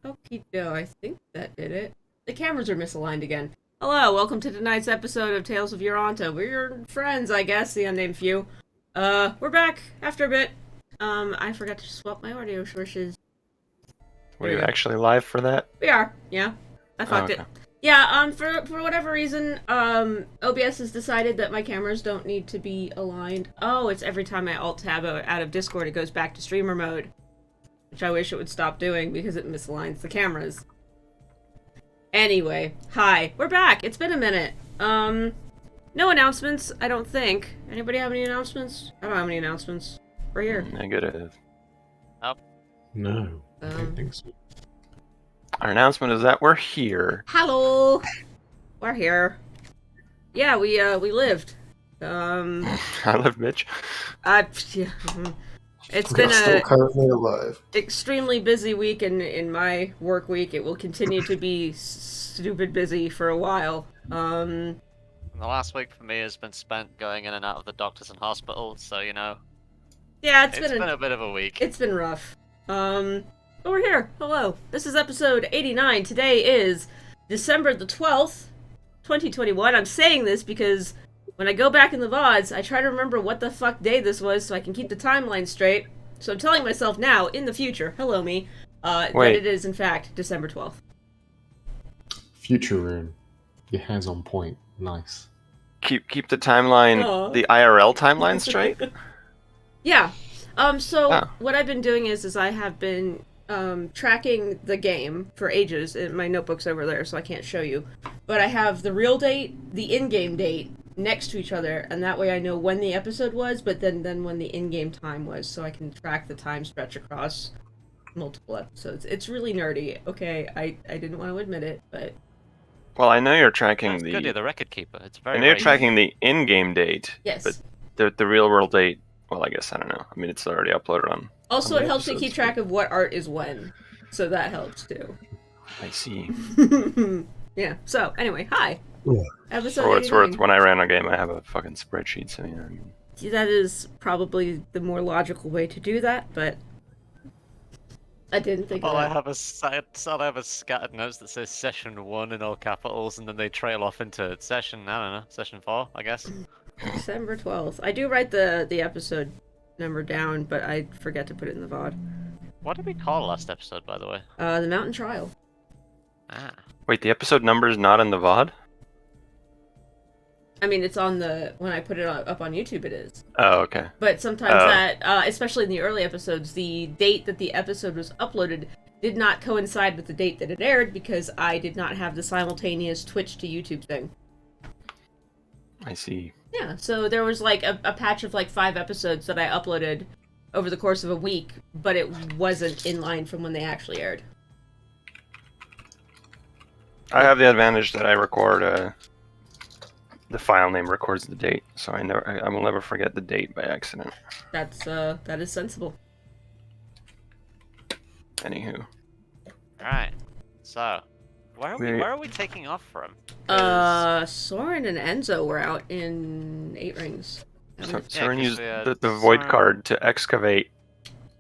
Okie doke, I think that did it. The cameras are misaligned again. Hello, welcome to tonight's episode of Tales of Yoranta. We're your friends, I guess, the unnamed few. We're back after a bit. I forgot to swap my audio sources. Were you actually live for that? We are, yeah. I fucked it. Yeah, for whatever reason, OBS has decided that my cameras don't need to be aligned. Oh, it's every time I alt-tab out of Discord, it goes back to streamer mode. Which I wish it would stop doing because it misaligns the cameras. Anyway, hi. We're back. It's been a minute. No announcements, I don't think. Anybody have any announcements? I don't have any announcements. We're here. Negative. No, I don't think so. Our announcement is that we're here. Hello! We're here. Yeah, we lived. I live, bitch. Yeah. It's We been are still a currently alive. extremely busy week in my work week. It will continue to be stupid busy for a while. The last week for me has been spent going in and out of the doctors and hospitals, so Yeah, it's been a bit of a week. It's been rough. But we're here. Hello. This is episode 89. Today is December the 12th, 2021. I'm saying this because when I go back in the VODs, I try to remember what the fuck day this was so I can keep the timeline straight. So I'm telling myself now, in the future, hello me, that it is in fact December 12th. Future Rune. Your hands on point. Nice. Keep the timeline, the IRL timeline straight? Yeah. What I've been doing is I have been tracking the game for ages. My notebook's over there, so I can't show you. But I have the real date, the in-game date next to each other, and that way I know when the episode was, but then when the in-game time was, so I can track the time stretch across multiple episodes. It's really nerdy. Okay, I didn't want to admit it, but... Well, I know you're tracking That's good, you're the record keeper. It's very. I know you're tracking the in-game date. Yes. But the real-world date, well, I guess, I don't know. I mean, it's already uploaded on... Also, on it the helps me episodes. keep track of what art is when, so that helps too. I see. Yeah, so, anyway, hi. Yeah. Episode For what it's 89. worth, when I ran a game, I have a fucking spreadsheet, so, That is probably the more logical way to do that, but I didn't think of I that. have I have a scattered notes that says session 1 in all capitals, and then they trail off into session, I don't know, session 4, I guess. December 12th. I do write the episode number down, but I forget to put it in the VOD. What did we call last episode, by the way? The Mountain Trial. Ah. Wait, the episode number is not in the VOD? I mean, it's on when I put it up on YouTube, it is. Oh, okay. But sometimes especially in the early episodes, the date that the episode was uploaded did not coincide with the date that it aired because I did not have the simultaneous Twitch to YouTube thing. I see. Yeah, so there was like a patch of like 5 episodes that I uploaded over the course of a week, but it wasn't in line from when they actually aired. I have the advantage that I record, the file name records the date, so I will never forget the date by accident. That is sensible. Anywho. Alright. So, where are we taking off from? Soren and Enzo were out in 8 Rings. So, Yeah, Soren 'cause used we had the void Soren- card to excavate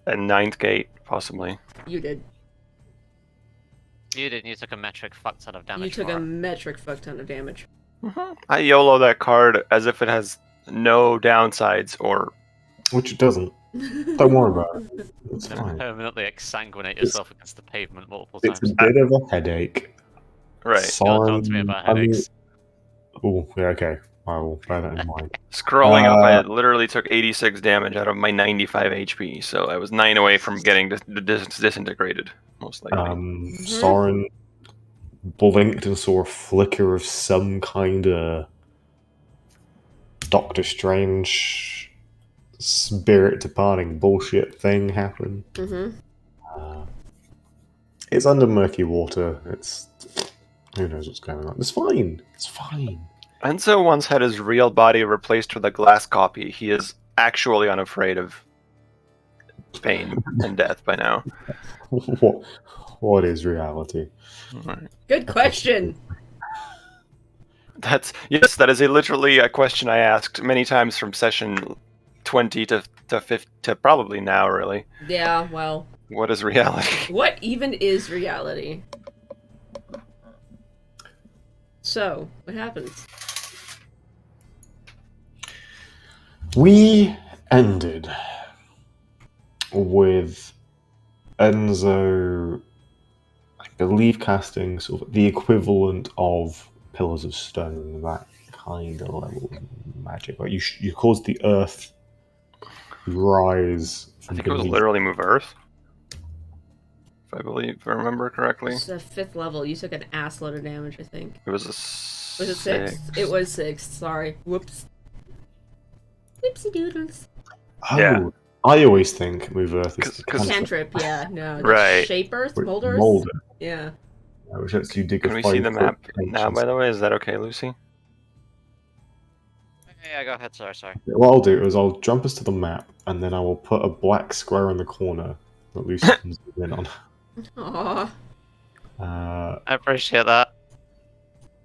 a 9th gate, possibly. You did. You didn't, you took a metric fuck ton of damage. You took for a it. metric fuck ton of damage. I YOLO that card as if it has no downsides or... Which it doesn't. Don't worry about it. It's And fine. permanently exsanguinate yourself against the pavement multiple It's times. a bit of a headache. Right. Don't talk to me about headaches. Oh, yeah, okay. I will bear that in mind. Scrolling up, I literally took 86 damage out of my 95 HP, so I was 9 away from getting disintegrated, most likely. Soren blinked and saw a flicker of some kind of Doctor Strange spirit departing bullshit thing happen. It's under murky water. Who knows what's going on. It's fine. It's fine. Enzo once had his real body replaced with a glass copy. He is actually unafraid of pain and death by now. What is reality? Right. Good question. That is literally a question I asked many times from session 20 to 50 to probably now, really. Yeah, well, What is reality? What even is reality? So, what happens? We ended with Enzo, I believe, casting sort of the equivalent of Pillars of Stone, that kind of level of magic. Like you caused the earth rise I from think it was beneath. literally move Earth. If I remember correctly. It's a 5th level. You took an ass load of damage, I think. It was a Was it 6th? It was 6th. Sorry. Whoops. Whoopsie doodles. Oh, Yeah. I always think move earth is the 'Cause- Cantrip, yeah. No, that's Right. Shape Earth? Wait, Mold Earth? mold Yeah. which lets you dig Can a we see the 5-foot map trench now, and by the way? Is that okay, Lucy? Yeah, go ahead. Sorry. What I'll do is I'll jump us to the map, and then I will put a black square in the corner that Lucy can zoom in on. Aww. I appreciate that.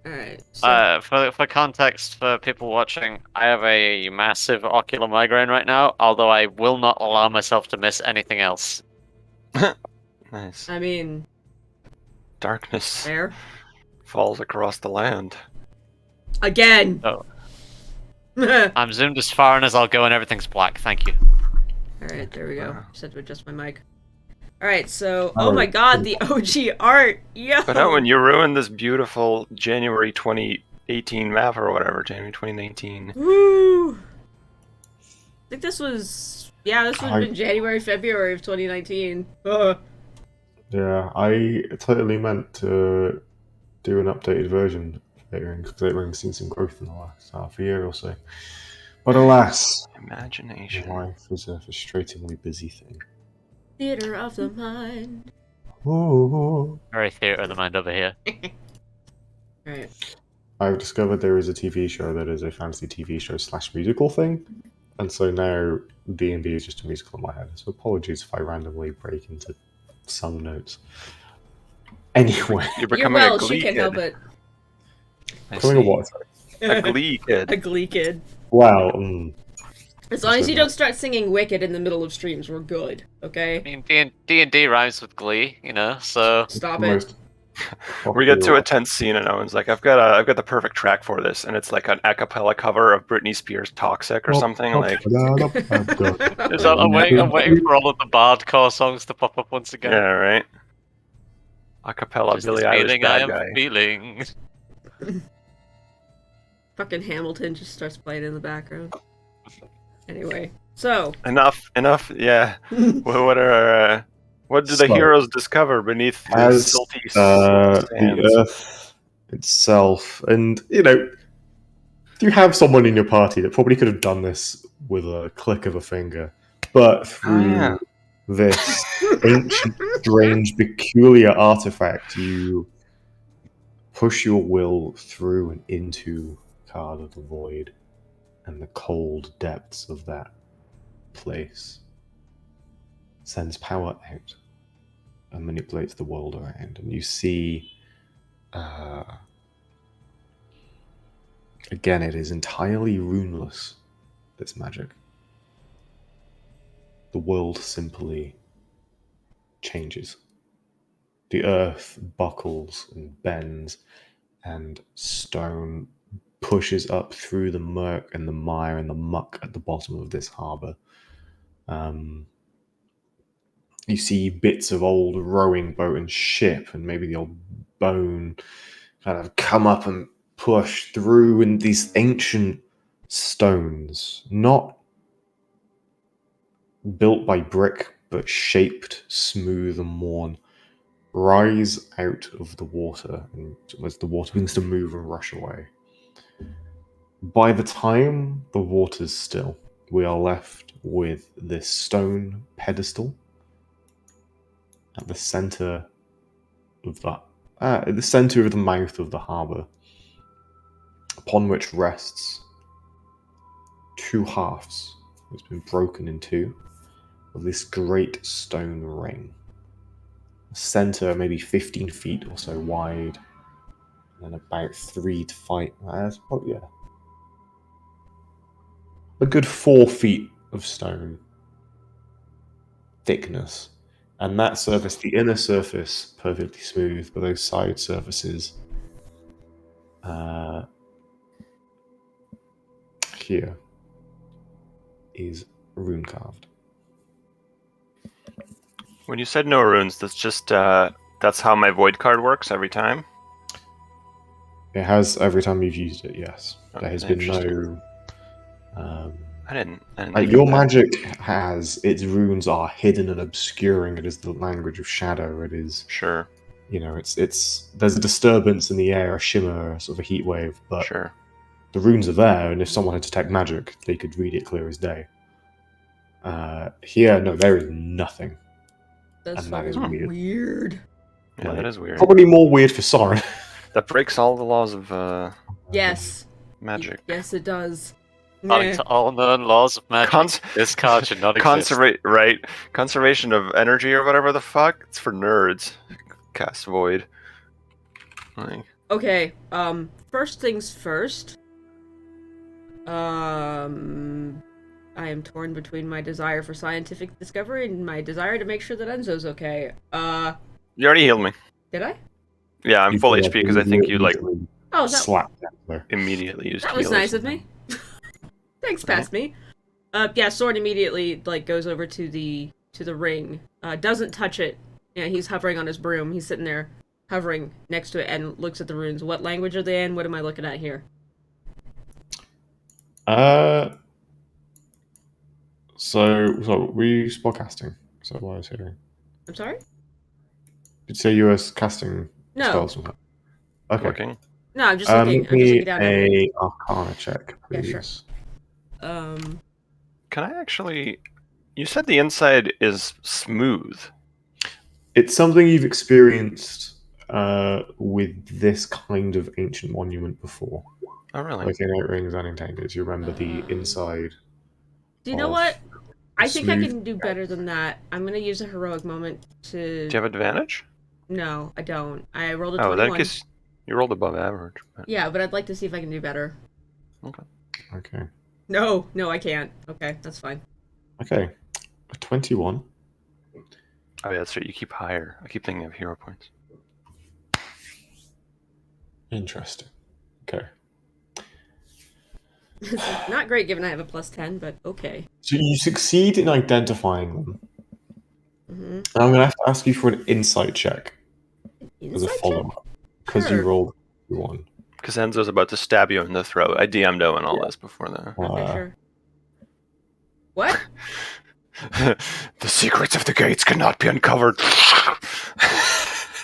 Alright, so... For context, for people watching, I have a massive ocular migraine right now, although I will not allow myself to miss anything else. Nice. I mean... Darkness There. falls across the land. Again! Oh. Alright, I'm zoomed as far in as I'll go and everything's black, thank you. there we go. Wow. Just had to adjust my mic. Alright, so... Oh my god, the OG art! Yo! But Owen, you ruined this beautiful January 2018 map or whatever, January 2019. Woo! I think this was... Yeah, this would have been January, February of 2019. Yeah, I totally meant to do an updated version of 8 Rings, because 8 Rings seen some growth in the last half a year or so. But alas, Imagination. life is a frustratingly busy thing. Theater of the mind. Ooh. Very theatre of the mind over here. Alright. I've discovered there is a TV show that is a fantasy TV show / musical thing, and so now D&D is just a musical in my head. So apologies if I randomly break into sung notes. Anyway, You're You're becoming a Welsh, glee you can't kid. help it. I coming a see. what? A glee kid. A glee kid. Wow. As long as you not. don't start singing Wicked in the middle of streams, we're good, I okay? mean, D&D rhymes with glee, you know, so... Stop it. We get to a tense scene and Owen's like, I've got the perfect track for this, and it's like an a cappella cover of Britney Spears' "Toxic" or something. Like, So I'm waiting for all of the bardcore songs to pop up once again. yeah, right. A cappella Just this Billie Eilish feeling I bad am guy. feeling. Fucking Hamilton just starts playing in the background. Anyway, so... Enough. Yeah. What do the So, heroes discover beneath the as silty the sands? Earth itself, and you have someone in your party that probably could have done this with a click of a finger, but through this ancient, strange, peculiar artifact, you push your will through and into Card of the Void and the cold depths of that place. Sends power out and manipulates the world around, and you see again, it is entirely runeless, this magic. The world simply changes. The earth buckles and bends, and stone pushes up through the murk and the mire and the muck at the bottom of this harbour. You see bits of old rowing boat and ship, and maybe the old bone kind of come up and push through, and these ancient stones, not built by brick but shaped, smooth, and worn, rise out of the water, and as the water begins to move and rush away. By the time the water's still, we are left with this stone pedestal at the center of the mouth of the harbour, upon which rests two halves. It's been broken in two of this great stone ring. The center maybe 15 feet or so wide, and about 3 to 5. A good 4 feet of stone thickness, And that surface, the inner surface, perfectly smooth, but those side surfaces here is rune carved. When you said no runes, that's just that's how my void card works every time. It has every time you've used it. Yes, Okay, there has been interesting. no. I didn't Your get that. magic has its runes are hidden and obscuring. It is the language of shadow. It is Sure. It's there's a disturbance in the air, a shimmer, sort of a heat wave, but Sure. the runes are there, and if someone had to detect magic, they could read it clear as day. Here, no, there is nothing. That's And that is fucking weird. Yeah, that is weird. Probably more weird for Soren. That breaks all the laws of Yes. magic. Yes, it does. According to all known laws of magic, this card should not exist. Right. Conservation of energy or whatever the fuck. It's for nerds. Cast void. Like, Okay, first things first. I am torn between my desire for scientific discovery and my desire to make sure that Enzo's okay. you already healed me. Did I? Yeah, I'm full HP because I think you like Oh, slapped there. immediately used that was heal or nice of something. me. Thanks, past me. Yeah, Soren immediately like goes over to the ring. Doesn't touch it. Yeah, he's hovering on his broom. He's sitting there hovering next to it and looks at the runes. What language are they in? What am I looking at here? So were you spellcasting? Is that what I was hearing? I'm sorry? Did you say you were casting spells? No. Okay. Looking. No, I'm just looking. I'm just looking down at it. a Arcana check, please. Yeah, sure. Can I actually... You said the inside is smooth. It's something you've experienced with this kind of ancient monument before. Oh, really? Like in Eight Rings and in Tankers, you remember the inside. Do you know what? I think I smooth- can do better than that. I'm gonna use a heroic moment to... Do you have advantage? No, I don't. I rolled a Oh, 21. that case you rolled above average. But... Yeah, but I'd like to see if I can do better. Okay. No, I can't. Okay, that's fine. Okay. A 21. Oh, yeah, that's right. You keep higher. I keep thinking of hero points. Interesting. Okay. Not great given I have a plus 10, but okay. So you succeed in identifying them. Mm-hmm. And I'm going to have to ask you for an insight check as a Insight follow-up. Because Sure. you rolled one. Because Enzo's about to stab you in the throat. I DM'd Owen all this before that. Okay, sure. What? The secrets of the gates cannot be uncovered.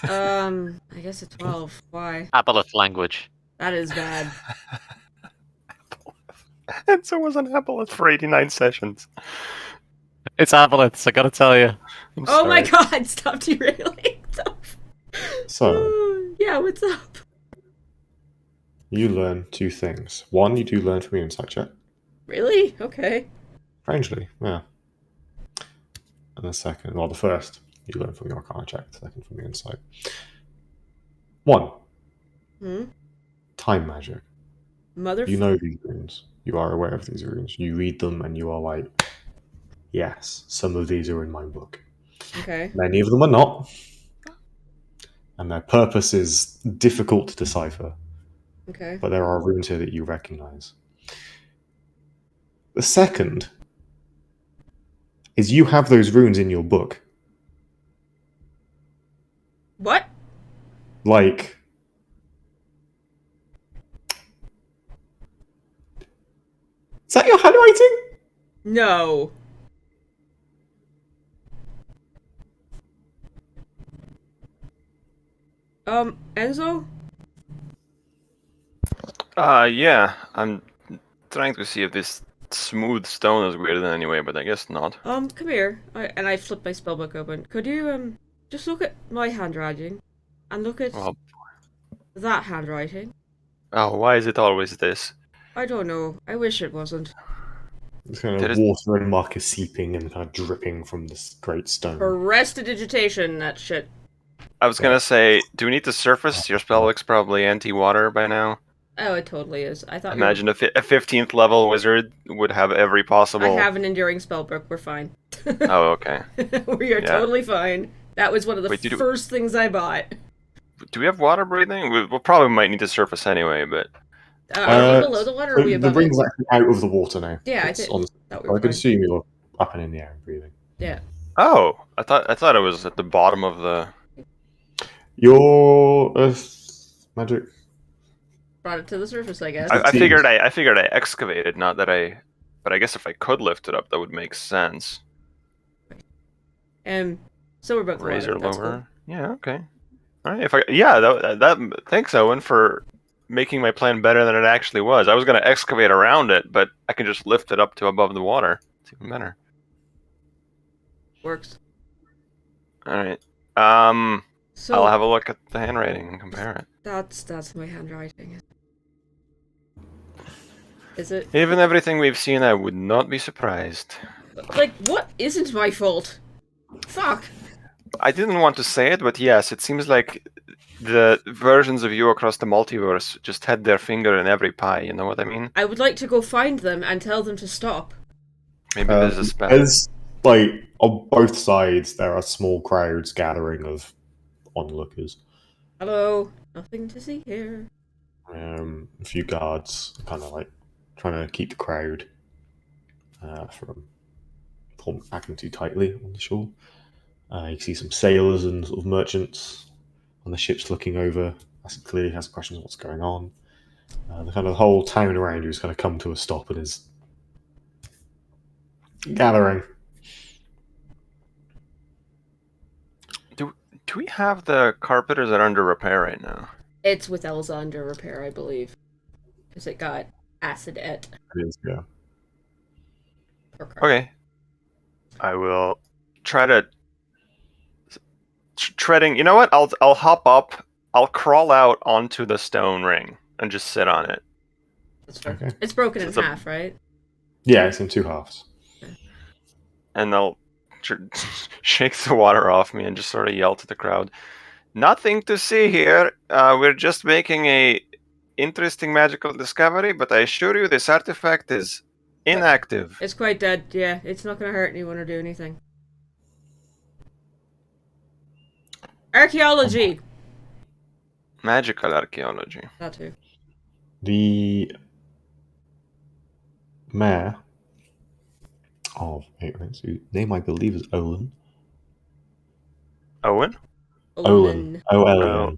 I guess a 12. Why? Aboleth language. That is bad. Enzo was on Aboleth for 89 sessions. It's Aboleth, I gotta tell you. I'm Oh my sorry. god, stop derailing. So, yeah, what's up? you learn two things. One, you do learn from your insight check. Really? Okay. Strangely, yeah. And the second, well, the first, you learn from your Arcana check. The second, from your insight. One, time magic. You know these runes. You are aware of these runes. You read them and you are like, yes, some of these are in my book. Okay. Many of them are not. And their purpose is difficult to decipher. Okay. But there are runes here that you recognize. The second is you have those runes in your book. What? Like, is that your handwriting? No. Enzo? Yeah. I'm trying to see if this smooth stone is weirder than anyway, but I guess not. Come here. And I flip my spellbook open. Could you, just look at my handwriting? And look at that handwriting? Oh, why is it always this? I don't know. I wish it wasn't. This kind of water and muck is seeping and kind of dripping from this great stone. Prestidigitation, that shit. I was gonna say, do we need to surface? Your spell looks probably anti-water by now. Oh, it totally is. I thought Imagine a 15th level wizard would have every possible... I have an enduring spellbook. We're fine. Oh, okay. We are totally fine. That was one of the first things I bought. Do we have water breathing? We probably might need to surface anyway, but... Are we below the water or are we above the ring's actually out of the water now. Yeah, I could assume you're up and in the air and breathing. Yeah. Oh, I thought it was at the bottom of the... Your earth magic... Brought it to the surface, I guess. I figured I excavated, not that I... But I guess if I could lift it up, that would make sense. So we're both Razor water. That's lower. cool. Yeah, okay. Alright, thanks, Owen, for making my plan better than it actually was. I was going to excavate around it, but I can just lift it up to above the water. It's even better. Works. Alright. So I'll have a look at the handwriting and compare it. That's my handwriting. Is it? Even everything we've seen, I would not be surprised. Like, what isn't my fault? Fuck. I didn't want to say it, but yes, it seems like the versions of you across the multiverse just had their finger in every pie, you know what I mean? I would like to go find them and tell them to stop. Maybe there's a spell. On both sides, there are small crowds gathering of onlookers. Hello. Nothing to see here. A few guards kind of like trying to keep the crowd from acting too tightly on the shore. You can see some sailors and sort of merchants on the ships looking over. Clearly has questions of what's going on. The whole town around you has kind of come to a stop and is gathering. Do we have the carpenters that are under repair right now? It's with Elsa under repair, I believe. Because it got acid at. It is, yeah. Okay. I will try to... treading... You know what? I'll hop up. I'll crawl out onto the stone ring and just sit on it. That's fair. Okay. It's broken in half, right? Yeah, it's in two halves. Okay. And I'll shake the water off me and just sort of yell to the crowd, "Nothing to see here. We're just making a interesting magical discovery, but I assure you this artifact is inactive." It's quite dead, yeah. It's not going to hurt anyone or do anything. Archaeology! Magical archaeology. That too. The mayor of Aetherings, whose name I believe is Olin. Owen? Olin. O-L-E-N.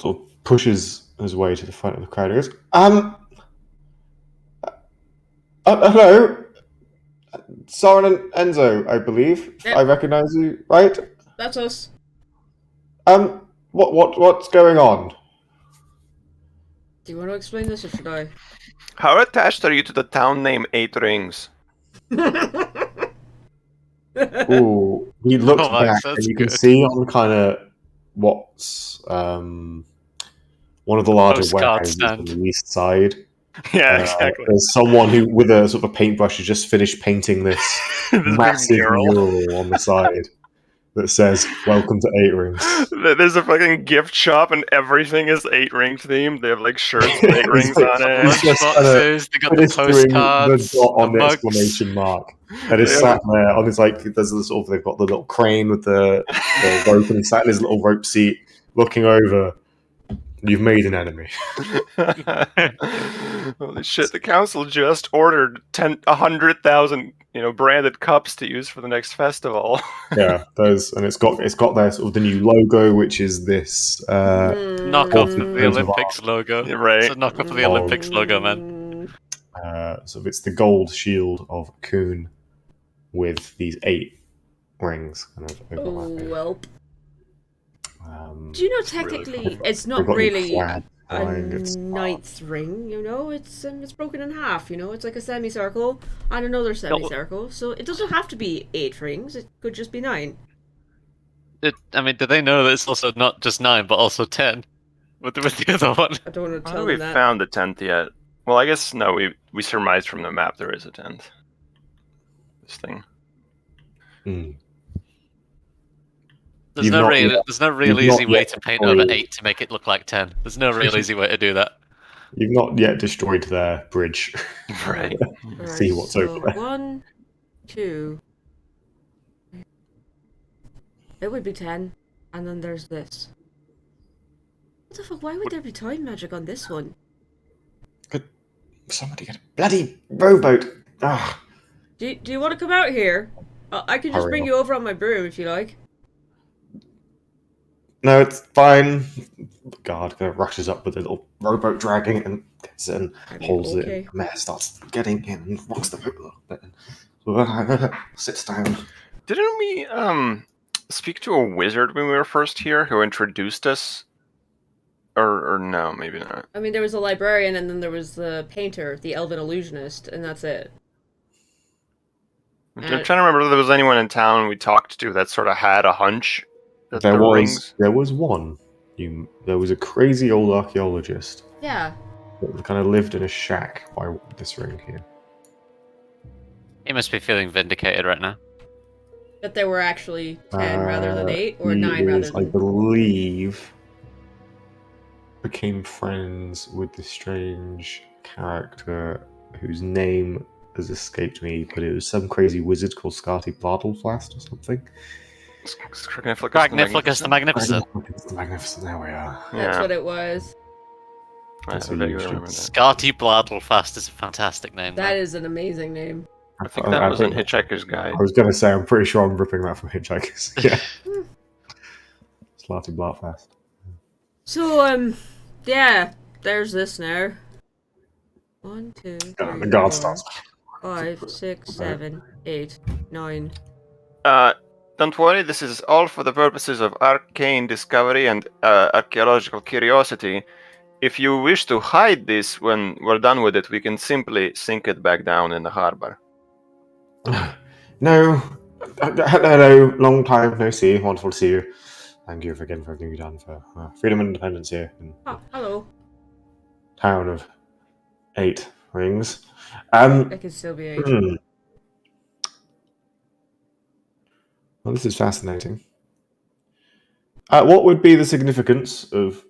Sort of pushes his way to the front of the crowd and goes, hello? Soren and Enzo, I believe. Yep. I recognize you, right? That's us. What's going on? Do you want to explain this or should I? How attached are you to the town name 8 Rings? Ooh, he looks back and you can see on kind of what's one of the larger warehouses on the east side. Yeah, exactly. There's someone who, with a sort of a paintbrush, has just finished painting this massive mural on the side that says "Welcome to 8 Rings." There's a fucking gift shop and everything is 8 Ring themed. They have like shirts with 8 rings on it. Lunchboxes, they got the postcards, the dot on the exclamation mark. And it's sat there on his they've got the little crane with the rope, and he's sat in his little rope seat looking over. You've made an enemy. Holy shit! The council just ordered 100,000, branded cups to use for the next festival. Yeah, and it's got their sort of the new logo, which is this knockoff of the Olympics logo. Right, it's a knockoff of the Olympics logo, man. So it's the gold shield of Coon with these 8 rings kind of overlapping. Oh, welp. Do you know technically it's not really a 9th ring, it's broken in half, it's like a semicircle and another semicircle, so it doesn't have to be 8 rings, it could just be 9. Do they know that it's also not just 9 but also 10 with the other one? I don't want to tell them that. We found the 10th yet. Well, I guess no, we surmised from the map there is a 10th. This thing. There's You've no not real, yet- there's no real you've easy not way yet to paint over destroyed- 8 to make it look like 10. There's no real easy way to do that. You've not yet destroyed their bridge. Right. Alright, See what's so over there. 1, 2. It would be 10. And then there's this. What the fuck? Why would there be time magic on this one? Somebody get a bloody rowboat. Ah, Do you want to come out here? I can just Hurry bring up. you over on my broom if you like. no, it's fine. The guard kind of rushes up with a little rowboat dragging it and gets it and I mean, holds it. okay. And the mayor starts getting in and rocks the boat a little bit and sits down. Didn't we speak to a wizard when we were first here who introduced us? Or no, maybe not. I mean, there was a librarian and then there was the painter, the elven illusionist, and that's it. I'm trying to remember if there was anyone in town we talked to that sort of had a hunch that There the was rings. there was one. There was a crazy old archaeologist Yeah. that kind of lived in a shack by this ring here. He must be feeling vindicated right now. That there were actually 10 rather than 8, or He 9 rather is, I than... believe, became friends with this strange character whose name has escaped me, but it was some crazy wizard called Scarty Bartleflast or something. Magnificus the Magnificent. It's the Magnificent, there we are. That's Yeah. what it was. I That's what vaguely you should- remember that. Scarty Bladlefast is a fantastic name. That though. is an amazing name. I think that was in Hitchhiker's Guide. I was going to say, I'm pretty sure I'm ripping that from Hitchhikers. Yeah. Slarty Bartfast. So, yeah, there's this now. 1, 2, 3, The guard 4, starts. 5, 6, 7, 8, 9. Don't worry, this is all for the purposes of arcane discovery and archaeological curiosity. If you wish to hide this when we're done with it, we can simply sink it back down in the harbor. No. Hello, long time no see. Wonderful to see you. Thank you again for everything you've done for freedom and independence here in Oh, hello. town of 8 rings. That could still be 8. Well, this is fascinating. What would be the significance of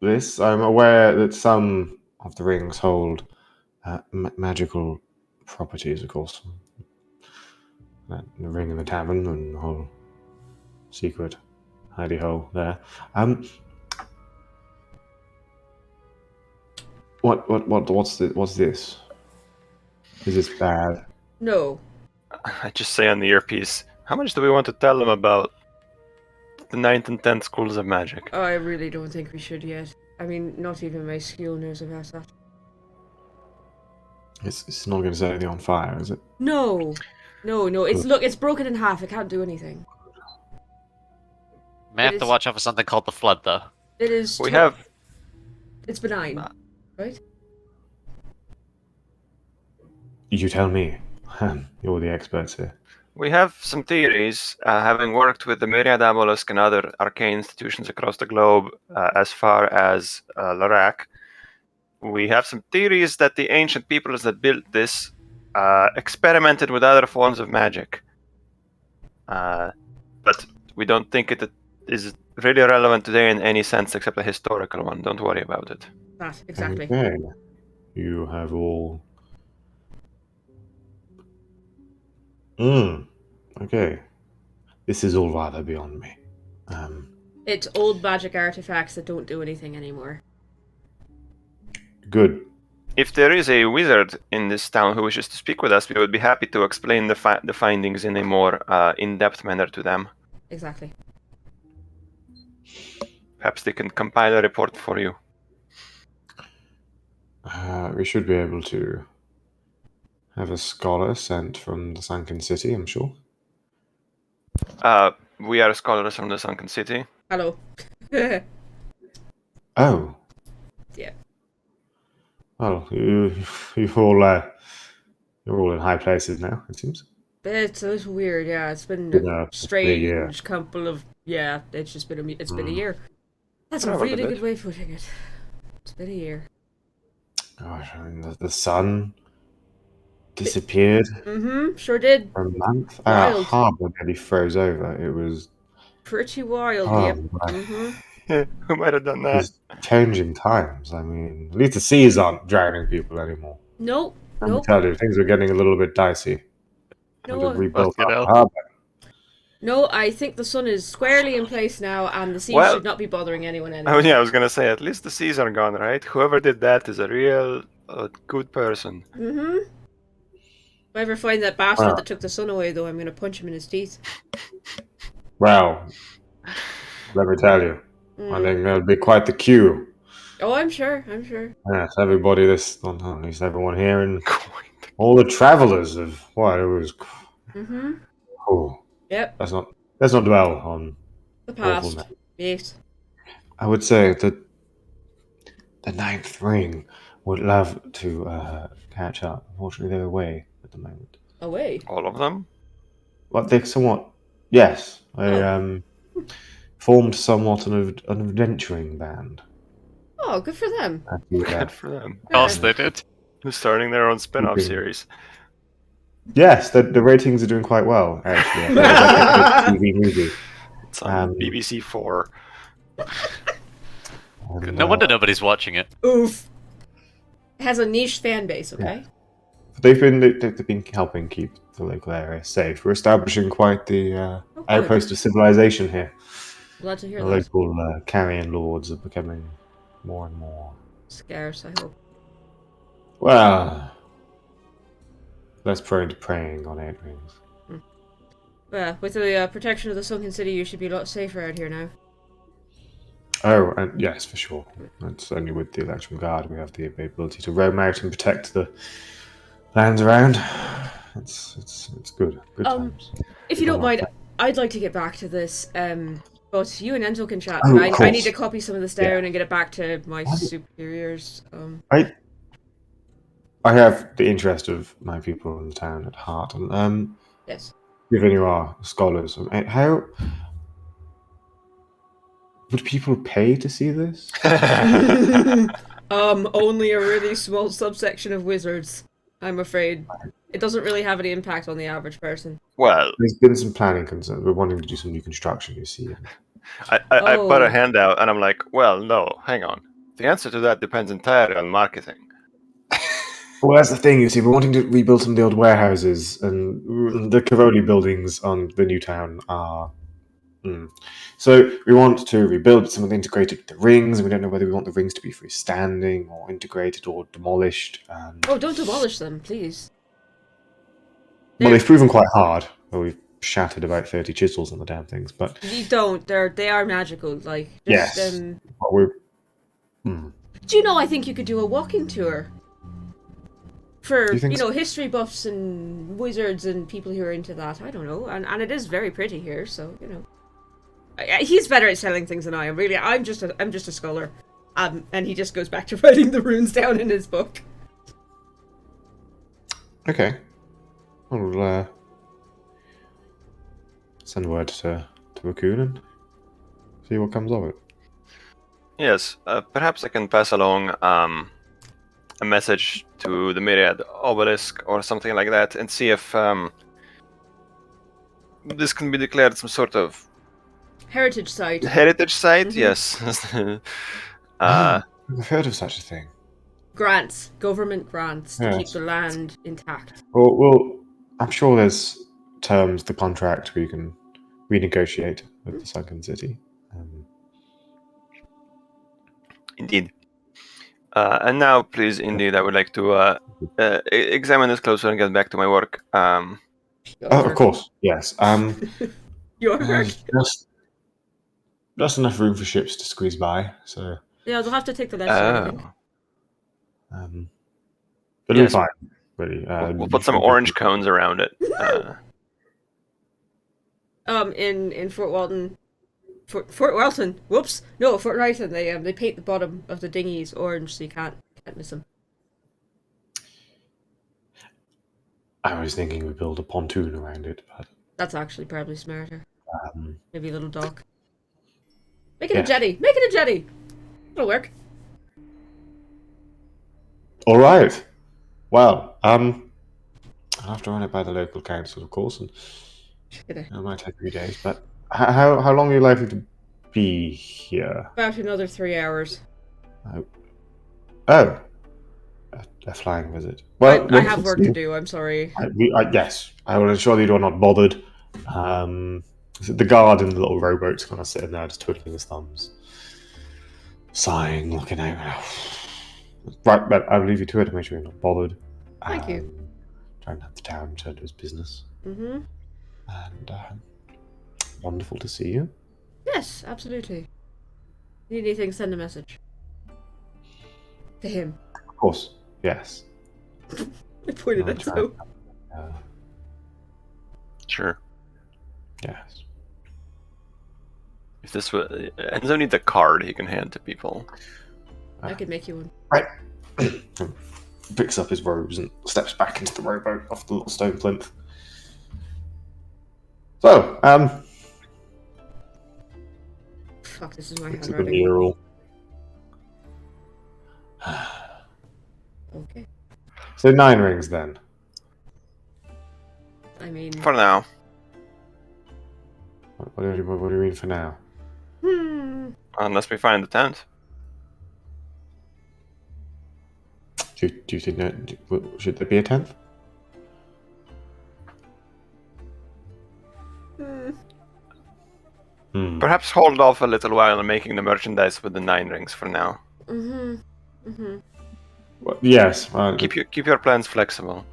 this? I'm aware that some of the rings hold magical properties, of course. The ring in the tavern and the whole secret hidey hole there. What's this? Is this bad? No. I just say on the earpiece, how much do we want to tell them about the 9th and 10th schools of magic? I really don't think we should yet. I mean, not even my school knows about that. It's not going to set anything on fire, is it? No. No, it's broken in half. It can't do anything. May have to watch out for something called the Flood, though. It is... We have... It's benign, right? You tell me. You're the experts here. We have some theories, having worked with the Myriad Obelisk and other arcane institutions across the globe, as far as Larak. We have some theories that the ancient peoples that built this experimented with other forms of magic. But we don't think it is really relevant today in any sense except a historical one. Don't worry about it. That, exactly. Okay. You have all... Okay. This is all rather beyond me. It's old magic artifacts that don't do anything anymore. Good. If there is a wizard in this town who wishes to speak with us, we would be happy to explain the findings in a more in-depth manner to them. Exactly. Perhaps they can compile a report for you. We should be able to have a scholar sent from the Sunken City, I'm sure. We are scholars from the Sunken City. Hello. Oh. Yeah. Well, you're all in high places now, it seems. It's weird, yeah. It's been Yeah, a strange yeah. couple of... Yeah, it's just been been a year. That's a Probably really bit. good way of putting it. It's been a year. Gosh, I mean, the sun disappeared Mm-hmm, sure did. for a month. Our Wild. harbour nearly froze over. It was Pretty wild, Oh, yep. my. Mm-hmm. Who might have done that? These changing times. I mean, at least the seas aren't drowning people anymore. Nope. Let me Nope. tell you, things are getting a little bit dicey. Time to No, rebuild Fucking our hell. harbour. no, I think the sun is squarely in place now, and the sea Well- should not be bothering anyone Oh anymore. yeah, I was gonna say at least the seas are gone, right? Whoever did that is a real good person. Mm-hmm. If I ever find that bastard that took the sun away, though, I'm gonna punch him in his teeth. Well, let me tell you, I think there'll be quite the queue. Oh, I'm sure. I'm sure. Yes, everybody, at least everyone here, and all the travellers of what it was. Mm-hmm. Oh, Yep. let's not dwell on The awful past. men. Yes. I would say that the ninth ring would love to catch up. Unfortunately, they're away at the moment. Away. All of them? But they somewhat, yes, they Oh. formed somewhat an adventuring band. Oh, good for them. Good for them. Of course they did. Who's starting their own spin-off Okay. series? Yes, the ratings are doing quite well, actually. I feel like a TV movie. It's on BBC 4. And, No wonder nobody's watching it. Oof. It has a niche fan base, okay? they've been helping keep the local area safe. We're establishing quite the Oh, good. outpost of civilization here. Glad to hear The that. local carrion lords are becoming more and more. Scarce, I hope. Well, less prone to preying on eight rings. Well, with the protection of the sunken city, you should be a lot safer out here now. Oh, and yes, for sure. It's only with the Election Guard we have the ability to roam out and protect the lands around. It's good. Good times. If you don't mind, I'd like to get back to this. But you and Enzo can chat. Oh, But of I need course. to copy some of this down and get it back to my superiors. I have the interest of my people in the town at heart, and Yes. given you are scholars, how would people pay to see this? Only a really small subsection of wizards, I'm afraid. It doesn't really have any impact on the average person. Well, There's been some planning concerns. We're wanting to do some new construction, you see. I put Oh. a hand out and I'm like, well, no, hang on. The answer to that depends entirely on marketing. Well, that's the thing, you see. We're wanting to rebuild some of the old warehouses, and the Cavoli buildings on the new town are... So we want to rebuild some of the integrated with the rings, and we don't know whether we want the rings to be freestanding or integrated or demolished. Oh, don't demolish them, please. Well, they've proven quite hard. Well, we've shattered about 30 chisels on the damn things, but... You don't. They are magical. Like, just, Yes. But we're... Do you know, I think you could do a walking tour. For, You think so? history buffs and wizards and people who are into that. I don't know. And it is very pretty here, so, He's better at selling things than I am, really. I'm just a scholar. And he just goes back to writing the runes down in his book. Okay. I'll send word to Raccoon and see what comes of it. Yes, perhaps I can pass along a message to the Myriad Obelisk or something like that and see if this can be declared some sort of Heritage site. heritage site. Mhm. Yes. I've heard of such a thing. Grants. Government grants to keep Yes. the land intact. Well, I'm sure there's terms, the contract, we can renegotiate with the Sunken City. Indeed. And now, please, indeed, I would like to examine this closer and get back to my work. Oh, of course, yes. Your work. There's just enough room for ships to squeeze by, so... Yeah, they'll have to take the left side, I think. It'll Yes. be fine, really. We'll put some orange cones around it. In Fort Walton... Fort Welton. Whoops. No, Fort Wrighton. They paint the bottom of the dinghies orange, so you can't miss them. I was thinking we build a pontoon around it, but... That's actually probably smarter. Maybe a little dock. Make it Yeah. a jetty. Make it a jetty. It'll work. All right. Well, I'll have to run it by the local council, of course, and G'day. it might take a few days, but How long are you likely to be here? About another 3 hours. Oh, a flying visit. Well, I have work to do. I'm sorry. Yes, I will ensure that you are not bothered. The guard in the little rowboat's kind of sitting there, just twiddling his thumbs, sighing, looking out. Right, but I'll leave you to it to make sure you're not bothered. Thank you. Try and have the town turn to his business. Mm-hmm. And wonderful to see you. Yes, absolutely. Need anything, send a message. To him. Of course, yes. I pointed at so. Sure. Yes. If this was Enzo needs a card he can hand to people. I could make you one. Right. Picks up his robes and steps back into the rowboat off the little stone plinth. So, Fuck, this is my picks up a handwriting. mural. Okay. So 9 rings then. I mean... For now. What do you mean for now? Unless we find the tent. Do you think that should there be a 10th? Perhaps hold off a little while on making the merchandise with the 9 rings for now. Well, yes. Keep your plans flexible.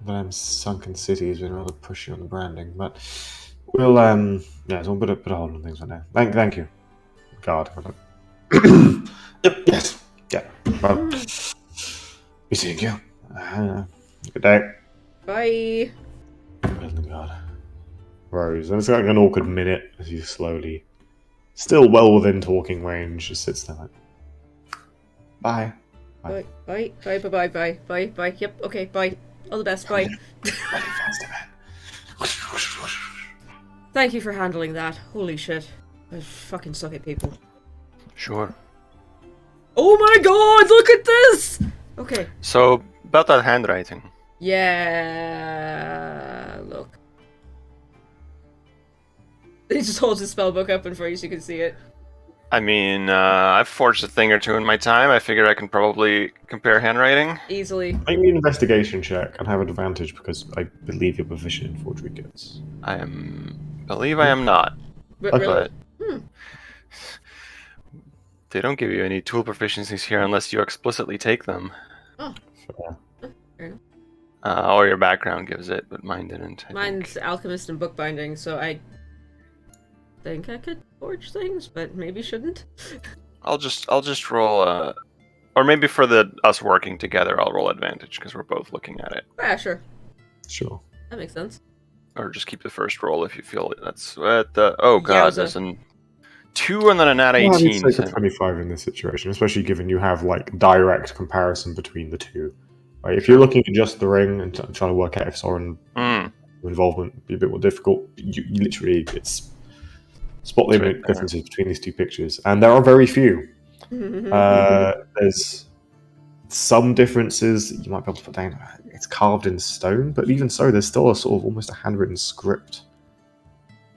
But Sunken City has been rather pushy on the branding, but we'll yeah, so we'll put a hold on things for now. Thank you. God. Yep, yes. Yeah. Well, be seeing you. Good day. Bye. Oh God. Rose. And it's like an awkward minute as you slowly, still well within talking range, just sits there like, bye. Bye. Bye. Bye. Bye. Bye. Bye. Bye. Bye. Yep. Okay. Bye. All the best. Bye. Thank you for handling that. Holy shit. I fucking suck at people. Sure. Oh my god! Look at this! Okay. So, about that handwriting. Yeah. Look. He just holds his spellbook up in front of you so you can see it. I mean, I've forged a thing or two in my time. I figure I can probably compare handwriting. Easily. Make me an investigation check and have an advantage because I believe you're proficient in forgery kits. Believe I am not. But really? But they don't give you any tool proficiencies here unless you explicitly take them. Oh. Fair. Fair enough. Or your background gives it, but mine didn't. Mine's alchemist and bookbinding, so I think I could forge things, but maybe shouldn't. I'll just roll or maybe for us working together, I'll roll advantage because we're both looking at it. Yeah, sure. Sure. That makes sense. Or just keep the first roll if you feel that's at the. Oh god, Yowza. there's an 2 and then a nat 18. Well, I'd say so- the 25 in this situation, especially given you have like direct comparison between the two. Right, if you're looking at just the ring and trying to work out if Soren involvement would be a bit more difficult, you literally it's spot the differences between these two pictures, and there are very few. There's some differences that you might be able to put down. It's carved in stone, but even so, there's still a sort of almost a handwritten script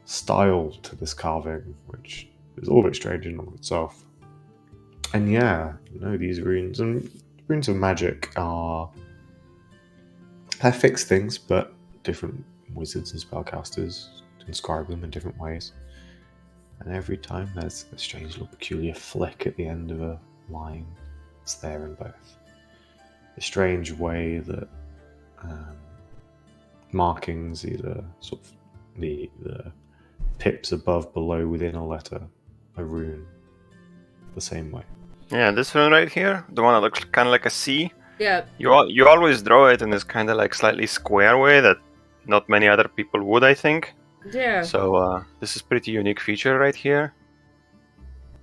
style to this carving, which is all a bit strange in and of itself. And yeah, these runes and runes of magic they're fixed things, but different wizards and spellcasters inscribe them in different ways. And every time there's a strange little peculiar flick at the end of a line. It's there in both. A strange way that markings, either sort of the pips above, below, within a letter, a rune, the same way. Yeah, this one right here, the one that looks kind of like a C. Yeah. You always draw it in this kind of like slightly square way that not many other people would, I think. Yeah. So this is pretty unique feature right here.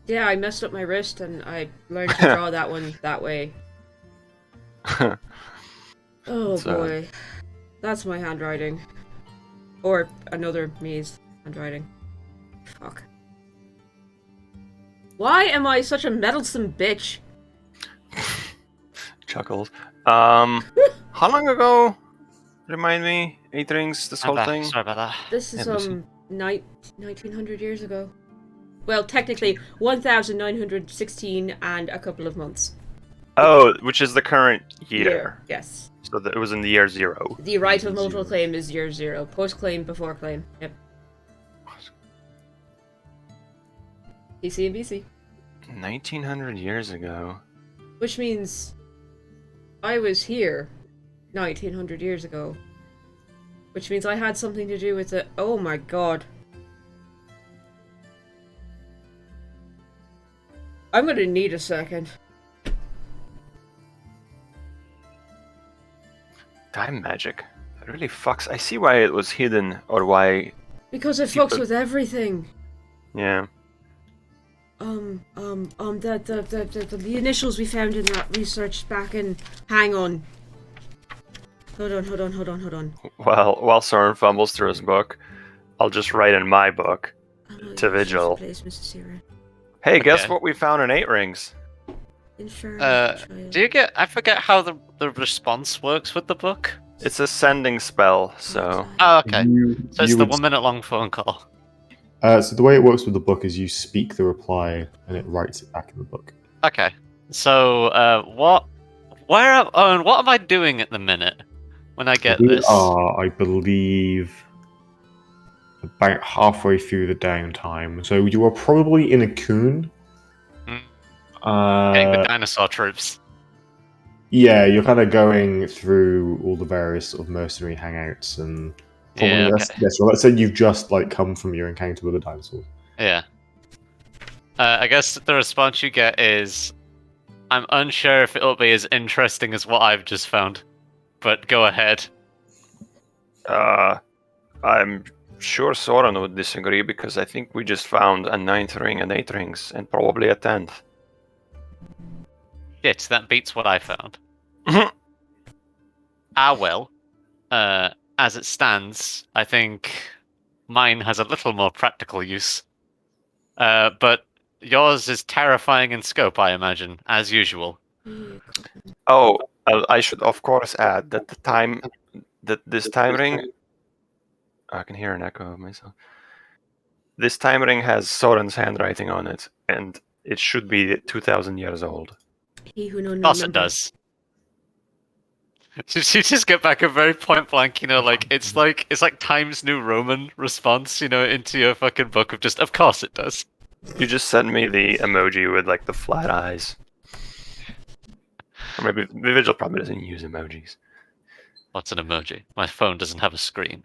Yeah, I messed up my wrist and I learned to draw that one that way. Oh boy. That's my handwriting. Or another me's handwriting. Fuck. Why am I such a meddlesome bitch? Chuckles. How long ago? Remind me. 8 rings. This whole thing. Sorry about that. This is 1900 years ago. Well, technically 1916 and a couple of months. Oh, which is the current year. Yes. So it was in the year 0. The right of multiple claim is year 0. Post claim, before claim. Yep. PC and BC. 1900 years ago. Which means I was here 1900 years ago. Which means I had something to do with it. Oh my god. I'm gonna need a second. Time magic. That really fucks. I see why it was hidden, or why. Because it fucks with everything. Yeah. The initials we found in that research back in. Hang on. Hold on. While Soren fumbles through his book, I'll just write in my book to Vigil. Hey, guess what we found in 8 rings? Do you get? I forget how the response works with the book. It's a sending spell, so. Oh, okay. So it's the 1 minute long phone call. So the way it works with the book is you speak the reply and it writes it back in the book. Okay. So what am I doing at the minute when I get We this? are, I believe, about halfway through the downtime. So you are probably in a coon. Getting the dinosaur troops. Yeah, you're kind of going through all the various sort of mercenary hangouts and. Yeah, okay. So let's say you've just come from your encounter with the dinosaurs. Yeah. I guess the response you get is, I'm unsure if it'll be as interesting as what I've just found, but go ahead. I'm sure Soren would disagree because I think we just found a 9th ring and 8 rings and probably a 10th. Shit, that beats what I found. Well. As it stands, I think mine has a little more practical use. But yours is terrifying in scope, I imagine, as usual. Oh, I should of course add that this time ring. I can hear an echo of myself. This time ring has Soren's handwriting on it, and it should be 2,000 years old. He who knows Of course it does. Did you just get back a very point blank, it's like Times New Roman response, into your fucking book of just, of course it does. You just sent me the emoji with the flat eyes. Or maybe Vigil probably doesn't use emojis. What's an emoji? My phone doesn't have a screen.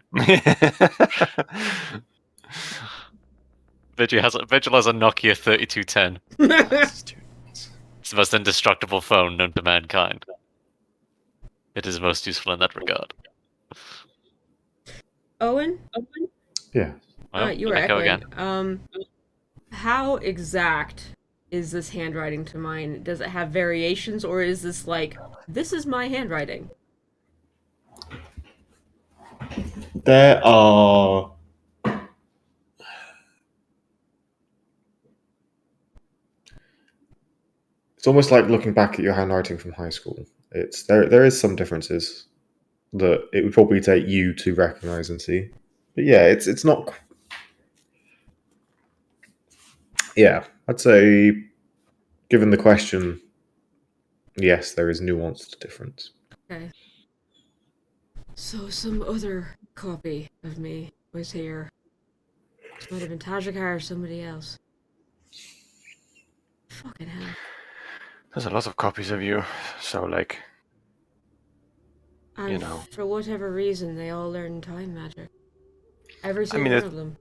Vigil has a Nokia 3210. It's the most indestructible phone known to mankind. It is most useful in that regard. Owen? Yeah. Well, You were echo echoing. again. How exact is this handwriting to mine? Does it have variations, or is this this is my handwriting? There are. It's almost like looking back at your handwriting from high school. There is some differences that it would probably take you to recognize and see. But yeah, it's not. Yeah, I'd say, given the question, yes, there is nuanced difference. Okay. So some other copy of me was here. This might have been Tajikar or somebody else. Fucking hell. There's a lot of copies of you, so And for whatever reason, they all learn time magic. Every single one of them.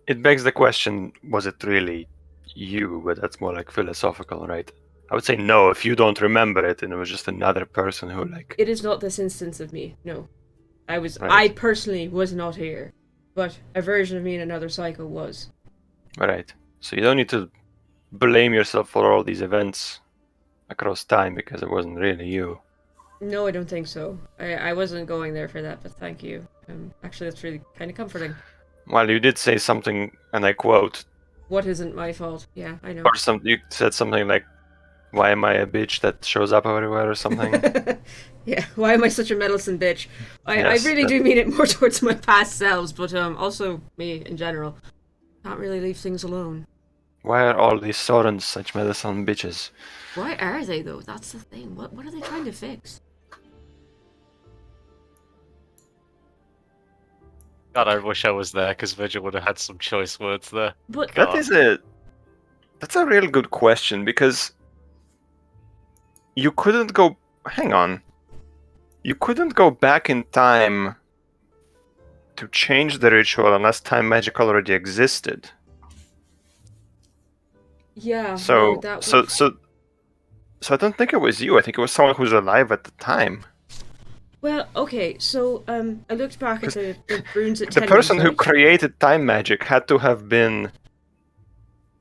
It begs the question, was it really you? But that's more philosophical, right? I would say no, if you don't remember it and it was just another person who It is not this instance of me, no. Right. I personally was not here, but a version of me in another cycle was. Right. So you don't need to blame yourself for all these events across time because it wasn't really you. No, I don't think so. I wasn't going there for that, but thank you. Actually, that's really kind of comforting. Well, you did say something, and I quote. What isn't my fault? Yeah, I know. Or you said something like, "Why am I a bitch that shows up everywhere?" or something. Yeah, why am I such a meddlesome bitch? I Yes, really do mean it more towards my past selves, but also me in general. Can't really leave things alone. Why are all these Sorens such meddlesome bitches? Why are they though? That's the thing. What are they trying to fix? God, I wish I was there because Virgil would have had some choice words there. But God. That's a real good question, because you couldn't go. Hang on. You couldn't go back in time to change the ritual unless time magic already existed. yeah, So, no, that so, would. so, so I don't think it was you. I think it was someone who's alive at the time. Well, okay, so I looked back at the runes at The Ten person Rings, who right? created time magic had to have been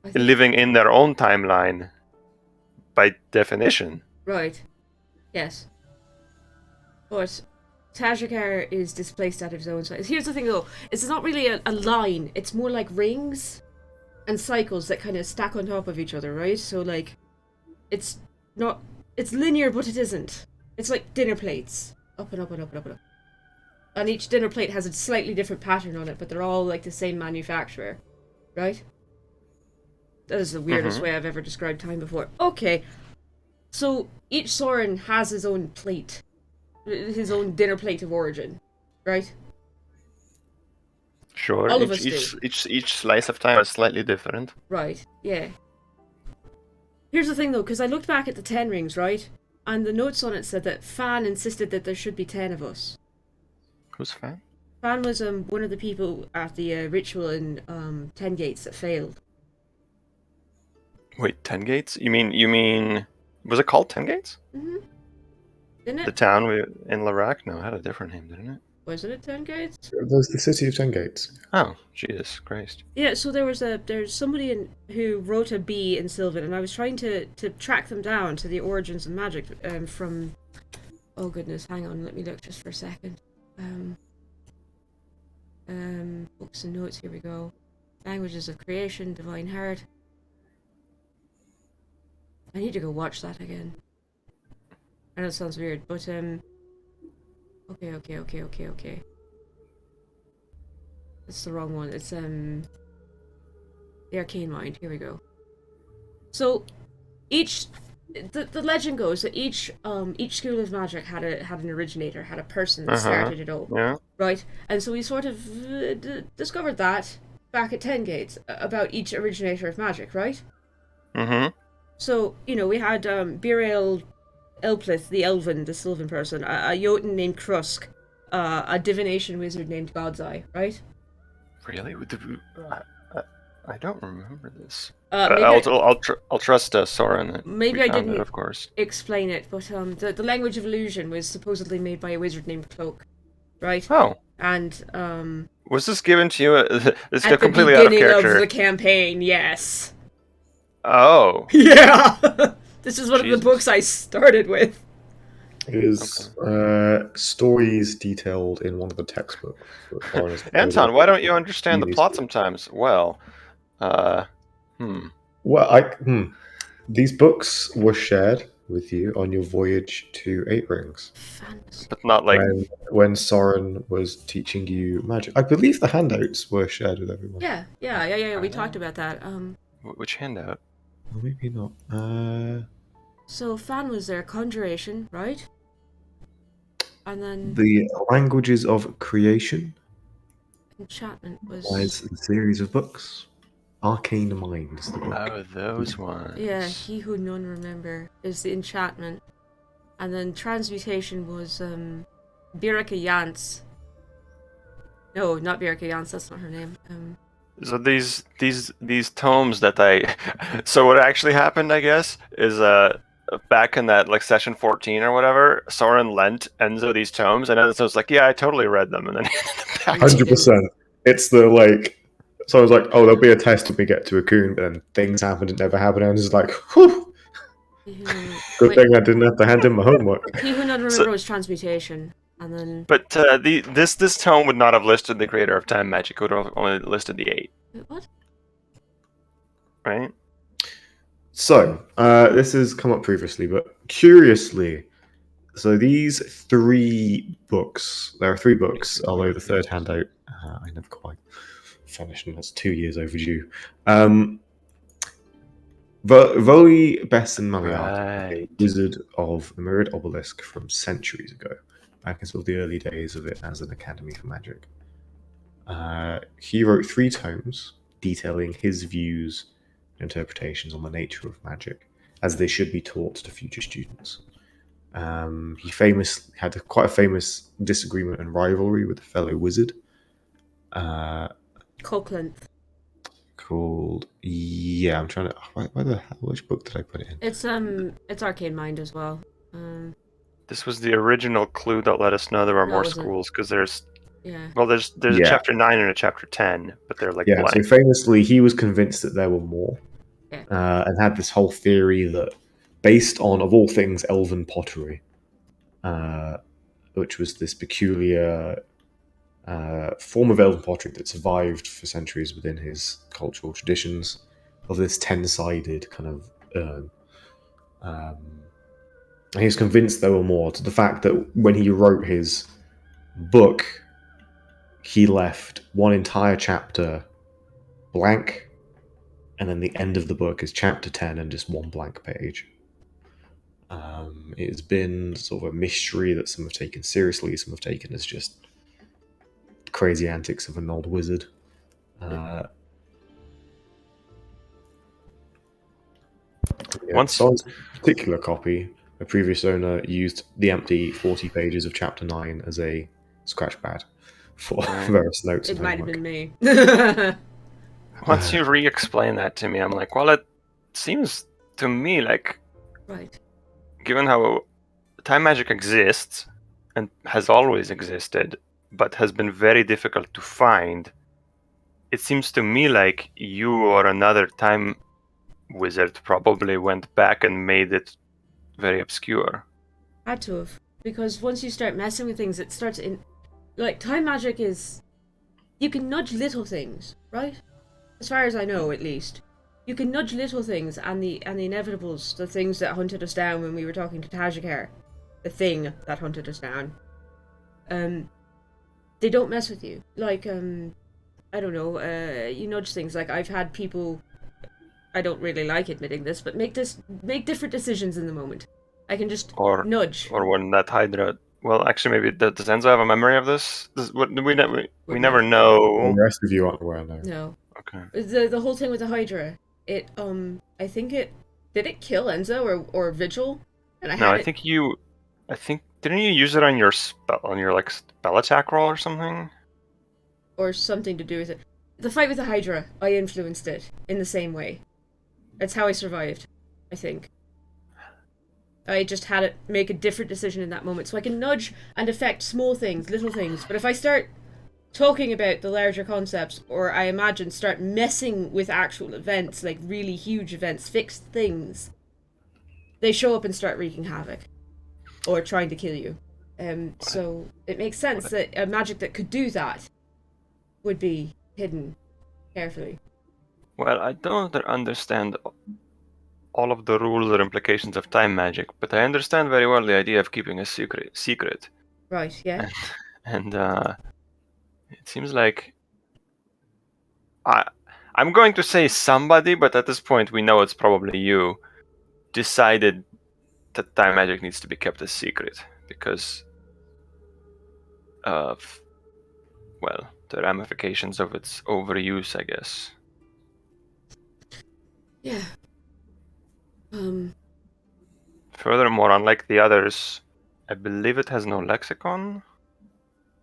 I think- living in their own timeline, by definition. Right. Yes. But Tajikar is displaced out of his own size. Here's the thing though, it's not really a line, it's more like rings and cycles that kind of stack on top of each other, right? So like it's not it's linear but it isn't. It's like dinner plates. Up and up and up and up and up. And each dinner plate has a slightly different pattern on it, but they're all like the same manufacturer. Right? That is the weirdest way I've ever described time before. Okay. So each Soren has his own plate. His own dinner plate of origin. Right? Sure, All of us each slice of time is slightly different. Right, yeah. Here's the thing though, because I looked back at the 10 rings, right? And the notes on it said that Fan insisted that there should be 10 of us. Who's Fan? Fan was one of the people at the ritual in 10 Gates that failed. Wait, 10 Gates? You mean... Was it called 10 Gates? Mm-hmm. Didn't it? The town in Larak? No, it had a different name, didn't it? Wasn't it 10 Gates? There's the city of Ten Gates. Oh, Jesus Christ. Yeah, so there's somebody who wrote a B in Sylvan, and I was trying to track them down to the origins of magic from... Oh goodness, hang on, let me look just for a second. Books and notes, here we go. Languages of Creation, Divine Heart. I need to go watch that again. I know it sounds weird, but Okay. It's the wrong one. It's the Arcane Mind. Here we go. So the legend goes that each school of magic had an originator, had a person that started it all. Yeah. Right? And so we sort of discovered that back at 10 Gates about each originator of magic, right? Mm-hmm. So, we had Birael Elplith, the Elven, the Sylvan person, a Jotun named Krusk, a divination wizard named God's Eye, right? Really? I don't remember this. Maybe I'll trust Soren. That maybe we I found didn't it, of course. explain it, but the language of illusion was supposedly made by a wizard named Cloak, right? Oh. And Was this given to you? This at got the completely out of beginning character. of the campaign, yes. Oh. Yeah! This is one of Jesus. the books I started with. It is stories detailed in one of the textbooks. Anton, why don't you understand the plot sometimes? Well, These books were shared with you on your voyage to Eight Rings. Fantastic. but not like... When Soren was teaching you magic. I believe the handouts were shared with everyone. Yeah. We talked about that. Which handout? Or maybe not. So Fan was there, conjuration, right? And then The Languages of Creation enchantment was... is a series of books. Arcane Mind is the book. Oh, those ones. Yeah, He Who None Remember is the enchantment. And then transmutation was Birka Jans. No, not Birka Jans, that's not her name. So these tomes that I... So what actually happened, I guess, is back in that like session 14 or whatever, Soren lent Enzo these tomes, and Enzo was like, "Yeah, I totally read them," and then he handed them back to me. 100%. It's the like. So I was like, "Oh, there'll be a test when we get to Akun," but then things happened. It never happened, and it's like, "Whew." Good thing I didn't have to hand in my homework. He Who None Remember was transmutation, and then... But this tome would not have listed the creator of time magic. It would have only listed the 8. What? Right? So, this has come up previously, but curiously, So these 3 books, there are 3 books, although the third handout I never quite finished, and that's 2 years overdue. Voli Besson Maliarty, a wizard of the Mirrored Obelisk from centuries ago, back in sort of the early days of it as an academy for magic. He wrote 3 tomes detailing his views and interpretations on the nature of magic, as they should be taught to future students. He famously had quite a famous disagreement and rivalry with a fellow wizard. Coldest. Called I'm trying to. Why the hell? Which book did I put it in? It's Arcane Mind as well. This was the original clue that let us know there are more schools, because there's a chapter 9 and a chapter 10, but they're like blank. So famously, he was convinced that there were more, and had this whole theory that, based on, of all things, elven pottery, which was this peculiar form of elven pottery that survived for centuries within his cultural traditions, of this 10-sided kind of urn. And he was convinced there were more, to the fact that when he wrote his book, he left one entire chapter blank, and then the end of the book is chapter 10 and just one blank page. It's been sort of a mystery that some have taken seriously, some have taken as just crazy antics of an old wizard. Once on this particular copy, a previous owner used the empty 40 pages of chapter 9 as a scratch pad for various notes. It might have been me. Once you re-explain that to me, I'm like, well, it seems to me like, given how time magic exists and has always existed, but has been very difficult to find, it seems to me like you or another time wizard probably went back and made it very obscure. Had to have, because once you start messing with things, it starts in, like, time magic is, you can nudge little things, right? As far as I know, at least, you can nudge little things, and the inevitables, the things that hunted us down when we were talking to Tajikar, the thing that hunted us down, they don't mess with you. Like, I don't know, you nudge things. Like, I've had people, I don't really like admitting this, but make different decisions in the moment. I can just nudge. Or when that Hydra... Well, actually, maybe does Enzo have a memory of this? We never know. The rest of you aren't aware, no. No. Okay. The whole thing with the Hydra, it, I think it... Did it kill Enzo or Vigil? And I think didn't you use it on your like spell attack roll or something? Or something to do with it. The fight with the Hydra, I influenced it in the same way. That's how I survived, I think. I just had it make a different decision in that moment. So I can nudge and affect small things, little things. But if I start talking about the larger concepts, or I imagine start messing with actual events, like really huge events, fixed things, they show up and start wreaking havoc. Or trying to kill you. So it makes sense that a magic that could do that would be hidden carefully. Well, I don't understand all of the rules or implications of time magic, but I understand very well the idea of keeping a secret. Right, yeah. And it seems like I'm going to say somebody, but at this point we know it's probably you, decided that time magic needs to be kept a secret because of, well, the ramifications of its overuse, I guess. Yeah. Furthermore, unlike the others, I believe it has no lexicon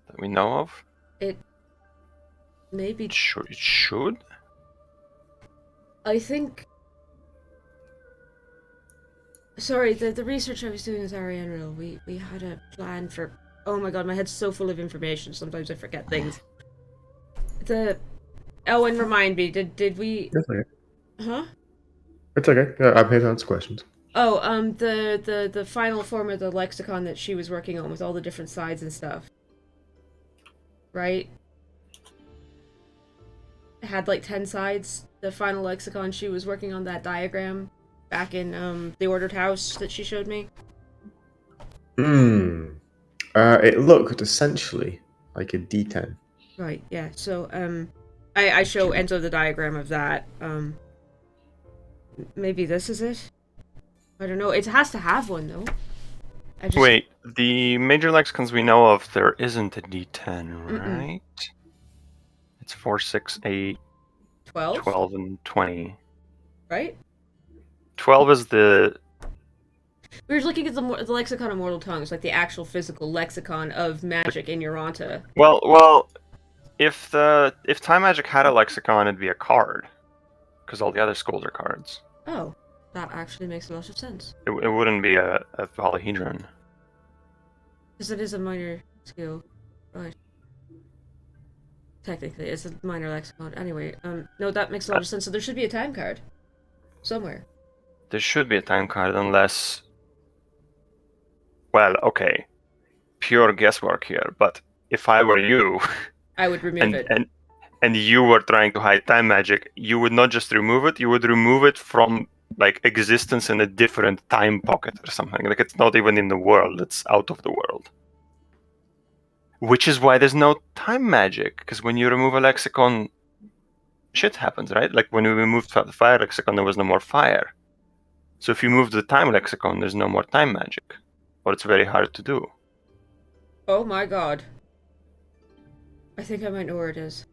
that we know of. It maybe... It should? I think... Sorry, the research I was doing with Arianril, we had a plan for... Oh my god, my head's so full of information, sometimes I forget things. And remind me, did we... That's okay. Huh? It's okay. Yeah, I'm here to answer questions. Oh, the final form of the lexicon that she was working on with all the different sides and stuff. Right? It had like 10 sides. The final lexicon, she was working on that diagram back in the Ordered House that she showed me. It looked essentially like a D10. Right, yeah. So, I show Enzo the diagram of that. Maybe this is it? I don't know. It has to have one, though. Wait, the major lexicons we know of, there isn't a D10, right? It's 4, 6, 8, 12, and 20. Right? 12 is the... We were looking at the lexicon of mortal tongues, like the actual physical lexicon of magic in Yoranta. Well, if time magic had a lexicon, it'd be a card, because all the other schools are cards. Oh, that actually makes a lot of sense. It wouldn't be a polyhedron. Because it is a minor skill, right? Technically, it's a minor lexicon. Anyway, no, that makes a lot of sense. So there should be a time card somewhere. There should be a time card, unless... Well, okay. Pure guesswork here, but if I were you... I would remove it. And you were trying to hide time magic, you would not just remove it, you would remove it from, like, existence in a different time pocket or something. Like, it's not even in the world, it's out of the world. Which is why there's no time magic, because when you remove a lexicon, shit happens, right? Like, when we removed the fire lexicon, there was no more fire. So if you move the time lexicon, there's no more time magic. Or it's very hard to do. Oh my god. I think I might know where it is.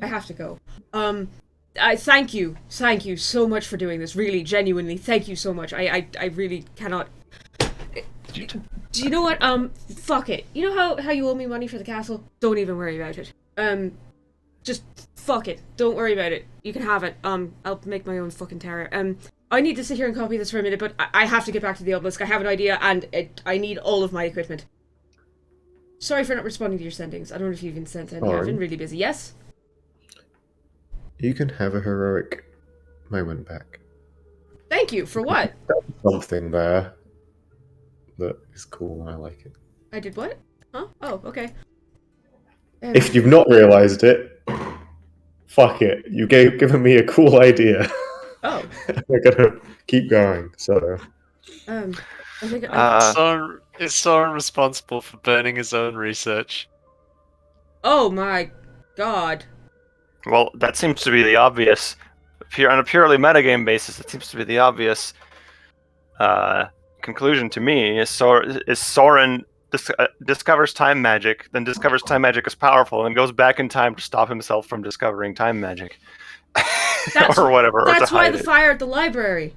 I have to go. I thank you so much for doing this. Really, genuinely, thank you so much. I really cannot. Do you know what? Fuck it. You know how you owe me money for the castle? Don't even worry about it. Just fuck it. Don't worry about it. You can have it. I'll make my own fucking terror. I need to sit here and copy this for a minute, but I have to get back to the obelisk. I have an idea, and I need all of my equipment. Sorry for not responding to your sendings. I don't know if you've been sent any. I've been really busy. Yes? You can have a heroic moment back. Thank you. For what? Something there that is cool and I like it. I did what? Huh? Oh, okay. If you've not realised it, fuck it. You've given me a cool idea. Oh. We're gonna keep going, so... I think Is Soren responsible for burning his own research? Oh my god. Well, that seems to be the obvious. On a purely metagame basis, it seems to be the obvious conclusion to me. Is Soren discovers time magic, then discovers time magic is powerful, and goes back in time to stop himself from discovering time magic. Or whatever. That's why the fire at the library.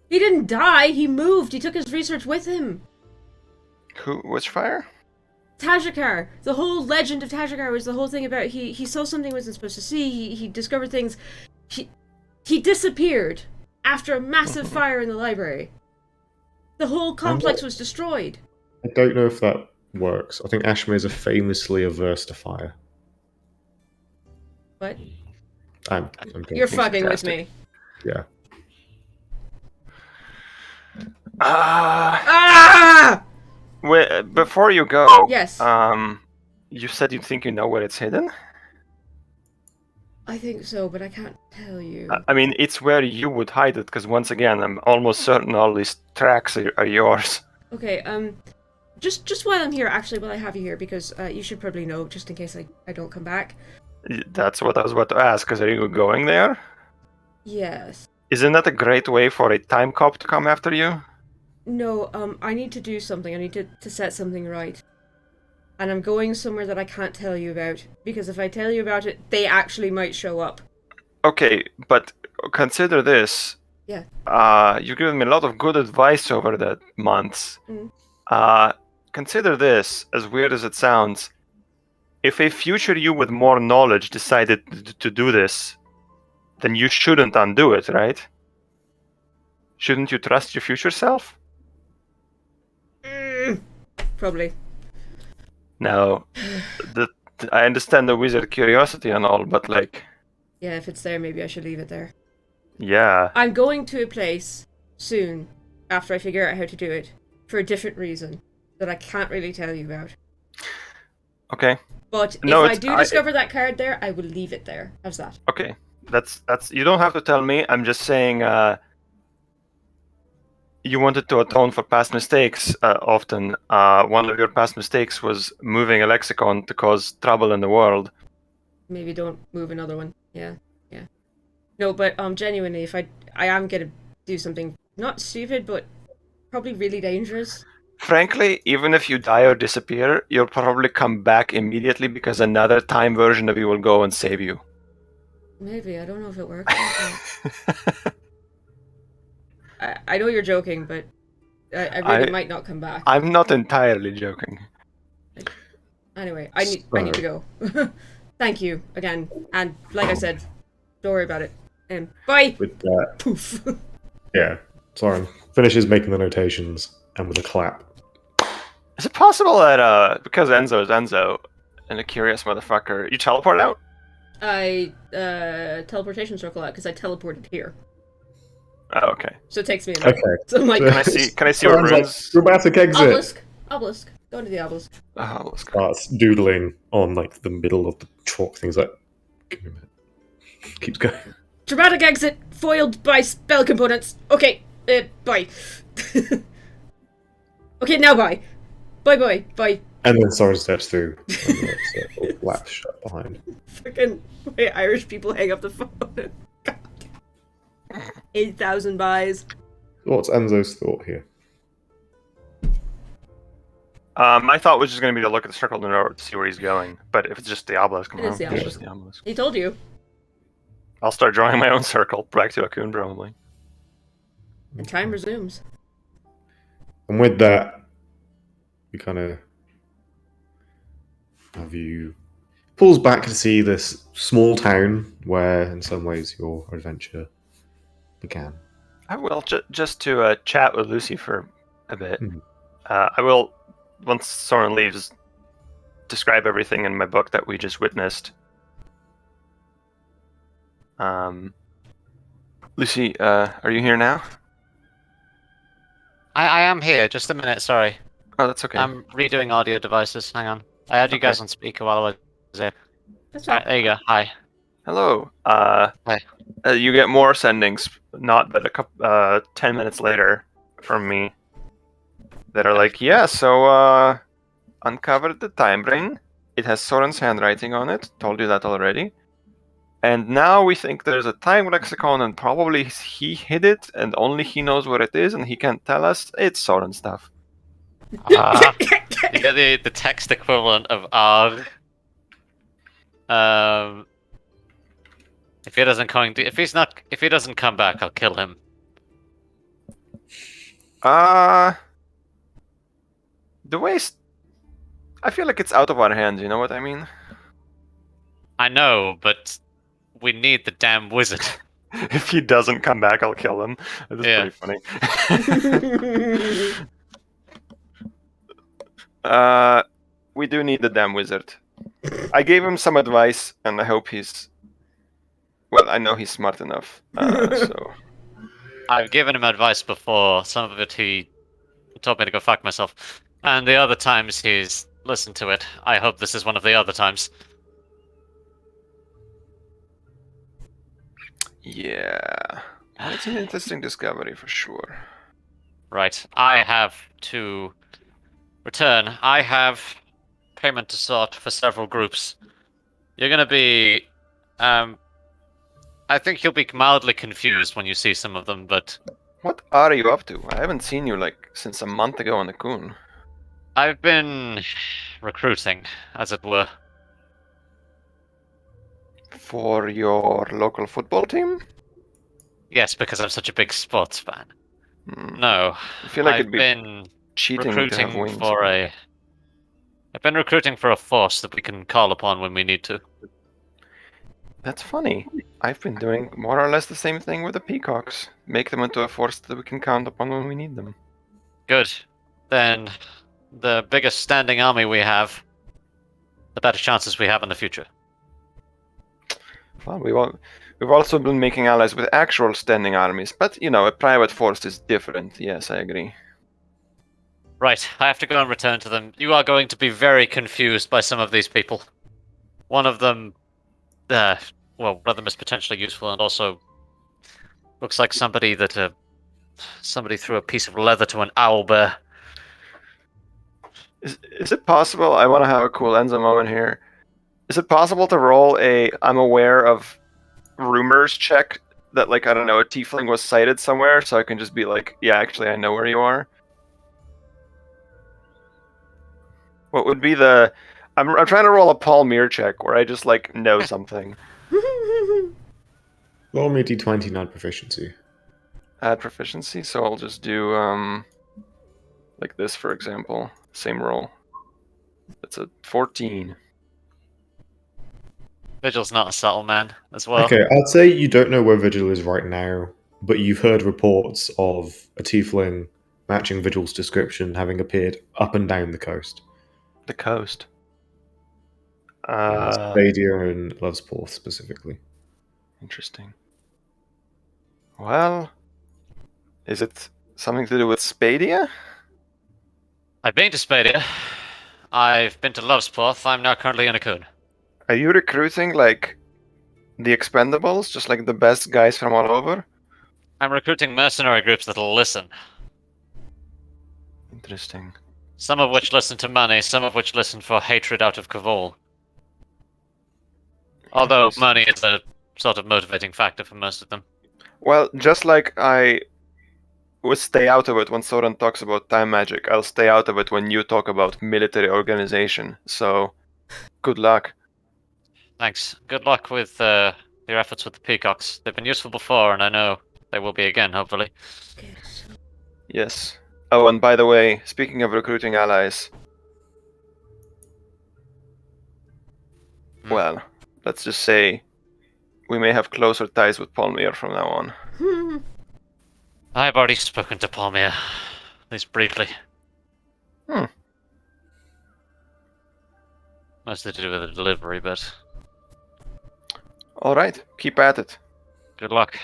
He didn't die, he moved. He took his research with him. Which fire? Tajikar. The whole legend of Tajikar was the whole thing about he saw something he wasn't supposed to see. He discovered things. He disappeared after a massive fire in the library. The whole complex was destroyed. I don't know if that works. I think Ashmays are famously averse to fire. What? You're fucking with me. Yeah. Wait, before you go, yes. You said you think you know where it's hidden? I think so, but I can't tell you. I mean, it's where you would hide it, because once again, I'm almost certain all these tracks are yours. Okay, just while I'm here, actually, while I have you here, because you should probably know, just in case I don't come back. That's what I was about to ask, because are you going there? Yes. Isn't that a great way for a time cop to come after you? No, I need to do something. I need to set something right. And I'm going somewhere that I can't tell you about, because if I tell you about it, they actually might show up. Okay, but consider this. Yeah. You've given me a lot of good advice over the months. Consider this, as weird as it sounds. If a future you with more knowledge decided to do this, then you shouldn't undo it, right? Shouldn't you trust your future self? Probably. No. I understand the wizard curiosity and all, but like... Yeah, if it's there, maybe I should leave it there. Yeah. I'm going to a place soon, after I figure out how to do it, for a different reason that I can't really tell you about. Okay. But if I do discover that card there, I will leave it there. How's that? Okay. That's you don't have to tell me. I'm just saying you wanted to atone for past mistakes often. One of your past mistakes was moving a lexicon to cause trouble in the world. Maybe don't move another one. Yeah. No, but genuinely, if I am gonna do something not stupid, but probably really dangerous. Frankly, even if you die or disappear, you'll probably come back immediately because another time version of you will go and save you. Maybe, I don't know if it works like that. I know you're joking, but I really might not come back. I'm not entirely joking. Anyway, I need to go. Thank you again, and like I said, don't worry about it. And bye. With that, Poof. yeah, Soren finishes making the notations, and with a clap, Is it possible that because Enzo is Enzo and a curious motherfucker, you teleport out? I teleportation circle out because I teleported here, Oh, okay. so it takes me a minute. okay. So I'm like, Can I see what Soren's runes? like, dramatic exit. obelisk. Go into the obelisk. Oh, let's go. Starts doodling on like the middle of the chalk things. Like, keeps going. Dramatic exit foiled by spell components. Okay, bye. Okay, now bye. Bye. And then Soren steps through, and the circle flaps shut behind. Fucking way Irish people hang up the phone. God. 8,000 buys. What's Enzo's thought here? My thought was just going to be to look at the circle to see where he's going. But if it's just the obelisk, It is the it's obelisk. just the obelisk. He told you. I'll start drawing my own circle back to Akun probably. And time resumes. And with that, you kind of have you pulls back to see this small town where, in some ways, your adventure began. I will just to chat with Lucy for a bit. Hmm. I will, once Soren leaves, describe everything in my book that we just witnessed. Lucy, are you here now? I am here. Just a minute, sorry. Oh, that's okay. I'm redoing audio devices. Hang on. I had you guys on speaker while I was there. That's Alright, there you go. Hi. Hello. Hi. You get more sendings, not but a couple 10 minutes later from me that are like, yeah, so uncovered the time ring. It has Soren's handwriting on it. Told you that already. And now we think there's a time lexicon, and probably he hid it, and only he knows where it is, and he can't tell us. It's Soren stuff. You get the text equivalent of ARG. If he doesn't come back, I'll kill him. The waste. I feel like it's out of our hands. You know what I mean? I know, but we need the damn wizard. If he doesn't come back, I'll kill him. That's Yeah. pretty funny. We do need the damn wizard. I gave him some advice, and I hope he's. Well, I know he's smart enough. So. I've given him advice before. Some of it he told me to go fuck myself, and the other times he's listened to it. I hope this is one of the other times. Yeah, it's an interesting discovery for sure. Right, I have to return. I have payment to sort for several groups. You're gonna be, I think you'll be mildly confused when you see some of them, but What are you up to? I haven't seen you since a month ago on the Coon. I've been recruiting, as it were. For your local football team? Yes, because I'm such a big sports fan. No, I feel like I've it'd be been cheating to have recruiting wings. I've been recruiting for a force that we can call upon when we need to. That's funny. I've been doing more or less the same thing with the peacocks. Make them into a force that we can count upon when we need them. Good. Then the biggest standing army we have, the better chances we have in the future. Well, we've also been making allies with actual standing armies, but a private force is different. Yes, I agree. Right, I have to go and return to them. You are going to be very confused by some of these people. One of them, one of them is potentially useful and also looks like somebody that Somebody threw a piece of leather to an owl bear. Is it possible? I want to have a cool Enzo moment here. Is it possible to roll a I'm aware of rumors check that, like, I don't know, a tiefling was sighted somewhere, so I can just be like, yeah, actually, I know where you are? What would be the... I'm trying to roll a Paul Mir check where I just, like, know something. Roll me a d20, not proficiency. Add proficiency, so I'll just do, like this, for example. Same roll. That's a 14. Vigil's not a subtle man as well. Okay, I'd say you don't know where Vigil is right now, but you've heard reports of a tiefling matching Vigil's description having appeared up and down the coast. The coast. Stadia and Lovesport specifically. Interesting. Well, is it something to do with Spadia? I've been to Spadia. I've been to Lovesporth. I'm now currently in a coon. Are you recruiting, like, the Expendables? Just like the best guys from all over? I'm recruiting mercenary groups that'll listen. Interesting. Some of which listen to money, some of which listen for hatred out of Kavol. Although money is a sort of motivating factor for most of them. Well, just like I would stay out of it when Soren talks about time magic, I'll stay out of it when you talk about military organization. So, good luck. Thanks. Good luck with your efforts with the peacocks. They've been useful before, and I know they will be again, hopefully. Yes. Oh, and by the way, speaking of recruiting allies, well, let's just say we may have closer ties with Palmyr from now on. I've already spoken to Palmyr, at least briefly. Mostly to do with the delivery, but... Alright, keep at it. Good luck.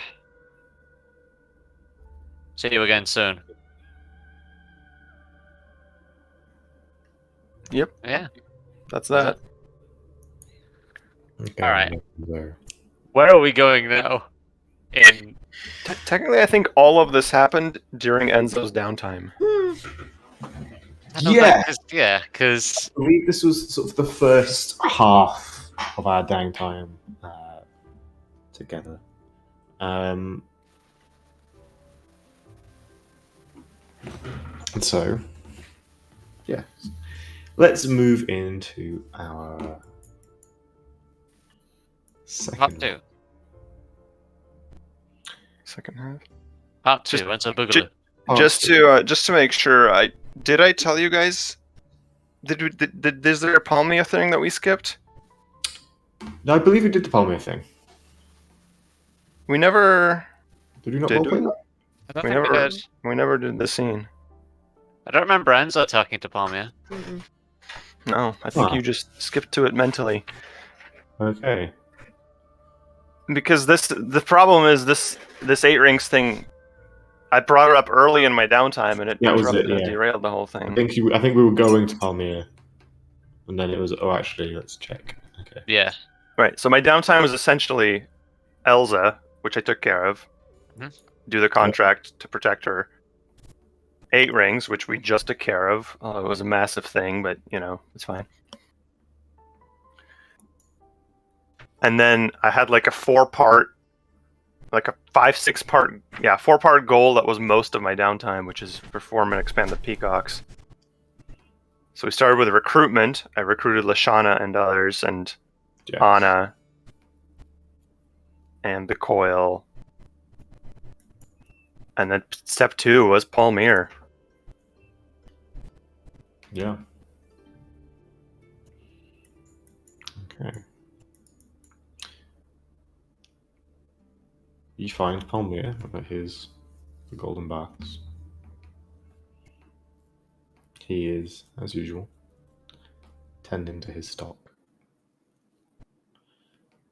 See you again soon. Yep. Yeah. That's that. Okay, Alright. there. Where are we going now? In... Technically, I think all of this happened during Enzo's downtime. Yeah! Because... I believe this was sort of the first half of our downtime together. And so, yeah. Let's move into our Part 2. Second half. Part 2, Enzo Boogaloo. Just to make sure, I tell you guys? Is there a Palmia thing that we skipped? No, I believe we did the Palmyr thing. We never. Did we not Did roleplay we? that? I don't We think we never. did. We never did the scene. I don't remember Enzo talking to Palmyr. No, I think you just skipped to it mentally. Okay. Because the problem is this 8 rings thing. I brought it up early in my downtime, and it interrupted and derailed the whole thing. I think we were going to Palmyr, and then it was, oh, actually, let's check. Okay. Yeah. Right. So my downtime was essentially Elza, which I took care of. Do the contract to protect her. 8 rings, which we just took care of. It was a massive thing, but it's fine. And then I had like a 4-part, like a 5-6 part, 4-part goal that was most of my downtime, which is perform and expand the peacocks. So we started with recruitment. I recruited Lashana and others, and Anna, and the coil. And then step 2 was Palmyr. Yeah. Okay. You find Palmyr at the Golden Baths. He is, as usual, tending to his stock.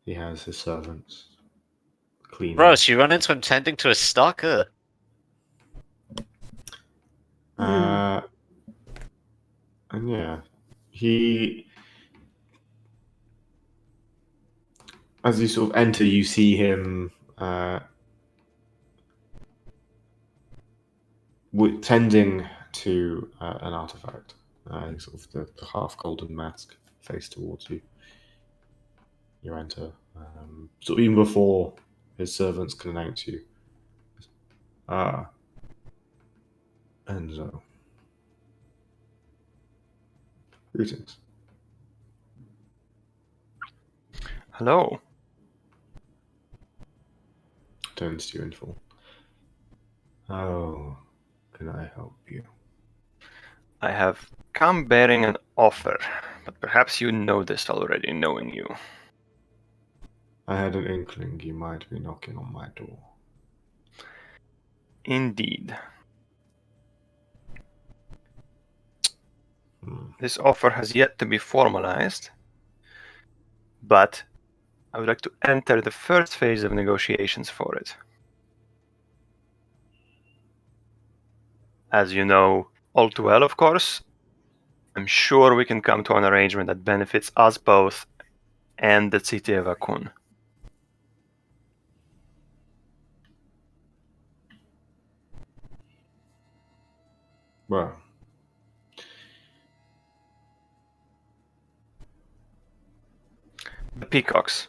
He has his servants cleaning. Gross, you run into him tending to a stock? And yeah, he... As you sort of enter, you see him tending to an artifact, sort of the half golden mask faced towards you. Yoranta, so even before his servants can announce you. Enzo. Greetings. Hello. Turns to you in full. How can I help you? I have come bearing an offer, but perhaps you know this already, knowing you. I had an inkling you might be knocking on my door. Indeed. This offer has yet to be formalized, but I would like to enter the first phase of negotiations for it. As you know all too well, of course, I'm sure we can come to an arrangement that benefits us both and the city of Akun. Well, The peacocks.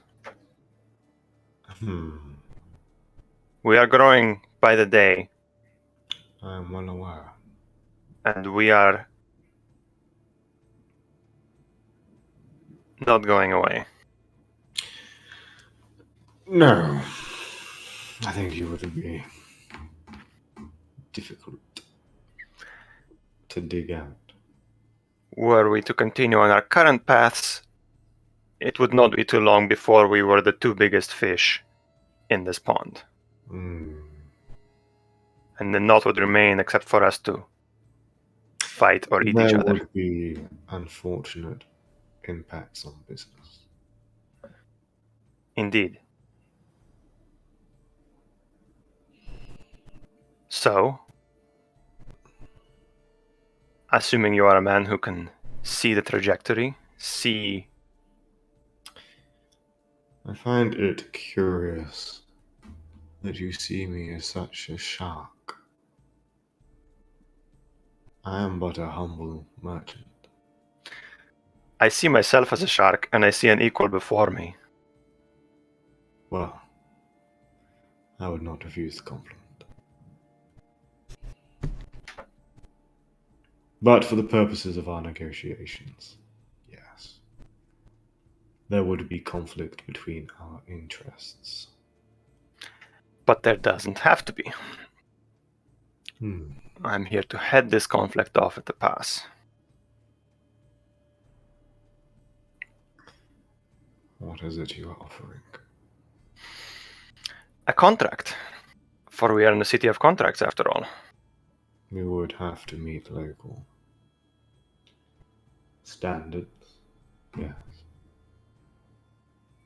We are growing by the day. I am well aware. And we are not going away. No. I think you would be difficult to dig out. Were we to continue on our current paths, it would not be too long before we were the two biggest fish in this pond. And then naught would remain except for us to fight or eat each There other. would be unfortunate impacts on business. Indeed. So, assuming you are a man who can see the trajectory, I find it curious that you see me as such a shark. I am but a humble merchant. I see myself as a shark, and I see an equal before me. Well, I would not refuse the compliment. But for the purposes of our negotiations, yes. There would be conflict between our interests. But there doesn't have to be. I'm here to head this conflict off at the pass. What is it you are offering? A contract. For we are in the city of contracts, after all. We would have to meet local standards, yes.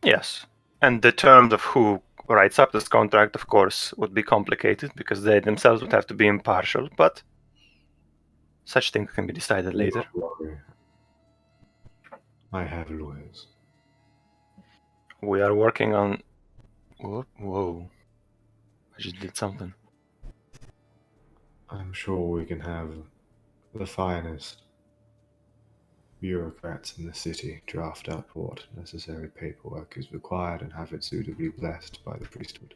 Yes. And the terms of who writes up this contract, of course, would be complicated because they themselves would have to be impartial, but such things can be decided later. I have lawyers. We are working on... Whoa. I just did something. I'm sure we can have the finest bureaucrats in the city draft up what necessary paperwork is required and have it suitably blessed by the priesthood.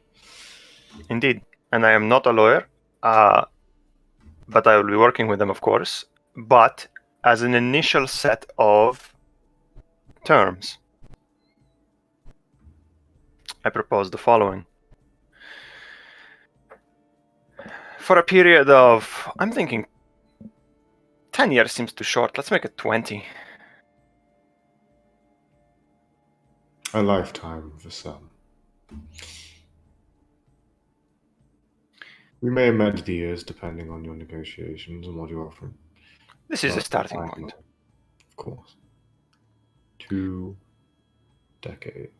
Indeed. And I am not a lawyer, but I will be working with them, of course. But as an initial set of terms, I propose the following. For a period of, I'm thinking 10 years seems too short. Let's make it 20. A lifetime for some. We may amend the years depending on your negotiations and what you're offering. This is a starting point. Of course. 2 decades.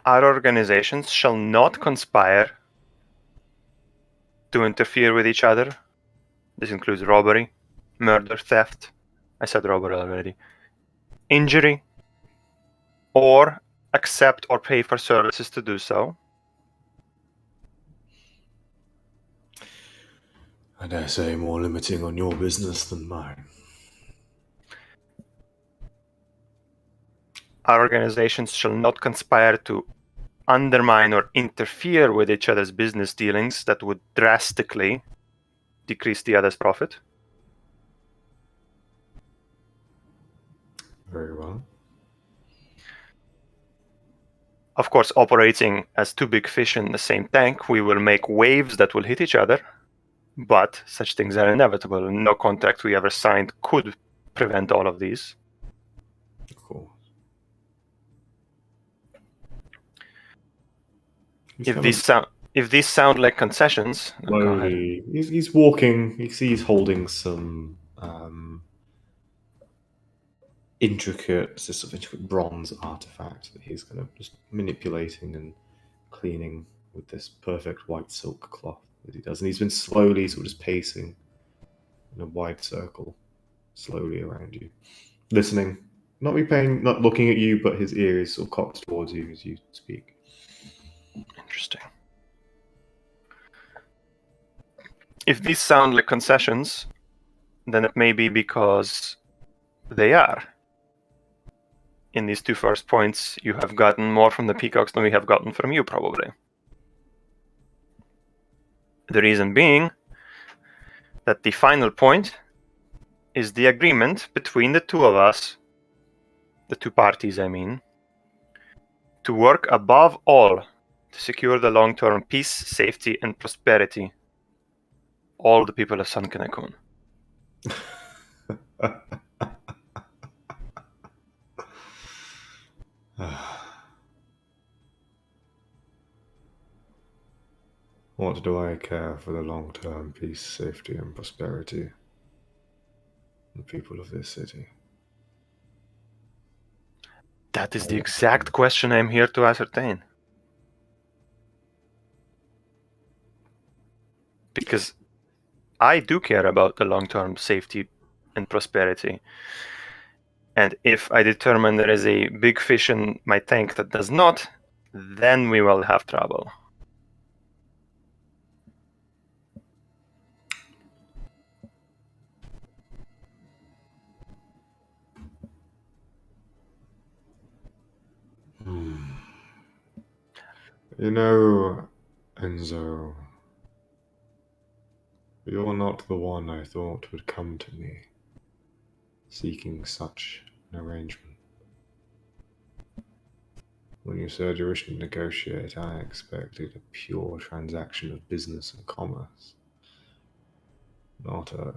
Our organizations shall not conspire to interfere with each other. This includes robbery, murder, theft. I said robbery already. Injury, or accept or pay for services to do so. I dare say more limiting on your business than mine. Our organizations shall not conspire to undermine or interfere with each other's business dealings that would drastically decrease the other's profit. Very well. Of course, operating as two big fish in the same tank, we will make waves that will hit each other, but such things are inevitable, and no contract we ever signed could prevent all of these. Of course. If these sound like concessions, go ahead. Slowly, he's walking. You see, he's holding some intricate bronze artifact that he's kind of just manipulating and cleaning with this perfect white silk cloth that he does. And he's been slowly sort of just pacing in a wide circle, slowly around you, listening. Not looking at you, but his ear is sort of cocked towards you as you speak. Interesting. If these sound like concessions, then it may be because they are. In these two first points, you have gotten more from the peacocks than we have gotten from you, probably. The reason being that the final point is the agreement between the two of us, the two parties, I mean, to work above all to secure the long-term peace, safety, and prosperity all the people of San Kanakun. What do I care for the long-term peace, safety, and prosperity of the people of this city? That is the exact question I am here to ascertain. Because I do care about the long-term safety and prosperity. And if I determine there is a big fish in my tank that does not, then we will have trouble. You know, Enzo, you're not the one I thought would come to me seeking such an arrangement. When you said you wished to negotiate, I expected a pure transaction of business and commerce, not a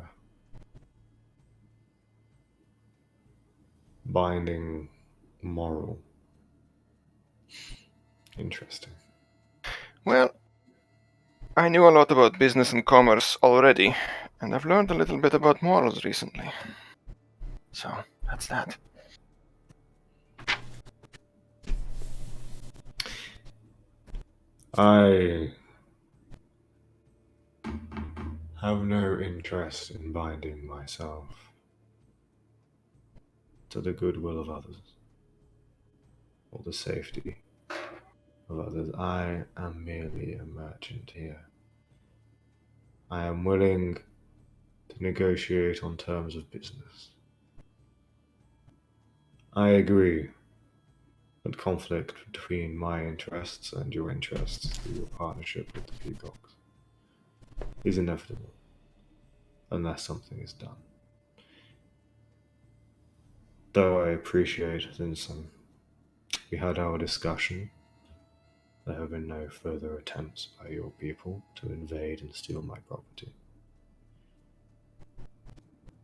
binding moral. Interesting. Well, I knew a lot about business and commerce already, and I've learned a little bit about morals recently. So, that's that. I have no interest in binding myself to the goodwill of others or the safety of others. I am merely a merchant here. I am willing to negotiate on terms of business. I agree that conflict between my interests and your interests through your partnership with the peacocks is inevitable unless something is done. Though I appreciate since we had our discussion, there have been no further attempts by your people to invade and steal my property.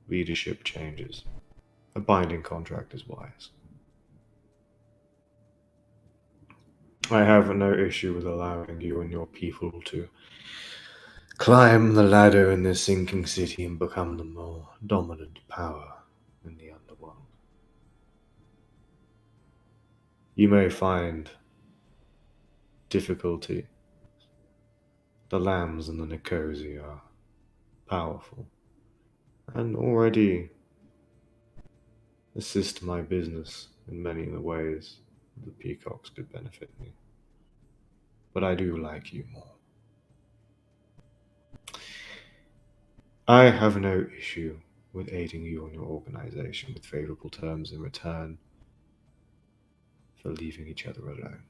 Leadership changes. A binding contract is wise. I have no issue with allowing you and your people to climb the ladder in this sinking city and become the more dominant power in the underworld. You may find difficulty. The lambs and the Nikosi are powerful and already assist my business in many of the ways the peacocks could benefit me. But I do like you more. I have no issue with aiding you and your organization with favorable terms in return for leaving each other alone.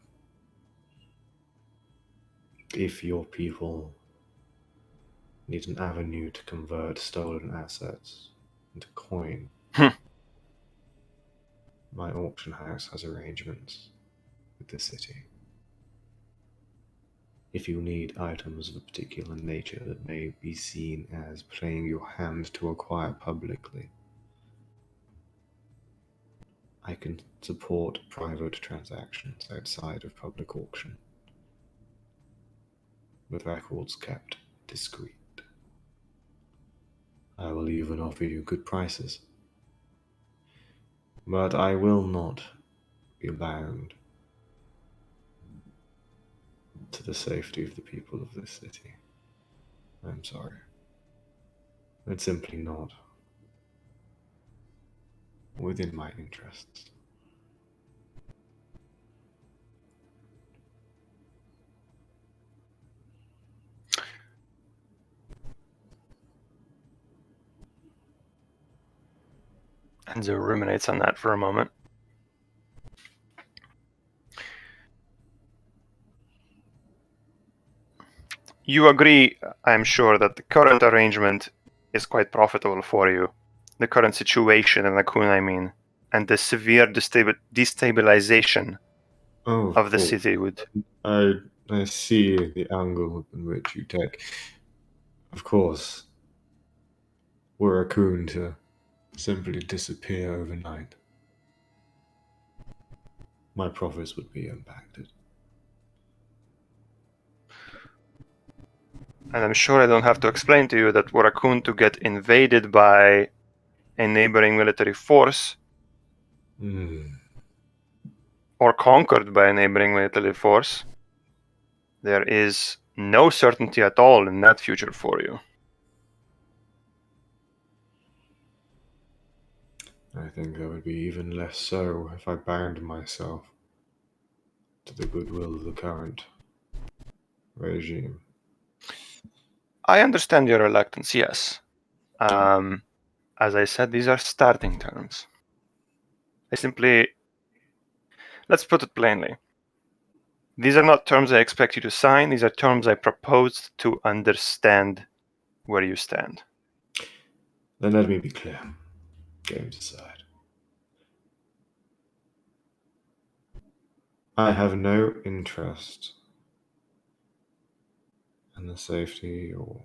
If your people need an avenue to convert stolen assets into coin, my auction house has arrangements with the city. If you need items of a particular nature that may be seen as playing your hand to acquire publicly, I can support private transactions outside of public auction, with records kept discreet. I will even offer you good prices, but I will not be bound to the safety of the people of this city. I'm sorry. It's simply not within my interests. Enzo ruminates on that for a moment. You agree, I'm sure, that the current arrangement is quite profitable for you. The current situation in Lacoon, I mean, and the severe destabilization of the course. city would... I see the angle in which you take. Of course, were a coon to simply disappear overnight, my profits would be impacted. And I'm sure I don't have to explain to you that were a coon to get invaded by a neighboring military force, or conquered by a neighboring military force, there is no certainty at all in that future for you. I think there would be even less so if I bound myself to the goodwill of the current regime. I understand your reluctance, yes. As I said, these are starting terms. Let's put it plainly. These are not terms I expect you to sign. These are terms I proposed to understand where you stand. Then let me be clear. Games aside. I have no interest in the safety or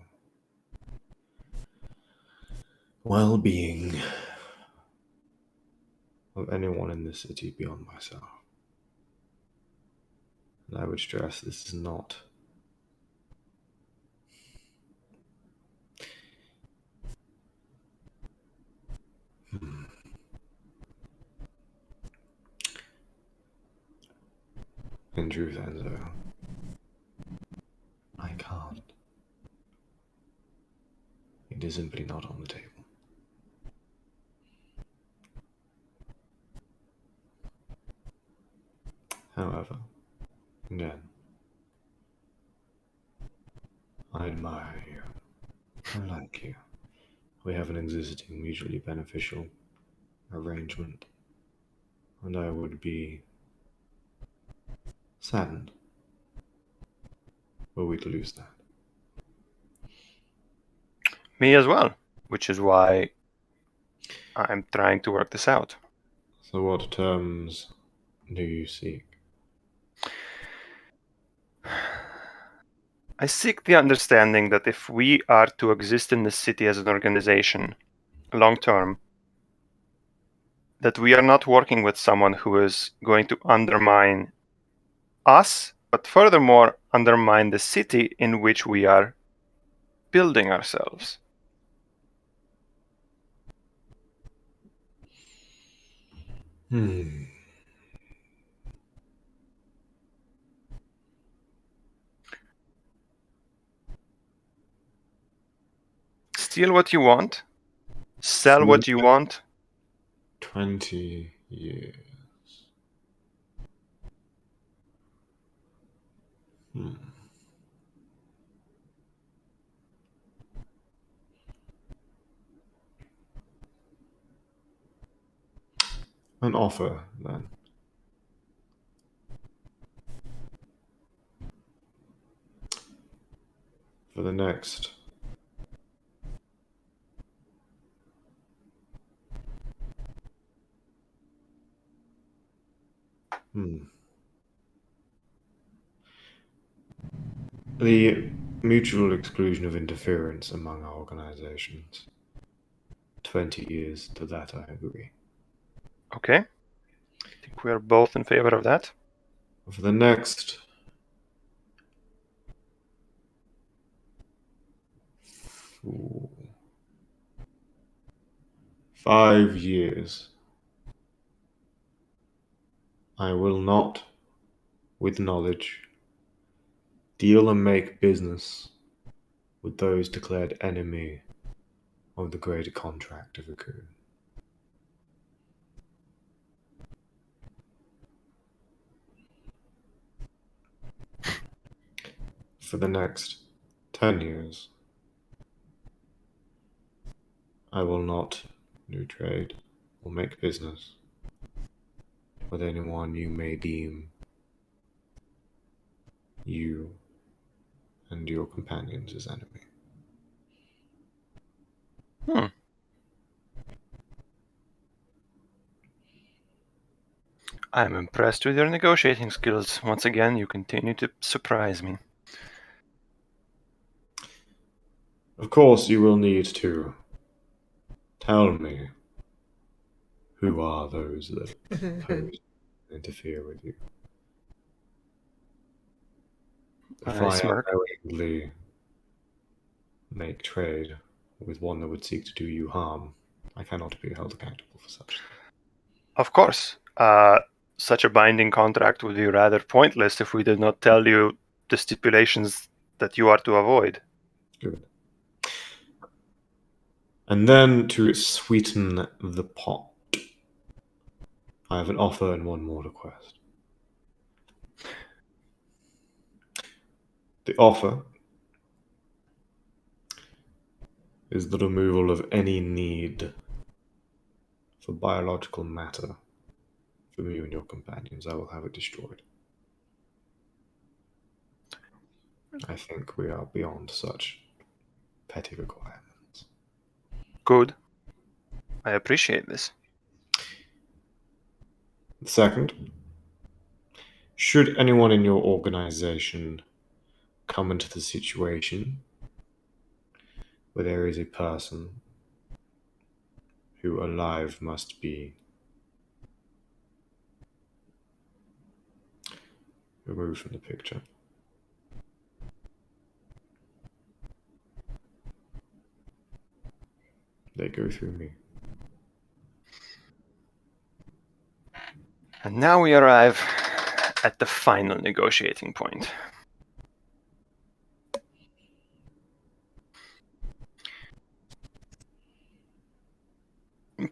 well-being of anyone in this city beyond myself. And I would stress this is not in truth, Enzo. I can't. It is simply not on the table. However, again, I admire you. I like you. We have an existing mutually beneficial arrangement, and I would be saddened were we to lose that. Me as well, which is why I'm trying to work this out. So what terms do you seek? I seek the understanding that if we are to exist in the city as an organization, long term, that we are not working with someone who is going to undermine us, but furthermore undermine the city in which we are building ourselves. Steal what you want, sell what you want. 20 years. An offer, then. For the next the mutual exclusion of interference among our organizations. 20 years, to that I agree. Okay. I think we are both in favor of that. For the next 5 years, I will not, with knowledge, deal and make business with those declared enemy of the greater contract of Raccoon. For the next 10 years, I will not do trade or make business with anyone you may deem you and your companions as enemy. I'm impressed with your negotiating skills. Once again, you continue to surprise me. Of course, you will need to tell me who are those that oppose and interfere with you. If I smirk. unknowingly make trade with one that would seek to do you harm, I cannot be held accountable for such. Of course. Such a binding contract would be rather pointless if we did not tell you the stipulations that you are to avoid. Good. And then to sweeten the pot, I have an offer and one more request. The offer is the removal of any need for biological matter from you and your companions. I will have it destroyed. I think we are beyond such petty requirements. Good. I appreciate this. Second, should anyone in your organization come into the situation where there is a person who alive must be removed from the picture, they go through me. And now we arrive at the final negotiating point.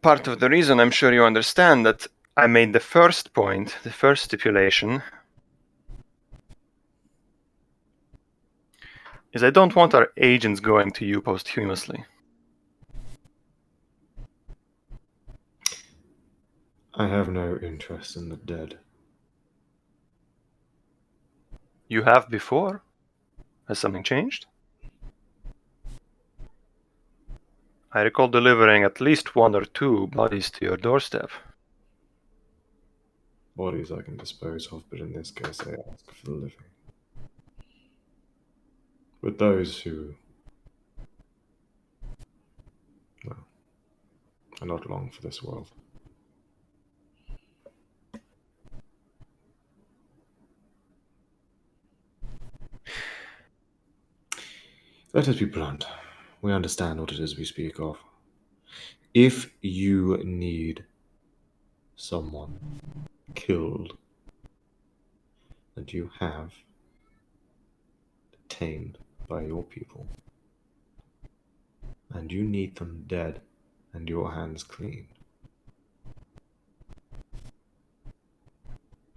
Part of the reason, I'm sure you understand, that I made the first point, the first stipulation, is I don't want our agents going to you posthumously. I have no interest in the dead. You have before? Has something changed? I recall delivering at least 1 or 2 bodies to your doorstep. Bodies I can dispose of, but in this case I ask for the living. With those who, well, are not long for this world. Let us be blunt. We understand what it is we speak of. If you need someone killed that you have detained by your people, and you need them dead and your hands clean,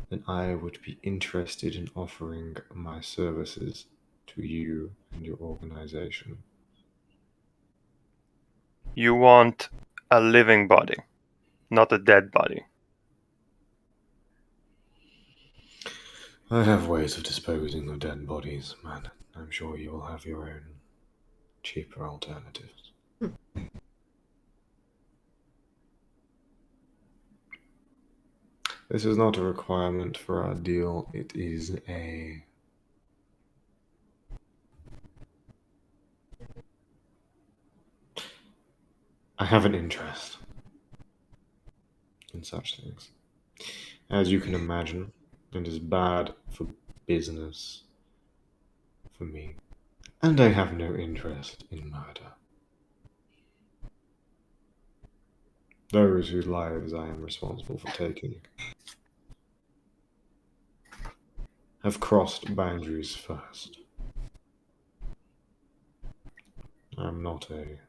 then I would be interested in offering my services to you and your organization. You want a living body, not a dead body. I have ways of disposing of dead bodies, man. I'm sure you will have your own cheaper alternatives. This is not a requirement for our deal. It is a... I have an interest in such things. As you can imagine, it is bad for business for me. And I have no interest in murder. Those whose lives I am responsible for taking have crossed boundaries first. I'm not a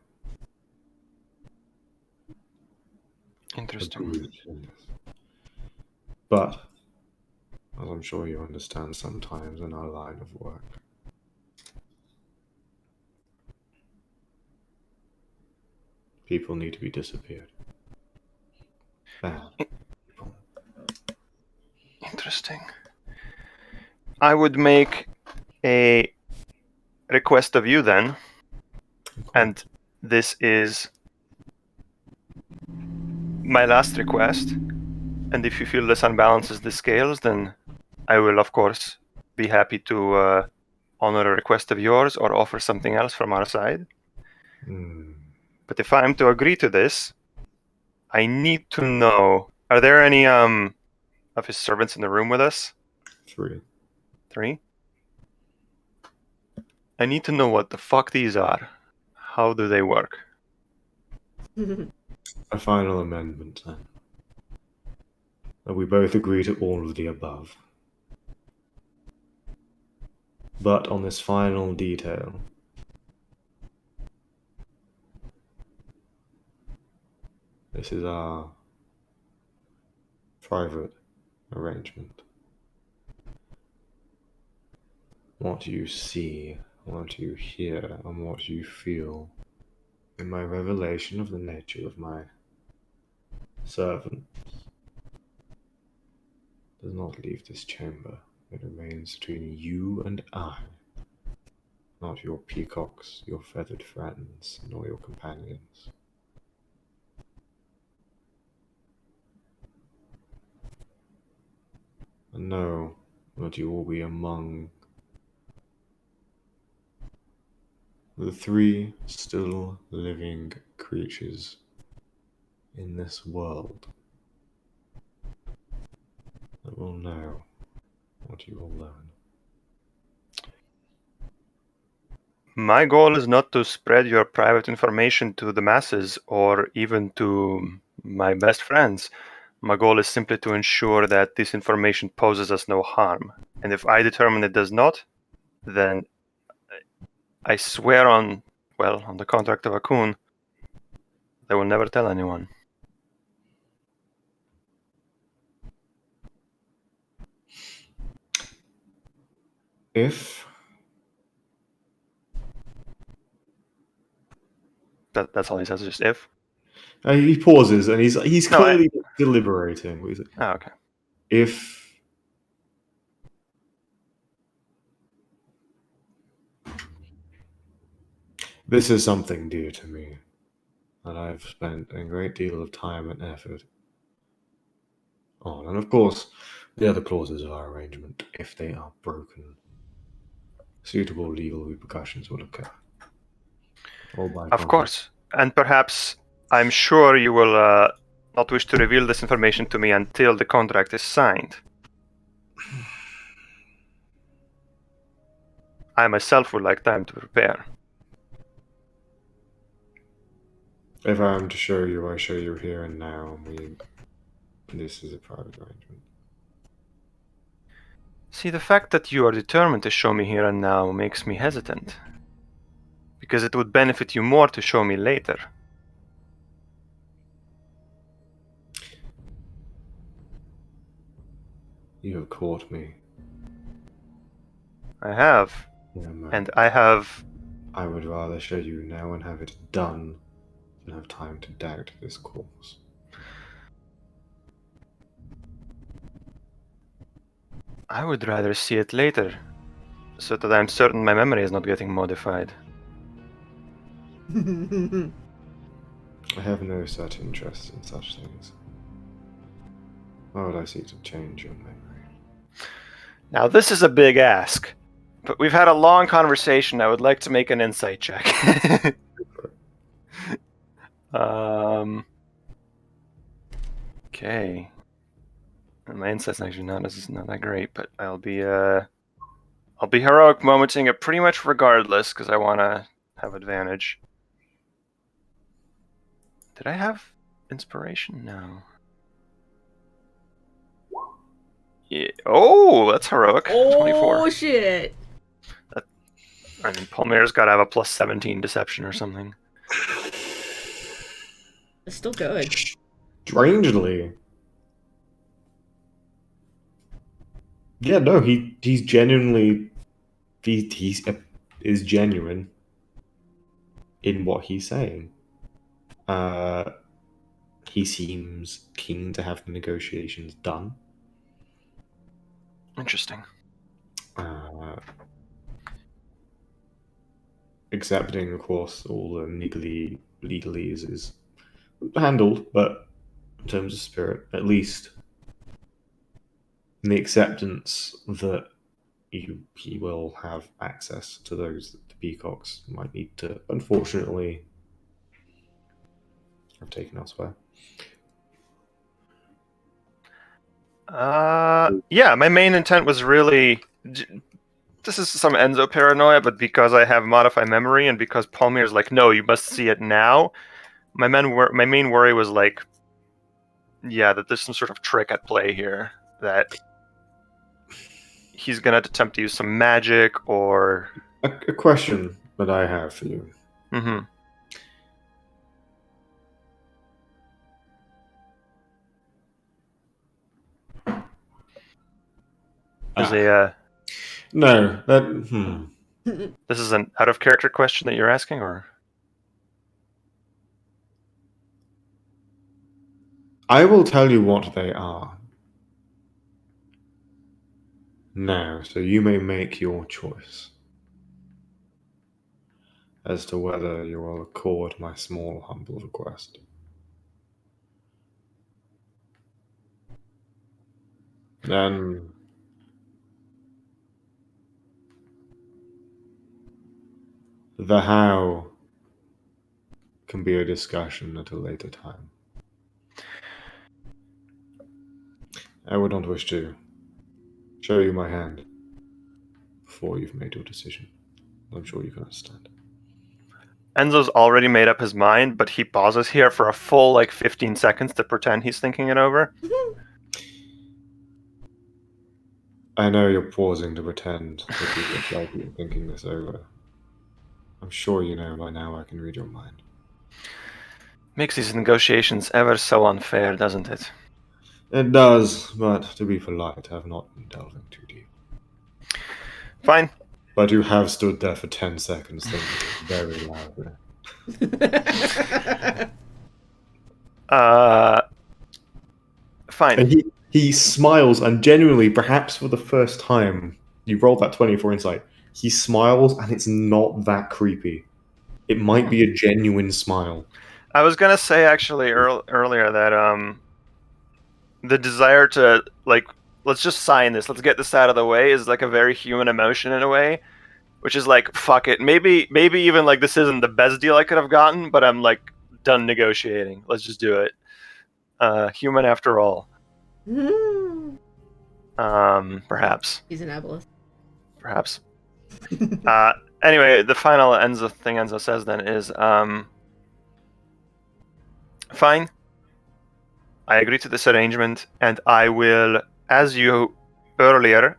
Interesting. brute in this. But, as I'm sure you understand sometimes in our line of work, people need to be disappeared. Bad people. Interesting. I would make a request of you then, and this is my last request. And if you feel this unbalances the scales, then I will, of course, be happy to honor a request of yours or offer something else from our side. But if I'm to agree to this, I need to know, are there any of his servants in the room with us? 3. 3? I need to know what the fuck these are. How do they work? A final amendment, then. That we both agree to all of the above. But on this final detail, this is our private arrangement. What you see, what you hear, and what you feel in my revelation of the nature of my servants does not leave this chamber. It remains between you and I, not your peacocks, your feathered friends, nor your companions. And know that you will be among the 3 still living creatures in this world that will know what you will learn. My goal is not to spread your private information to the masses or even to my best friends. My goal is simply to ensure that this information poses us no harm. And if I determine it does not, then I swear on the contract of Akun, I will never tell anyone. If That's all he says, just if. he pauses and he's clearly deliberating. Okay. If this is something dear to me, that I've spent a great deal of time and effort on, and of course, the other clauses of our arrangement, if they are broken, suitable legal repercussions will occur. Of course. And perhaps, I'm sure you will not wish to reveal this information to me until the contract is signed. I myself would like time to prepare. If I am to show you, I show you here and now. This is a private arrangement. See, the fact that you are determined to show me here and now makes me hesitant. Because it would benefit you more to show me later. You have caught me. I have. Yeah, man. And I have... I would rather show you now and have it done than have time to doubt this course. I would rather see it later, so that I'm certain my memory is not getting modified. I have no such interest in such things. Why would I seek to change your memory? Now, this is a big ask, but we've had a long conversation. I would like to make an insight check. Okay. My insight's actually not that great, but I'll be heroic momenting it pretty much regardless because I want to have advantage. Did I have inspiration? No. Yeah. Oh, that's heroic. Oh 24. shit! I mean, Palmier's got to have a plus 17 deception or something. It's still good. Strangely. Yeah, no, he's genuinely he is genuine in what he's saying. He seems keen to have the negotiations done. Interesting. Accepting, of course, all the legalese is handled, but in terms of spirit, at least in the acceptance that he will have access to those that the peacocks might need to, unfortunately, have taken elsewhere. Yeah, my main intent was really... This is some Enzo paranoia, but because I have modified memory and because Palmier's like, no, you must see it now, my main worry was like, yeah, that there's some sort of trick at play here, that he's going to attempt to use some magic or... A question that I have for you. Mm-hmm. No, that... This is an out-of-character question that you're asking, or...? I will tell you what they are now, so you may make your choice as to whether you will accord my small, humble request. Then the how can be a discussion at a later time. I would not wish to show you my hand before you've made your decision. I'm sure you can understand. Enzo's already made up his mind, but he pauses here for a full 15 seconds to pretend he's thinking it over. I know you're pausing to pretend that you look like you're thinking this over. I'm sure you know by now I can read your mind. Makes these negotiations ever so unfair, doesn't it? It does, but to be polite, I've not been delving too deep. Fine. But you have stood there for 10 seconds thinking very loudly. Fine. And he smiles, and genuinely, perhaps for the first time, you rolled that 24 insight. He smiles, and it's not that creepy. It might be a genuine smile. I was gonna say actually earlier that the desire to let's just sign this, let's get this out of the way is a very human emotion in a way, which is fuck it, maybe even this isn't the best deal I could have gotten, but I'm done negotiating. Let's just do it. Human after all. Perhaps. He's an aboleth. Perhaps. Anyway, the final thing Enzo says then is, fine. I agree to this arrangement, and I will, as you earlier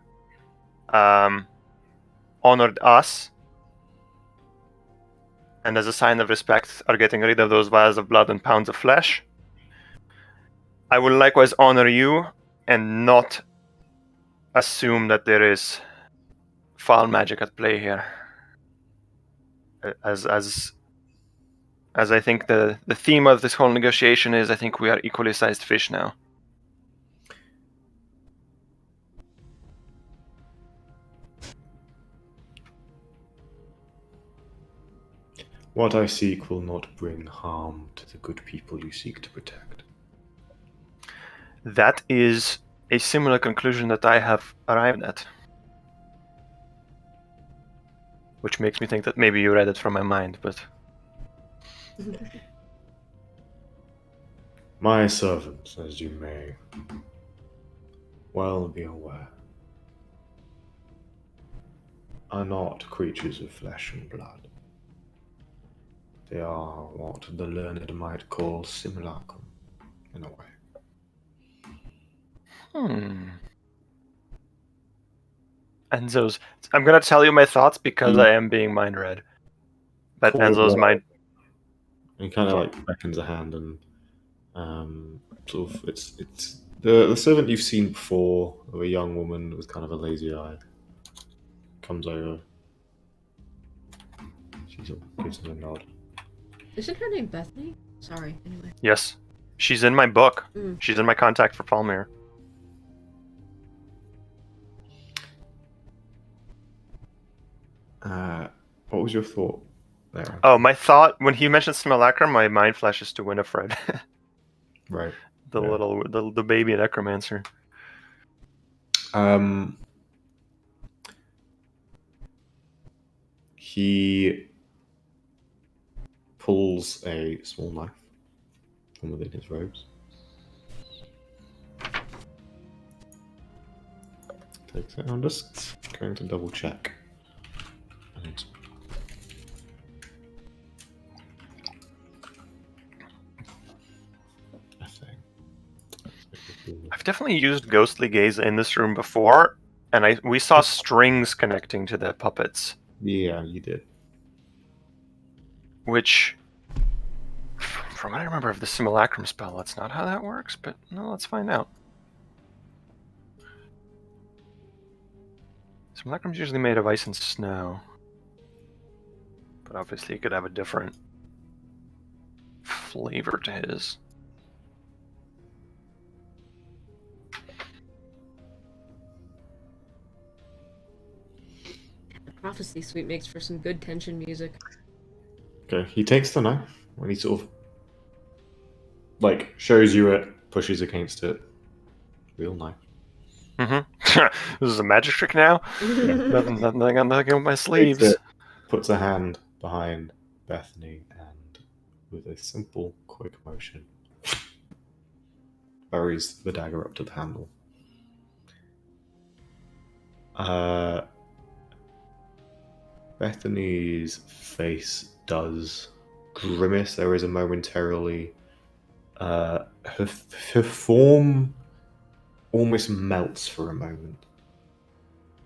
honored us, and as a sign of respect are getting rid of those vials of blood and pounds of flesh, I will likewise honor you and not assume that there is foul magic at play here. As I think the theme of this whole negotiation is, I think we are equally sized fish now. What I seek will not bring harm to the good people you seek to protect. That is a similar conclusion that I have arrived at. Which makes me think that maybe you read it from my mind, but... My servants, as you may well be aware, are not creatures of flesh and blood. They are what the learned might call simulacrum, in a way. Enzo's... I'm going to tell you my thoughts because I am being mind-read. But Enzo's mind... He kind of like beckons a hand and sort of it's the servant you've seen before of a young woman with kind of a lazy eye comes over. She sort of gives him a nod. Isn't her name Bethany? Sorry, anyway. Yes. She's in my book. She's in my contact for Palmyra. What was your thought there? Oh, my thought, when he mentioned Simulacrum, my mind flashes to Winifred. Right. The baby necromancer. He pulls a small knife from within his robes. Takes it. I'm just going to double check. And I think I've definitely used Ghostly Gaze in this room before, and we saw strings connecting to the puppets. Yeah, you did. Which, from what I remember of the Simulacrum spell, that's not how that works, but no, let's find out. Simulacrum's usually made of ice and snow. But obviously he could have a different flavor to his. Prophecy Suite makes for some good tension music. Okay, he takes the knife when he sort of like shows you it, pushes against it. Real knife. This is a magic trick now? nothing on my sleeves. Puts a hand behind Bethany and with a simple, quick motion buries the dagger up to the handle. Bethany's face does grimace. There is a momentarily her form almost melts for a moment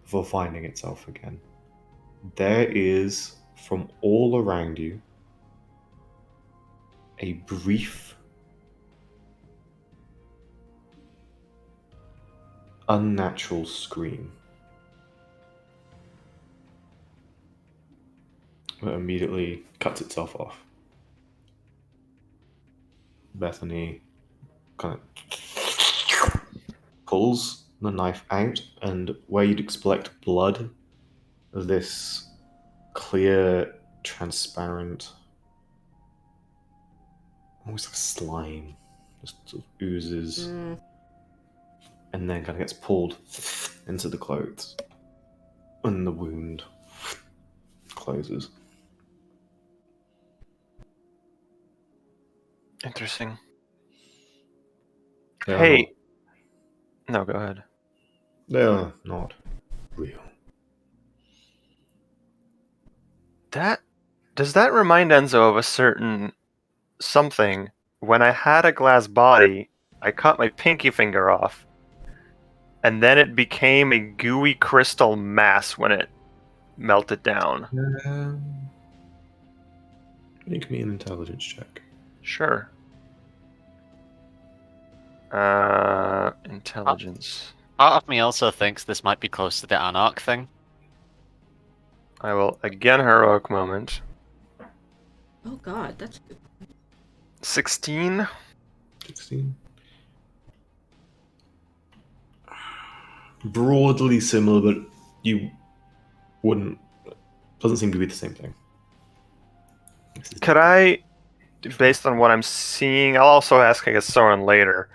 before finding itself again. There is, from all around you, a brief, unnatural scream that immediately cuts itself off. Bethany kind of pulls the knife out, and where you'd expect blood, this clear, transparent, almost like slime, just sort of oozes, and then kind of gets pulled into the clothes, and the wound closes. Interesting. They Hey. No, go ahead. They are not real. Does that remind Enzo of a certain something? When I had a glass body, I cut my pinky finger off, and then it became a gooey crystal mass when it melted down. Make me an intelligence check. Sure. Intelligence. Part of me also thinks this might be close to the Anarch thing. I will again heroic moment. Oh god, that's good. 16. 16. Broadly similar, but you wouldn't. Doesn't seem to be the same thing. Could I, based on what I'm seeing, I'll also ask, I guess, Soren later,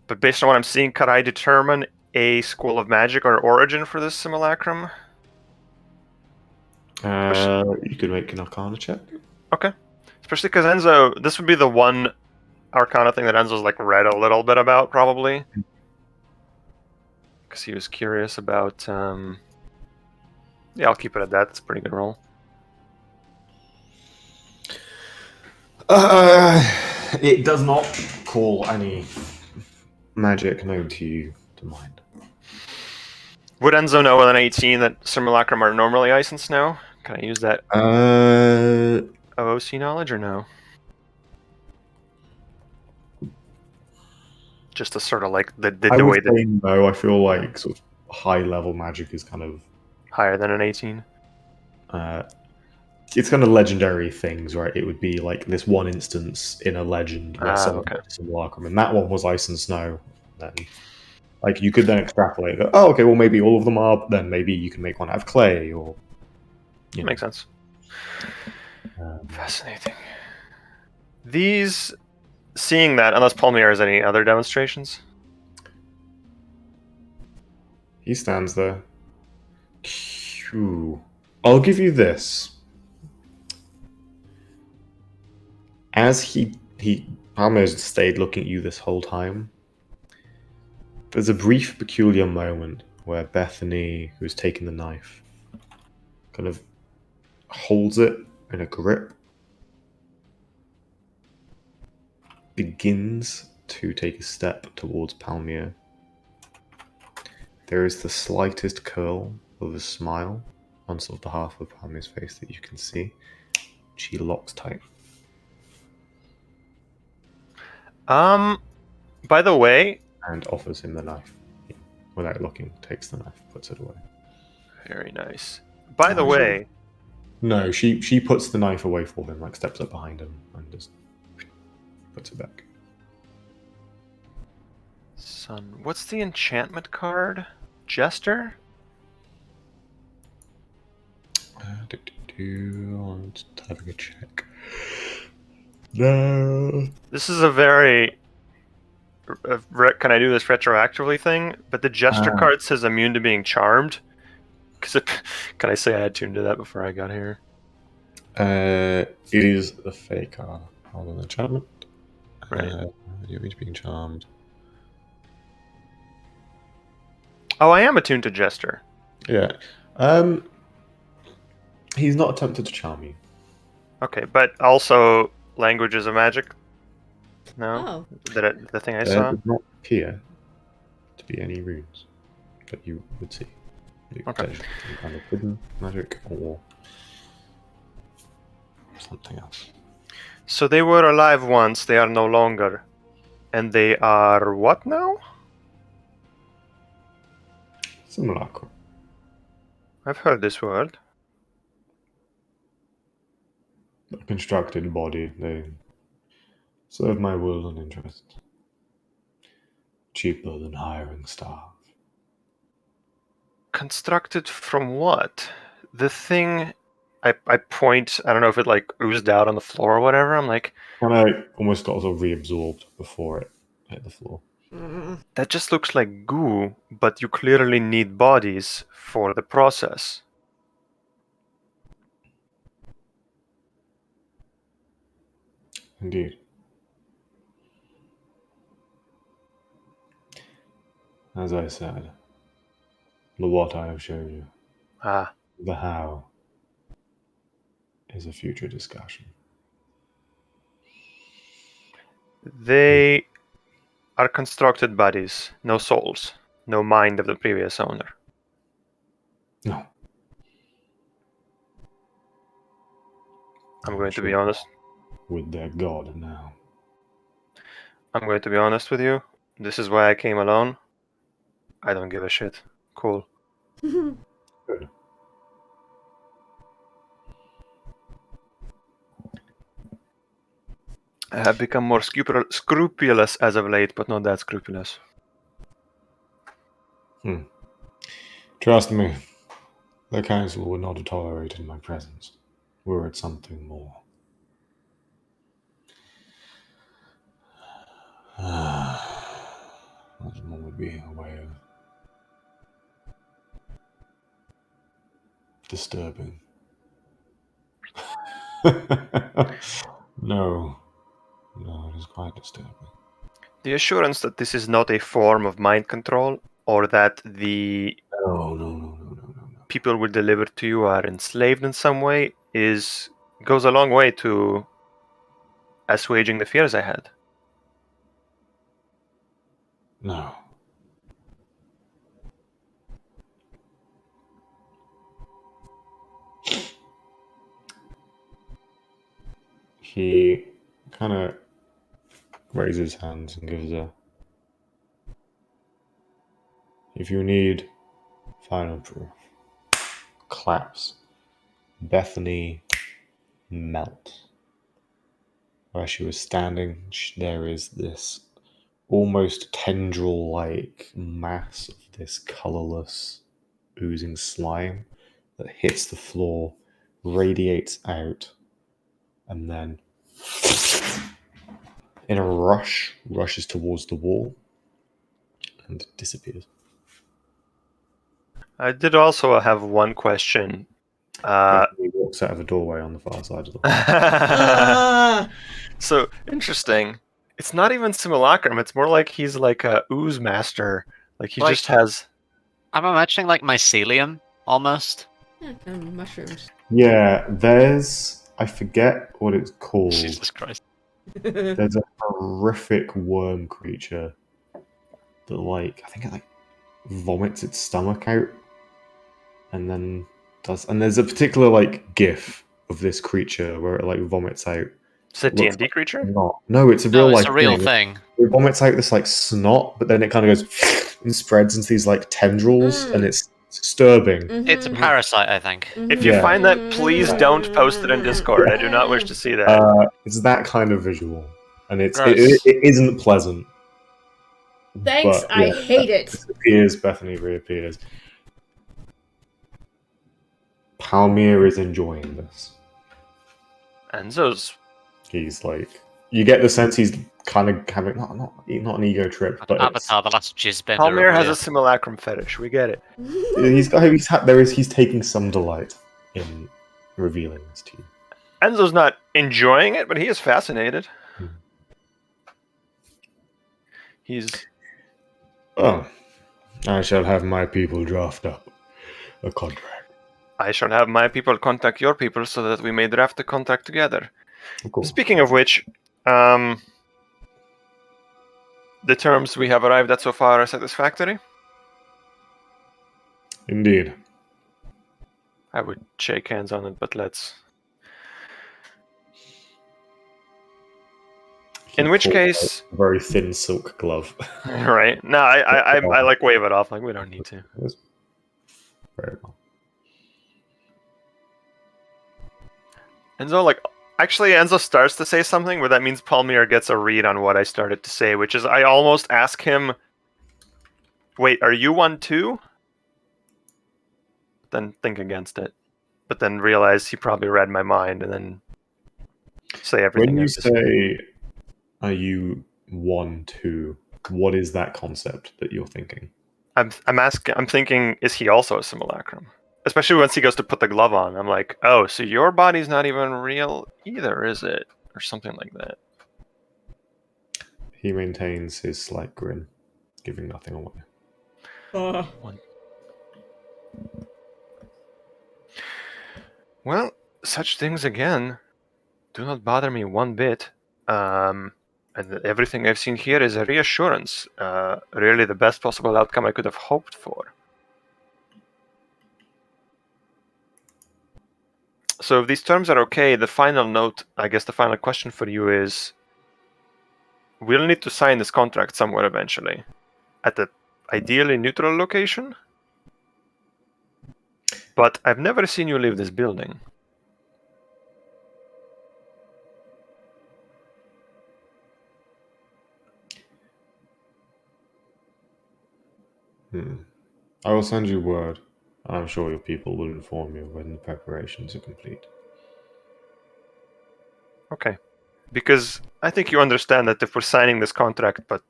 but based on what I'm seeing, could I determine a school of magic or origin for this simulacrum? You could make an Arcana check. Okay. Especially because Enzo, this would be the one Arcana thing that Enzo's like read a little bit about, probably. Because he was curious about. Yeah, I'll keep it at that. It's a pretty good roll. It does not call any magic known to you to mind. Would Enzo know with an 18 that simulacrum are normally ice and snow? Can I use that OOC knowledge or no? Just to sort of like the I way would that say no. I feel like sort of high level magic is kind of higher than an 18. It's kind of legendary things, right? It would be like this one instance in a legend where someone Okay. had a simulacrum, and that one was ice and snow. Then, like, you could then extrapolate that. Oh, okay, well maybe all of them are. But then maybe you can make one out of clay, or Makes sense. Fascinating. These, seeing that, unless Palmier has any other demonstrations. He stands there. Phew. I'll give you this. As he Palmer's stayed looking at you this whole time, there's a brief, peculiar moment where Bethany, who's taken the knife, kind of holds it in a grip, begins to take a step towards Palmier. There is the slightest curl of a smile on sort of the half of Palmier's face that you can see. She locks tight. By the way, And offers him the knife. Without looking, takes the knife, puts it away. very nice. By the way, no, she puts the knife away for him, like steps up behind him and just puts it back. Son, what's the enchantment card? Jester? I'm just having a check. No. This is a very can I do this retroactively thing? But the Jester card says immune to being charmed. Because can I say I had tuned to that before I got here? It is a fake card. Hold on, enchantment. Right. You're being charmed. Oh, I am attuned to Jester. Yeah. He's not attempted to charm you. Okay, but also languages of magic? No? Oh. The thing I saw? There does not appear to be any runes that you would see. Okay. Some kind of hidden magic or something else. So they were alive once, they are no longer. And they are what now? Simulacrum. I've heard this word. A constructed body. They serve my will and interest. Cheaper than hiring staff. Constructed from what? The thing I point, I don't know if it like oozed out on the floor or whatever. I'm like, And I almost got sort of reabsorbed before it hit the floor. that just looks like goo, but you clearly need bodies for the process. Indeed. As I said, the what I have shown you, Ah, the how, is a future discussion. they are constructed bodies, no souls, no mind of the previous owner. No. I'm going to be honest. With their god now. I'm going to be honest with you. This is why I came alone. I don't give a shit. Cool. Good. I have become more scrupulous as of late, but not that scrupulous. Trust me, the council would not have tolerated my presence were it something more. What would be a way of disturbing? No, it is quite disturbing. The assurance that this is not a form of mind control, or that the No. people we deliver to you are enslaved in some way, goes a long way to assuaging the fears I had. No. He kind of raises his hands and gives a... If you need final proof, claps. Bethany melt. Where she was standing, there is this almost tendril-like mass of this colorless, oozing slime that hits the floor, radiates out, and then, in a rush, rushes towards the wall and disappears. I did also have one question. He walks out of a doorway on the far side of the hall. So, interesting. It's not even simulacrum. It's more like he's like a ooze master. Like he just has... I'm imagining like mycelium, almost. Yeah, kind of mushrooms. Yeah, there's... I forget what it's called. Jesus Christ. There's a horrific worm creature that, like, I think it, like, vomits its stomach out and then does... And there's a particular, like, gif of this creature where it, like, vomits out... Is it a D&D creature? No, it's a real, it's like, a real thing. It vomits out this, like, snot, but then it kind of goes and spreads into these, like, tendrils, and it's disturbing. Mm-hmm. It's a parasite, I think. If you find that, please don't post it in Discord. I do not wish to see that. It's that kind of visual, and it isn't pleasant. Thanks, but, I hate it. Disappears, Bethany reappears. Palmyr is enjoying this. Enzo's... He's like... You get the sense he's kind of having... Not an ego trip, but Avatar, the last jizz bender. Palmyr has a simulacrum fetish. We get it. He's taking some delight in revealing this to you. Enzo's not enjoying it, but he is fascinated. He's... Oh, I shall have my people draft up a contract. I shall have my people contact your people so that we may draft the contract together. Cool. Speaking of which, the terms we have arrived at so far are satisfactory. Indeed. I would shake hands on it, but let's... In which case... A very thin silk glove. Right. No, I like wave it off. Like, we don't need to. Very well. Enzo, actually, Enzo starts to say something, but that means Palmyr gets a read on what I started to say, which is I almost ask him, wait, are you one too? Then think against it. But then realize he probably read my mind and then say everything. When you say, are you one too, what is that concept that you're thinking? I'm thinking, is he also a simulacrum? Especially once he goes to put the glove on. I'm like, oh, so your body's not even real either, is it? Or something like that. He maintains his slight grin, giving nothing away. Well, such things, again, do not bother me one bit. And everything I've seen here is a reassurance. Really the best possible outcome I could have hoped for. So if these terms are okay, the final note, I guess the final question for you is, we'll need to sign this contract somewhere eventually. At the ideally neutral location? But I've never seen you leave this building. I will send you word. I'm sure your people will inform you when the preparations are complete. Okay. because I think you understand that if we're signing this contract, but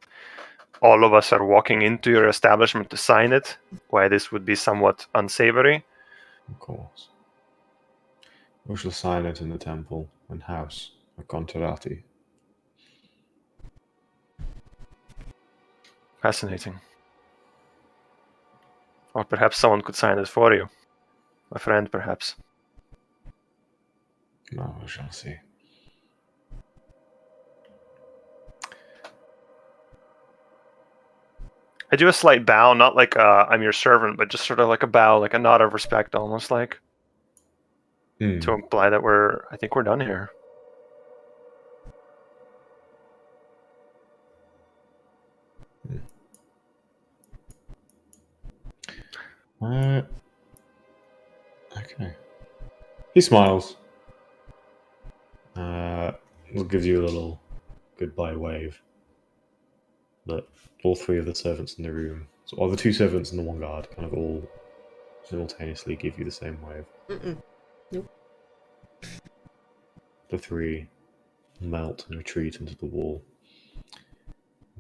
all of us are walking into your establishment to sign it, why this would be somewhat unsavory. Of course. We shall sign it in the temple and house of Conterati. Fascinating. Or perhaps someone could sign it for you. A friend, perhaps. No, we shall see. I do a slight bow, not like I'm your servant, but just sort of like a bow, like a nod of respect, almost like, to imply that I think we're done here. Okay. He smiles. He'll give you a little goodbye wave. But all three of the servants in the room, or the two servants and the one guard, kind of all simultaneously give you the same wave. Nope. The three melt and retreat into the wall.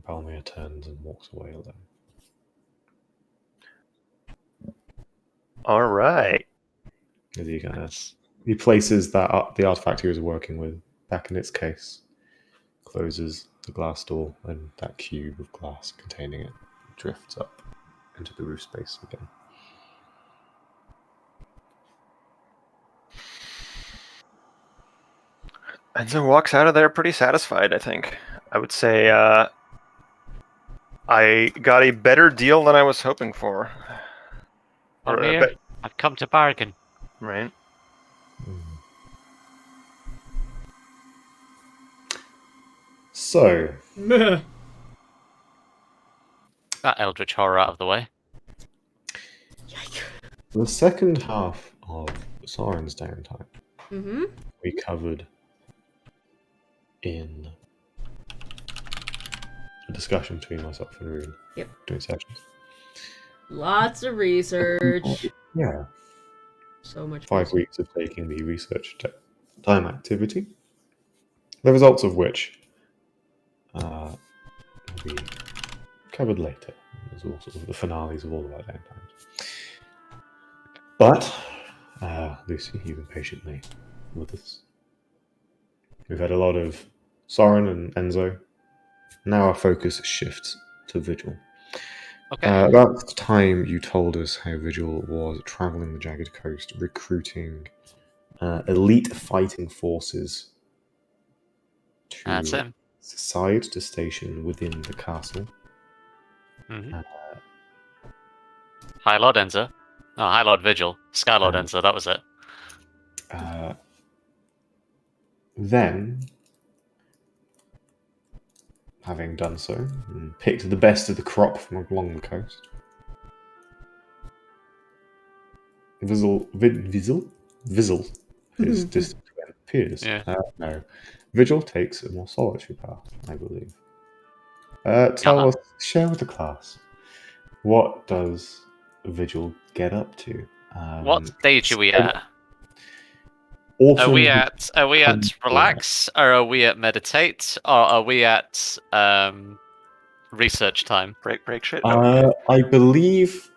Palmir turns and walks away alone. All right. As he places the artifact he was working with back in its case, closes the glass door, and that cube of glass containing it drifts up into the roof space again. Enzo walks out of there pretty satisfied, I think. I would say I got a better deal than I was hoping for. I'm here. I've come to bargain. Right. So, that eldritch horror out of the way. The second half of Soren's downtime, we covered in a discussion between myself and Rune. Yep. Doing sessions. Lots of research. Yeah. So much. 5 weeks of taking the research time activity, the results of which will be covered later. There's all sorts of the finales of all of our downtimes. But, Lucy, you've been patiently with us. We've had a lot of Soren and Enzo. Now our focus shifts to Vigil. Okay. About the time you told us how Vigil was traveling the Jagged Coast, recruiting elite fighting forces That's to him. decide to station within the castle. Mm-hmm. High Lord Enzo. Oh, High Lord Vigil. Sky Lord Enzo, that was it. Then, having done so, and picked the best of the crop from along the coast, Vigil is distant when it appears. Yeah. No. Vigil takes a more solitary path, I believe. Share with the class. What does Vigil get up to? What stage are we at? Autumn Are we at relax, or are we at meditate, or are we at research time? Break shit. I believe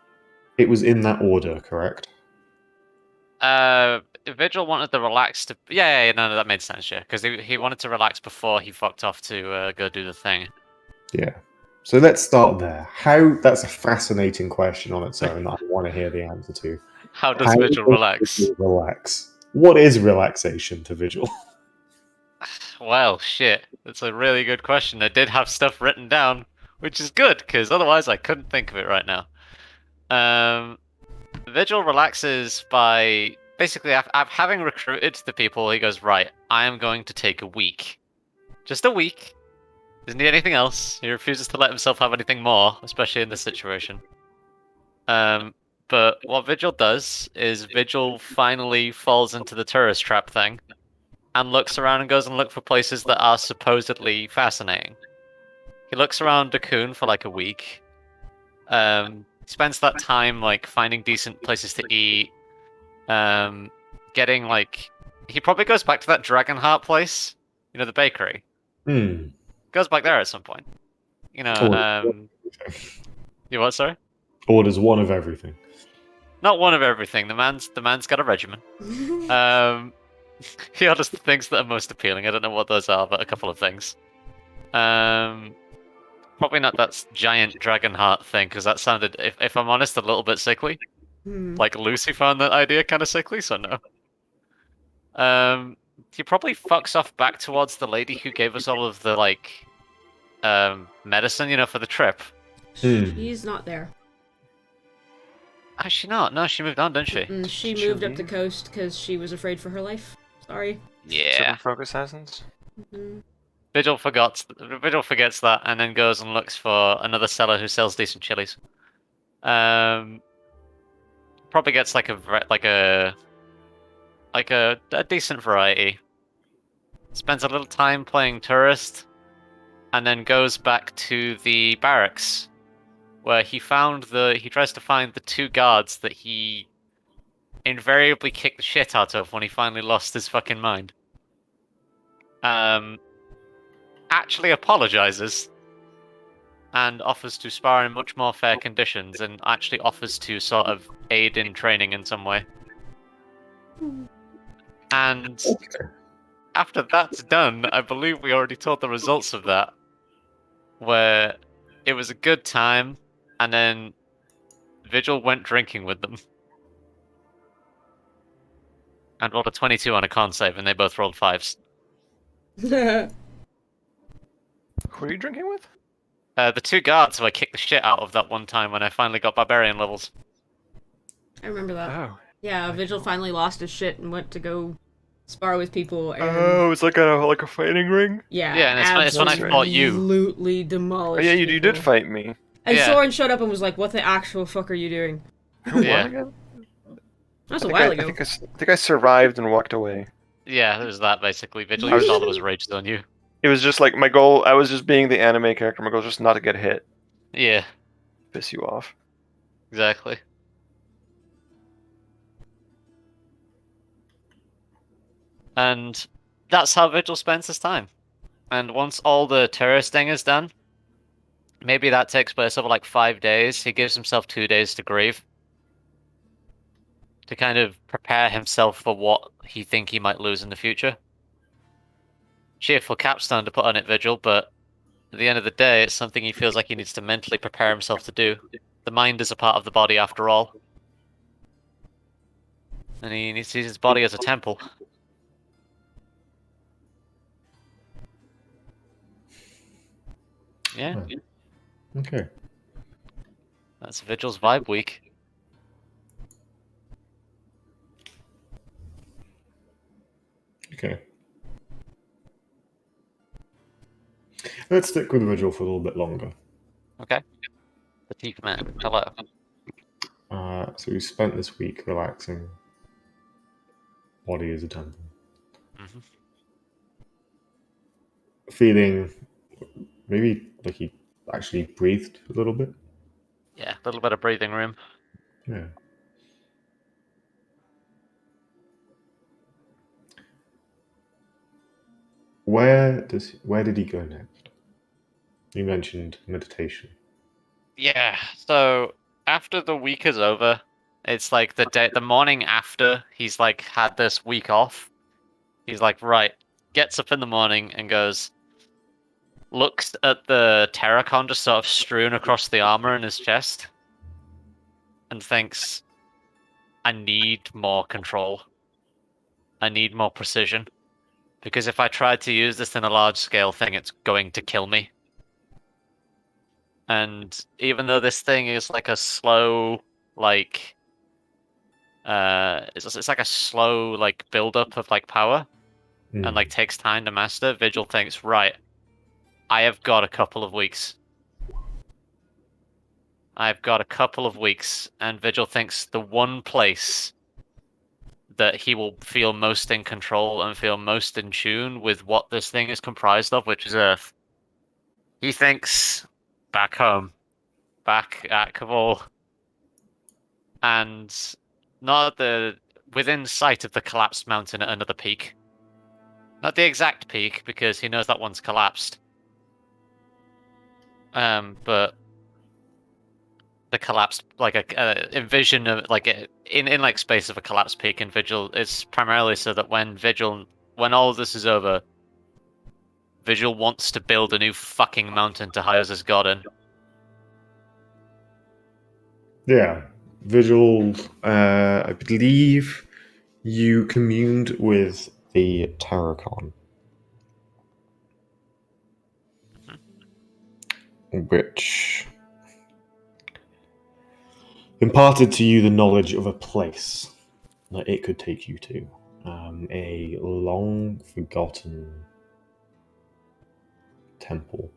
it was in that order, correct? Vigil wanted the relax to. Yeah, no, that made sense. Yeah, because he wanted to relax before he fucked off to go do the thing. Yeah. So let's start there. That's a fascinating question on its own that I want to hear the answer to. How does Vigil relax? Vigil relax? What is relaxation to Vigil? Well, shit. That's a really good question. I did have stuff written down, which is good, because otherwise I couldn't think of it right now. Vigil relaxes by basically having recruited the people. He goes, right, I am going to take a week, just a week. Doesn't need anything else. He refuses to let himself have anything more, especially in this situation. But what Vigil does is Vigil finally falls into the tourist trap thing, and looks around and goes and looks for places that are supposedly fascinating. He looks around Dakun for like a week. Spends that time like finding decent places to eat. Getting like he probably goes back to that Dragonheart place. You know, the bakery. Hmm. Goes back there at some point. You know, you what? Sorry. Orders one of everything. Not one of everything. The man's got a regimen. He orders the things that are most appealing. I don't know what those are, but a couple of things. Probably not that giant dragon heart thing, because that sounded, if I'm honest, a little bit sickly. Like Lucy found that idea kind of sickly, so no. He probably fucks off back towards the lady who gave us all of the medicine, you know, for the trip. She's not there. Is she not? No, she moved on, didn't she? She moved up the coast because she was afraid for her life. Sorry. Yeah. Super Folk Assassins? Vigil forgets that and then goes and looks for another seller who sells decent chilies. Probably gets like a decent variety. Spends a little time playing tourist, and then goes back to the barracks, where he tries to find the two guards that he invariably kicked the shit out of when he finally lost his fucking mind. Actually apologizes and offers to spar in much more fair conditions, and actually offers to sort of aid in training in some way. And after that's done, I believe we already told the results of that, where it was a good time, and then Vigil went drinking with them. And rolled a 22 on a con save, and they both rolled 5s. Who are you drinking with? The two guards who I kicked the shit out of that one time when I finally got barbarian levels. I remember that. Oh. Yeah, Vigil finally lost his shit and went to go spar with people. And Oh, it's like a fighting ring? yeah, and it's when I fought you. Absolutely demolished. Oh, yeah, you people. did fight me. And Yeah. Soren showed up and was like, "What the actual fuck are you doing?" Who Yeah. won again? That was a while ago. I think I survived and walked away. Yeah, there's that basically. Vigil used all of his rage on you. It was just like my goal. I was just being the anime character. My goal was just not to get hit. Yeah, Piss you off. exactly. And that's how Vigil spends his time. And once all the terrorist thing is done, maybe that takes place over like 5 days. He gives himself 2 days to grieve, to kind of prepare himself for what he think he might lose in the future. Cheerful capstone to put on it, Vigil, but at the end of the day, it's something he feels like he needs to mentally prepare himself to do. The mind is a part of the body after all. And he needs to use his body as a temple. Yeah. Okay. That's Vigil's vibe week. Okay. Let's stick with Vigil for a little bit longer. Okay. The Teeth Man. Hello. So we spent this week relaxing. Body as a temple. Mm-hmm. Feeling maybe like he actually breathed a little bit. Yeah, a little bit of breathing room. Yeah. Where did he go next? You mentioned meditation. Yeah, so after the week is over, it's like the morning after he's like had this week off. He's like, right, gets up in the morning and goes, looks at the Terracon just sort of strewn across the armor in his chest, and thinks, I need more control. I need more precision. Because if I try to use this in a large scale thing, it's going to kill me. And even though this thing is like a slow, like, it's like a slow, like, build-up of, like, power, and, like, takes time to master, Vigil thinks, right, I have got a couple of weeks. I've got a couple of weeks, and Vigil thinks the one place that he will feel most in control and feel most in tune with what this thing is comprised of, which is Earth. He thinks back home, back at Cavall, and not within sight of the collapsed mountain at another peak. Not the exact peak, because he knows that one's collapsed. But the collapsed, like a envision of in like space of a collapsed peak in Vigil is primarily so that when all of this is over, Vigil wants to build a new fucking mountain to house his god in. Yeah, Vigil. I believe you communed with the Terracon, which imparted to you the knowledge of a place that it could take you to. A long forgotten temple.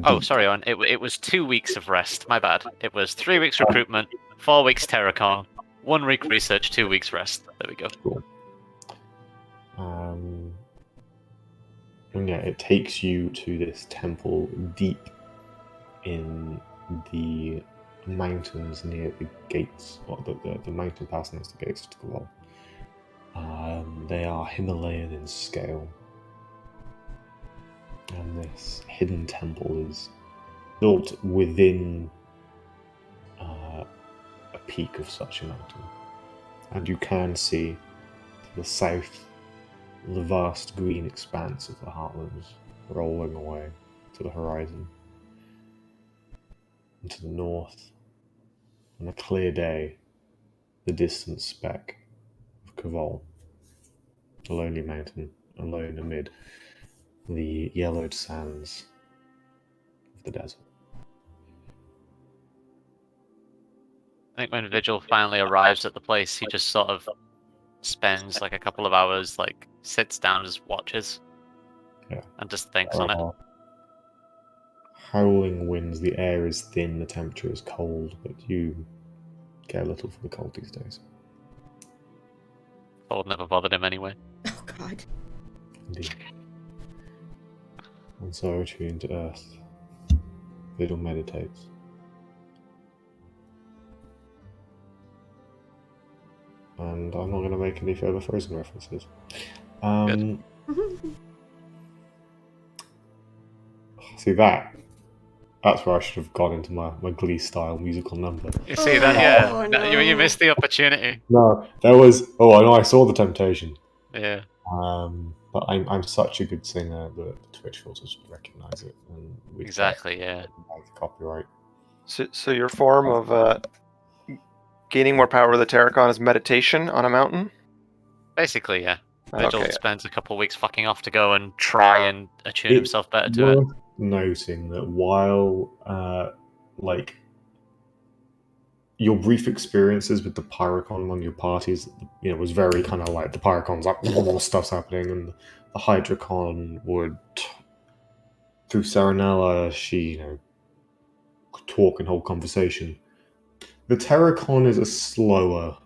Oh, sorry, Owen. It was 2 weeks of rest. My bad. It was 3 weeks recruitment, 4 weeks Terracon, 1 week research, 2 weeks rest. There we go. Cool. And yeah, it takes you to this temple deep in the mountains near the gates, or the mountain pass next to the gates to the wall. They are Himalayan in scale, and this hidden temple is built within a peak of such a mountain, and you can see to the south the vast green expanse of the Heartlands rolling away to the horizon. And to the north, on a clear day, the distant speck of Kavol, the lonely mountain alone amid the yellowed sands of the desert. I think when Vigil finally arrives at the place, he just sort of spends like a couple of hours, like sits down, just watches, and just thinks on it. Howling winds, the air is thin, the temperature is cold, but you care little for the cold these days. Cold never bothered him anyway. Oh God. Indeed. And so, attuned to earth, Vigil meditates. And I'm not going to make any further Frozen references. See that's where I should have gone into my Glee style musical number. You see that? Yeah. Oh, no. You missed the opportunity. No, there was. Oh, I know. I saw the temptation. Yeah. But I'm such a good singer that the Twitch filters would recognize it, and we Exactly. Yeah. Copyright. So your form of gaining more power with the Terracon is meditation on a mountain? Basically, yeah. Vigil Okay. spends a couple of weeks fucking off to go and try and attune himself better to it. Noting that while like your brief experiences with the Pyrocon among your parties, was very kind of like the Pyrocon's like stuff's happening, and the Hydrocon would, through Serenella, she could talk and hold conversation. The Terracon is a slower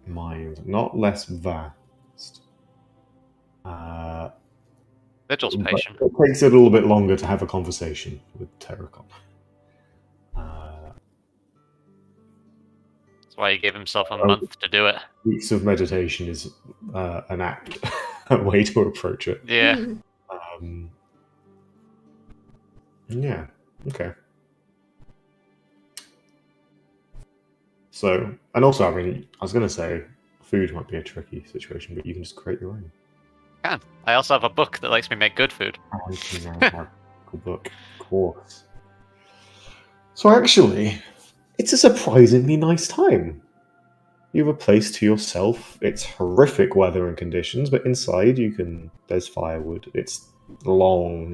mind, not less vast. Vigil's patient. It takes it a little bit longer to have a conversation with Terracon. That's why he gave himself a month to do it. Weeks of meditation is an apt way to approach it. Yeah. Yeah. Okay. So, and also, I mean, I was going to say, food might be a tricky situation, but you can just create your own. Can. I also have a book that lets me make good food. Cool book, of course. So actually, it's a surprisingly nice time. You have a place to yourself. It's horrific weather and conditions, but inside there's firewood. It's long,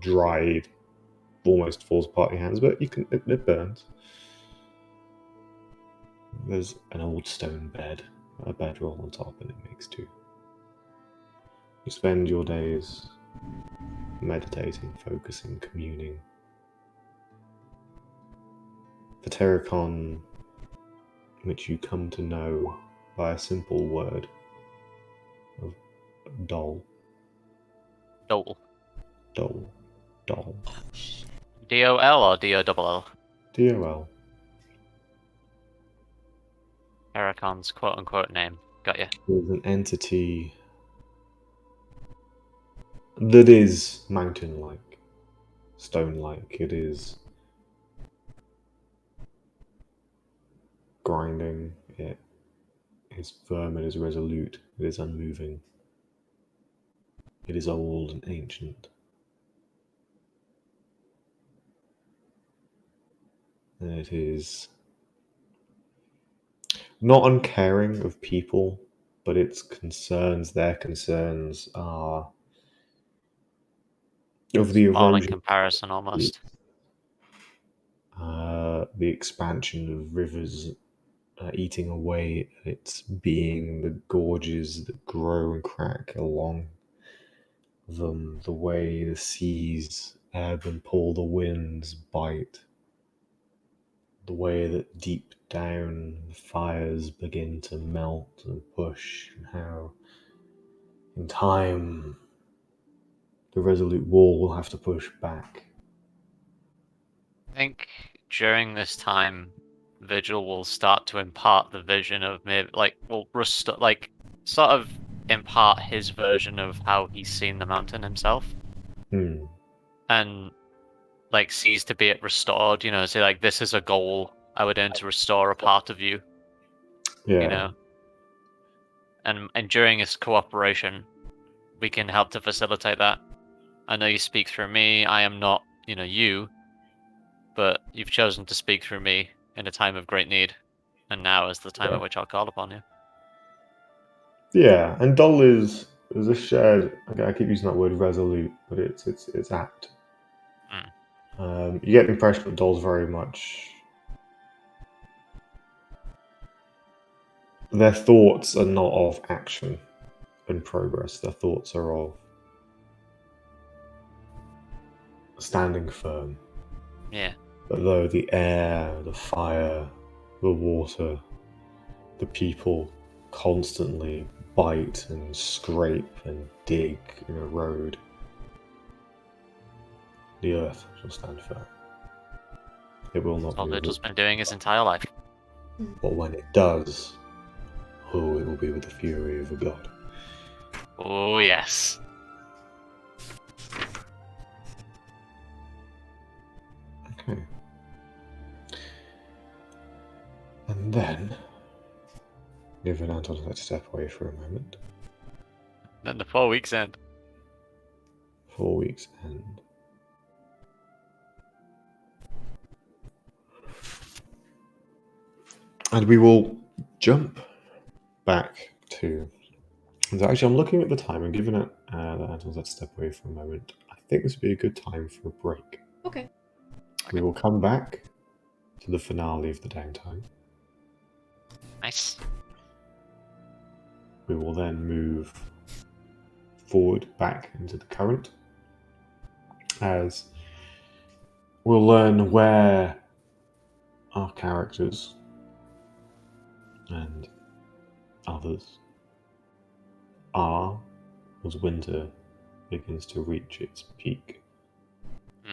dried, almost falls apart in your hands, but it burns. There's an old stone bed, a bedroll on top, and it makes two. You spend your days meditating, focusing, communing. The Terracon, which you come to know by a simple word of Dol. Dole. Dol. D-O-L or D-O-double-L? D-O-L. Terracon's quote-unquote name. Got you. There's an entity that is mountain-like, stone-like. It is grinding. It is firm. It is resolute. It is unmoving. It is old and ancient. And it is not uncaring of people, but their concerns are of the Small in erosion, comparison, almost. the expansion of rivers eating away at its being, the gorges that grow and crack along them, the way the seas ebb and pull, the winds bite, the way that deep down the fires begin to melt and push, and how in time the resolute wall will have to push back. I think during this time, Vigil will start to impart the vision of maybe sort of impart his version of how he's seen the mountain himself, Hmm. and like sees to be it restored. Say like this is a goal I would aim to restore a part of you. Yeah. And during this cooperation, we can help to facilitate that. I know you speak through me. I am not, you, but you've chosen to speak through me in a time of great need, and now is the time Yeah. at which I'll call upon you. Yeah, and Dull is a shared. I keep using that word resolute, but it's apt. You get the impression that Dull's very much. Their thoughts are not of action and progress. Their thoughts are of standing firm. Yeah. But though the air, the fire, the water, the people constantly bite and scrape and dig and erode, the earth shall stand firm. It will not That's all be Vigil's removed. been doing his entire life. But when it does, oh, it will be with the fury of a god. Oh, yes. Okay. And then, given Anton let's step away for a moment. Then the 4 weeks end. 4 weeks end. And we will jump back to. And actually, I'm looking at the time, and given it that Anton's had to step away for a moment, I think this would be a good time for a break. Okay. We will come back to the finale of the downtime. Nice. We will then move forward back into the current, as we'll learn where our characters and others are as winter begins to reach its peak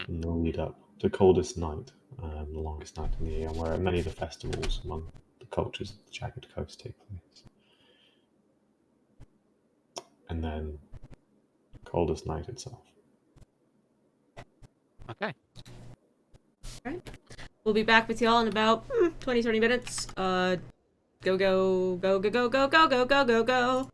in the lead up to Coldest Night, the longest night in the year, where many of the festivals among the cultures of the Jagged Coast take place. And then Coldest Night itself. Okay. Alright. We'll be back with y'all in about 20, 30 minutes. Go, go, go, go, go, go, go, go, go, go, go.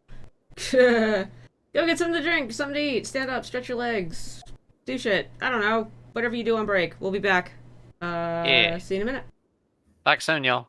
Go get something to drink, something to eat, stand up, stretch your legs, do shit. I don't know. Whatever you do on break. We'll be back. Yeah. See you in a minute. Back soon, y'all.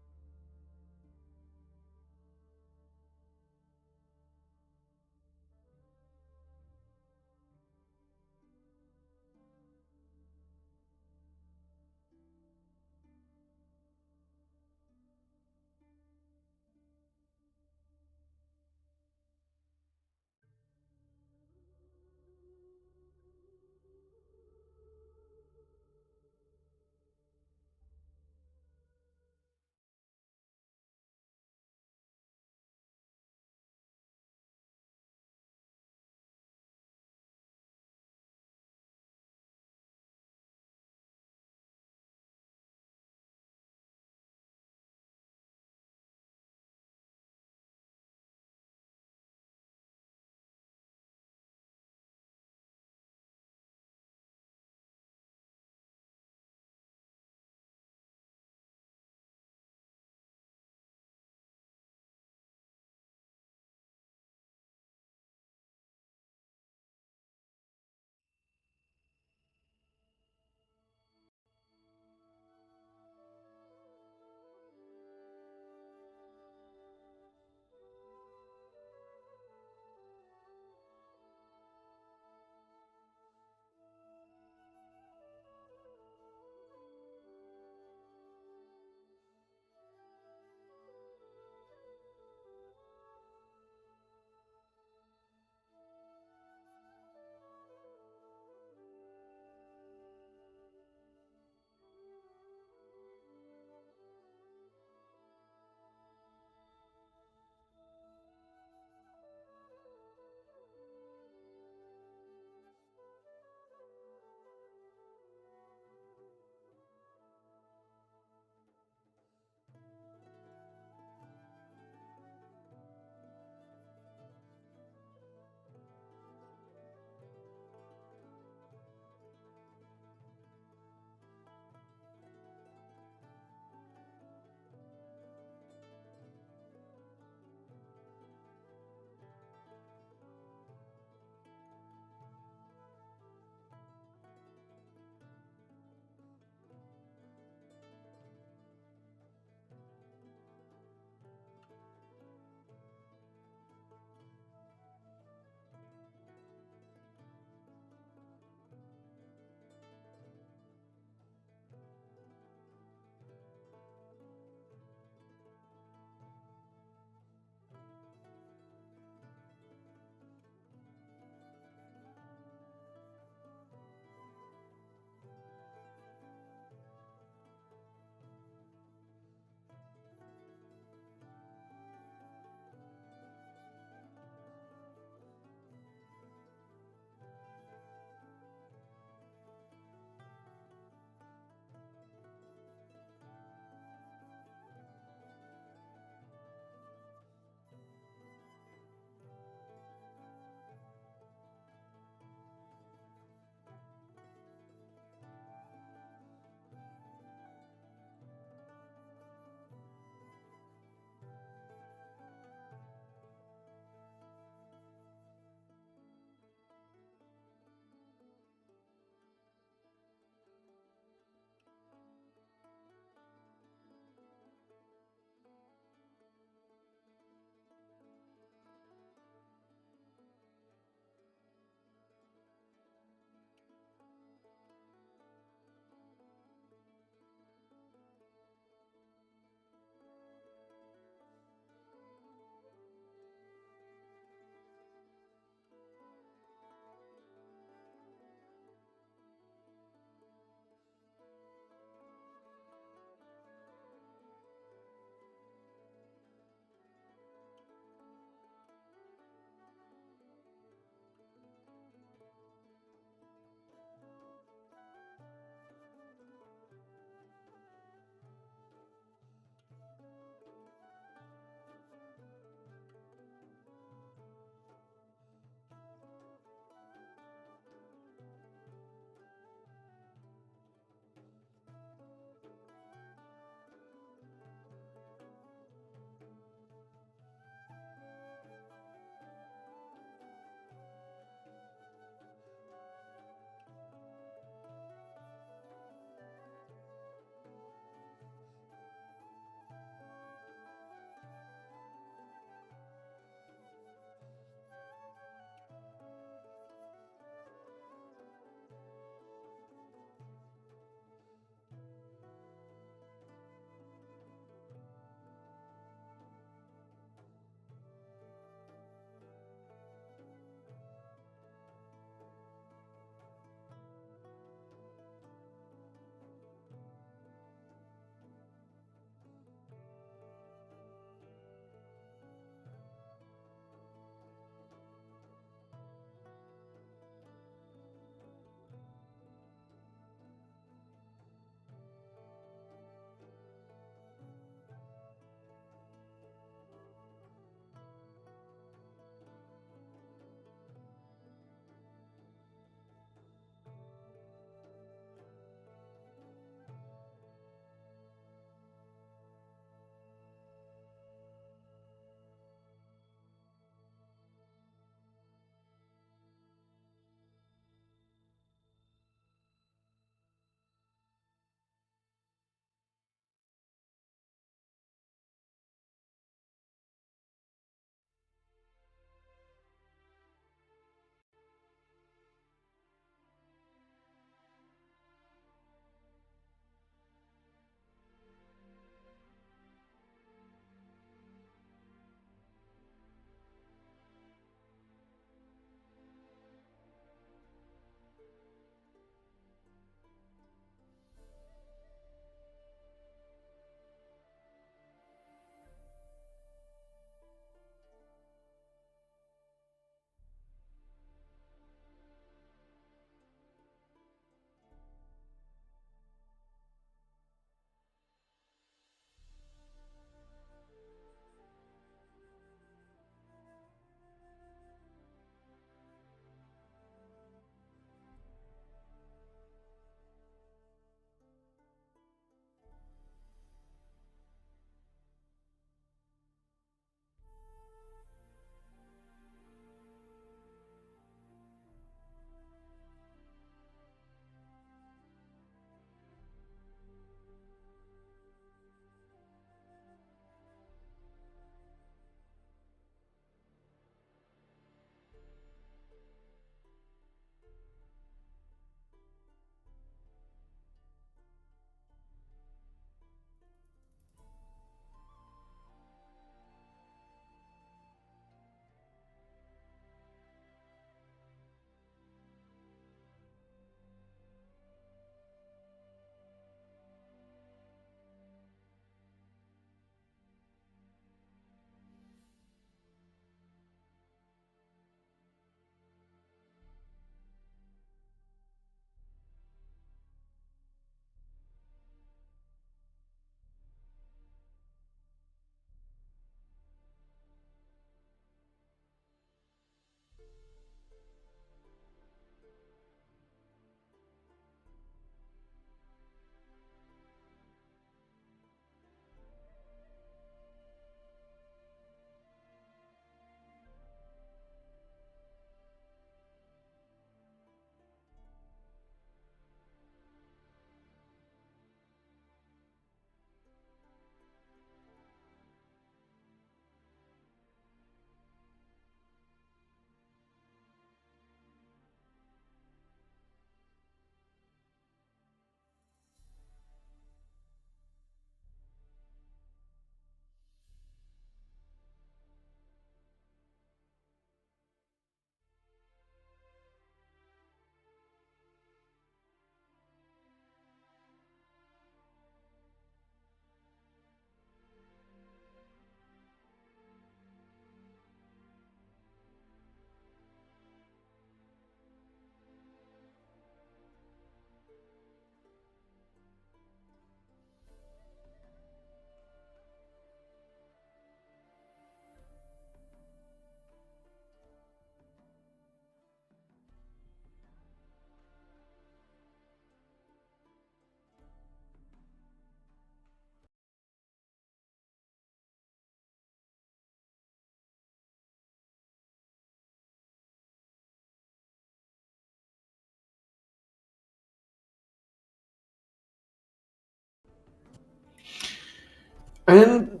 And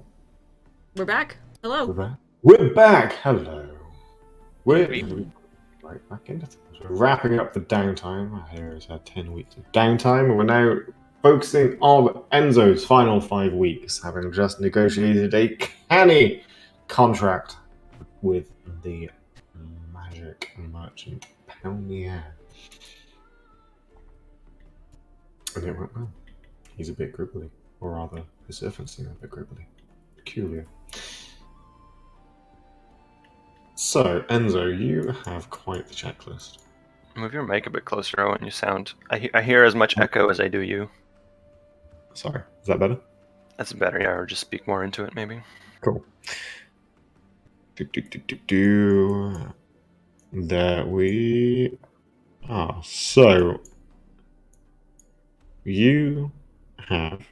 We're back. Hello. we're back. Hello. We're Hey. right back into things. We're wrapping up the downtime. Here is our 10 weeks of downtime, and we're now focusing on Enzo's final 5 weeks, having just negotiated a canny contract with the magic merchant Palmier. And it went well. He's a bit gribbly, or rather, his servants seem a bit gribbly. Peculiar. So, Enzo, you have quite the checklist. Move your mic a bit closer, Owen. You sound... I hear as much echo as I do you. Sorry, is that better? That's better, yeah, or just speak more into it, maybe. Cool. There we are. So, you have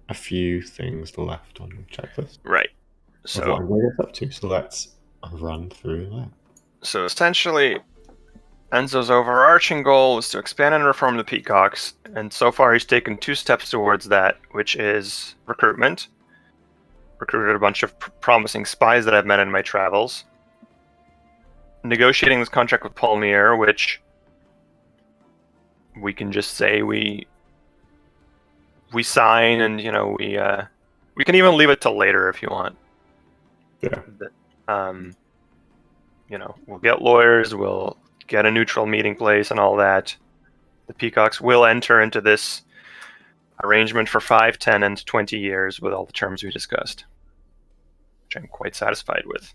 a few things left on your checklist Right. of what I'm going to get up to. So let's run through that. So essentially, Enzo's overarching goal is to expand and reform the Peacocks, and so far he's taken 2 steps towards that, which is recruitment. Recruited a bunch of promising spies that I've met in my travels. Negotiating this contract with Palmier, which we can just say we sign, and we can even leave it till later if you want. Yeah. We'll get lawyers, we'll get a neutral meeting place and all that. The Peacocks will enter into this arrangement for 5, 10, and 20 years with all the terms we discussed, which I'm quite satisfied with,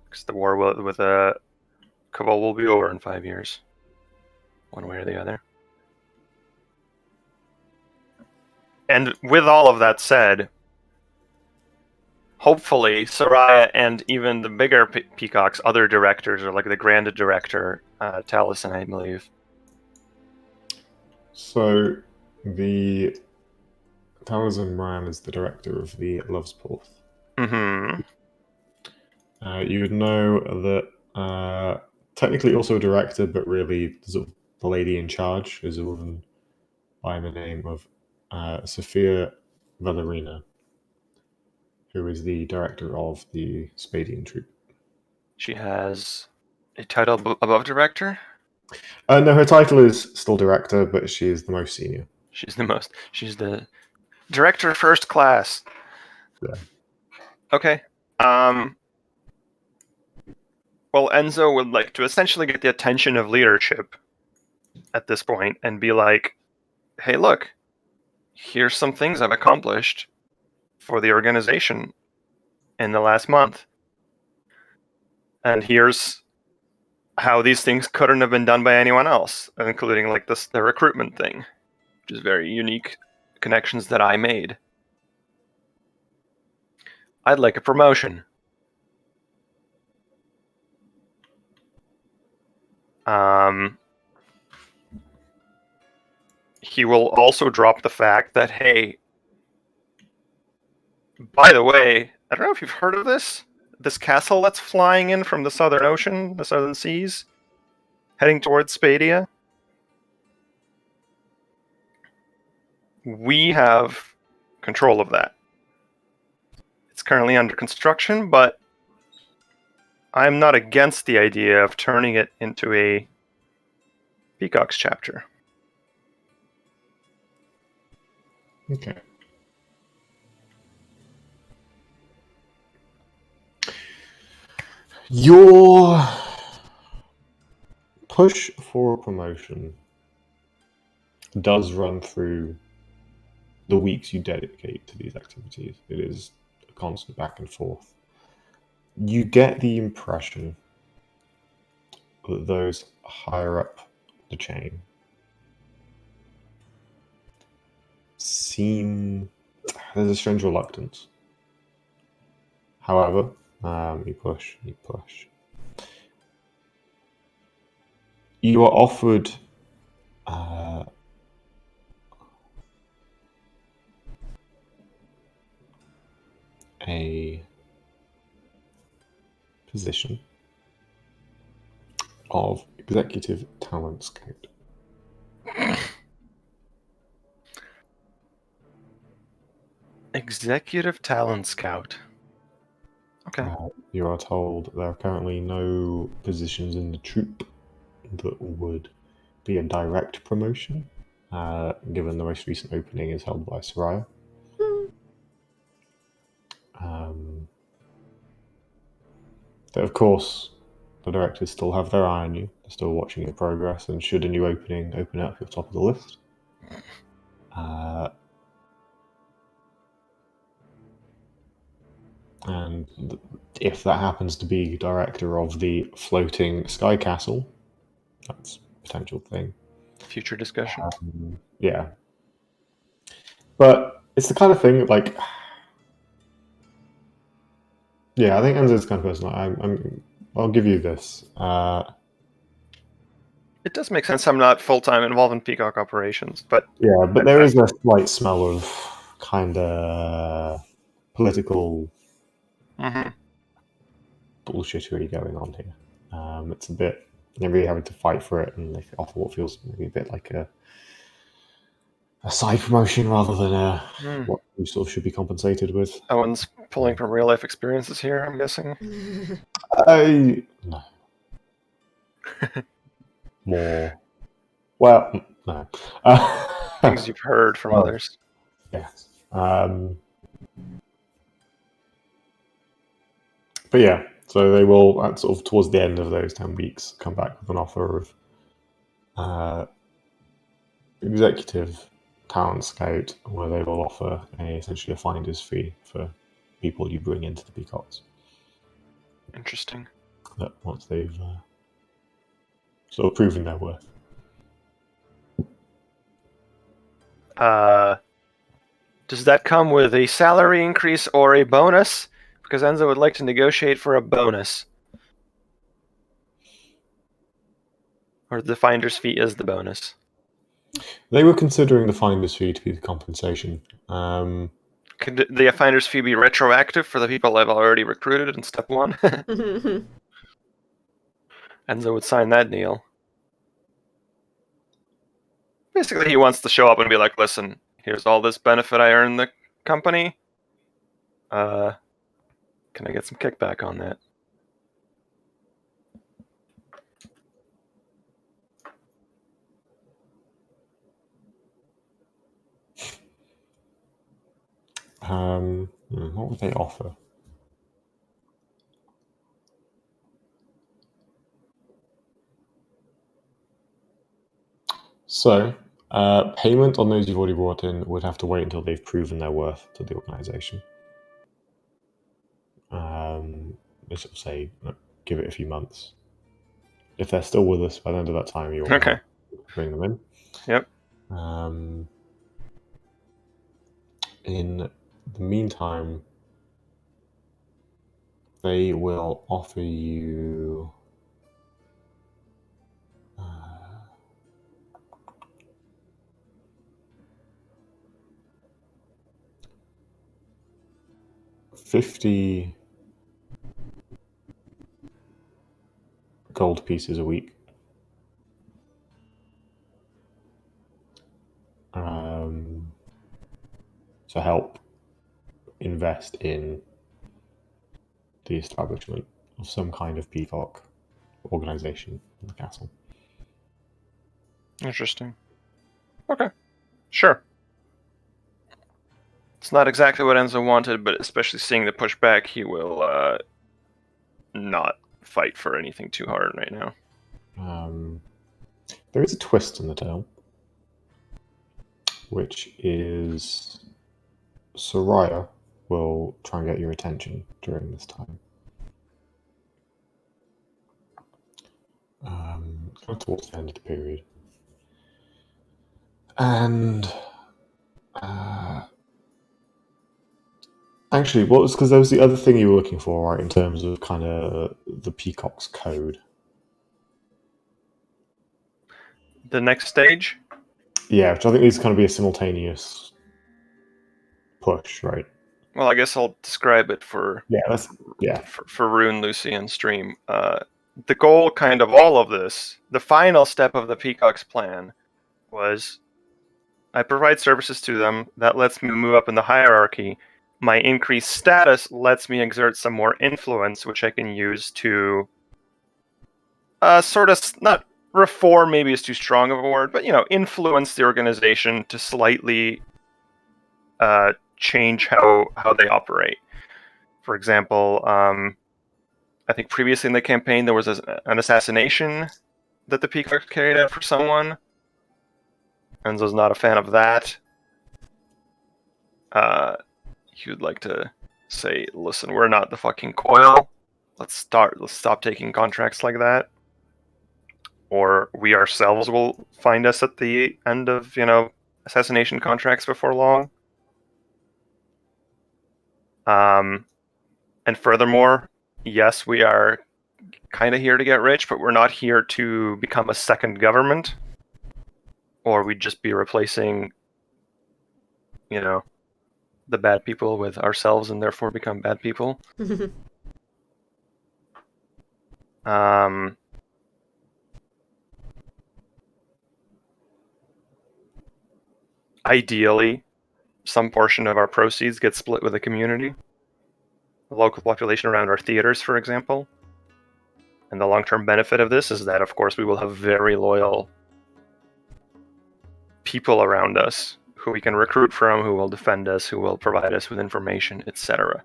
because the war with Cabal will be over in 5 years, one way or the other. And with all of that said, hopefully Soraya and even the bigger Peacocks, other directors, or like the Grand Director, Taliesin, I believe. So, the Taliesin Moran is the director of the Lovesporth. Mm-hmm. You would know that technically also a director, but really sort of the lady in charge is a woman by the name of Sophia Valerina, who is the director of the Spadian Troop. She has a title above director? No, her title is still director, but she is the most senior. She's the director first class. Yeah. Okay. Well, Enzo would like to essentially get the attention of leadership at this point and be like, hey, look, here's some things I've accomplished for the organization in the last month. And here's how these things couldn't have been done by anyone else, including like the recruitment thing, which is very unique connections that I made. I'd like a promotion. He will also drop the fact that, hey, by the way, I don't know if you've heard of this castle that's flying in from the Southern Ocean, the Southern Seas, heading towards Spadia. We have control of that. It's currently under construction, but I'm not against the idea of turning it into a Peacocks chapter. Okay. Your push for a promotion does run through the weeks you dedicate to these activities. It is a constant back and forth. You get the impression that those higher up the chain there's a strange reluctance. However, you push. You are offered a position of executive talent scout. Executive Talent Scout. Okay. You are told there are currently no positions in the troop that would be a direct promotion, given the most recent opening is held by Soraya. But of course, the directors still have their eye on you. They're still watching your progress, and should a new opening open up, you're top of the list. And if that happens to be director of the floating sky castle, that's a potential thing. Future discussion. Yeah. But it's the kind of thing, like... Yeah, I think Enzo's the kind of person, I'll give you this. It does make sense I'm not full-time involved in Peacock operations, but... Yeah, but there is a slight smell of kind of political bullshittery going on here. It's a bit... You're really having to fight for it, and they offer what feels maybe a bit like a side promotion rather than what you sort of should be compensated with. Owen's pulling from real-life experiences here, I'm guessing? No. More... Well, no. Things you've heard from others. Yes. But yeah, so they will, at sort of towards the end of those 10 weeks, come back with an offer of executive talent scout, where they will offer essentially a finder's fee for people you bring into the Peacocks. Interesting. That once they've sort of proven their worth. Does that come with a salary increase or a bonus? Because Enzo would like to negotiate for a bonus. Or the finder's fee is the bonus. They were considering the finder's fee to be the compensation. Could the finder's fee be retroactive for the people I've already recruited in step 1? Enzo would sign that deal. Basically, he wants to show up and be like, listen, here's all this benefit I earned the company. Can I get some kickback on that? What would they offer? So, payment on those you've already brought in would have to wait until they've proven their worth to the organisation. They sort of say, give it a few months. If they're still with us by the end of that time, you'll bring them in. Yep. In the meantime, they will offer you... $50 gold pieces a week. To help invest in the establishment of some kind of peacock organization in the castle. Interesting. Okay. Sure. It's not exactly what Enzo wanted, but especially seeing the pushback, he will not fight for anything too hard right now. There is a twist in the tale, which is Soraya will try and get your attention during this time. Towards the end of the period. And actually, what was, because there was the other thing you were looking for, right, in terms of kind of the Peacock's code. The next stage? Yeah, which I think needs to kind of be a simultaneous push, right? Well, I guess I'll describe it for for Rune, Lucy, and Stream. The goal, kind of all of this, the final step of the Peacock's plan, was I provide services to them. That lets me move up in the hierarchy. My increased status lets me exert some more influence, which I can use to sort of, not reform maybe is too strong of a word, but, influence the organization to slightly change how they operate. For example, I think previously in the campaign there was an assassination that the Peacocks carried out for someone. Enzo's not a fan of that. He would like to say, listen, we're not the fucking Coil. Let's stop taking contracts like that. Or we ourselves will find us at the end of, assassination contracts before long. And furthermore, yes, we are kind of here to get rich, but we're not here to become a second government. Or we'd just be replacing, the bad people with ourselves and therefore become bad people. Ideally, some portion of our proceeds gets split with the community, the local population around our theaters, for example. And the long-term benefit of this is that, of course, we will have very loyal people around us who we can recruit from, who will defend us, who will provide us with information, etc.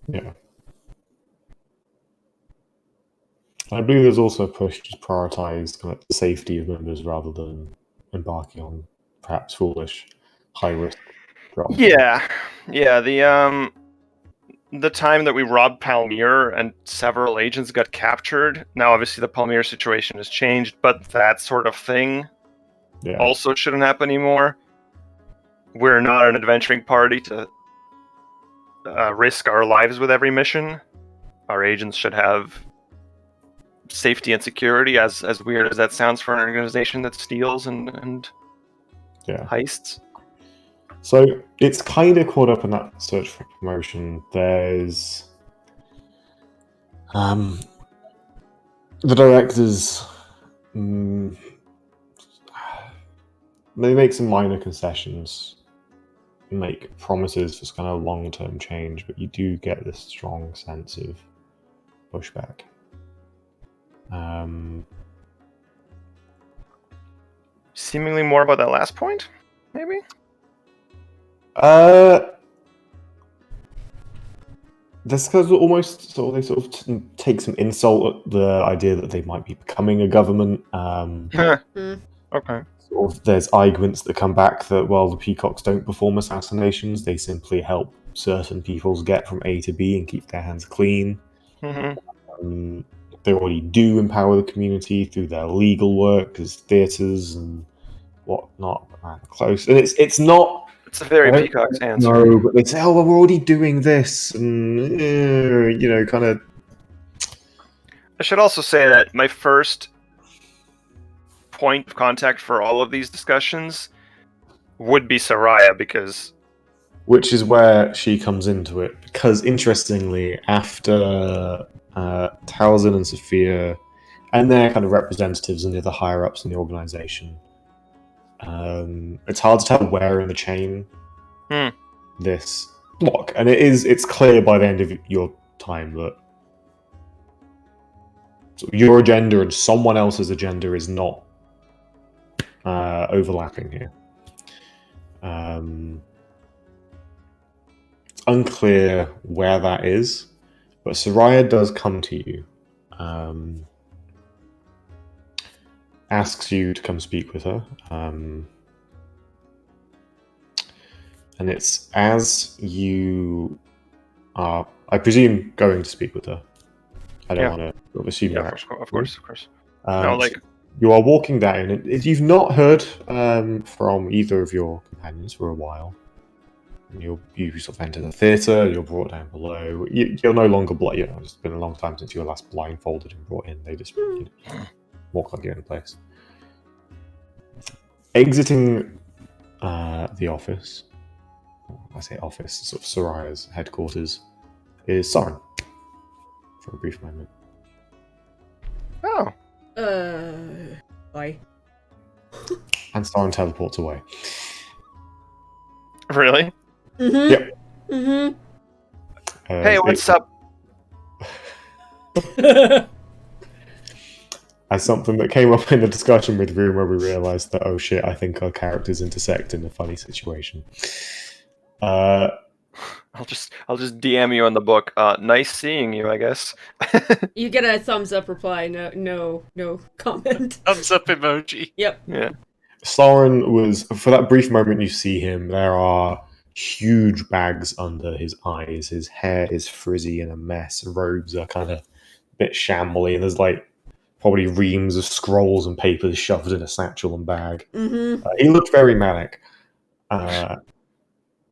Yeah. I believe there's also a push to prioritise kind of the safety of members rather than embarking on perhaps foolish, high-risk drops. Yeah. The time that we robbed Palmyra and several agents got captured, now obviously the Palmyra situation has changed, but that sort of thing also shouldn't happen anymore. We're not an adventuring party to risk our lives with every mission. Our agents should have safety and security, as weird as that sounds for an organization that steals and heists. So it's kind of caught up in that search for promotion. There's the directors. They make some minor concessions, make promises for kind of long-term change, but you do get this strong sense of pushback. Seemingly more about that last point, maybe? This because almost they take some insult at the idea that they might be becoming a government. Okay. There's arguments that come back that, well, the Peacocks don't perform assassinations; they simply help certain peoples get from A to B and keep their hands clean. Mm-hmm. They already do empower the community through their legal work as theatres and whatnot. Close, and it's not. It's a very Peacock's answer. No, but they say, "Oh, well, we're already doing this," and kind of. I should also say that my first point of contact for all of these discussions would be Soraya, which is where she comes into it. Because interestingly, after Talzin and Sophia and their kind of representatives and the other higher ups in the organization, it's hard to tell where in the chain this block, and it's clear by the end of your time that your agenda and someone else's agenda is not overlapping here. It's unclear where that is, but Soraya does come to you, asks you to come speak with her, and it's as you are, I presume, going to speak with her. I don't want to assume you're actually. Of course. You are walking down, and if you've not heard from either of your companions for a while, you sort of enter the theatre, you're brought down below. You're no longer it's been a long time since you were last blindfolded and brought in. They just walk like you're in place. Exiting the office, I say office, sort of Soraya's headquarters, is Soren. For a brief moment. Oh, Bye. And Starin teleports away. Really? Mm-hmm. Yep. Mm-hmm. Hey, what's up? As something that came up in the discussion with Room where we realised that, oh shit, I think our characters intersect in a funny situation. I'll just DM you on the book. Nice seeing you, I guess. You get a thumbs up reply. No comment. Thumbs up emoji. Yep. Yeah. Starin was, for that brief moment you see him, there are huge bags under his eyes. His hair is frizzy and a mess. Robes are kind of a bit shambly, and there's like probably reams of scrolls and papers shoved in a satchel and bag. Mm-hmm. He looked very manic. That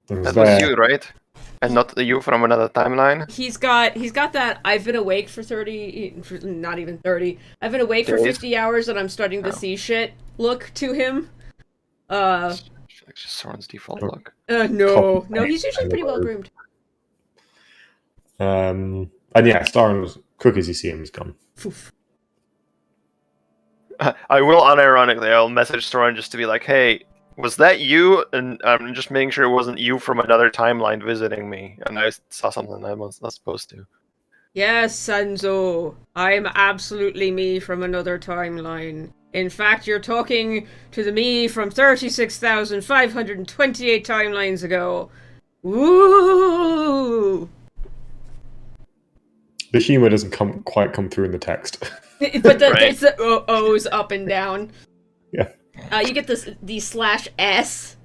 was you, right? And not you from another timeline? He's got that I've been awake for 30, not even 30. I've been awake for Days? 50 hours and I'm starting to see shit look to him. It's just Soren's default look. No, he's usually pretty well groomed. And yeah, Starin was quick as you see him, he's gone. Oof. I will unironically, I'll message Soren just to be like, hey, was that you? And I'm just making sure it wasn't you from another timeline visiting me. And I saw something I was not supposed to. Yes, Sanzo. I'm absolutely me from another timeline. In fact, you're talking to the me from 36,528 timelines ago. Woo! The humor doesn't quite come through in the text. But Right. it's the O's up and down. Yeah. You get the /S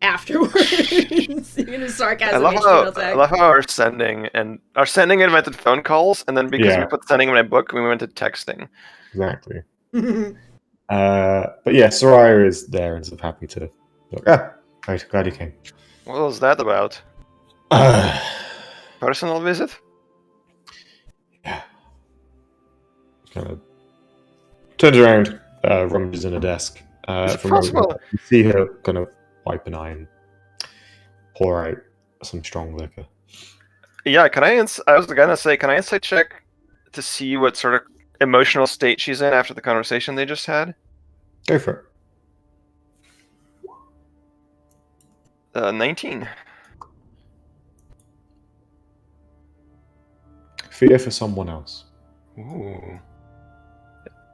afterwards. In a sarcasm I HTML tag. love how our sending invented phone calls, and then because we put sending in my book, we went to texting. Exactly. But yeah, Soraya is there and sort of happy to look. Right, glad you came. What was that about? Personal visit? Yeah. Kind of turns around, rummages in a desk. Is it From a moment, possible? you see her kind of wipe an eye and pour out some strong liquor. Yeah, I was gonna say, can I insight check to see what sort of emotional state she's in after the conversation they just had? Go for it. 19. Fear for someone else. Ooh.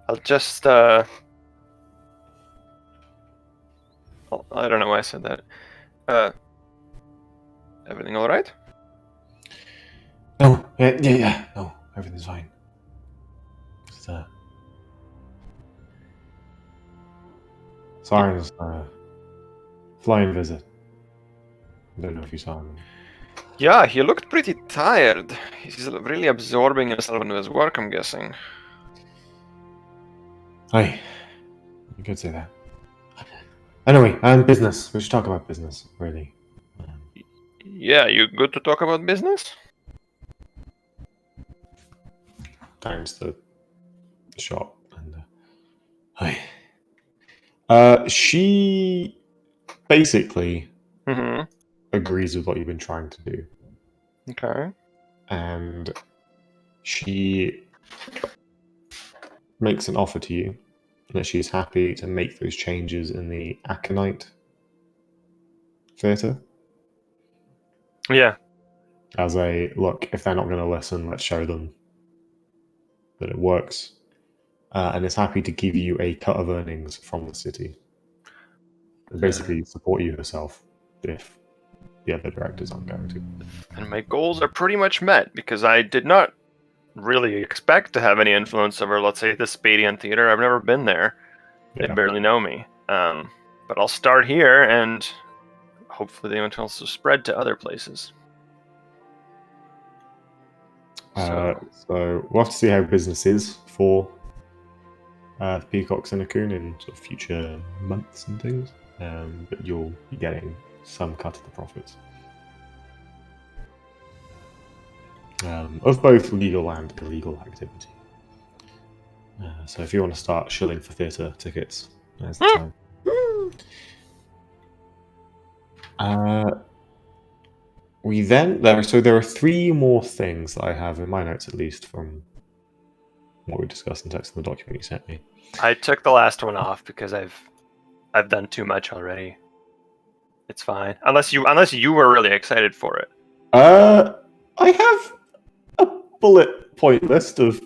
I'll just, I don't know why I said that. Everything alright? No, yeah. No, everything's fine. Just, Siren's flying visit. I don't know if you saw him. Yeah, he looked pretty tired. He's really absorbing himself into his work, I'm guessing. Hi. You could say that. Anyway, business. We should talk about business, really. Yeah, you good to talk about business? Turns the shop and hi. She basically agrees with what you've been trying to do. Okay. And she makes an offer to you that she's happy to make those changes in the Aconite theatre. Yeah. As a look, if they're not going to listen, let's show them that it works. And is happy to give you a cut of earnings from the city. And basically support you herself if the other directors aren't going to. And my goals are pretty much met because I did not really expect to have any influence over, let's say, the Spadian Theater. I've never been there. They barely know me. But I'll start here and hopefully they will also spread to other places. So we'll have to see how business is for the Peacock Cinecoon in sort of future months and things. But you'll be getting some cut of the profits. Of both legal and illegal activity. So if you want to start shilling for theatre tickets, there's the time. There are 3 more things that I have in my notes, at least from what we discussed in text in the document you sent me. I took the last one off because I've done too much already. It's fine. Unless you were really excited for it. I have a bullet point list of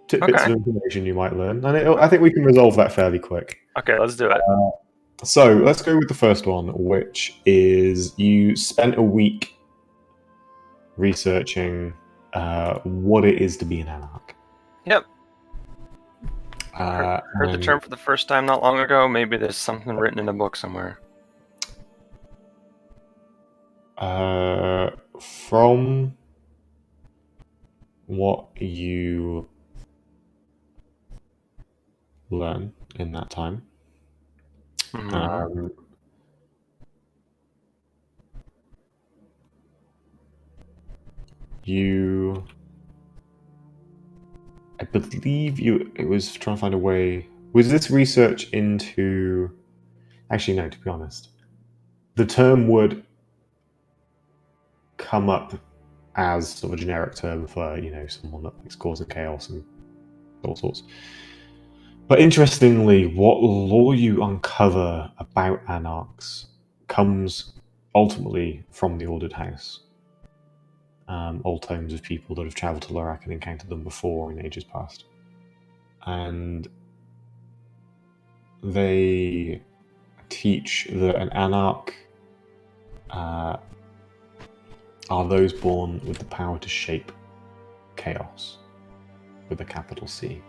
tidbits Okay. of information you might learn, and I think we can resolve that fairly quick. Okay, let's do it. So let's go with the first one, which is you spent a week researching what it is to be an anarch. Yep. Heard the term for the first time not long ago. Maybe there's something written in a book somewhere. From what you learn in that time, Mm-hmm. I believe it was trying to find a way. Was this research into? Actually, no. To be honest, the term would come up as sort of a generic term for someone that likes causing chaos and all sorts. But interestingly, what law you uncover about anarchs comes ultimately from the Ordered House. Old tomes of people that have travelled to Lorac and encountered them before in ages past. And they teach that an anarch are those born with the power to shape chaos, with a capital C.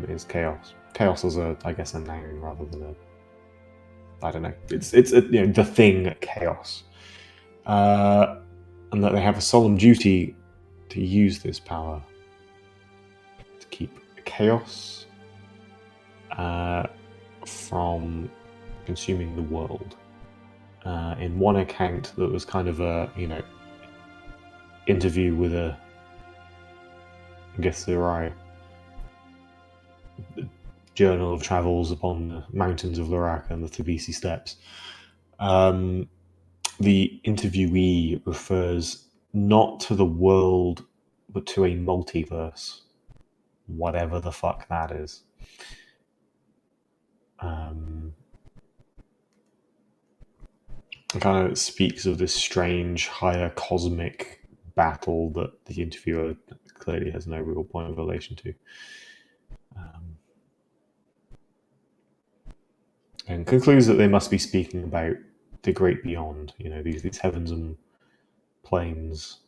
Is chaos. Chaos is I guess a noun rather than a. I don't know. It's the thing chaos, and that they have a solemn duty to use this power to keep chaos from consuming the world. In one account, that was kind of a interview with I guess the right journal of travels upon the mountains of Lorac and the Tbilisi steppes. The interviewee refers not to the world, but to a multiverse, whatever the fuck that is. It kind of speaks of this strange higher cosmic battle that the interviewer clearly has no real point of relation to. And concludes that they must be speaking about the great beyond, these heavens and planes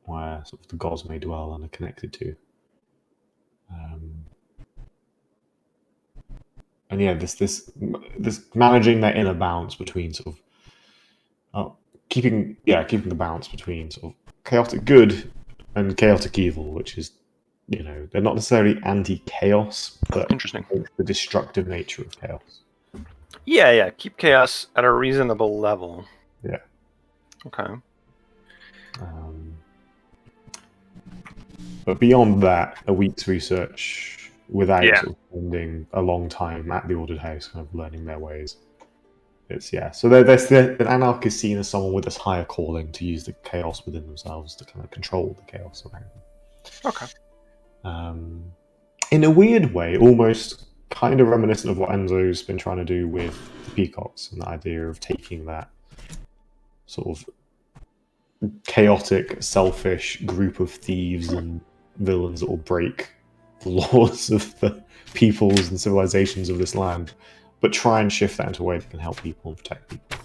where sort of the gods may dwell and are connected to. And yeah, this managing that inner balance between sort of keeping the balance between sort of chaotic good and chaotic evil, which is they're not necessarily anti-chaos, but Interesting. the destructive nature of chaos. Yeah. Keep chaos at a reasonable level. Yeah. Okay. But beyond that, a week's research without Yeah. sort of spending a long time at the Ordered House, kind of learning their ways. So an anarch is seen as someone with this higher calling to use the chaos within themselves to kind of control the chaos around them. Okay. In a weird way, almost kind of reminiscent of what Enzo's been trying to do with the Peacocks and the idea of taking that sort of chaotic, selfish group of thieves and villains that will break the laws of the peoples and civilizations of this land, but try and shift that into a way that can help people and protect people.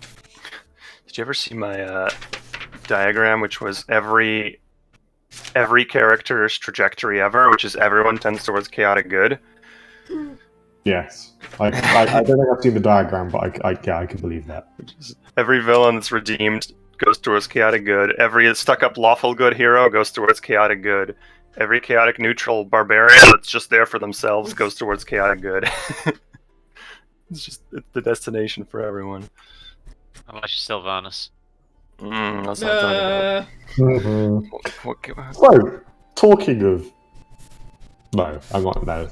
Did you ever see my diagram, which was every character's trajectory ever, which is everyone tends towards chaotic good? Yes. I don't think I've seen the diagram, but I can believe that. Every villain that's redeemed goes towards chaotic good. Every stuck-up lawful good hero goes towards chaotic good. Every chaotic neutral barbarian that's just there for themselves goes towards chaotic good. It's the destination for everyone. Unless you're Sylvanas. Let's not talk about. So, talking of. No, I'm not. No,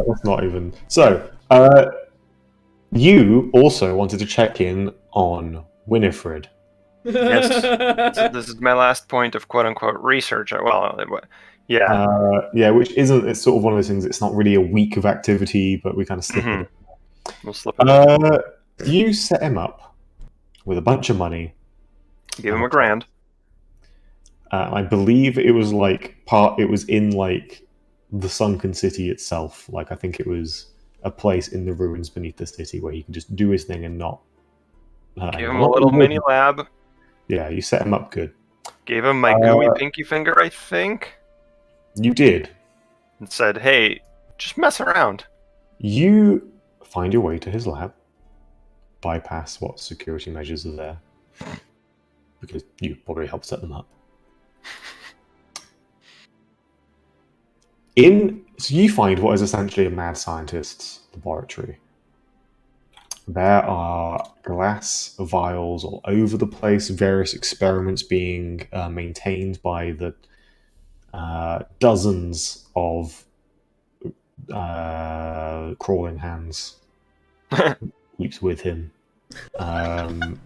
that's not even. So, you also wanted to check in on Winifred. Yes. This is my last point of quote-unquote research. Well, yeah. Yeah, which isn't. It's sort of one of those things. It's not really a week of activity, but we kind of slip it. We'll slip it in. You set him up with a bunch of money. Give him $1,000. I believe it was It was in like the sunken city itself. Like I think it was a place in the ruins beneath the city where he could just do his thing and not. Give him a little mini lab. Yeah, you set him up good. Gave him my gooey pinky finger, I think. You did. And said, "Hey, just mess around." You find your way to his lab. Bypass what security measures are there. Because you probably helped set them up. So you find what is essentially a mad scientist's laboratory. There are glass vials all over the place, various experiments being maintained by the dozens of crawling hands keeps with him.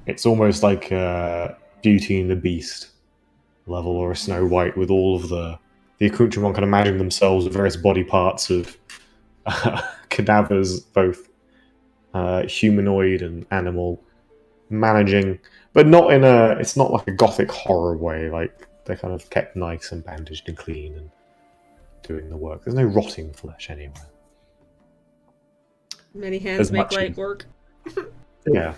It's almost like Beauty and the Beast level or a Snow White with all of the accoutrement kind of imagining themselves with various body parts of cadavers, both humanoid and animal, managing, but not in it's not like a gothic horror way, like they're kind of kept nice and bandaged and clean and doing the work. There's no rotting flesh anywhere. Many hands make light work. Yeah.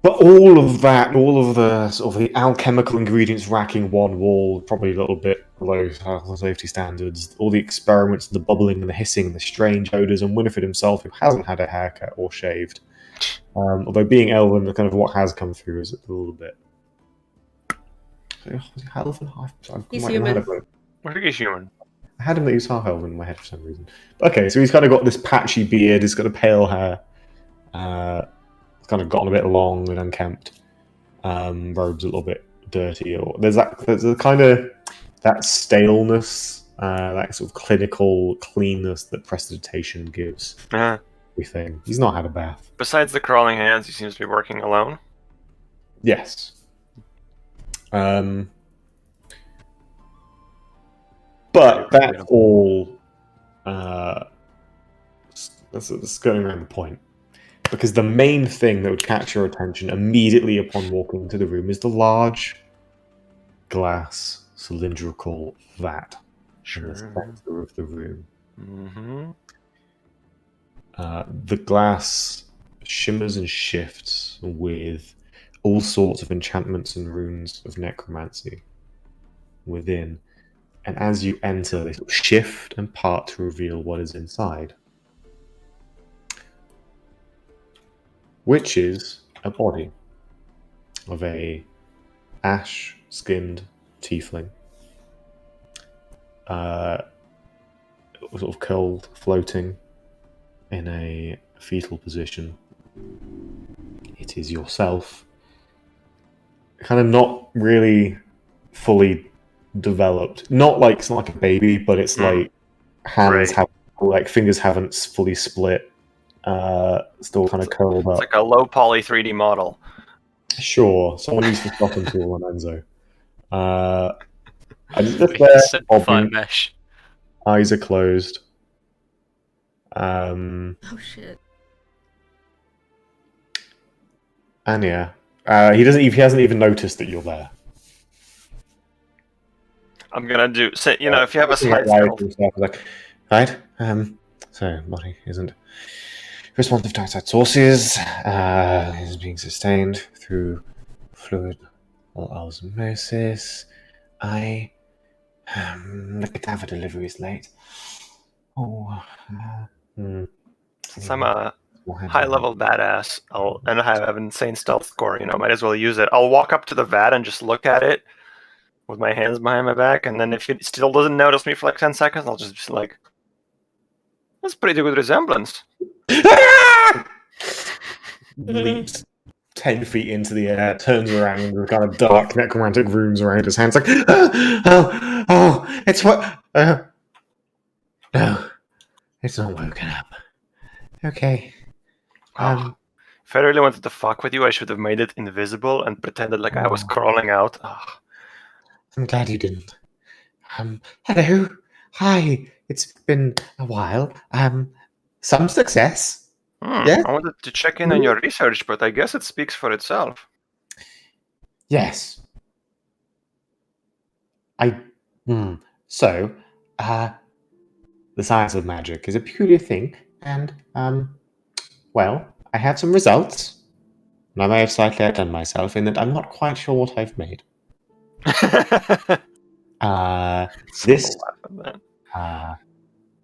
But all of that, all of the sort of the alchemical ingredients racking one wall, probably a little bit below safety standards, all the experiments, the bubbling and the hissing and the strange odors, and Winifred himself, who hasn't had a haircut or shaved. Although being elven, the kind of what has come through is a little bit. Elven? He's human. I think he's human. I had him that he was half elven in my head for some reason. Okay, so he's kind of got this patchy beard, he's got a pale hair. Kind of gotten a bit long and unkempt. Robes a little bit dirty. Or there's a kind of that staleness, that sort of clinical cleanness that prestidigitation gives. Everything. He's not had a bath. Besides the crawling hands, he seems to be working alone. Yes. But that's all. That's going around the point. Because the main thing that would catch your attention immediately upon walking into the room is the large glass cylindrical vat in the center of the room. Mm-hmm. The glass shimmers and shifts with all sorts of enchantments and runes of necromancy within. And as you enter, they sort of shift and part to reveal what is inside. Which is a body of a ash-skinned tiefling, sort of curled, floating in a fetal position. It is yourself, kind of not really fully developed. Not like it's not like a baby, but it's like hands have like fingers haven't fully split. Still kind of curled up. It's like a low poly 3D model. Sure, someone used the soften tool on Enzo. Mesh. Eyes are closed. Oh shit. And yeah, he hasn't even noticed that you're there. I'm gonna do. So, if you have a side stealth. Right. So body isn't responsive to outside sources. Is being sustained through fluid or osmosis. The cadaver delivery is late. Since I'm a high-level badass, and I have an insane stealth score, might as well use it. I'll walk up to the vat and just look at it with my hands behind my back, and then if it still doesn't notice me for like 10 seconds, I'll just be like, that's a pretty good resemblance. Leaps 10 feet into the air, turns around with kind of dark necromantic runes around his hands, like, it's what? No, it's not woken up. Okay. If If I really wanted to fuck with you, I should have made it invisible and pretended like I was crawling out. Ugh. I'm glad you didn't. Hello. Hi. It's been a while. Some success. Yeah? I wanted to check in on your research, but I guess it speaks for itself. Yes. So, the science of magic is a peculiar thing, and, well, I have some results. And I may have slightly outdone myself in that I'm not quite sure what I've made. This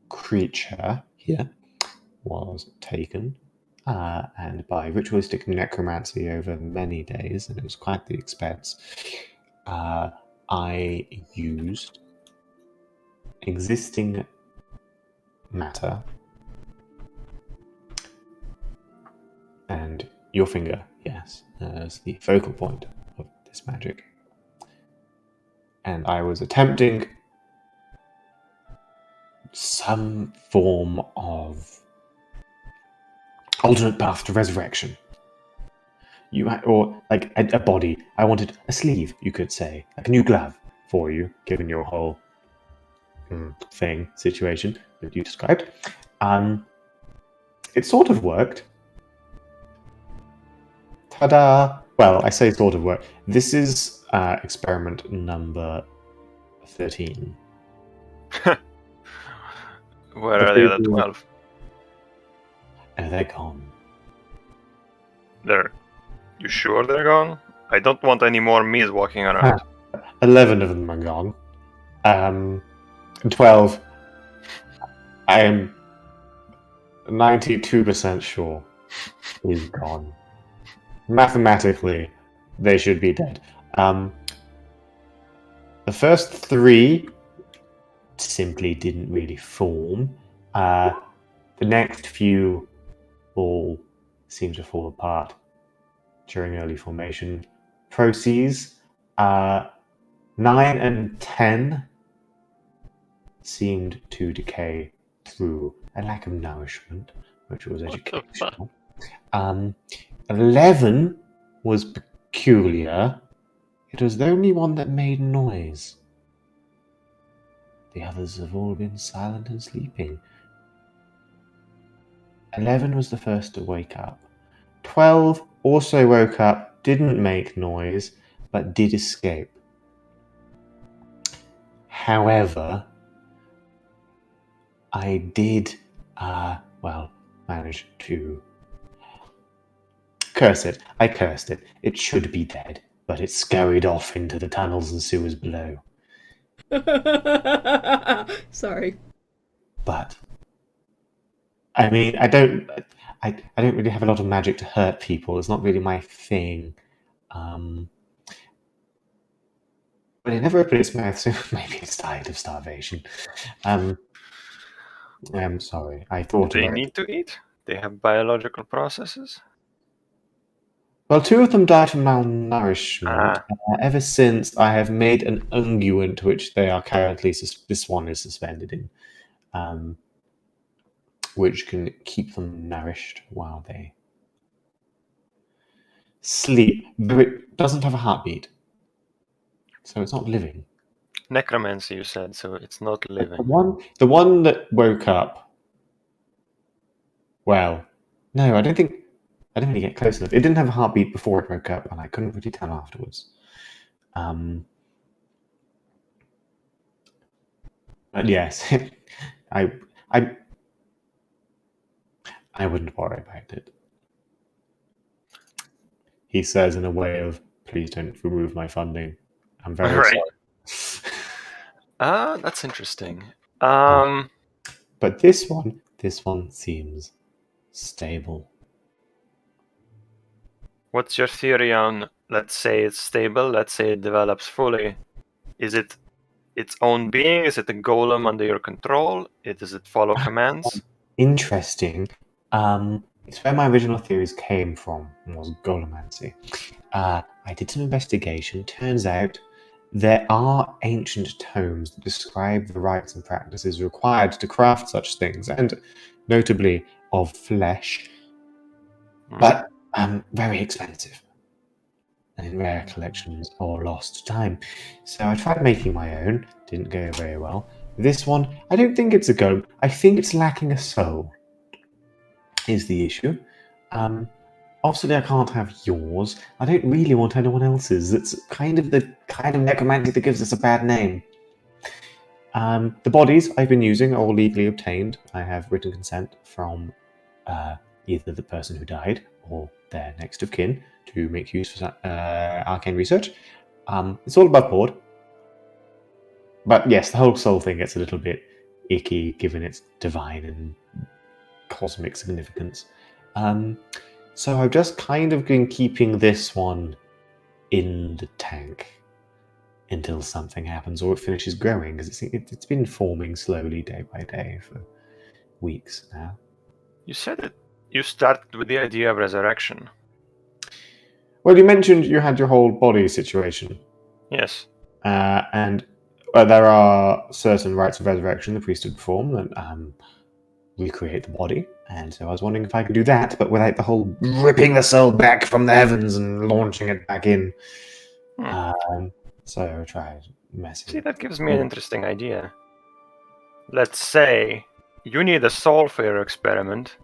creature here was taken and by ritualistic necromancy over many days, and it was quite the expense. I used existing matter and your finger, yes, as the focal point of this magic. And I was attempting some form of alternate path to resurrection. Or like a body. I wanted a sleeve, you could say, like a new glove for you, given your whole situation that you described. It sort of worked. Ta-da! Well, I say sort of worked. This is experiment number 13. Where are the other 12? They're gone. You sure they're gone? I don't want any more me's walking around. 11 of them are gone. 12, I am 92% sure is gone. Mathematically, they should be dead. The first 3 simply didn't really form. The next few all seem to fall apart during early formation processes. 9 and 10 seemed to decay through a lack of nourishment, which was educational. 11 was peculiar. It was the only one that made noise. The others have all been silent and sleeping. 11 was the first to wake up. 12 also woke up, didn't make noise, but did escape. However, I did, manage to curse it. I cursed it. It should be dead, but it scurried off into the tunnels and sewers below. Sorry. But I mean, I don't really have a lot of magic to hurt people. It's not really my thing. But it never opened its mouth, so maybe it's died of starvation. I'm sorry. I thought they need to eat. They have biological processes. Well, 2 of them died from malnourishment. Ever since, I have made an unguent, which they are currently. This one is suspended in, which can keep them nourished while they sleep. But it doesn't have a heartbeat, so it's not living. Necromancy, you said, so it's not living. The one that woke up. Well, no, I didn't really get close enough. It didn't have a heartbeat before it woke up, and I couldn't really tell afterwards. But yes, I wouldn't worry about it. He says in a way of, please don't remove my funding. I'm very sorry. That's interesting. But this one seems stable. What's your theory on, let's say it's stable, let's say it develops fully? Is it its own being? Is it a golem under your control? Does it follow commands? Interesting. It's where my original theories came from, was golemancy. I did some investigation. Turns out there are ancient tomes that describe the rites and practices required to craft such things, and notably of flesh. But very expensive. And in rare collections or lost to time. So I tried making my own, didn't go very well. This one, I don't think it's a golem. I think it's lacking a soul, is the issue. Obviously, I can't have yours. I don't really want anyone else's. It's kind of the kind of necromancy that gives us a bad name. The bodies I've been using are all legally obtained. I have written consent from either the person who died or their next of kin to make use for arcane research. It's all above board. But yes, the whole soul thing gets a little bit icky given its divine and cosmic significance. So I've just kind of been keeping this one in the tank until something happens or it finishes growing, because it's been forming slowly day by day for weeks now. You said that you started with the idea of resurrection. Well, you mentioned you had your whole body situation. Yes. And there are certain rites of resurrection the priest would perform that recreate the body. And so I was wondering if I could do that, but without the whole ripping the soul back from the heavens and launching it back in. So I tried messing. See, that gives me an interesting idea. Let's say you need a soul for your experiment.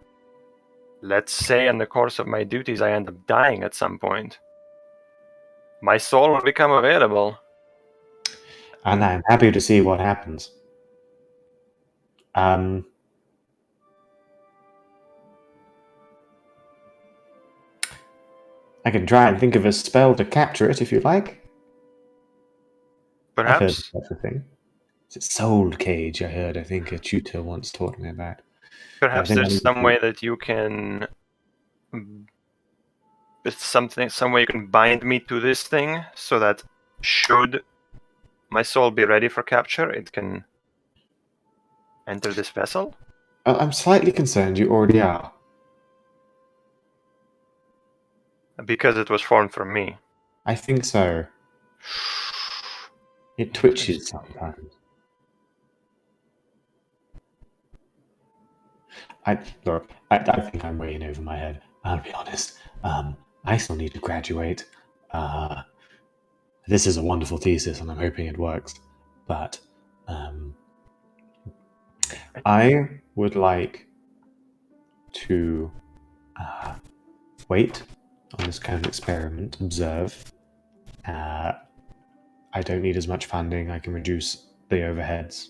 Let's say in the course of my duties I end up dying at some point. My soul will become available. And I'm happy to see what happens. I can try and think of a spell to capture it if you like. Perhaps. I've heard of such a thing. It's a soul cage, I think a tutor once taught me about. Perhaps there's some way that you can... some way you can bind me to this thing, so that should my soul be ready for capture, it can enter this vessel? I'm slightly concerned you already are. Because it was formed from me. I think so. It twitches sometimes. I think I'm way in over my head. I'll be honest. I still need to graduate. This is a wonderful thesis, and I'm hoping it works. But I would like to wait on this kind of experiment, observe. I don't need as much funding. I can reduce the overheads.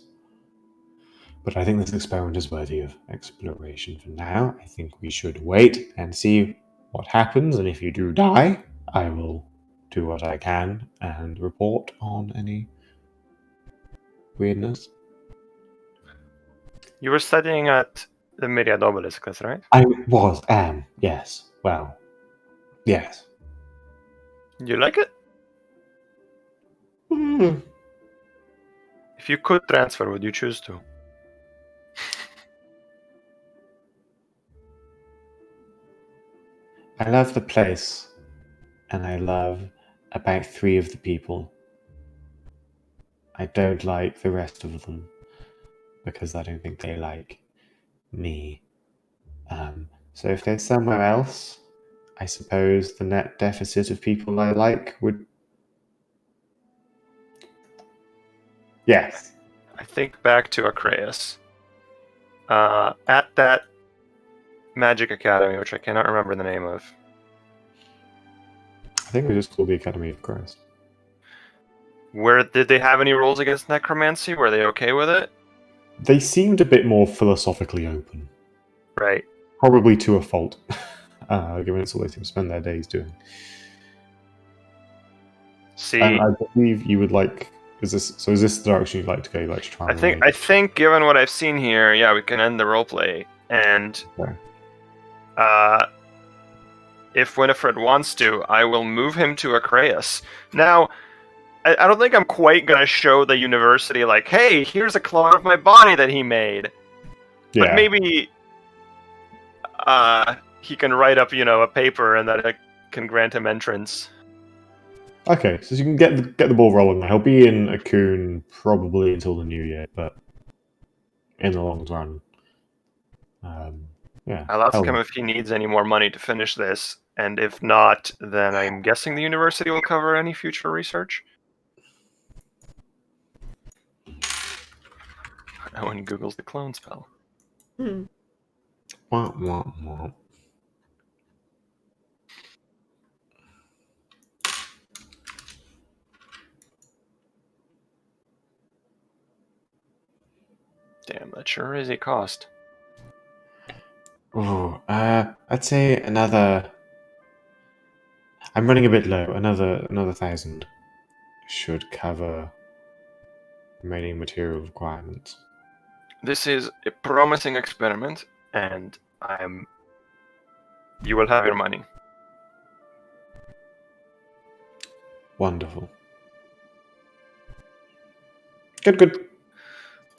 But I think this experiment is worthy of exploration for now. I think we should wait and see what happens, and if you do die, I will do what I can and report on any weirdness. You were studying at the Myriad Obelisk, that's right? I am, yes. Well, yes. You like it? Mm. If you could transfer, would you choose to? I love the place, and I love about 3 of the people. I don't like the rest of them, because I don't think they like me. So if there's somewhere else, I suppose the net deficit of people I like would... Yes. I think back to Acreus. At that magic academy, which I cannot remember the name of. I think we just called the Academy of Christ. Did they have any rules against necromancy? Were they okay with it? They seemed a bit more philosophically open. Right. Probably to a fault, given it's all they seem to spend their days doing. See, and I believe you would like... Is this the direction you'd like to go? You'd like to try and I think given what I've seen here, yeah, we can end the roleplay. And if Winifred wants to, I will move him to Acreus. Now, I don't think I'm quite going to show the university, like, hey, here's a clone of my body that he made. Yeah. But maybe he can write up, a paper and that I can grant him entrance. Okay, so you can get the ball rolling now. He'll be in Akun probably until the new year, but in the long run, yeah. I'll ask him if he needs any more money to finish this, And if not, then I'm guessing the university will cover any future research. Owen Googles the clone spell. Hmm. Wah, wah, wah. Damn, that sure is a cost. Oh, I'd say another. I'm running a bit low. Another 1,000 should cover remaining material requirements. This is a promising experiment, and you will have your money. Wonderful. Good.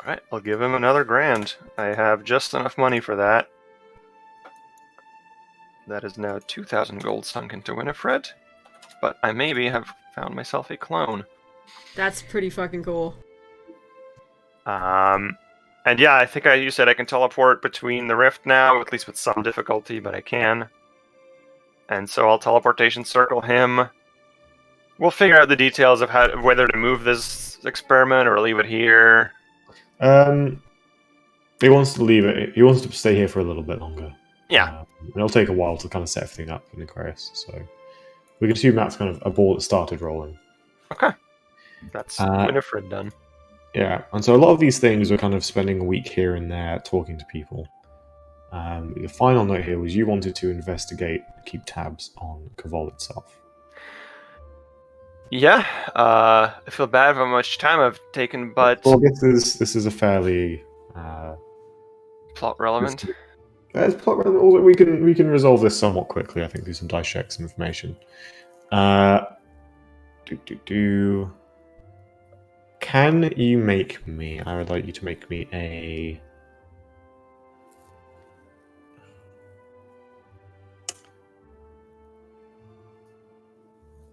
Alright, I'll give him another grand. I have just enough money for that. That is now 2,000 gold sunk into Winifred, but I maybe have found myself a clone. That's pretty fucking cool. And yeah, I think you said I can teleport between the rift now, at least with some difficulty, but I can. And so I'll teleportation circle him. We'll figure out the details of whether to move this experiment or leave it here. He wants to leave it. He wants to stay here for a little bit longer. Yeah. It'll take a while to kind of set everything up in Aquarius, so we can assume that's kind of a ball that started rolling. Okay. That's Winifred done. Yeah, and so a lot of these things are kind of spending a week here and there talking to people. The final note here was you wanted to investigate, keep tabs on Kavol itself. Yeah, I feel bad for how much time I've taken, but Well, this is a fairly plot relevant. It's plot relevant. Also, we can resolve this somewhat quickly. I think through some dice checks and information. Can you make me? I would like you to make me a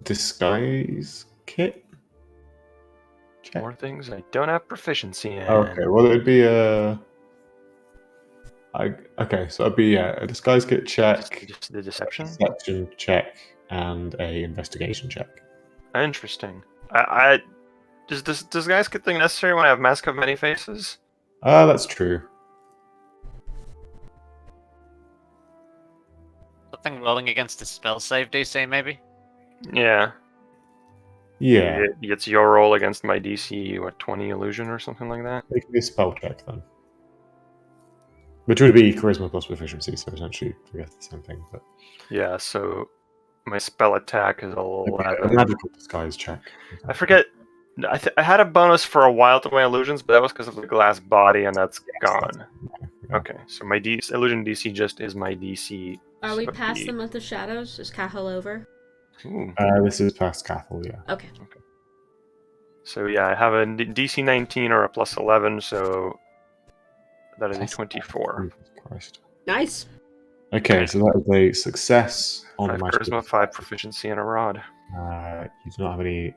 disguise kit. Check. More things I don't have proficiency in. Okay, well it'd be okay, so it'd be a disguise kit check, Just the deception check, and a investigation check. Interesting. Does this disguise kit thing necessary when I have mask of many faces? That's true. Something rolling against a spell save DC, maybe? Yeah. Yeah. It's your roll against my DC, 20 illusion or something like that? It can be a spell check then. Which would be charisma plus proficiency, so essentially I guess the same thing. But yeah, so my spell attack is a magical disguise check. I forget. I had a bonus for a while to my illusions, but that was because of the glass body, and that's gone. Okay, so my illusion DC just is my DC. Are we past the Month of Shadows? Is Cathal over? Ooh. This is past Cathal, yeah. Okay. So yeah, I have a DC 19 or a plus 11, so that is a 24. Christ. Nice. Okay, so that is a success on 5 the charisma, 5 proficiency, and a rod. You do not have any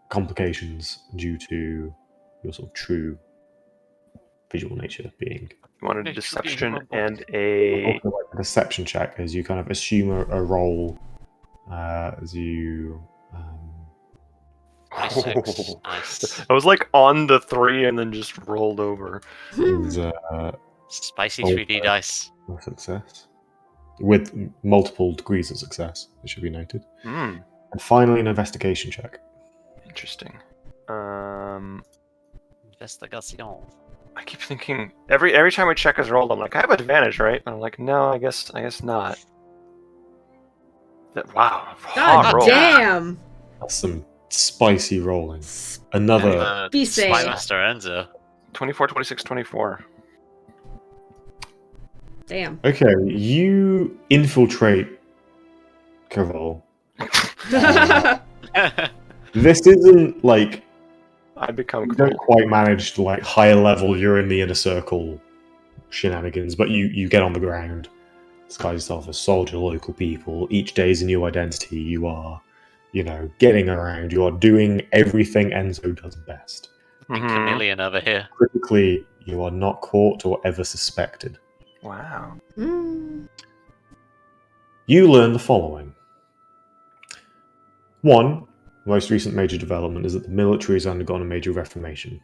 complications due to your sort of true visual nature being. You wanted a deception and a deception check as you kind of assume a role as you. Nice. I was like on the 3 and then just rolled over. Is, Spicy 3D dice. Success. With multiple degrees of success, it should be noted. Mm. And finally, an investigation check. Interesting. Investigation. I keep thinking every time I check his roll, I'm like, I have advantage, right? And I'm like, no, I guess not. Wow. God roll. damn. That's some spicy rolling. Another Be safe. Spymaster Enzo. 24, 26, 24. Damn. Okay, you infiltrate Kavol. This isn't like I become you cool. don't quite manage to like higher level. You're in the inner circle shenanigans, but you get on the ground. Disguise yourself as soldier, local people. Each day is a new identity. You are, getting around. You are doing everything Enzo does best. Chameleon over here. Critically, you are not caught or ever suspected. Wow. You learn the following. 1. The most recent major development is that the military has undergone a major reformation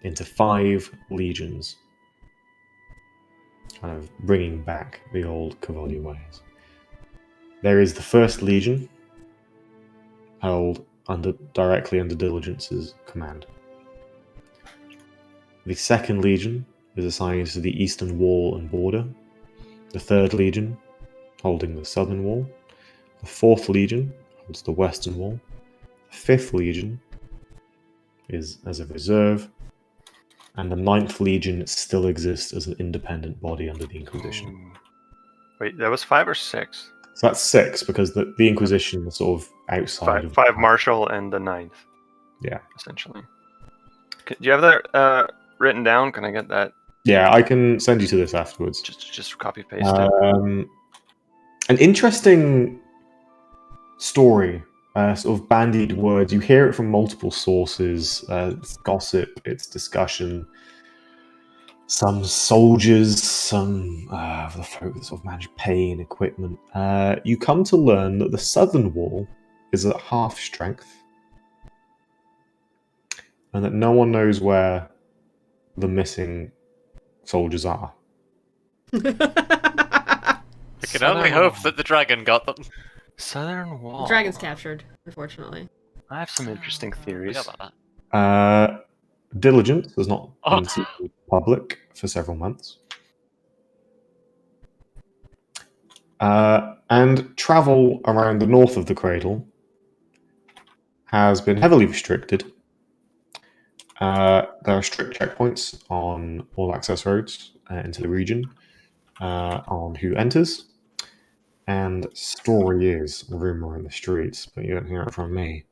into 5 legions, kind of bringing back the old Cavalier ways. There is the 1st Legion, held directly under Diligence's command. The 2nd Legion is assigned to the eastern wall and border. The 3rd Legion, holding the southern wall. The 4th Legion holds the western wall. The 5th Legion is as a reserve. And the 9th Legion still exists as an independent body under the Inquisition. Wait, that was 5 or 6? So that's 6, because the Inquisition is sort of outside of... 5 Marshall and the 9th. Yeah. Essentially. Do you have that written down? Can I get that? Yeah, I can send you to this afterwards. Just copy paste it. An interesting story, sort of bandied words. You hear it from multiple sources. It's gossip, it's discussion. Some soldiers, some of the folk that sort of manage paying equipment. You come to learn that the southern wall is at half strength, and that no one knows where the missing soldiers are. We can only hope that the dragon got them. Southern Wall. The dragon's captured, unfortunately. I have some interesting theories. Forgot about that. Diligence has not been seen public for several months. And travel around the north of the cradle has been heavily restricted. There are strict checkpoints on all access roads into the region on who enters. And story is rumor in the streets, but you don't hear it from me.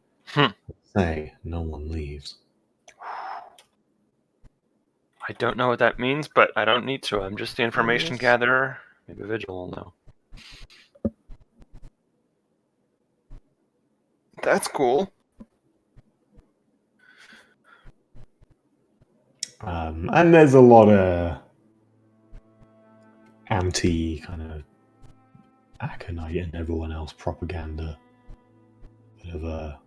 Say no one leaves. I don't know what that means, but I don't need to. I'm just the information gatherer. Maybe Vigil will know. That's cool. And there's a lot of anti kind of Aconite and everyone else propaganda. Bit of a,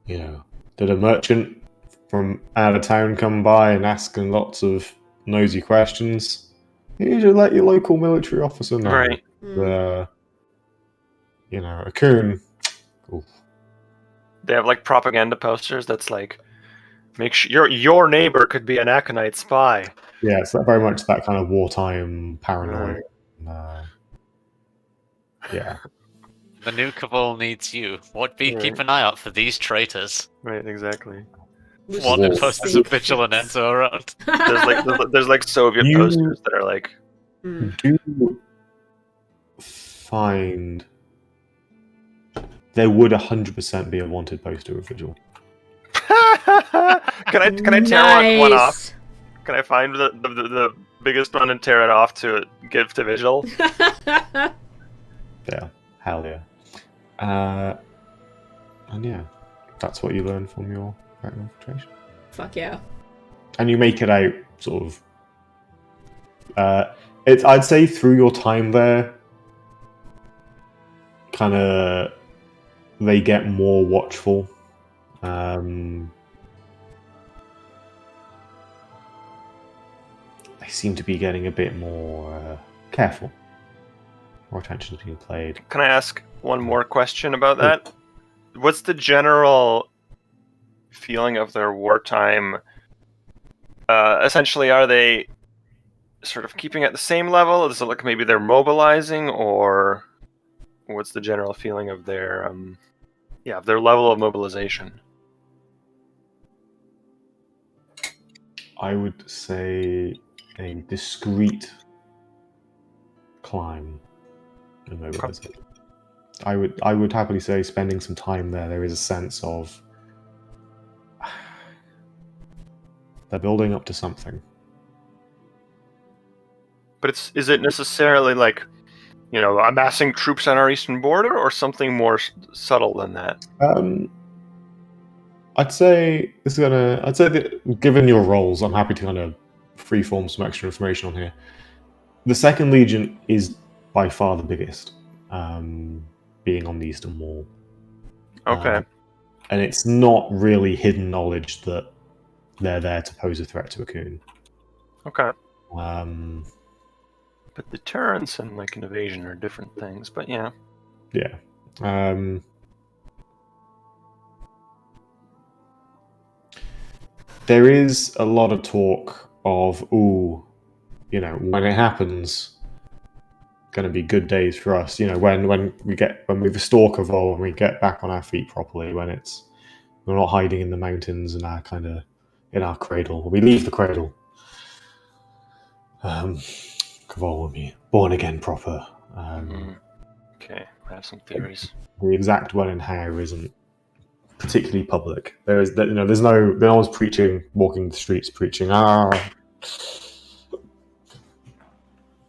did a merchant from out of town come by and asking lots of nosy questions? You should let your local military officer know. Right. A coon. Oof. They have like propaganda posters that's like, make sure your neighbor could be an Aconite spy. Yeah, it's very much that kind of wartime paranoia. Yeah. The new cabal needs you. Keep an eye out for these traitors. Right, exactly. One that posts a Vigil and Enzo around. There's like Soviet posters that are like. Do find there would 100% be a wanted poster of Vigil. Can I tear one off? Can I find the biggest one and tear it off to give to Vigil? Yeah, hell yeah. And yeah, that's what you learn from your infiltration. Fuck yeah. And you make it out sort of. I'd say through your time there, kind of, they get more watchful. They seem to be getting a bit more careful. More attention is being played. Can I ask one more question about that? What's the general feeling of their wartime? Essentially, are they sort of keeping at the same level? Is it like maybe they're mobilizing, or what's the general feeling of their level of mobilization? I would say a discreet climb in mobilization. I would happily say spending some time there is a sense of they're building up to something. But is it necessarily like, amassing troops on our eastern border, or something more subtle than that? I'd say that given your roles, I'm happy to kind of freeform some extra information on here. The 2nd Legion is by far the biggest, being on the Eastern Wall. Okay. And it's not really hidden knowledge that they're there to pose a threat to a Coon. Okay. But deterrence and like invasion are different things. But yeah. Yeah. There is a lot of talk of, when it happens, going to be good days for us. When we restore Cavol and we get back on our feet properly, when we're not hiding in the mountains and in our cradle. We leave the cradle. Cavol will be born again proper. Okay, I have some theories. The exact when and how isn't particularly public. There's no one's walking the streets preaching.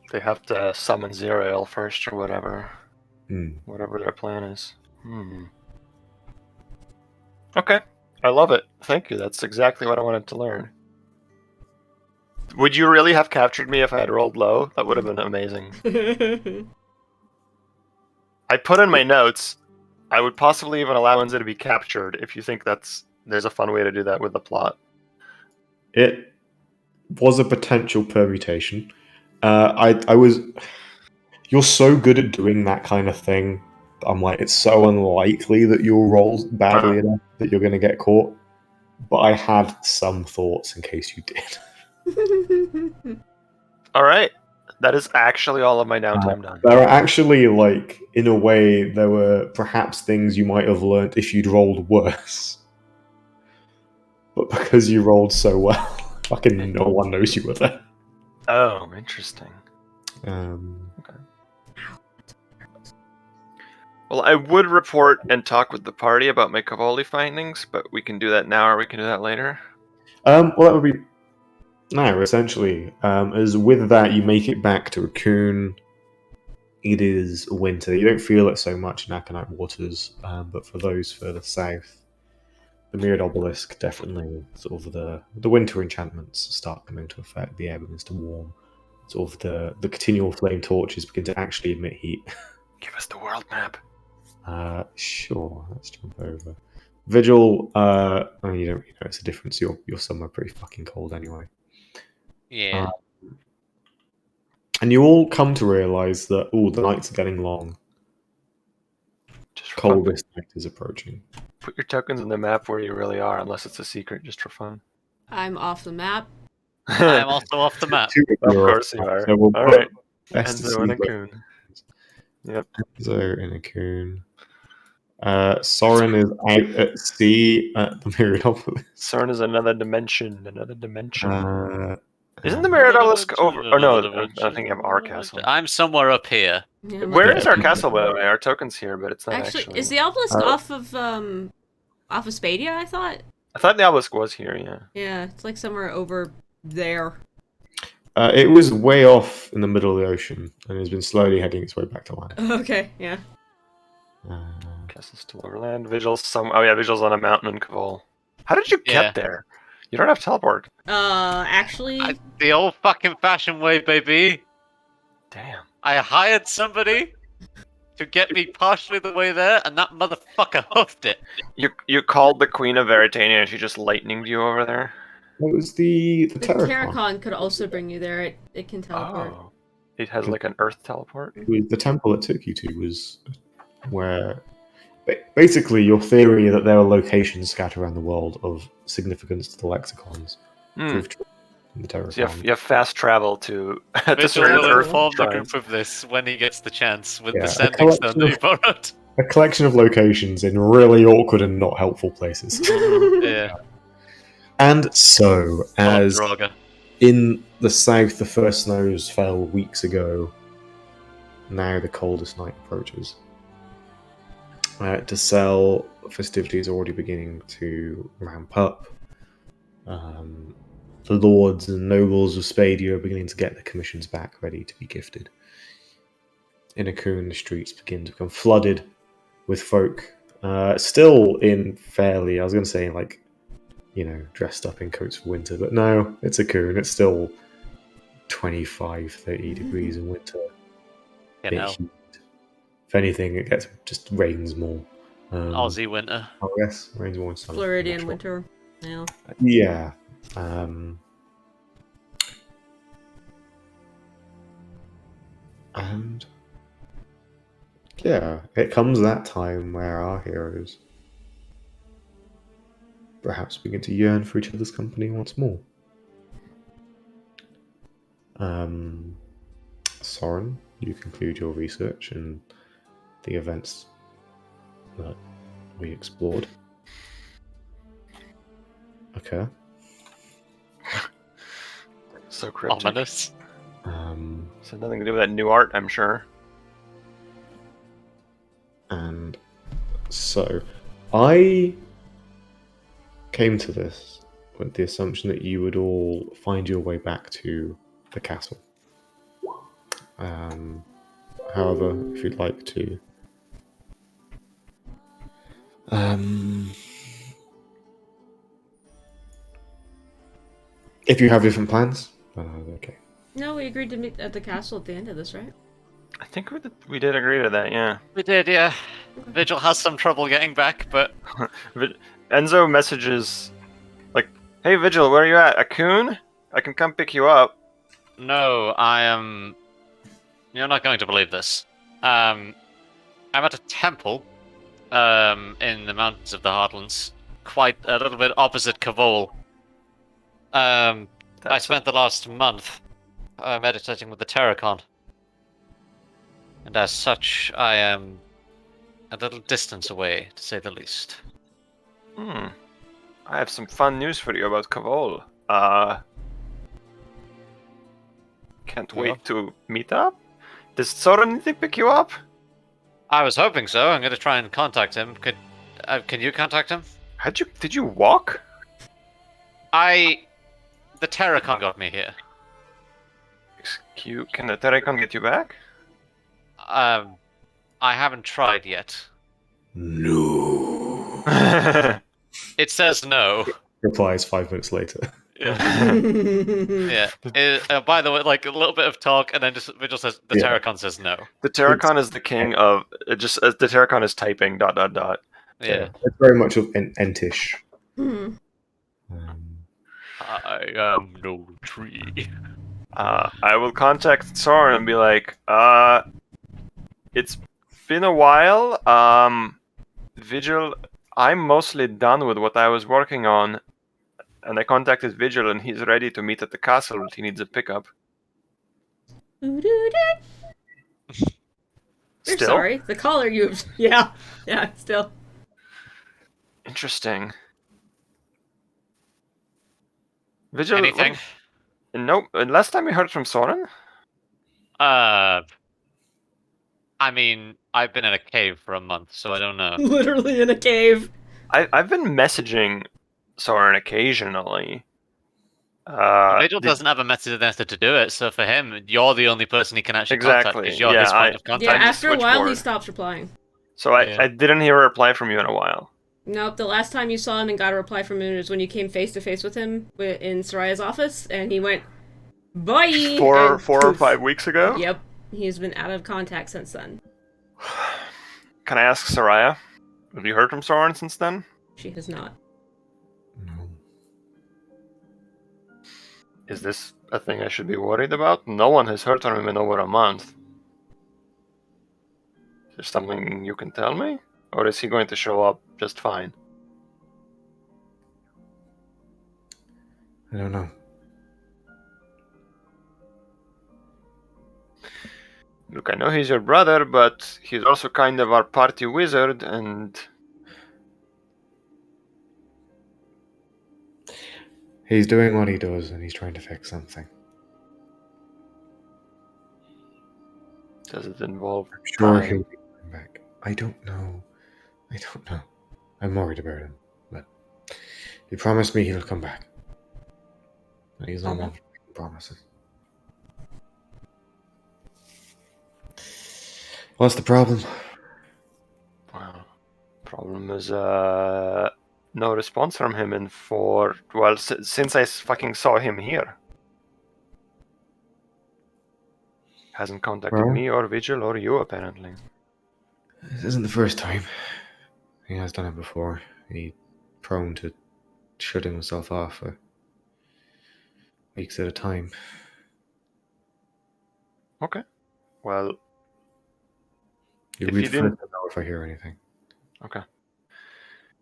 They have to summon Zerael first or whatever. Whatever their plan is. Okay, I love it. Thank you. That's exactly what I wanted to learn. Would you really have captured me if I had rolled low? That would have been amazing. I put in my notes, I would possibly even allow Enza to be captured if you think there's a fun way to do that with the plot. It was a potential permutation. You're so good at doing that kind of thing. I'm like, it's so unlikely that you'll roll badly enough that you're going to get caught. But I had some thoughts in case you did. All right. That is actually all of my downtime done. There are actually, in a way, there were perhaps things you might have learnt if you'd rolled worse. But because you rolled so well, fucking no one knows you were there. Oh, interesting. Okay. Well, I would report and talk with the party about my Cavoli findings, but we can do that now or we can do that later. Well, that would be... No, essentially. As with that, you make it back to Raccoon. It is winter. You don't feel it so much in Aconite waters, but for those further south, the Myriad Obelisk, definitely sort of the winter enchantments start coming into effect. The air begins to warm. Sort of the continual flame torches begin to actually emit heat. Give us the world map. Sure. Let's jump over. Vigil. You don't really notice a difference. You're somewhere pretty fucking cold anyway. Yeah. And you all come to realize that the nights are getting long. Coldest night is approaching. Put your tokens in the map where you really are, unless it's a secret, just for fun. I'm off the map. I am also off the map. Of course you are. So we'll all right. Enzo and a Coon. Yep. Enzo and a Coon. Soren is out at sea at the Myriad Obelisk. Soren is another dimension. Isn't the Um, Myriad Obelisk over? Or no, I think I have our castle. I'm somewhere up here. Yeah, Where is our castle, by the way? Our token's here, but it's not actually. Is the obelisk off of Spadia, I thought? I thought the obelisk was here, yeah. Yeah, it's like somewhere over there. It was way off in the middle of the ocean, and has been slowly heading its way back to land. Okay, yeah. Castle's still over land. Vigil's Vigil's on a mountain in Cavol. How did you get there? You don't have teleport. Actually... The old fucking fashioned way, baby. Damn. I hired somebody to get me partially the way there, and that motherfucker hoofed it. You called the Queen of Veritania and she just lightninged you over there? It was the Terracon could also bring you there. It can teleport. Oh. It has like an earth teleport? The temple it took you to was where... Basically, your theory that there are locations scattered around the world of significance to the lexicons. Proved true in the Terracon. So you have fast travel to Vigil will Earth inform the group of this when he gets the chance with the sending stone that he borrowed. A collection of locations in really awkward and not helpful places. Yeah. And so, as Droga. in the south the first snows fell weeks ago, now the coldest night approaches. To sell, festivities are already beginning to ramp up. The lords and nobles of Spadia are beginning to get their commissions back, ready to be gifted. In Akun, the streets begin to become flooded with folk, still in fairly, I was going to say, dressed up in coats for winter, but no, it's Akun. It's still 25, 30 degrees in winter. Fucking bit hell. humid. If anything, it just rains more. Aussie winter. Oh yes, rains more in summer. Floridian Natural. winter. Yeah. Yeah. And yeah, it comes that time where our heroes perhaps begin to yearn for each other's company once more. Soren, you conclude your research and the events that we explored. Okay. So cryptic. Ominous. So nothing to do with that new art, I'm sure. And so, I came to this with the assumption that you would all find your way back to the castle. However, if you'd like to, if you have different plans, okay. No, we agreed to meet at the castle at the end of this, right? I think we did agree to that, yeah. We did, yeah. Vigil has some trouble getting back, but Enzo messages like, "Hey Vigil, where are you at? Akun? I can come pick you up." no, I am. You're not going to believe this. I'm at a temple, in the mountains of the Heartlands, quite a little bit opposite Kavol. I spent the last month meditating with the Terracon, and as such, I am a little distance away, to say the least. I have some fun news for you about Kavol. Can't wait to meet up. Does Soren need to pick you up? I was hoping so. I'm going to try and contact him. Can you contact him? Did you walk? The Terracon got me here. Can the Terracon get you back? I haven't tried yet. No. It says no. Replies 5 minutes later. Yeah. By the way, like a little bit of talk, and then Vigil says the Terracon says no. The Terracon is the king of just as the Terracon is typing ... Yeah. It's very much of Entish. I am no tree. I will contact Soren and be like, it's been a while. Vigil, I'm mostly done with what I was working on. And I contacted Vigil and he's ready to meet at the castle, but he needs a pickup. You're Still? sorry. The caller you... Yeah, still. Interesting. Vigil, Anything? Nope. Last time we heard from Soren? I mean, I've been in a cave for a month, so I don't know. Literally in a cave. I've been messaging Soren occasionally. Vigil doesn't have a method to do it, so for him, you're the only person he can actually contact, because you're his point of contact. Yeah, after a while, he switchboard. stops replying. So I didn't hear a reply from you in a while. Nope, the last time you saw him and got a reply from him was when you came face to face with him in Soraya's office, and he went, bye! Four or 5 weeks ago? Yep, he's been out of contact since then. Can I ask Soraya? Have you heard from Soren since then? She has not. No. Is this a thing I should be worried about? No one has heard from him in over a month. Is there something you can tell me? Or is he going to show up just fine? I don't know. Look, I know he's your brother, but he's also kind of our party wizard, and... He's doing what he does, and he's trying to fix something. Does it involve I'm sure time? he'll be coming back. I don't know. I'm worried about him, but he promised me he'll come back. But he's not one for making promises. What's the problem? Wow. Problem is, no response from him since I fucking saw him here. Hasn't contacted me or Vigil or you, apparently. This isn't the first time. He has done it before. He's prone to shutting himself off for weeks at a time. Okay. Well, You'll be the first to know if I hear anything. Okay.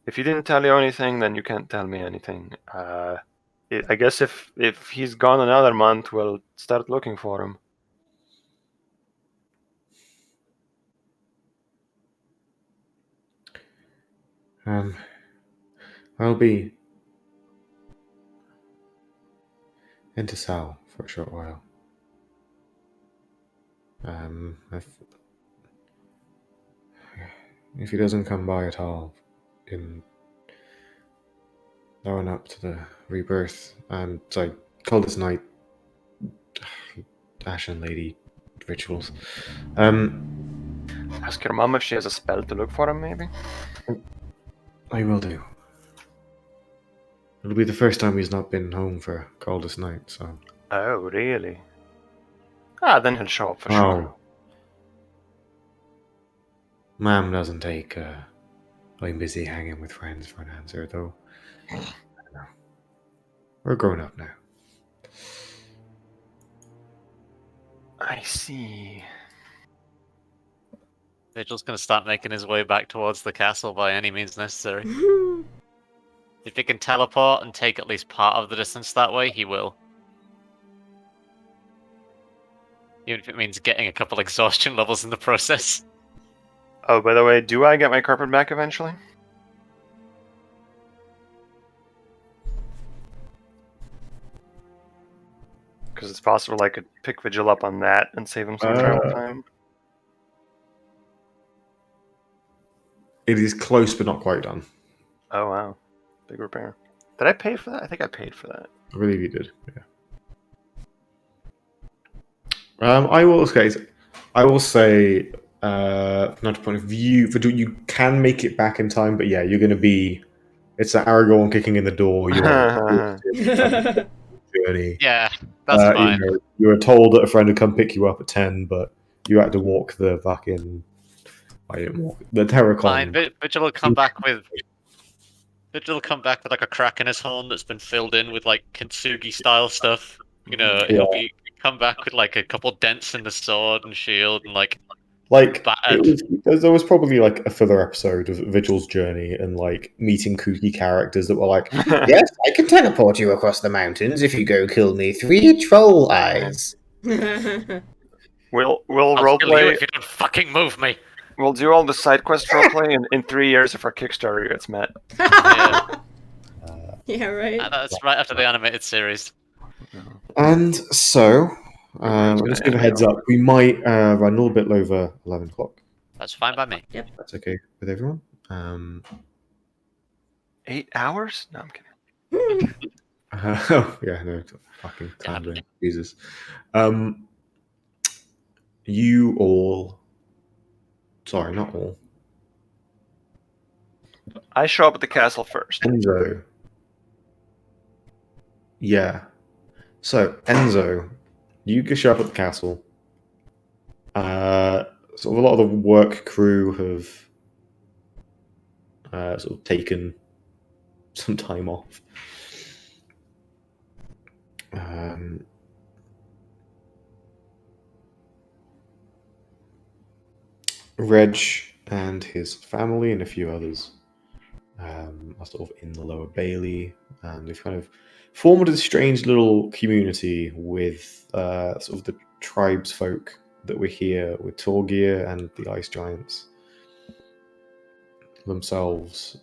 If he didn't tell you anything, then you can't tell me anything. I guess if he's gone another month, we'll start looking for him. I'll be into Sal for a short while. If he doesn't come by at all in the run up to the rebirth and Coldest Night, Ashen Lady rituals. Ask your mom if she has a spell to look for him, maybe? I will do. It'll be the first time he's not been home for Coldest Night, so... Oh, really? Then he'll show up for sure. Ma'am doesn't take, I'm busy hanging with friends for an answer, though. I don't know. We're grown up now. I see. Vigil's going to start making his way back towards the castle by any means necessary. If he can teleport and take at least part of the distance that way, he will. Even if it means getting a couple exhaustion levels in the process. Oh, by the way, do I get my carpet back eventually? Because it's possible I could pick Vigil up on that and save him some travel time. It is close, but not quite done. Oh, wow. Big repair. Did I pay for that? I think I paid for that. I believe you did, yeah. I will say, from that point of view, you can make it back in time, but yeah, you're going to be... It's an Aragorn kicking in the door. Journey. Yeah, that's fine. You were told that a friend would come pick you up at 10, but you had to walk the fucking... I didn't walk the Terracon. Fine, Vigil will come back with like a crack in his horn that's been filled in with like Kintsugi style stuff. You know, he'll come back with like a couple dents in the sword and shield and there was probably like a further episode of Vigil's journey and like meeting kooky characters that were like, yes, I can teleport you across the mountains if you go kill me 3 troll eyes. We'll I'll roleplay kill you if you don't fucking move me. We'll do all the side quest roleplay in 3 years if our Kickstarter gets met. Yeah, right. That's right after the animated series. And so, let's give a heads up. We might run a little bit over 11 o'clock. That's fine by me. Yep. That's okay with everyone. 8 hours? No, I'm kidding. Yeah, no, fucking time. Jesus. You all... Sorry, not all. I show up at the castle first. Enzo. Yeah. So, Enzo, you can show up at the castle. Sort of a lot of the work crew have sort of taken some time off. Reg and his family and a few others are sort of in the Lower Bailey, and they've kind of formed a strange little community with sort of the tribes folk that were here with Torgir and the Ice Giants themselves.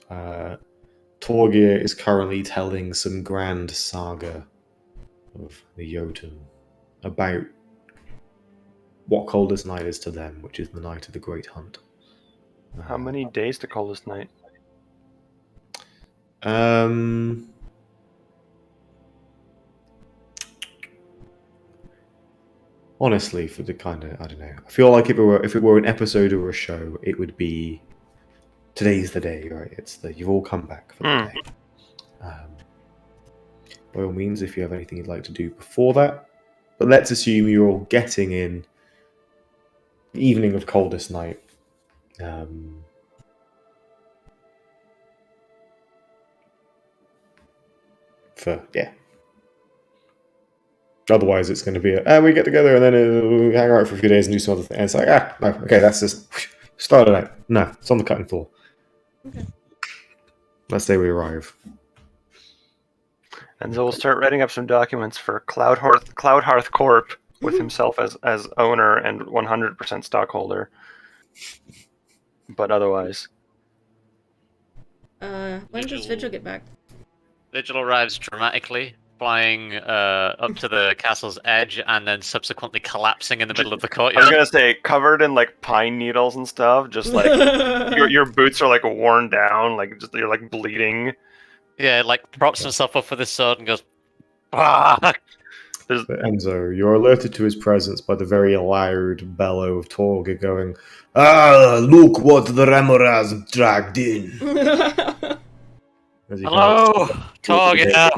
Torgir is currently telling some grand saga of the Jotun about what Coldest Night is to them, which is the night of the Great Hunt. How many days to Coldest Night? Honestly, for the kind of, I don't know. I feel like if it were an episode or a show, it would be today's the day, right? It's you've all come back for the day. By all means, if you have anything you'd like to do before that, but let's assume you're all getting in evening of coldest night. Otherwise, it's going to be we get together and then we hang out for a few days and do some other things. And it's like, no, okay, that's just start it out. No, it's on the cutting floor. Okay. Let's say we arrive. And so we'll start writing up some documents for Cloudhearth Corp with himself as owner and 100% stockholder. But otherwise. When does Vigil get back? Vigil arrives dramatically, flying up to the castle's edge and then subsequently collapsing in the middle of the I courtyard. was gonna say, covered in like pine needles and stuff, just like your boots are like worn down, like just you're like bleeding. Yeah, like props himself up with his sword and goes, "Ah!" But Enzo, you're alerted to his presence by the very loud bellow of Torga going, look what the Remoras dragged in. Hello, Torga.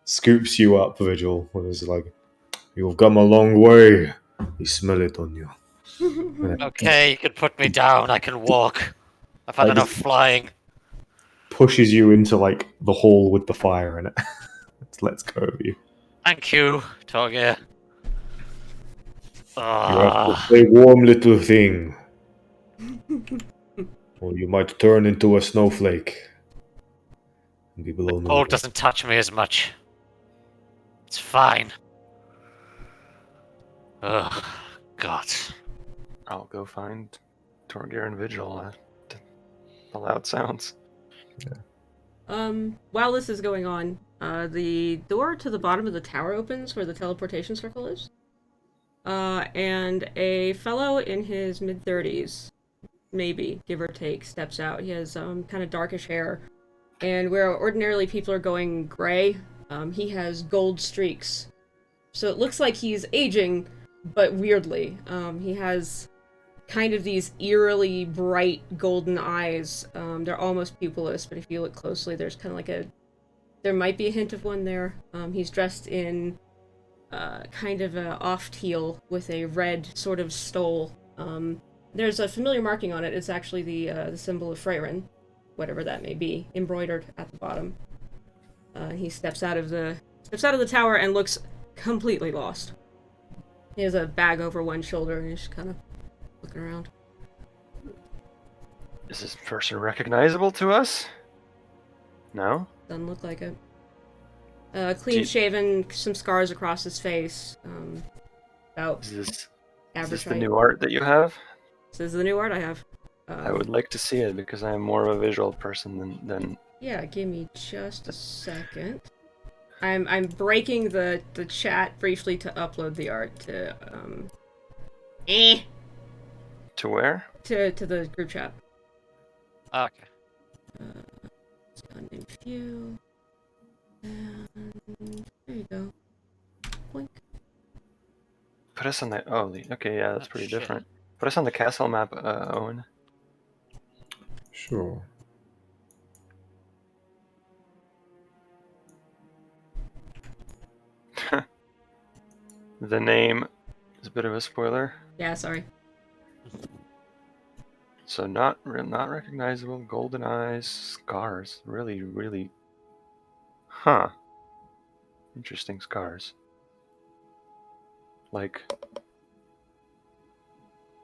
Scoops you up, Vigil, and is like, you've come a long way. You smell it on you. Okay, you can put me down. I can walk. I've had enough flying. Pushes you into like the hall with the fire in it. Let's go of you. Thank you, Torga. You have to stay warm, little thing. Or you might turn into a snowflake. And be below The cold doesn't touch me as much. It's fine. Ugh, God. I'll go find Torgir and Vigil. The loud sounds. While this is going on, the door to the bottom of the tower opens where the teleportation circle is. And a fellow in his mid-30s, maybe, give or take, steps out. He has kind of darkish hair. And where ordinarily people are going gray, he has gold streaks. So it looks like he's aging, but weirdly. He has kind of these eerily bright golden eyes. They're almost pupilless, but if you look closely, there's kind of like there might be a hint of one there. He's dressed in kind of a off-teal with a red sort of stole. There's a familiar marking on it. It's actually the symbol of Freyrin, whatever that may be, embroidered at the bottom. He steps out of the tower and looks completely lost. He has a bag over one shoulder and he's just kind of looking around. Is this person recognizable to us? No? Doesn't look like it. Clean shaven, some scars across his face. About Is average this the height. new art that you have? This is the new art I have. I would like to see it because I am more of a visual person than... Yeah, give me just a second. I'm breaking the chat briefly to upload the art to To where? to the group chat. Okay. It's done in view. And there you go. Blink. Put us on the... Oh, okay, yeah, that's pretty different. Put us on the castle map, Owen. Sure. The name is a bit of a spoiler. Yeah, sorry. So not recognizable. Golden eyes, scars. Really, really... Huh. Interesting scars. Like...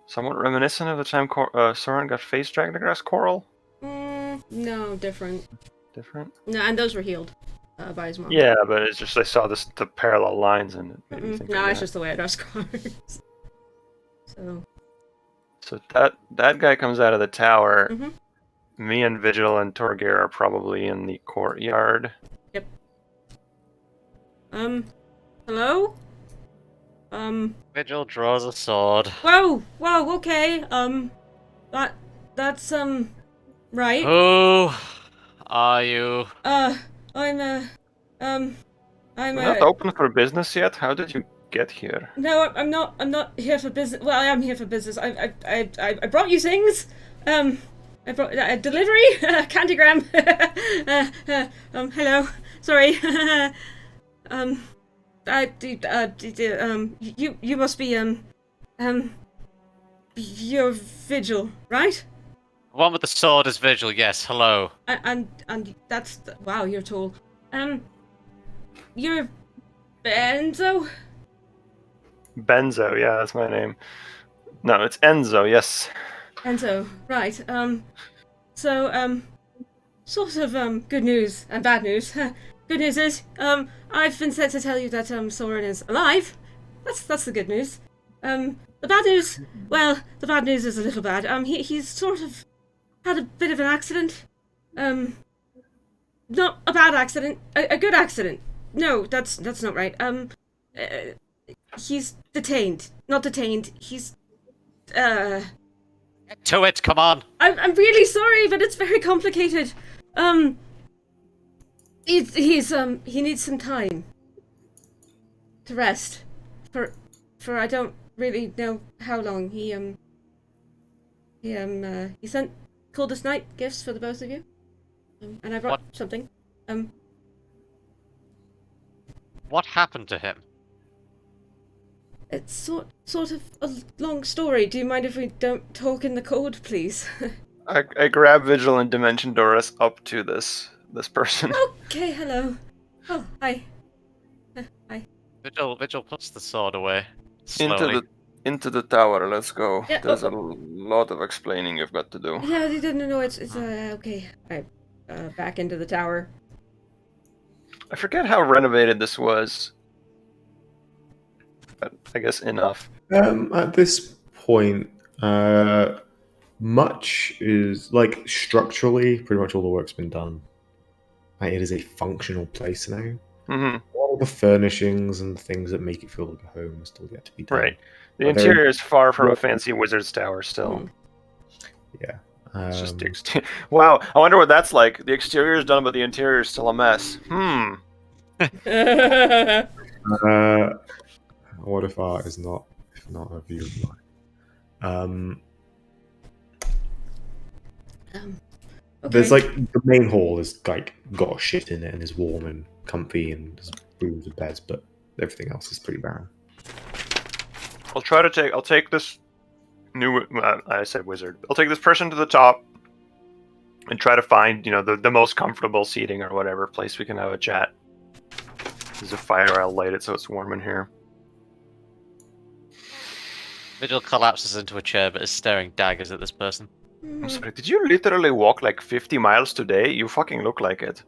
Somewhat reminiscent of the time Soren got face dragged across coral? No, different. Different? No, and those were healed by his mom. Yeah, but it's just I saw the parallel lines and it made me think No, of it's that. just the way I draw scars. So that guy comes out of the tower. Mm-hmm. Me and Vigil and Torgir are probably in the courtyard. Yep. Hello? Vigil draws a sword. Whoa, okay, that's, right? Who are you? I'm We're not open for business yet? How did you get here? No, I'm not here for business. Well, I am here for business. I brought you things. I brought a delivery, candygram. Hello. Sorry. You must be, you're Vigil, right? The one with the sword is Vigil, yes, hello. And that's... Wow, you're tall. You're Benzo? Benzo, yeah, that's my name. No, it's Enzo, yes. Enzo, right. Sort of, good news and bad news. Good news is, I've been sent to tell you that, Soren is alive. That's the good news. The bad news, well, the bad news is a little bad. He's sort of had a bit of an accident. Not a bad accident, a good accident. No, that's not right. He's detained. Not detained, he's, Get to it, come on! I'm really sorry, but it's very complicated. He needs some time to rest. For I don't really know how long. He sent Coldest night gifts for the both of you. And I brought something. What happened to him? It's sort of a long story. Do you mind if we don't talk in the code, please? I grab Vigil and Dimension Doris up to this person. Okay, hello. Oh, hi. Hi. Vigil puts the sword away. Slowly. Into the tower, let's go. Yeah, There's a lot of explaining you've got to do. Yeah, you didn't know it's okay. Alright, back into the tower. I forget how renovated this was. But I guess enough. At this point, much is like structurally, pretty much all the work's been done. Like, it is a functional place now. Mm-hmm. All the furnishings and things that make it feel like a home are still yet to be done. Right. The interior is far from a fancy wizard's tower still. Yeah. It's just the exterior. Wow, I wonder what that's like. The exterior is done, but the interior is still a mess. What if art is not a view of life? Okay. There's like the main hall is like got shit in it and is warm and comfy and there's rooms and beds, but everything else is pretty barren. I'll take this new. I said wizard. I'll take this person to the top and try to find the most comfortable seating or whatever place we can have a chat. There's a fire. I'll light it so it's warm in here. Vigil collapses into a chair but is staring daggers at this person. I'm sorry, did you literally walk like 50 miles today? You fucking look like it.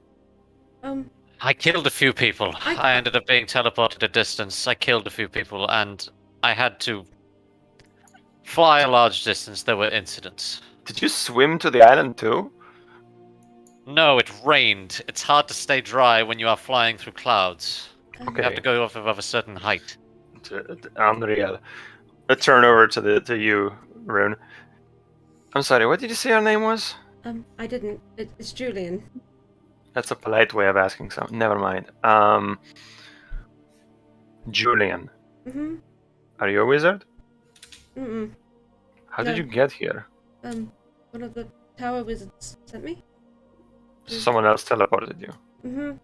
I killed a few people. I ended up being teleported a distance. I killed a few people and I had to fly a large distance. There were incidents. Did you swim to the island too? No, it rained. It's hard to stay dry when you are flying through clouds. Okay. You have to go off above a certain height. Unreal. A turn over to you, Rune. I'm sorry, what did you say your name was? I didn't. It's Julian. That's a polite way of asking something. Never mind. Julian. Mm-hmm. Are you a wizard? Mm-mm. How did you get here? One of the tower wizards sent me. Someone else teleported you. Mm-hmm.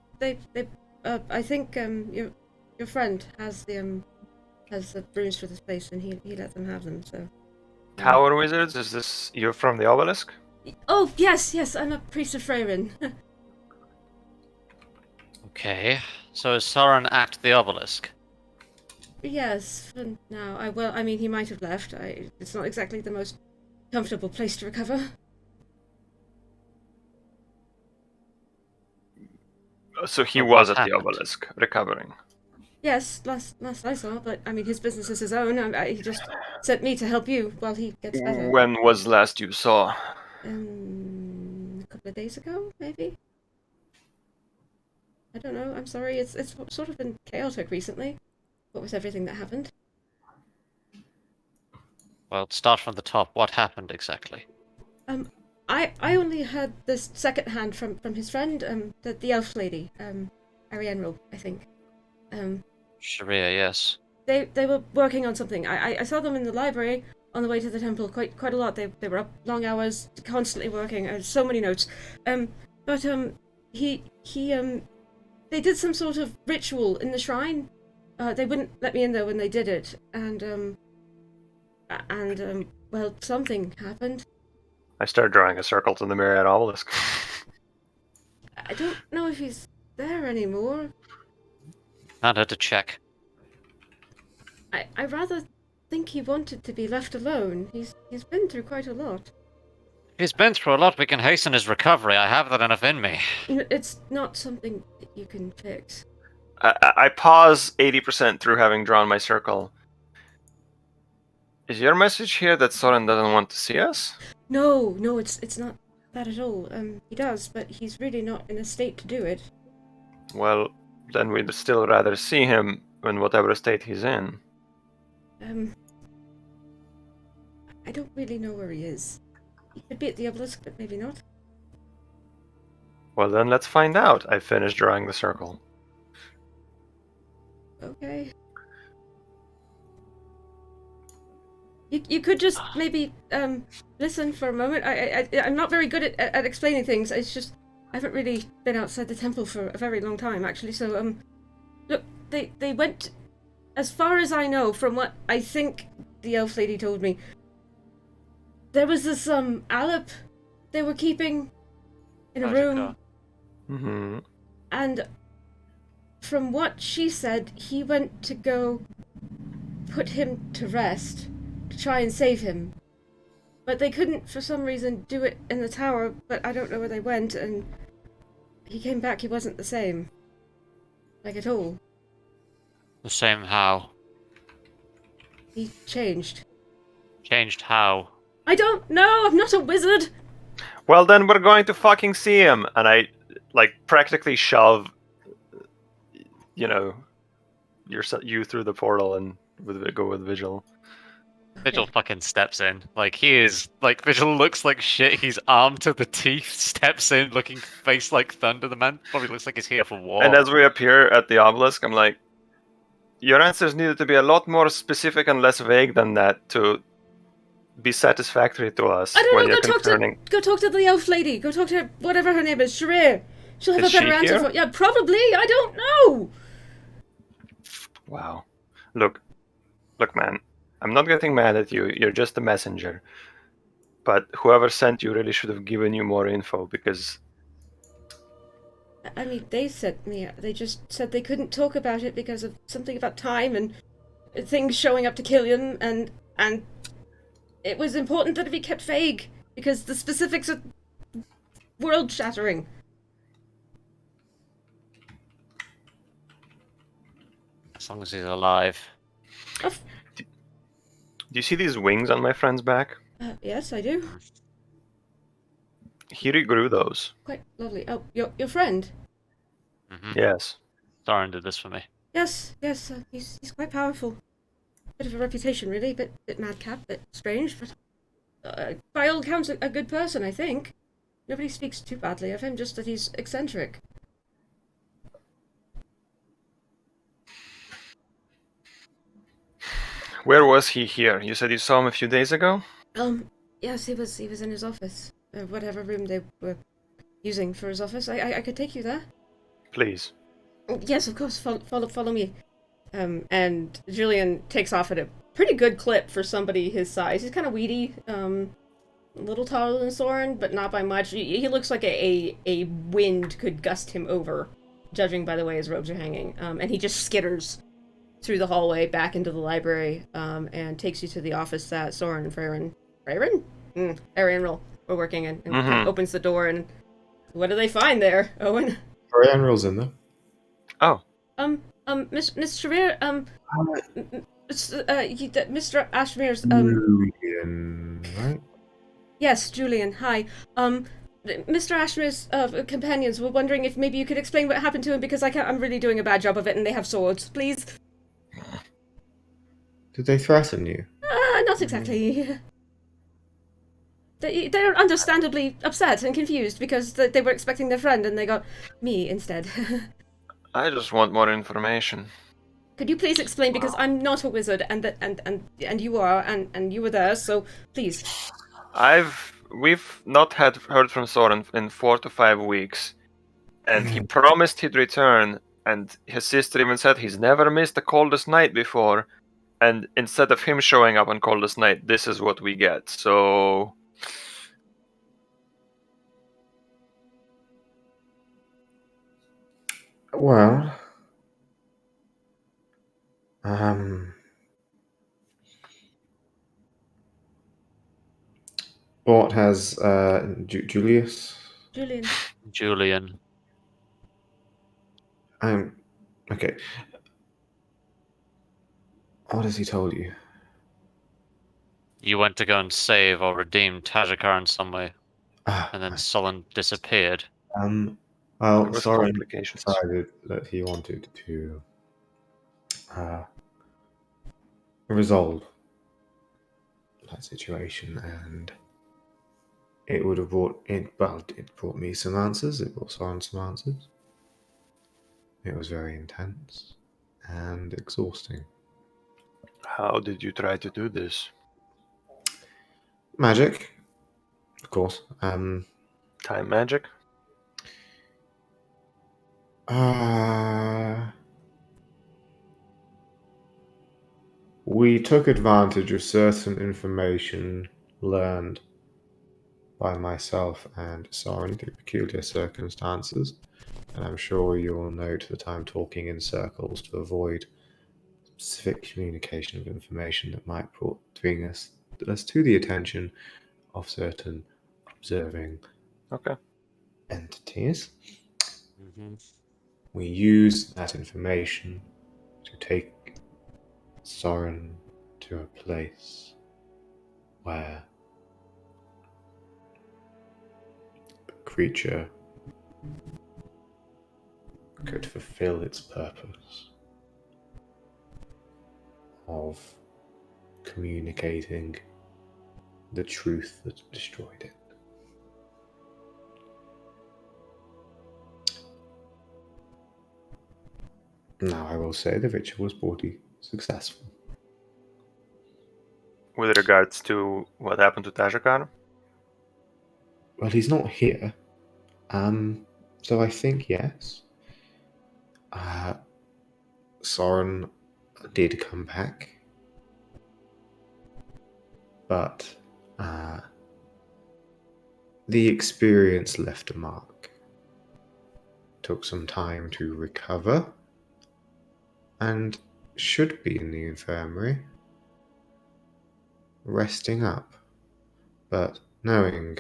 I think, your friend has the brooms for this place and he let them have them, so... Tower wizards? Is this you from the obelisk? Oh, yes, I'm a priest of Freyrin. Okay, so is Soren at the obelisk? Yes, for now. He might have left. It's not exactly the most comfortable place to recover. So he was at the obelisk, recovering. Yes, last I saw, but his business is his own. He just sent me to help you while he gets better. When was last you saw? A couple of days ago, maybe? I don't know, I'm sorry, it's sort of been chaotic recently. What with everything that happened? Well, start from the top. What happened exactly? I only heard this second-hand from his friend, the elf lady, Arienril, I think. Sharia, yes. They were working on something. I saw them in the library on the way to the temple quite a lot. They were up long hours, constantly working. So many notes. But they did some sort of ritual in the shrine. They wouldn't let me in there when they did it, and Well, something happened. I start drawing a circle to the Myriad Obelisk. I don't know if he's there anymore. Not had to check. I rather think he wanted to be left alone. He's been through quite a lot. He's been through a lot. We can hasten his recovery. I have that enough in me. It's not something that you can fix. I pause 80% through having drawn my circle. Is your message here that Soren doesn't want to see us? No, it's not that at all. He does, but he's really not in a state to do it. Well, then we'd still rather see him in whatever state he's in. I don't really know where he is. He could be at the obelisk, but maybe not. Well, then let's find out. I finished drawing the circle. Okay. You could just maybe listen for a moment. I'm not very good at explaining things. It's just I haven't really been outside the temple for a very long time, actually. So look, they went as far as I know from what I think the elf lady told me. There was this Alep they were keeping in a room. Mm-hmm. And from what she said, he went to go put him to rest, to try and save him. But they couldn't, for some reason, do it in the tower, but I don't know where they went, and he came back, he wasn't the same. Like, at all. The same how? He changed. Changed how? I don't know! I'm not a wizard! Well, then we're going to fucking see him! And I, practically shove, you through the portal and go with Vigil. Vigil fucking steps in. Vigil looks like shit. He's armed to the teeth, steps in, looking face like thunder. The man probably looks like he's here for war. And as we appear at the obelisk, I'm like, your answers needed to be a lot more specific and less vague than that to be satisfactory to us. I don't when know, you're go talk to the elf lady. Go talk to her, whatever her name is, Sharir. She'll have a better answer here? for it. Yeah, probably. I don't know. Wow. Look, man. I'm not getting mad at you. You're just a messenger. But whoever sent you really should have given you more info, because... I mean, they sent me. They just said they couldn't talk about it because of something about time and things showing up to kill him, and it was important that it be kept vague because the specifics are world-shattering. As long as he's alive. Do you see these wings on my friend's back? Yes, I do. He regrew those. Quite lovely. Oh, your friend? Mm-hmm. Yes. Soren did this for me. Yes, he's quite powerful. Bit of a reputation, really. Bit madcap, bit strange, but by all accounts, a good person, I think. Nobody speaks too badly of him, just that he's eccentric. Where was he here? You said you saw him a few days ago? Yes, he was in his office. Whatever room they were using for his office. I could take you there. Please. Yes, of course. Follow me. And Julian takes off at a pretty good clip for somebody his size. He's kind of weedy, a little taller than Soren, but not by much. He looks like a wind could gust him over, judging by the way his robes are hanging. And he just skitters through the hallway back into the library, and takes you to the office that Soren and Arianril were working in, and kind of opens the door, and what do they find there, Owen? Arianril's in there. Oh. Miss Sharir, Mr. Ashmere's, Julian, right? Yes, Julian, hi. Mr. Ashmere's companions were wondering if maybe you could explain what happened to him, because I'm really doing a bad job of it, and they have swords, please. Did they threaten you? Not exactly. They're understandably upset and confused because they were expecting their friend and they got me instead. I just want more information. Could you please explain, because I'm not a wizard and you are, and you were there, so please. We've not heard from Soren in 4 to 5 weeks, and he promised he'd return, and his sister even said he's never missed the coldest night before, And instead of him showing up on Coldest Night, this is what we get. So... Well, what has Julius? Julian. Okay. What has he told you? You went to go and save or redeem Tajikar in some way, and then Right. Solon disappeared. There Well, was Soren complications. decided that he wanted to resolve that situation, and it would have brought it. Well, it brought me some answers. It brought Soren some answers. It was very intense and exhausting. How did you try to do this? Magic, of course. Time magic? We took advantage of certain information learned by myself and Soren through peculiar circumstances, and I'm sure you'll note that I'm talking in circles to avoid specific communication of information that might bring us to the attention of certain observing entities. Mm-hmm. We use that information to take Soren to a place where the creature could fulfill its purpose of communicating the truth that destroyed it. Now, I will say the ritual was pretty successful. With regards to what happened to Tajikar? Well, he's not here. So I think yes. Soren did come back, but the experience left a mark. Took some time to recover, and should be in the infirmary, resting up. But knowing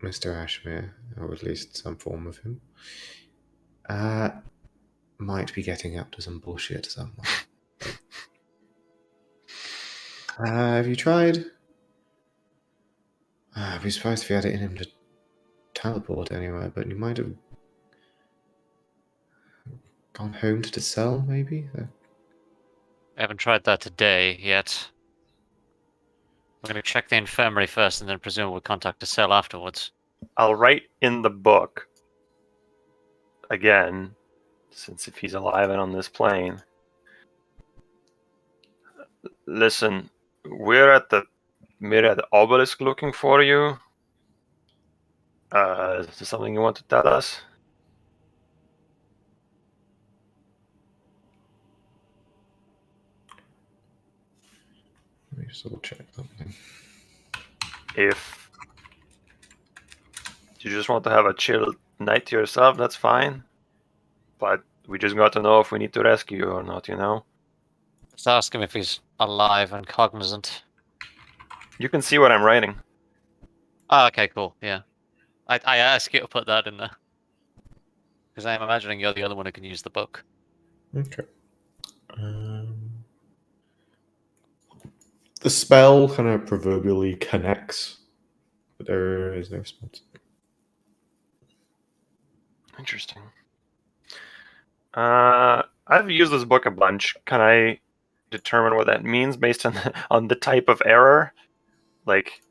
Mr. Ashmere, or at least some form of him, might be getting up to some bullshit somewhere. Have you tried? I'd be surprised if you had it in him to teleport anywhere, but you might have gone home to the cell, maybe? I haven't tried that today yet. We're going to check the infirmary first and then presumably contact the cell afterwards. I'll write in the book, again, since if he's alive and on this plane. Listen, we're at the Myriad Obelisk looking for you. Is there something you want to tell us? Let me just double check something. If you just want to have a chill night to yourself, that's fine. But we just got to know if we need to rescue you or not, you know? Let's ask him if he's alive and cognizant. You can see what I'm writing. Oh, okay, cool, yeah. I ask you to put that in there. Because I'm imagining you're the only one who can use the book. Okay. The spell kind of proverbially connects, but there is no response. Interesting. I've used this book a bunch. Can I determine what that means based on the type of error? Like,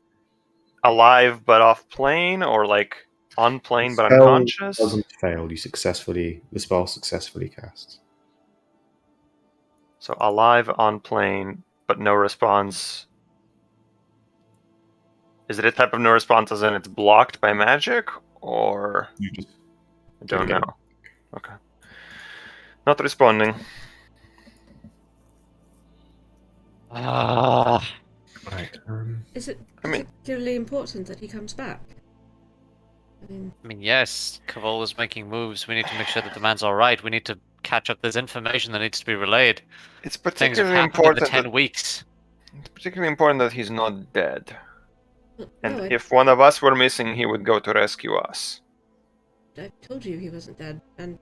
alive but off plane, or like on plane but unconscious? Doesn't fail. The spell successfully casts. So alive on plane but no response. Is it a type of no response as in it's blocked by magic, or I don't know. Okay. Not responding. Ah. Right. Is it I mean- particularly important that he comes back? I mean, yes, Cavol is making moves. We need to make sure that the man's all right. We need to catch up. There's information that needs to be relayed. It's Things have particularly happened in the important 10 weeks. It's particularly important that he's not dead. And no, if one of us were missing, he would go to rescue us. I told you he wasn't dead, and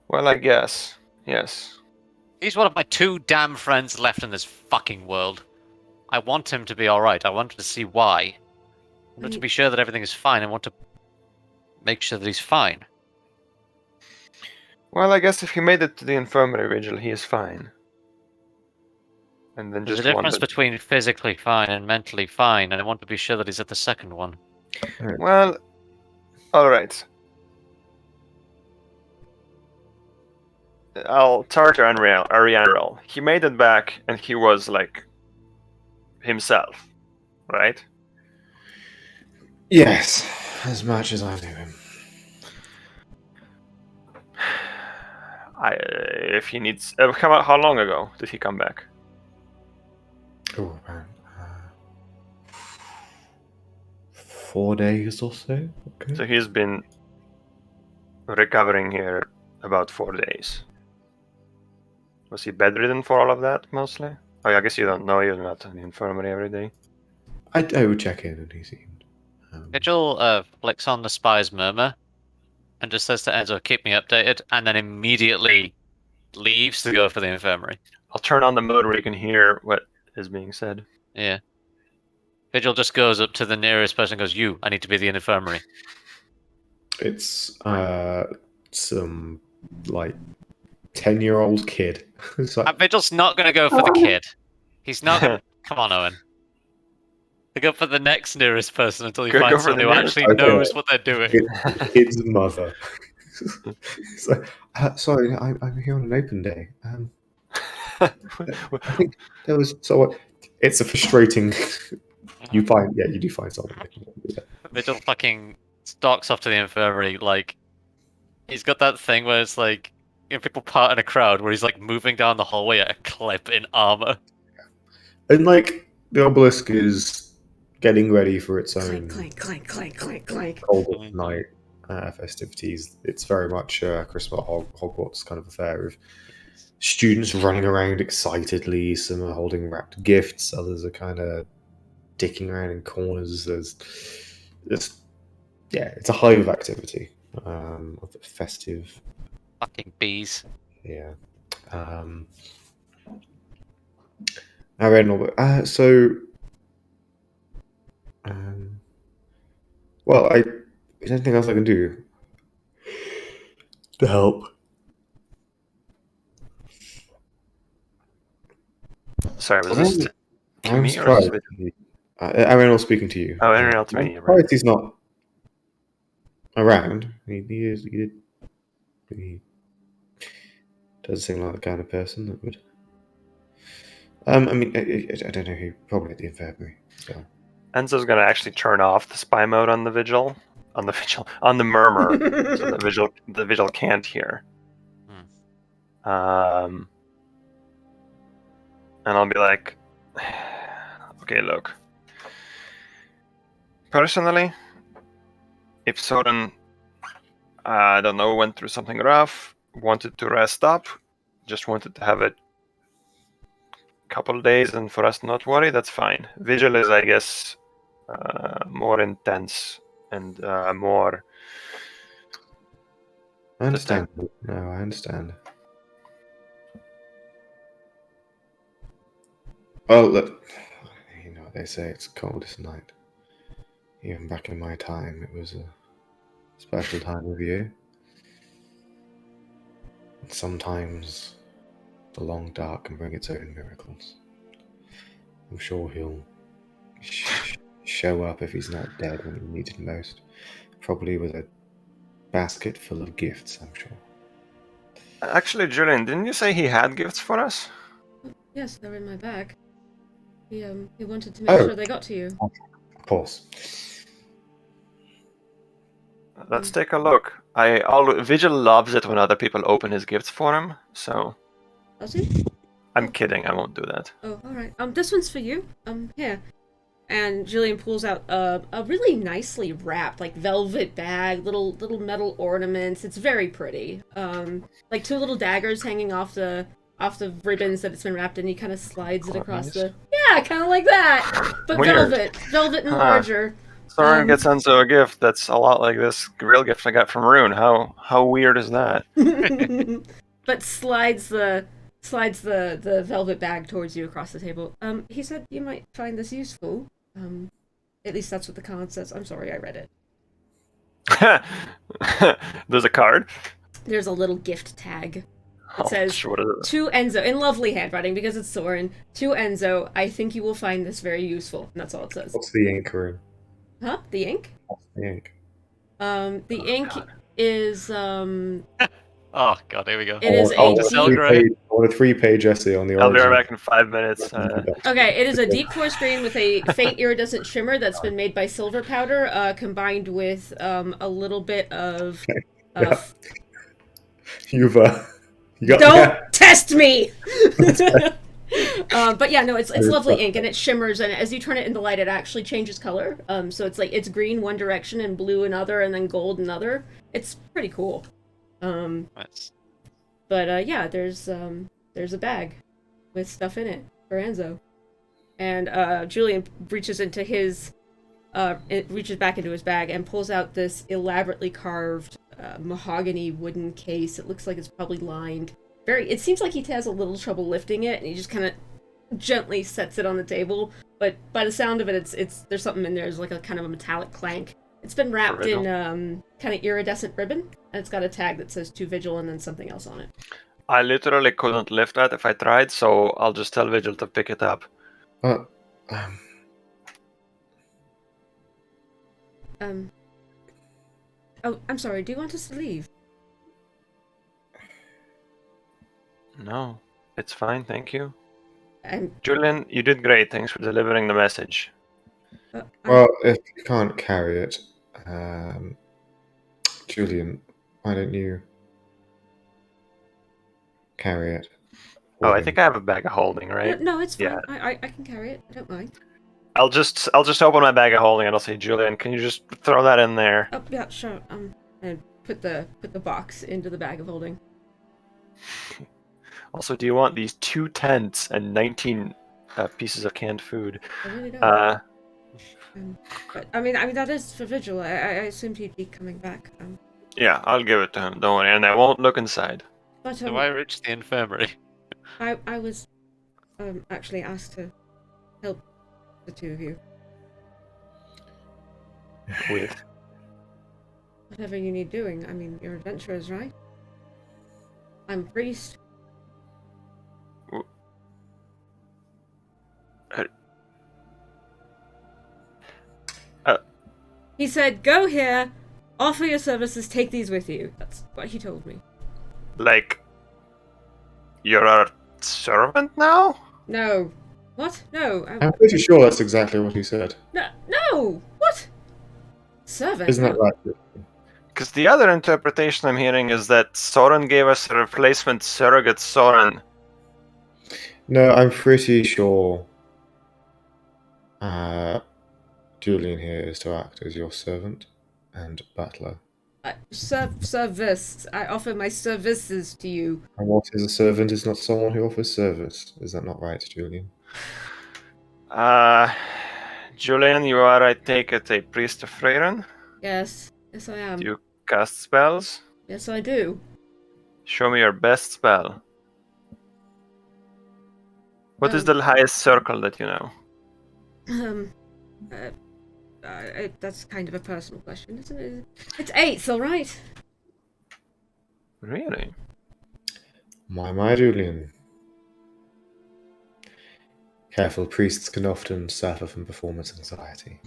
Well, I guess. Yes. He's one of my 2 damn friends left in this fucking world. I want him to be alright. I want to see why. I want to be sure that everything is fine. I want to make sure that he's fine. Well, I guess if he made it to the infirmary vigil, he is fine. And then There's a just difference wanted... between physically fine and mentally fine, and I want to be sure that he's at the second one. Well, alright. I'll start Arianrel. He made it back, and he was, like, himself, right? Yes, as much as I knew him. If he needs... how long ago did he come back? Oh, man. 4 days or so. Okay. So he's been recovering here about 4 days. Was he bedridden for all of that, mostly? Oh, yeah, I guess you don't know. You're not in the infirmary every day. I would check in, and he seemed. Vigil flicks on the spy's murmur and just says to Enzo, keep me updated, and then immediately leaves to go for the infirmary. I'll turn on the mode where you can hear what is being said. Yeah. Vigil just goes up to the nearest person and goes, you, I need to be the infirmary. It's some like 10-year-old kid. It's like, Vigil's not going to go for the kid. He's not going to... Come on, Owen. They go for the next nearest person until you Go find for someone the who nearest- actually Okay. knows what they're doing. kid's mother. It's like, sorry, I'm here on an open day. I think there was so. It's a frustrating. You do find someone. That can do that. Vigil fucking stalks off to the infirmary, like... He's got that thing where it's like... You know, people part in a crowd where he's like moving down the hallway at a clip in armor. And like the obelisk is getting ready for its own clank, clank, clank, clank, clank. Coldest night festivities. It's very much Christmas at Hogwarts kind of affair of students running around excitedly. Some are holding wrapped gifts. Others are kind of dicking around in corners. It's a hive of activity, of festive. Fucking bees. Yeah. I read Norbert. Well, is there anything else I can do to help? Sorry, was this to I'm me or surprised. Vigil? Ariel speaking to you. Oh, Ariel to I'm me, surprised right. he's not around. He does seem like the kind of person that would. I mean, I don't know who. Probably at the infirmary. So. Enzo's gonna actually turn off the spy mode on the vigil, on the murmur, so the vigil can't hear. And I'll be like, okay, look. Personally, if Soren, I don't know, went through something rough, wanted to rest up, just wanted to have a couple days and for us to not worry, that's fine. Vigil is, I guess, more intense and more... I understand. No, I understand. Well, look, you know what they say, it's the coldest night. Even back in my time, it was a special time of year. And sometimes the long dark can bring its own miracles. I'm sure he'll show up if he's not dead when he needs it most. Probably with a basket full of gifts, I'm sure. Actually, Julian, didn't you say he had gifts for us? Yes, they're in my bag. He wanted to make sure they got to you. Of course. Let's take a look. Vigil loves it when other people open his gifts for him, so... Does he? I'm kidding. I won't do that. Oh, all right. This one's for you. Here. And Julian pulls out a really nicely wrapped, like velvet bag, little metal ornaments. It's very pretty. Like 2 little daggers hanging off the ribbons that it's been wrapped in. He kind of slides it across the. Yeah, kind of like that, but Weird. velvet and larger. Soren gets Enzo a gift that's a lot like this real gift I got from Rune. How weird is that? But slides the velvet bag towards you across the table. He said you might find this useful. At least that's what the card says. I'm sorry, I read it. There's a card? There's a little gift tag. It says, sure, to Enzo, in lovely handwriting because it's Soren, to Enzo, I think you will find this very useful. And that's all it says. What's the ink, Rune? Huh? The ink? What's the ink? The ink is, Oh god, here we go. It is a I want a 3-page essay on the origin. I'll be right back in 5 minutes. Okay, it is a deep forest green with a faint iridescent shimmer that's been made by silver powder, combined with a little bit of. You got Don't test me. But yeah, no, it's lovely ink and it shimmers, and as you turn it in the light, it actually changes color. So it's green one direction and blue another, and then gold another. It's pretty cool. Nice. But yeah, there's a bag with stuff in it for Enzo, and Julian reaches back into his bag and pulls out this elaborately carved mahogany wooden case. It looks like it's probably lined. It seems like he has a little trouble lifting it, and he just kind of gently sets it on the table. But by the sound of it, it's there's something in there. There's like a kind of a metallic clank. It's been wrapped in kind of iridescent ribbon, and it's got a tag that says to Vigil and then something else on it. I literally couldn't lift that if I tried, so I'll just tell Vigil to pick it up. Oh, I'm sorry. Do you want us to leave? No, it's fine, thank you. And Julian, you did great. Thanks for delivering the message. Well, if you can't carry it, Julian, why don't you carry it? I think I have a bag of holding, right? No, it's fine. Yeah. I can carry it. I don't mind. I'll just open my bag of holding and I'll say, Julian, can you just throw that in there? Oh yeah, sure. And put the box into the bag of holding. Also, do you want these 2 tents and 19 pieces of canned food? I really don't. But I mean that is for Vigil. I assumed he'd be coming back. Yeah, I'll give it to him. Don't worry, and I won't look inside. But So I reached the infirmary. I was actually asked to help the 2 of you. With Whatever you need doing. I mean, you're adventurers, right? I'm a priest. He said, go here, offer your services, take these with you. That's what he told me. like, you're our servant now? No. What? No. I'm pretty sure that's exactly what he said. No! What? Servant? Isn't that right? Because the other interpretation I'm hearing is that Soren gave us a replacement surrogate Soren. No, I'm pretty sure Julian here is to act as your servant and butler. Service. I offer my services to you. And what is a servant is not someone who offers service. Is that not right, Julian? Julian, you are, I take it, a priest of Freyren? Yes. Yes, I am. Do you cast spells? Yes, I do. Show me your best spell. What is the highest circle that you know? That's kind of a personal question, isn't it? It's 8th, all right? Really? My, Julian. Careful, priests can often suffer from performance anxiety.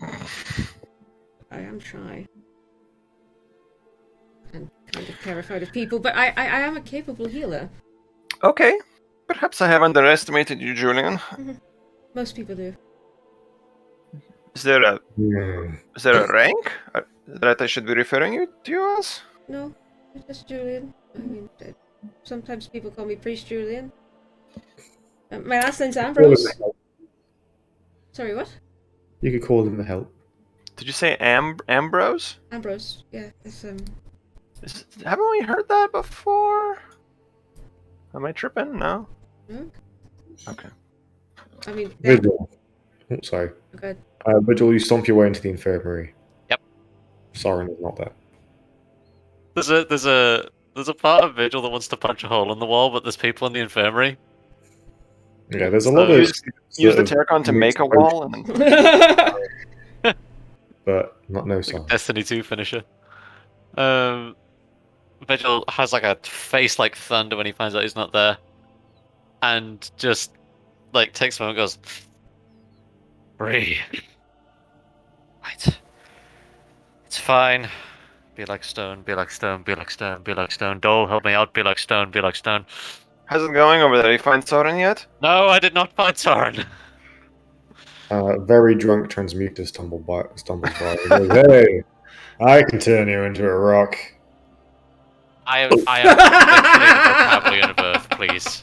I am shy. And kind of terrified of people, but I am a capable healer. Okay. Perhaps I have underestimated you, Julian. Most people do. Is there a rank that I should be referring to you as? No, it's just Julian. I mean, sometimes people call me Priest Julian. My last name's Call in Ambrose. the help. Sorry, what? You could call in the help. Did you say Ambrose? Ambrose. Yeah, it's Haven't we heard that before? Am I tripping? No. No? Okay. I mean, Vigil. Oh, sorry. okay. Vigil, you stomp your way into the infirmary. Yep. Soren is not there. There's a part of Vigil that wants to punch a hole in the wall, but there's people in the infirmary. Yeah, there's a lot of Use the Terracon to make a wall, and then but not no Like Soren. Destiny 2 finisher. Vigil has like a face like thunder when he finds out he's not there, and just like takes a moment and goes, "Breathe. Right. It's fine. Be like stone. Be like stone. Be like stone. Be like stone. Dole, help me out. Be like stone. Be like stone." how's it going over there? You find Soren yet? No, I did not find Soren. Very drunk transmuter stumbles by. And goes, hey, I can turn you into a rock. I am literally the vocabulary universe. Please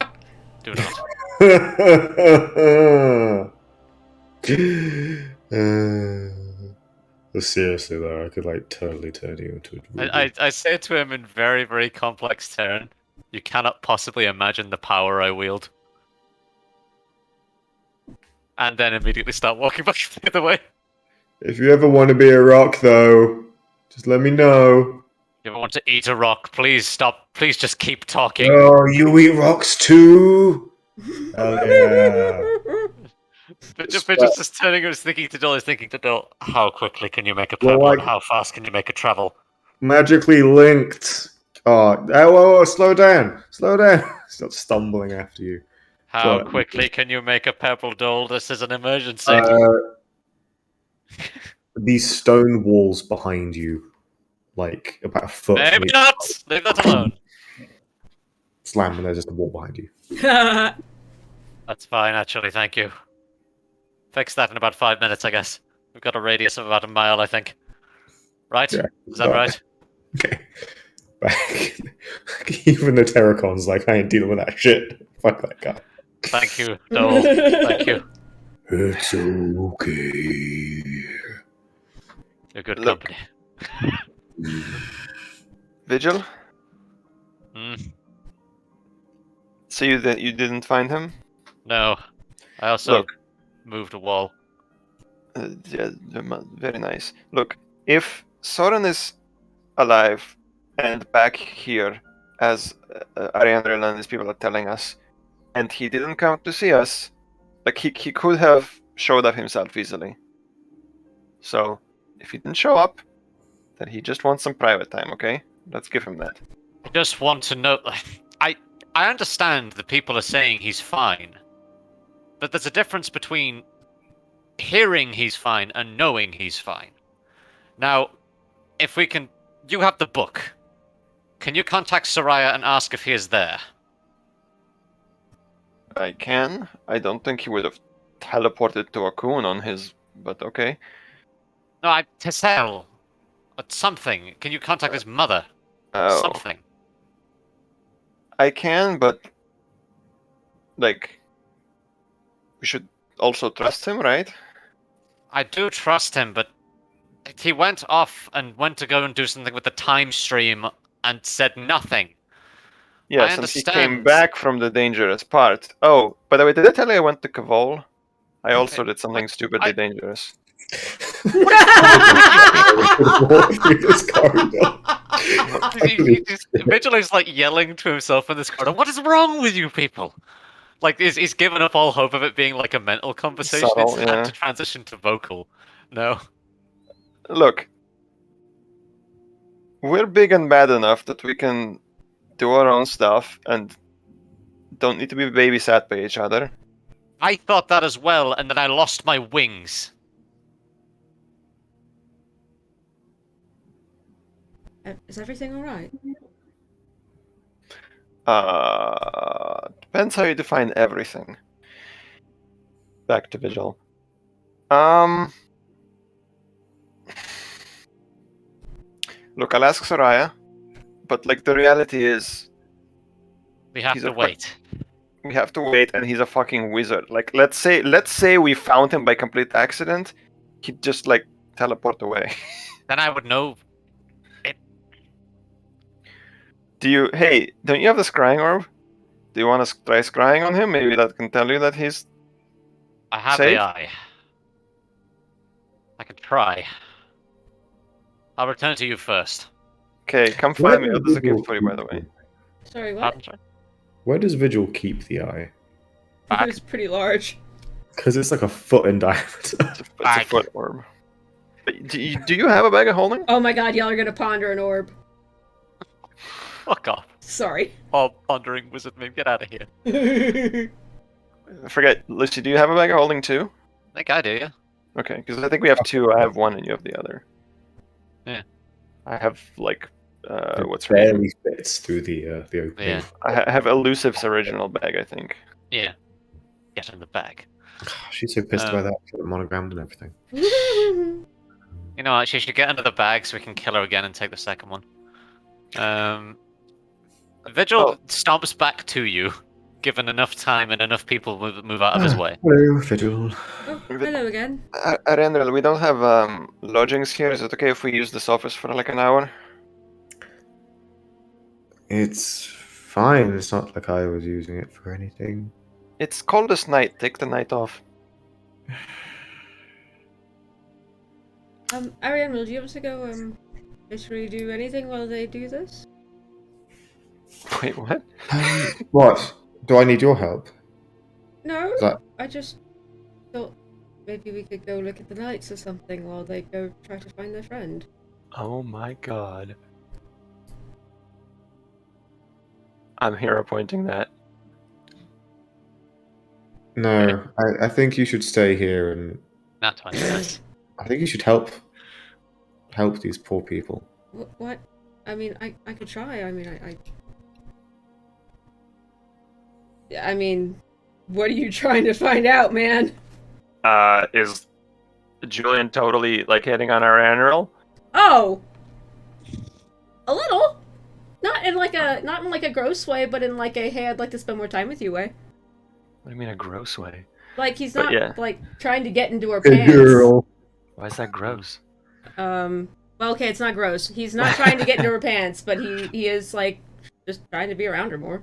do not. Seriously though, I could like totally turn you into a I say to him in very, very complex Terran, you cannot possibly imagine the power I wield. And then immediately start walking back the other way. If you ever want to be a rock though, just let me know. You ever want to eat a rock, please stop. Please just keep talking. Oh, you eat rocks too? Hell yeah. But just turning and thinking to Dole, how quickly can you make a purple and how fast can you make a travel? Magically linked. Oh, slow down. Slow down. Stop stumbling after you. How quickly can you make a purple, Dole? This is an emergency. These stone walls behind you, like about a foot. Maybe not! Leave that alone. Slam, and there's just a wall behind you. That's fine, actually, thank you. Fix that in about 5 minutes, I guess. We've got a radius of about a mile, I think. Right? Yeah, Is that right? Okay. Back. Even the Terracon's like, I ain't dealing with that shit. Fuck that guy. Thank you, Dole. Thank you. It's okay. You're good company. Vigil? Mm, So you didn't find him? no. I also moved a wall. Yeah, very nice. Look, if Soren is alive and back here, as Ariandrel and these people are telling us, and he didn't come to see us, like he could have showed up himself easily. So if he didn't show up, then he just wants some private time, okay? Let's give him that. I just want to know... I understand that people are saying he's fine, but there's a difference between hearing he's fine and knowing he's fine. Now, if we can... You have the book. Can you contact Soraya and ask if he is there? I can. I don't think he would have teleported to Akun on his... but okay. No, Tessel. But something. Can you contact his mother? Oh. Something. I can, but... like... we should also trust him, right? I do trust him, but... he went off and went to go and do something with the time stream and said nothing. Yes, and he came back from the dangerous part. Oh, by the way, did I tell you I went to Kavol? I also did something stupidly dangerous. Vigil is like yelling to himself in this corner. What is wrong with you people? Like he's given up all hope of it being like a mental conversation. Subtle, it's had to transition to vocal. No. Look, we're big and bad enough that we can do our own stuff and don't need to be babysat by each other. I thought that as well, and then I lost my wings. Is everything alright? Depends how you define everything. Back to Vigil. Look, I'll ask Soraya, but like the reality is... we have to wait. we have to wait, and he's a fucking wizard. Like, let's say we found him by complete accident, he'd just like teleport away. Then I would know. Hey, don't you have the scrying orb? Do you want to try scrying on him? Maybe that can tell you that he's I have safe? the eye. I can try. I'll return to you first. Okay, come find me. Oh, there's a gift for you, by the way. Sorry, what? Pardon, sorry? Where does Vigil keep the eye? It was pretty large. Because it's like a foot in diameter. It's a foot orb. But do you have a bag of holding? Oh my god, y'all are gonna ponder an orb. Fuck off. Sorry. Oh, pondering wizard meme, get out of here. I forget, Lucy, do you have a bag of holding too? I think I do, yeah. Okay, because I think we have two. I have one and you have the other. Yeah. I have, like, It what's her name? barely fits through the opening. Yeah. I have Elusive's original bag, I think. Yeah. Get in the bag. She's so pissed by that, monogrammed and everything. You know what, she should get into the bag so we can kill her again and take the second one. Vigil stomps back to you, given enough time and enough people move out of his way. Hello, Vigil. Oh, hello again. Arendelle, we don't have lodgings here. Is it okay if we use this office for like an hour? It's fine. It's not like I was using it for anything. It's coldest night. Take the night off. Ariane, will you want to go, literally do anything while they do this? Wait, what? What? Do I need your help? No, Is that... I just thought maybe we could go look at the lights or something while they go try to find their friend. Oh my god. I'm here appointing that. No, I think you should stay here, and Not 20 minutes. I think you should help these poor people. What? I mean, I could try. I mean, I mean, what are you trying to find out, man? Is Julian totally like hitting on our annual? Oh, a little. Not in like a gross way, but in like a hey, I'd like to spend more time with you way. What do you mean a gross way? Like he's But not like trying to get into her Good pants. girl. Why is that gross? Well, okay, it's not gross. He's not trying to get into her pants, but he is like just trying to be around her more.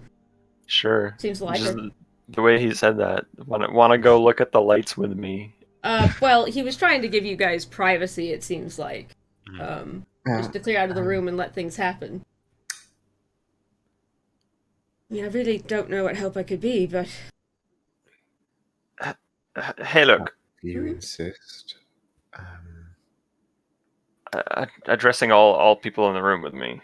Sure. Seems to like Just her. the way he said that. Want to go look at the lights with me? Well, he was trying to give you guys privacy. It seems like, just to clear out of the room and let things happen. I mean, I really don't know what help I could be, but Hey, look. You insist. Addressing all people in the room with me.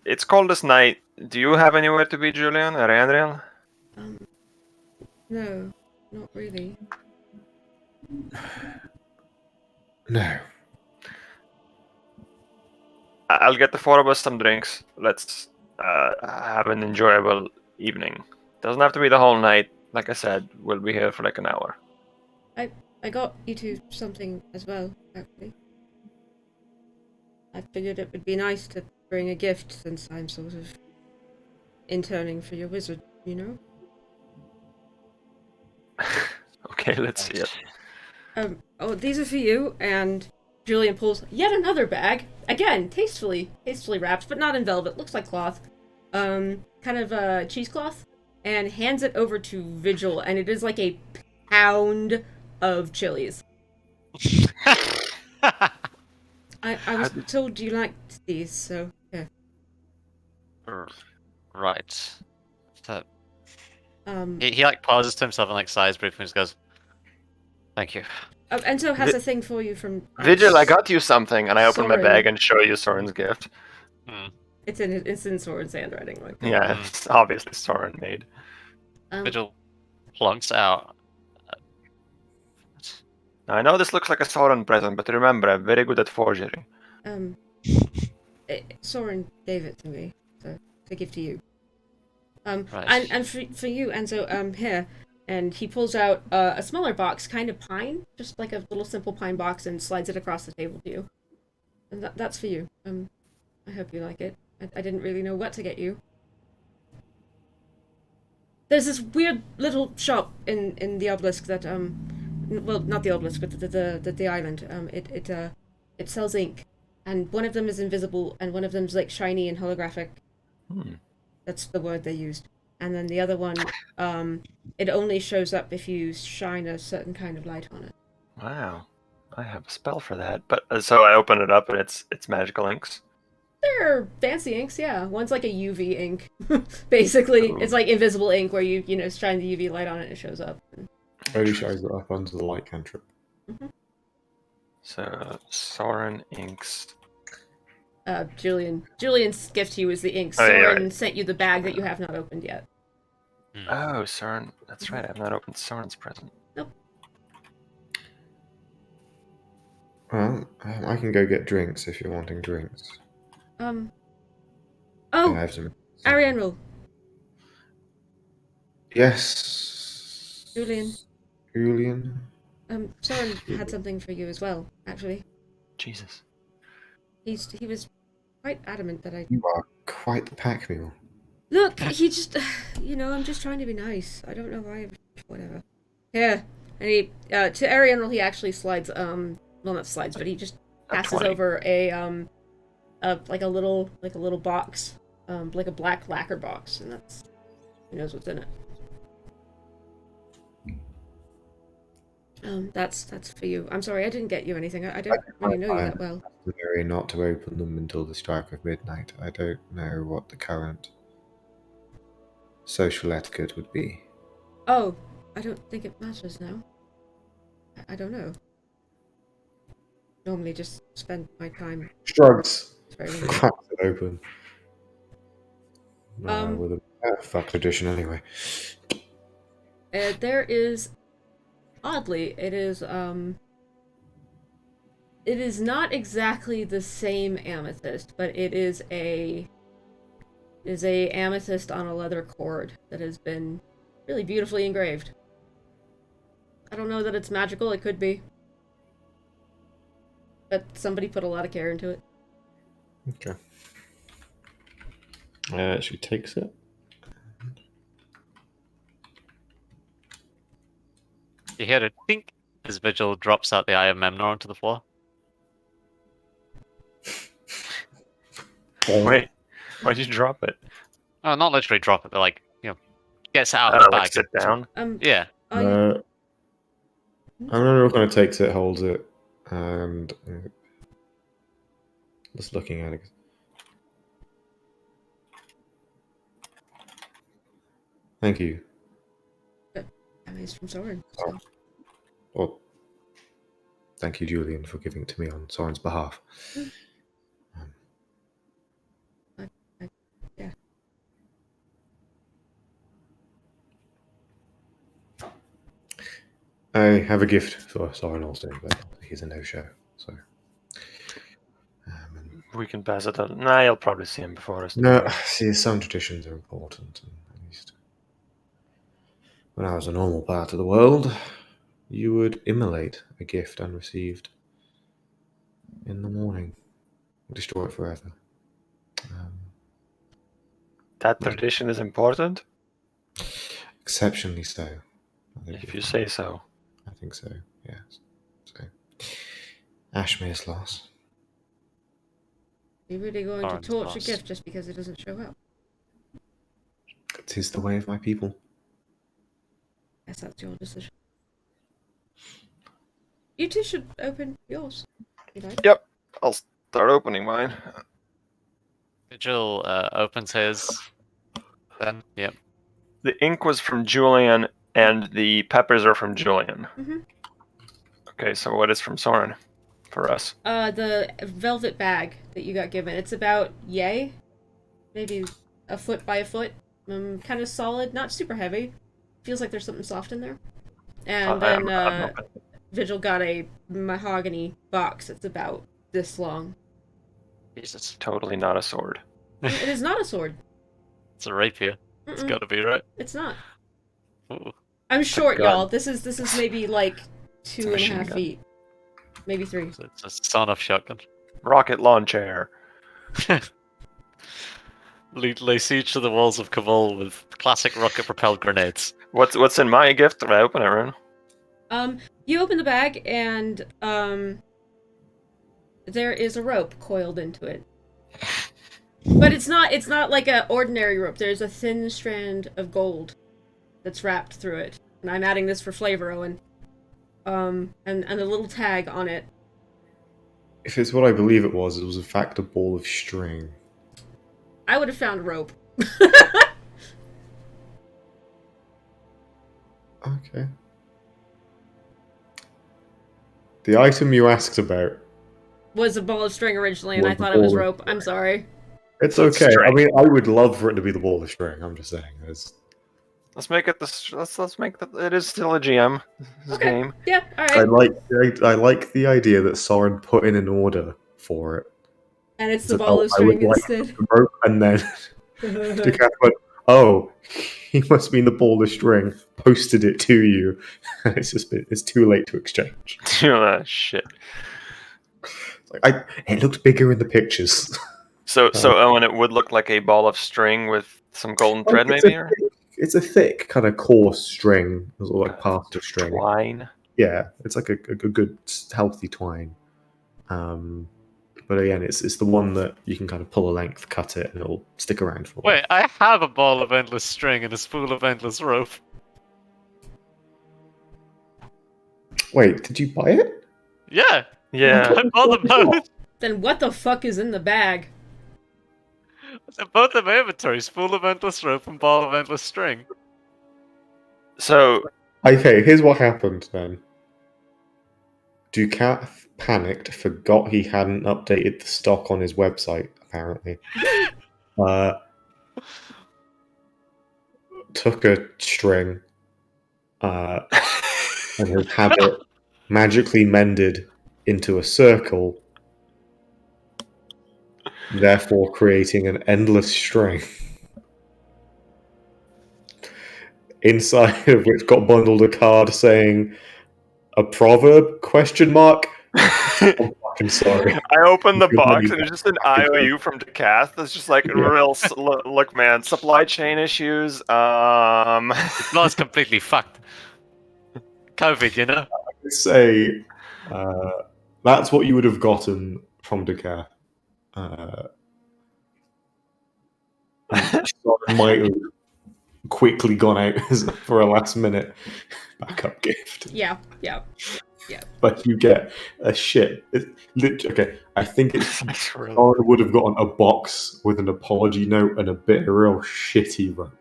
It's coldest night. Do you have anywhere to be, Julian or Andriel? No, not really. No. I'll get the four of us some drinks. Let's have an enjoyable evening. Doesn't have to be the whole night. Like I said, we'll be here for like an hour. I got you two something as well, actually. I figured it would be nice to bring a gift since I'm sort of interning for your wizard, you know? Okay, let's see it. Oh, these are for you, and Julian pulls yet another bag. Again, tastefully wrapped, but not in velvet. Looks like cloth. Kind of cheesecloth. And hands it over to Vigil, and it is like a pound of chilies. I was told you liked these, so yeah. Right. So, he like pauses to himself and like sighs briefly and just goes, "Thank you." Enzo has a thing for you from Vigil, I got you something, and I open my Soren. bag and show you Soren's gift. It's in Soren's handwriting, like. Yeah, it's obviously Soren made. Vigil plunks out. Now, I know this looks like a Soren present, but remember, I'm very good at forgery. Soren gave it to me to give to you. Right. And for you, Enzo, here. And he pulls out a smaller box, kind of pine, just like a little simple pine box, and slides it across the table to you. And that's for you. I hope you like it. I didn't really know what to get you. There's this weird little shop in the obelisk that well, not the obelisk, but the island. It sells ink, and one of them is invisible, and one of them's like shiny and holographic. That's the word they used. And then the other one, it only shows up if you shine a certain kind of light on it. Wow, I have a spell for that. But so I open it up, and it's magical inks. They're fancy inks, yeah. One's like a UV ink, basically. Ooh. It's like invisible ink where you shine the UV light on it and it shows up. Only shows it up under the light cantrip. Mm-hmm. So Soren inks. Julian's gift to you is the ink. Oh, yeah, Soren right. sent you the bag that you have not opened yet. Oh, Soren. That's right. I have not opened Soren's present. Nope. Well, I can go get drinks if you're wanting drinks. Oh, I have some. Arianril. Yes. Julian. Soren had something for you as well, actually. Jesus. He was quite adamant that I... You are quite the pack mule. Look, he just... I'm just trying to be nice. I don't know why... Whatever. Yeah. And he... to Arianril, he actually slides, well, not slides, but he just passes over a little box, like a black lacquer box, and that's... Who knows what's in it. That's for you. I'm sorry, I didn't get you anything. I don't really know you that well. Necessary not to open them until the strike of midnight. I don't know what the current social etiquette would be. Oh, I don't think it matters now. I don't know. Normally just spend my time... Shrugs. Cracks it open. With a fuck edition anyway. There is... Oddly, it is not exactly the same amethyst, but it is a amethyst on a leather cord that has been really beautifully engraved. I don't know that it's magical, it could be. But somebody put a lot of care into it. Okay. She takes it. You hear a tink as Vigil drops out the Eye of Memnor onto the floor. Wait, why'd you drop it? Oh, not literally drop it, but like, gets it out of the bag. Like sit down? Yeah. I remember kind of takes it, holds it, and just looking at it. Thank you. It's from Soren. So. Well, thank you, Julian, for giving it to me on Soren's behalf. Yeah. I have a gift for Soren also, but he's a no-show, so... we can pass it on. Nah, you'll probably see him before us. No, see, some traditions are important, and at least when I was a normal part of the world, you would immolate a gift unreceived in the morning, destroy it forever. That tradition is important? Exceptionally so. If you say so. I think so, yes. So, Ashmere's loss. Are you really going Soren's to torch loss. a gift just because it doesn't show up? It is the way of my people. Guess that's your decision. You two should open yours. If you like. Yep, I'll start opening mine. Vigil opens his. Then, yep. The ink was from Julian, and the peppers are from Julian. Mm-hmm. Okay, so what is from Soren for us? The velvet bag that you got given. It's about yay, maybe a foot by a foot. Kind of solid, not super heavy. Feels like there's something soft in there. And then Vigil got a mahogany box that's about this long. Jesus. Totally not a sword. It is not a sword. It's a rapier. It's gotta be, right? It's not. Ooh. I'm short, gun. y'all. This is maybe like 2.5 gun. feet. Maybe 3. It's a son of shotgun. Rocket launcher. lay siege to the walls of Kabul with classic rocket-propelled grenades. What's in my gift? Did I open it, Rune? You open the bag and there is a rope coiled into it. But it's not like an ordinary rope. There's a thin strand of gold that's wrapped through it. And I'm adding this for flavor, Owen. And a little tag on it. If it's what I believe it was in fact a ball of string. I would have found rope. Okay. The item you asked about Was a ball of string originally, and I thought it was rope. I'm sorry. It's okay. I mean, I would love for it to be the ball of string. I'm just saying. Let's make it let's make it is still a GM. This game. Yeah. All right. I like the idea that Soren put in an order for it. And it's the ball of string instead. The rope, and then Decaf went, "Oh, he must mean the ball of string." Posted it to you. It's too late to exchange. Shit. It looked bigger in the pictures. So Owen, it would look like a ball of string with some golden thread, maybe? It's a thick, kind of coarse string, sort of like pasta string. Twine. Yeah, it's like a good, healthy twine. But again, it's the one that you can kind of pull a length, cut it, and it'll stick around for a while. Wait, I have a ball of endless string and a spool of endless rope. Wait, did you buy it? Yeah. Yeah. I bought them both. Then what the fuck is in the bag? They're both in my inventory. Spool of endless rope and ball of endless string. So... Okay, here's what happened then. Ducath panicked, forgot he hadn't updated the stock on his website, apparently. Took a string and has had it magically mended into a circle, therefore creating an endless string. Inside of which got bundled a card saying a proverb ? I'm fucking sorry. I opened the box and it's just an IOU from Decath. It's just like real. Look, man, supply chain issues. It's completely fucked. COVID, you know. I would say that's what you would have gotten from Decath. Might have quickly gone out for a last minute backup gift. Yeah. But you get a shit. Okay, I think it's really... Soren would have gotten a box with an apology note and a bit of real shitty rope.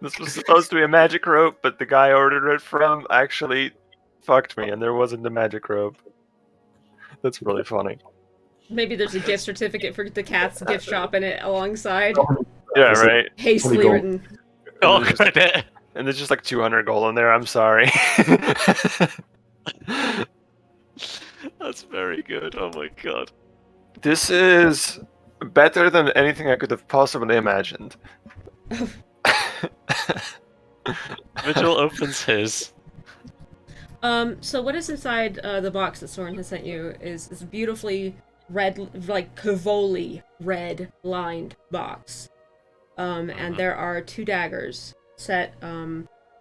This was supposed to be a magic rope, but the guy I ordered it from actually fucked me, and there wasn't a magic rope. That's really funny. Maybe there's a gift certificate for the cat's gift shop in it alongside. Yeah, right. Hastily written. Oh, credit. And there's just like 200 gold in there. I'm sorry. That's very good. Oh my god. This is better than anything I could have possibly imagined. Vigil opens his. So what is inside the box that Soren has sent you is this beautifully red, like Cavoli red lined box. And there are 2 daggers set,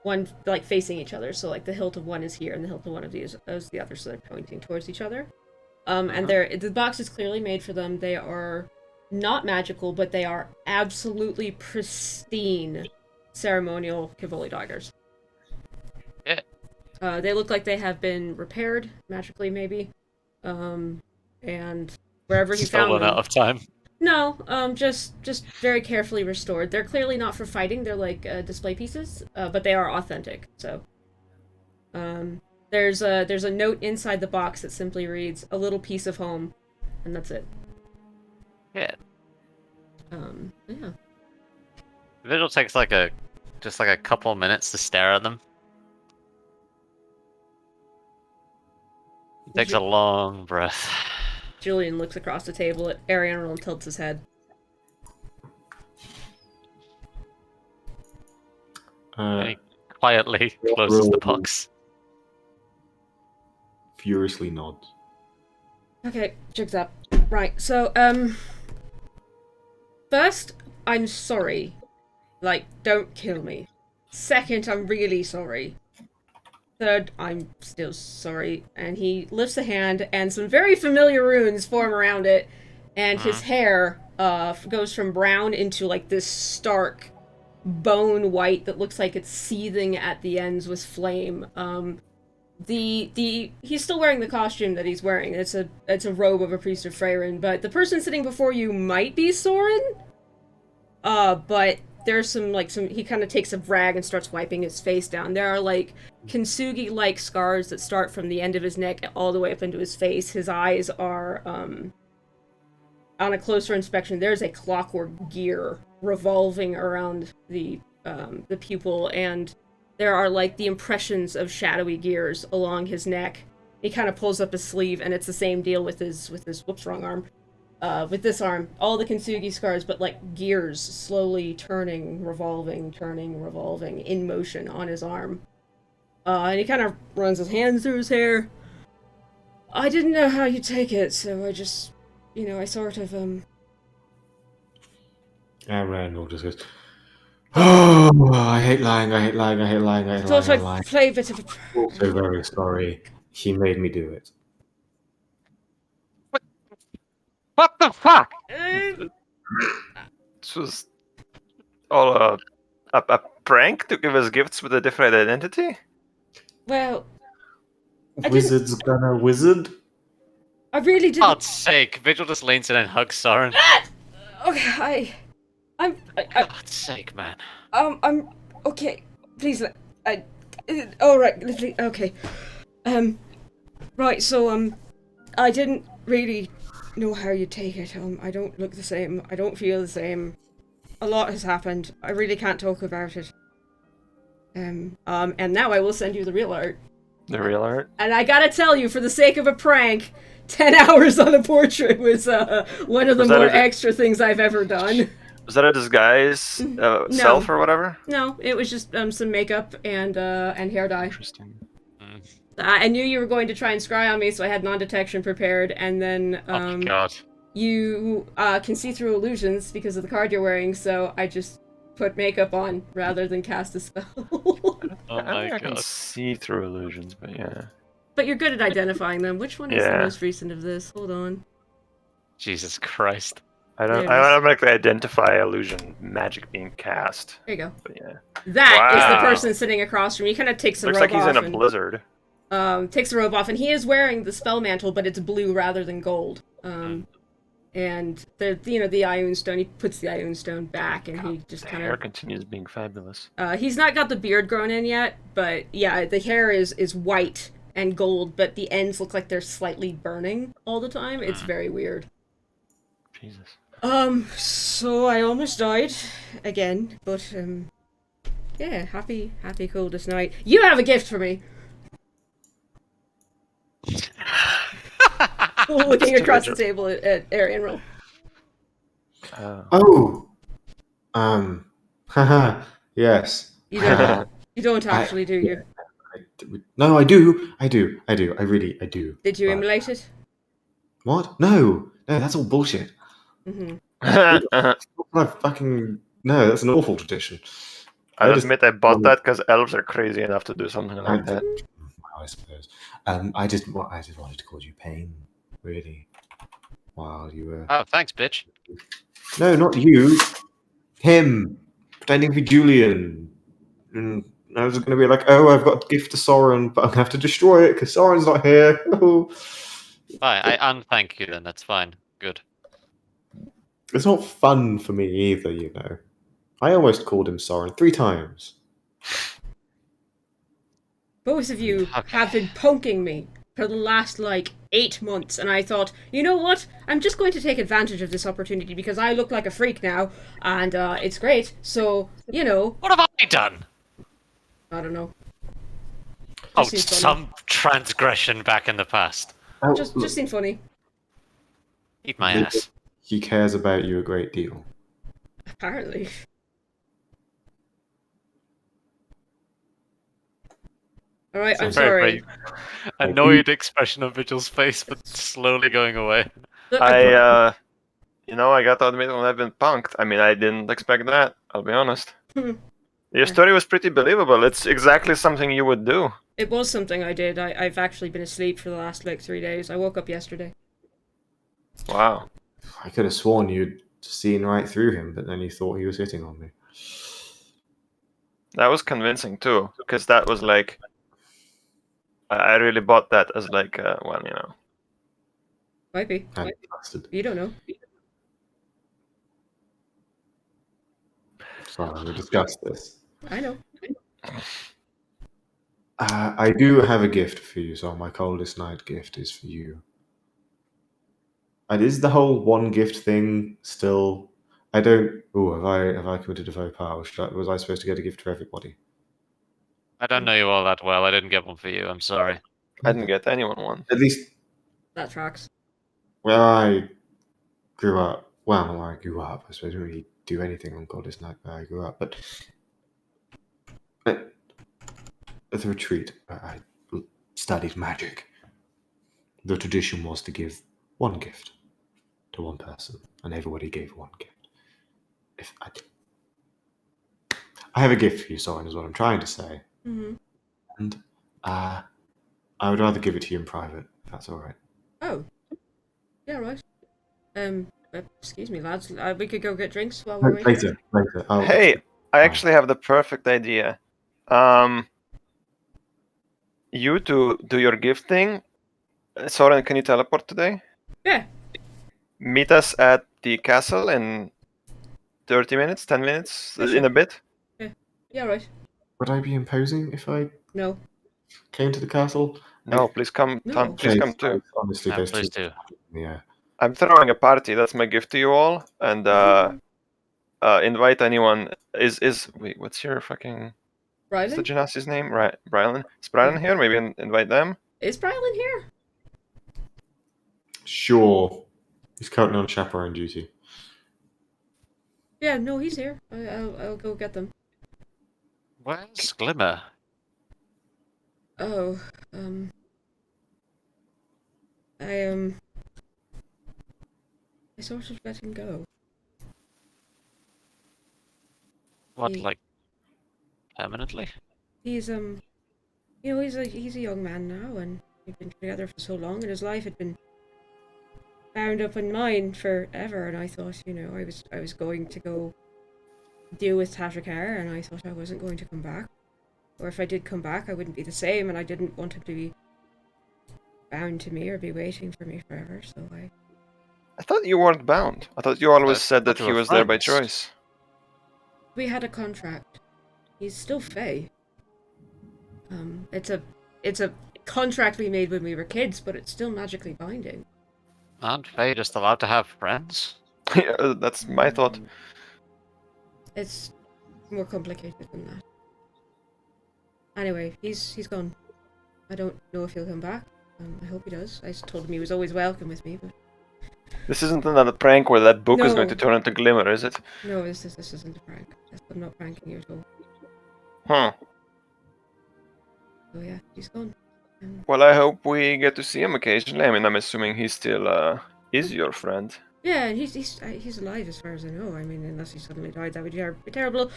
one like facing each other. So like the hilt of one is here and the hilt of one of these is the other, so they're pointing towards each other. And the box is clearly made for them. They are not magical, but they are absolutely pristine ceremonial Cavoli daggers. Yeah. They look like they have been repaired magically, maybe. And wherever he found them. Stolen out of time. No, just very carefully restored. They're clearly not for fighting. They're like display pieces, but they are authentic. So, there's a note inside the box that simply reads "a little piece of home," and that's it. Yeah. Yeah. Vigil takes just a couple minutes to stare at them. He takes a long breath. Julian looks across the table at Arianril and tilts his head. And he quietly closes the box. Furiously nods. Okay, jigs up. Right, so, First, I'm sorry. Like, don't kill me. Second, I'm really sorry. Third, I'm still sorry. And he lifts a hand, and some very familiar runes form around it, and his hair goes from brown into like this stark bone white that looks like it's seething at the ends with flame. He's still wearing the costume that he's wearing. It's a robe of a priest of Freyrin, but the person sitting before you might be Soren. But there's some he kind of takes a rag and starts wiping his face down. There are like kintsugi-like scars that start from the end of his neck all the way up into his face. His eyes are on a closer inspection, there's a clockwork gear revolving around the pupil, and there are like the impressions of shadowy gears along his neck. He kind of pulls up his sleeve, and it's the same deal with his whoops, wrong arm. With this arm, all the kintsugi scars, but like gears slowly turning, revolving in motion on his arm. And he kind of runs his hands through his hair. I didn't know how you'd take it, so I just, I sort of, And Randall just goes, oh, I hate lying. thought I'd play a bit of a... Also very sorry. He made me do it. What the fuck? This was all a prank to give us gifts with a different identity? Well... Wizard's gonna wizard? I really didn't... For God's sake, Vigil just leans in and hugs Soren. Okay, I'm... God's sake, man. I'm... Okay, please, alright, okay. Right, so, I didn't really know how you take it. I don't look the same. I don't feel the same. A lot has happened. I really can't talk about it. And now I will send you the real art. The real art? And I gotta tell you, for the sake of a prank, 10 hours on a portrait was, one of the more extra things I've ever done. Was that a disguise self or whatever? No, it was just, some makeup and hair dye. Interesting. I knew you were going to try and scry on me, so I had non-detection prepared, and then, oh my God. You, can see through illusions because of the card you're wearing, so I just put makeup on rather than cast a spell. Oh I my think I can God. see through illusions, but yeah. But you're good at identifying them. Which one is the most recent of this? Hold on. Jesus Christ. I automatically identify illusion magic being cast. There you go. But yeah. That is the person sitting across from you. He kind of takes the robe off. Looks like he's in a blizzard. Takes the robe off, and he is wearing the spell mantle, but it's blue rather than gold. And the Ioun stone, he puts the Ioun stone back, and he just kind of... hair continues being fabulous. He's not got the beard grown in yet, but yeah, the hair is white and gold, but the ends look like they're slightly burning all the time. It's very weird. Jesus. So I almost died again, but yeah, happy coldest night. You have a gift for me. Looking across the table at Arian roll. Haha, yes. You don't actually, do you? No, I do. I really do. Did you immolate it? What? No, that's all bullshit. Mm-hmm. No, that's an awful tradition. I'll admit I bought that because elves are crazy enough to do something like that. I suppose. I just wanted to cause you pain, really, while you were... Oh, thanks, bitch. No, not you. Him. Pretending to be Julian. And I was going to be like, oh, I've got a gift to Soren, but I'm going to have to destroy it because Soren's not here. Fine, I unthank you then, that's fine. Good. It's not fun for me either, I almost called him Soren 3 times. Both of you have been poking me for the last, 8 months, and I thought, you know what? I'm just going to take advantage of this opportunity because I look like a freak now, and it's great, so, What have I done? I don't know. Oh, some transgression back in the past. Just seemed funny. Eat my ass. He cares about you a great deal. Apparently. Alright, I'm sorry. Very annoyed expression on Vigil's face, but slowly going away. Look, I You know, I got to admit when I've been punked. I mean, I didn't expect that. I'll be honest. Your story was pretty believable. It's exactly something you would do. It was something I did. I've actually been asleep for the last, 3 days. I woke up yesterday. Wow. I could have sworn you'd seen right through him, but then you thought he was hitting on me. That was convincing, too. Because that was like... I really bought that as like, well, you know... Might be. Bastard. You don't know. Sorry, we'll discuss this. I know. I do have a gift for you, so my coldest night gift is for you. And is the whole one gift thing still? I don't. Oh, have I committed a faux pas? Was I supposed to get a gift for everybody? I don't know you all that well. I didn't get one for you. I'm sorry. I didn't get anyone one. At least That tracks. where I grew up. Well, not where I grew up. I suppose I didn't really do anything on Coldest Night where I grew up, but at the retreat, I studied magic. The tradition was to give one gift to one person, and everybody gave one gift. If I have a gift for you, Soren, is what I'm trying to say. Mm-hmm. And I would rather give it to you in private, if that's all right. Oh. Yeah, right. Excuse me, lads. We could go get drinks while we're waiting. Later. Hey, I actually have the perfect idea. You do your gift thing. Soren, can you teleport today? Yeah. Meet us at the castle in 30 minutes, 10 minutes, Yeah, sure. in a bit. Yeah, right. Would I be imposing if I No. came to the castle? No, please come. No. Please come too. Honestly, Yeah, those please two. do. Yeah. I'm throwing a party. That's my gift to you all. And invite anyone. Wait, what's your fucking... What's the Brylan? Genasi's name? Right, Brylan. Is Brylan here? Maybe invite them? Is Brylan here? Sure. He's currently on chaperone duty. Yeah, no, he's here. I'll go get them. Where's Glimmer? Oh, I sort of let him go. What, He- like, permanently? He's he's a young man now, and we've been together for so long, and his life had been bound up in mine forever. And I thought, I was going to go deal with Tashikar, and I thought I wasn't going to come back, or if I did come back, I wouldn't be the same, and I didn't want him to be bound to me or be waiting for me forever. So I thought you weren't bound. I thought you always I said that thought you he were was there by friends. choice. we had a contract. He's still Fae. It's a contract we made when we were kids, but it's still magically binding. Aren't Faye just allowed to have friends? Yeah, that's my thought. It's more complicated than that. Anyway, he's gone. I don't know if he'll come back. I hope he does. I told him he was always welcome with me, but This isn't another prank where that book is going No. to turn into Glimmer, is it? no, this isn't a prank. I'm not pranking you at all. Huh. So yeah, he's gone. Well, I hope we get to see him occasionally. I mean, I'm assuming he still is your friend. Yeah, and he's alive as far as I know. I mean, unless he suddenly died, that would be terrible.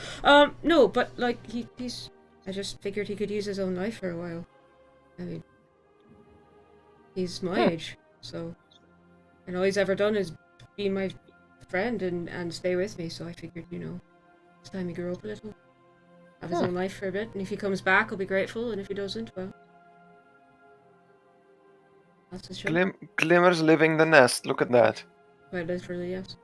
No, but like he's. I just figured he could use his own life for a while. I mean, he's my age, so, and all he's ever done is be my friend and stay with me. So I figured, it's time he grew up a little, have his own life for a bit, and if he comes back, I'll be grateful, and if he doesn't, well, that's his show. Glimmer's living the nest. Look at that. Quite literally, yes.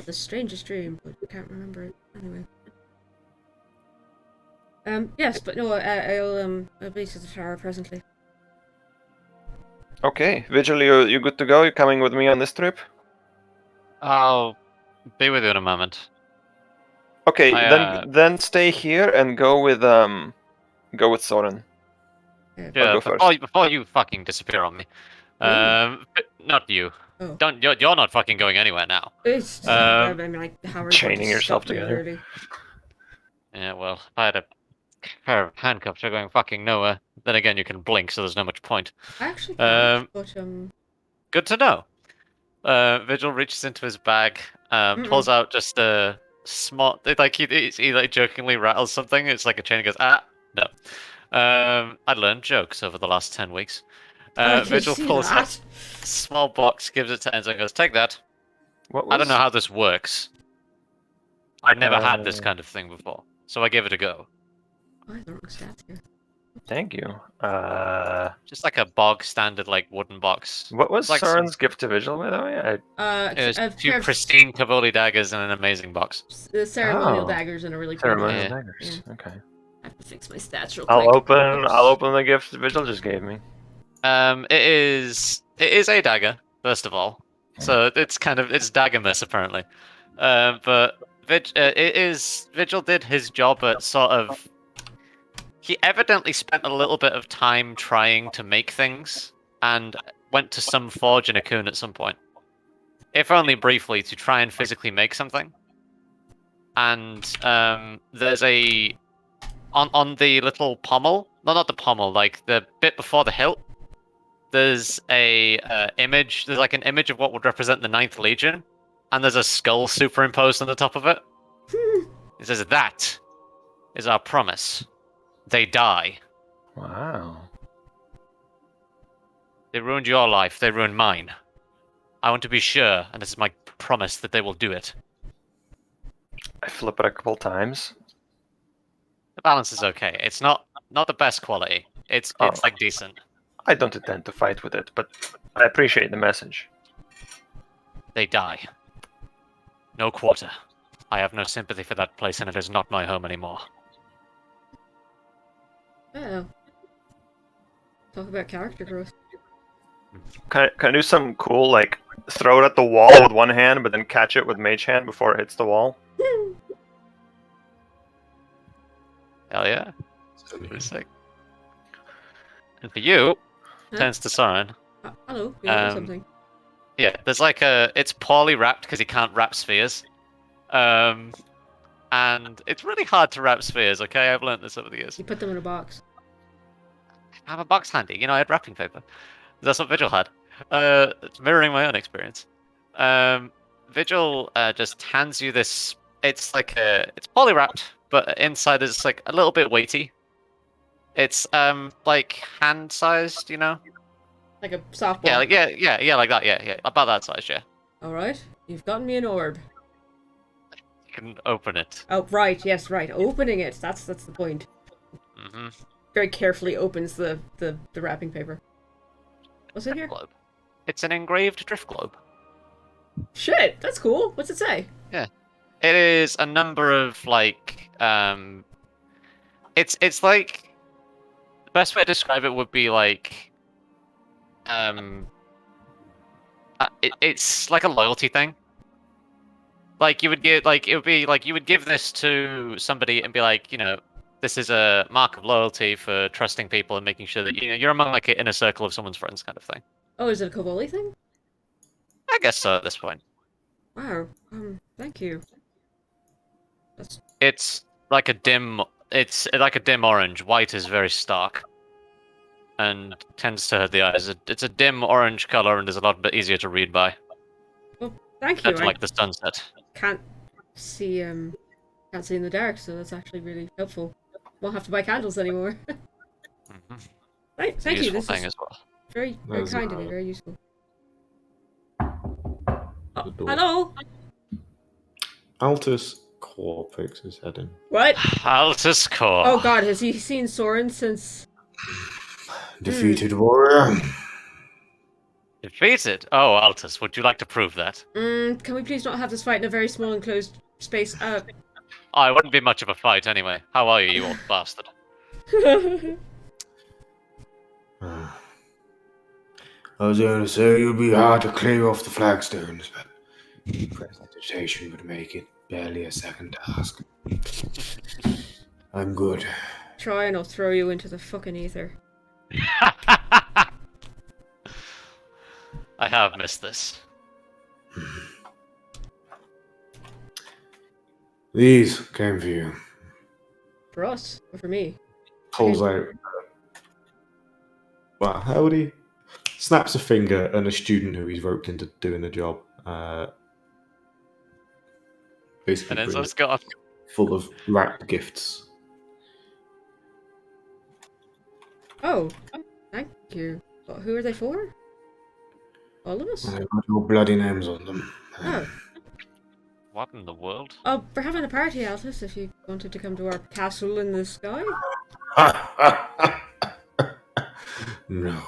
The strangest dream, but I can't remember it anyway. Yes, but no, I'll be to the tower presently. Okay, Vigil, you good to go? You coming with me on this trip? I'll be with you in a moment. Okay, then stay here and go with Soren. Yeah, I'll go first. before you fucking disappear on me. Not you. Oh. Don't. You're not fucking going anywhere now. It's, I mean, like, how are you Chaining going to yourself stop me, together. really? Yeah, well, if I had a pair of handcuffs, you're going fucking nowhere. Then again, you can blink, so there's no much point. I actually can't, but Good to know. Vigil reaches into his bag, pulls out just a small, like he like jokingly rattles something. It's like a chain. He goes, no. I learned jokes over the last 10 weeks. I can Vigil see pulls that. out a small box, gives it to Enzo, and goes, "Take that." What was? I don't know how this works. I've never had this kind of thing before, so I gave it a go. I have the wrong stats here. Thank you. Just like a bog standard, like wooden box. What was like Soren's gift to Vigil, by the way? It A was 2 pair of pristine Cavoli daggers and an amazing box. the ceremonial Oh. daggers in a really cool Ceremonial box. daggers. Yeah. Okay. I have to fix my stats real quick. I'll open the gift Vigil just gave me. It is a dagger, first of all. So it's daggermas apparently. But Vigil did his job at sort of. He evidently spent a little bit of time trying to make things, and went to some forge in Akun at some point, if only briefly, to try and physically make something. And there's on the little pommel, no, not the pommel, like the bit before the hilt. There's a image. There's like an image of what would represent the 9th Legion, and there's a skull superimposed on the top of it. It says, "That is our promise. They die. Wow. They ruined your life. They ruined mine. I want to be sure, and this is my promise, that they will do it." I flip it a couple times. The balance is okay. It's not the best quality. It's like decent. I don't intend to fight with it, but I appreciate the message. They die. No quarter. I have no sympathy for that place, and it is not my home anymore. Oh. Talk about character growth. Can I do something cool, like throw it at the wall with one hand, but then catch it with mage hand before it hits the wall? Hell yeah. Pretty sick. And for you, turns to Soren. Hello. Yeah, something. Yeah, there's like it's poorly wrapped because he can't wrap spheres. And it's really hard to wrap spheres, okay? I've learned this over the years. You put them in a box. I have a box handy. I had wrapping paper. That's what Vigil had. It's mirroring my own experience. Vigil just hands you this. It's like it's poly wrapped, but inside is like a little bit weighty. It's like hand sized, Like a softball. Yeah, like like that. Yeah, about that size. Yeah. All right, you've gotten me an orb. You can open it. Oh right, yes, right. Opening it. That's the point. Mm-hmm. Very carefully opens the wrapping paper. What's in here? Globe. It's an engraved drift globe. Shit, that's cool. What's it say? Yeah, it is a number of like It's like the best way to describe it would be like it's like a loyalty thing. Like you would give it would be like you would give this to somebody and be like, this is a mark of loyalty for trusting people and making sure that you're among like an inner circle of someone's friends kind of thing. Oh, is it a Cavoli thing? I guess so at this point. Wow. Thank you. It's like a dim orange. White is very stark and tends to hurt the eyes. It's a dim orange color and is a lot bit easier to read by. Well, thank you. That's like the sunset. Can't see in the dark, so that's actually really helpful. Won't have to buy candles anymore. Mm-hmm. Right, thank you. This thing is as well. very kind of me, very useful. Oh, door. hello. Altus Core pokes his head in. What? Altus Core. Oh God, has he seen Soren since? Defeated warrior. Defeated? Oh, Altus, would you like to prove that? Can we please not have this fight in a very small enclosed space? Oh, it wouldn't be much of a fight anyway. How are you, you old bastard? I was going to say it would be hard to clear off the flagstones, but presentation would make it barely a second task. I'm good. Try and I'll throw you into the fucking ether. I have missed this. These came for you. For us, or for me? Pulls out. Well, howdy. snaps a finger, and a student who he's roped into doing the job basically And brings Enzo's gone. full of wrapped gifts. Oh, thank you. Well, who are they for? All of us? They've got your bloody names on them. Oh. What in the world? Oh, we're having a party, Altus, if you wanted to come to our castle in the sky. No.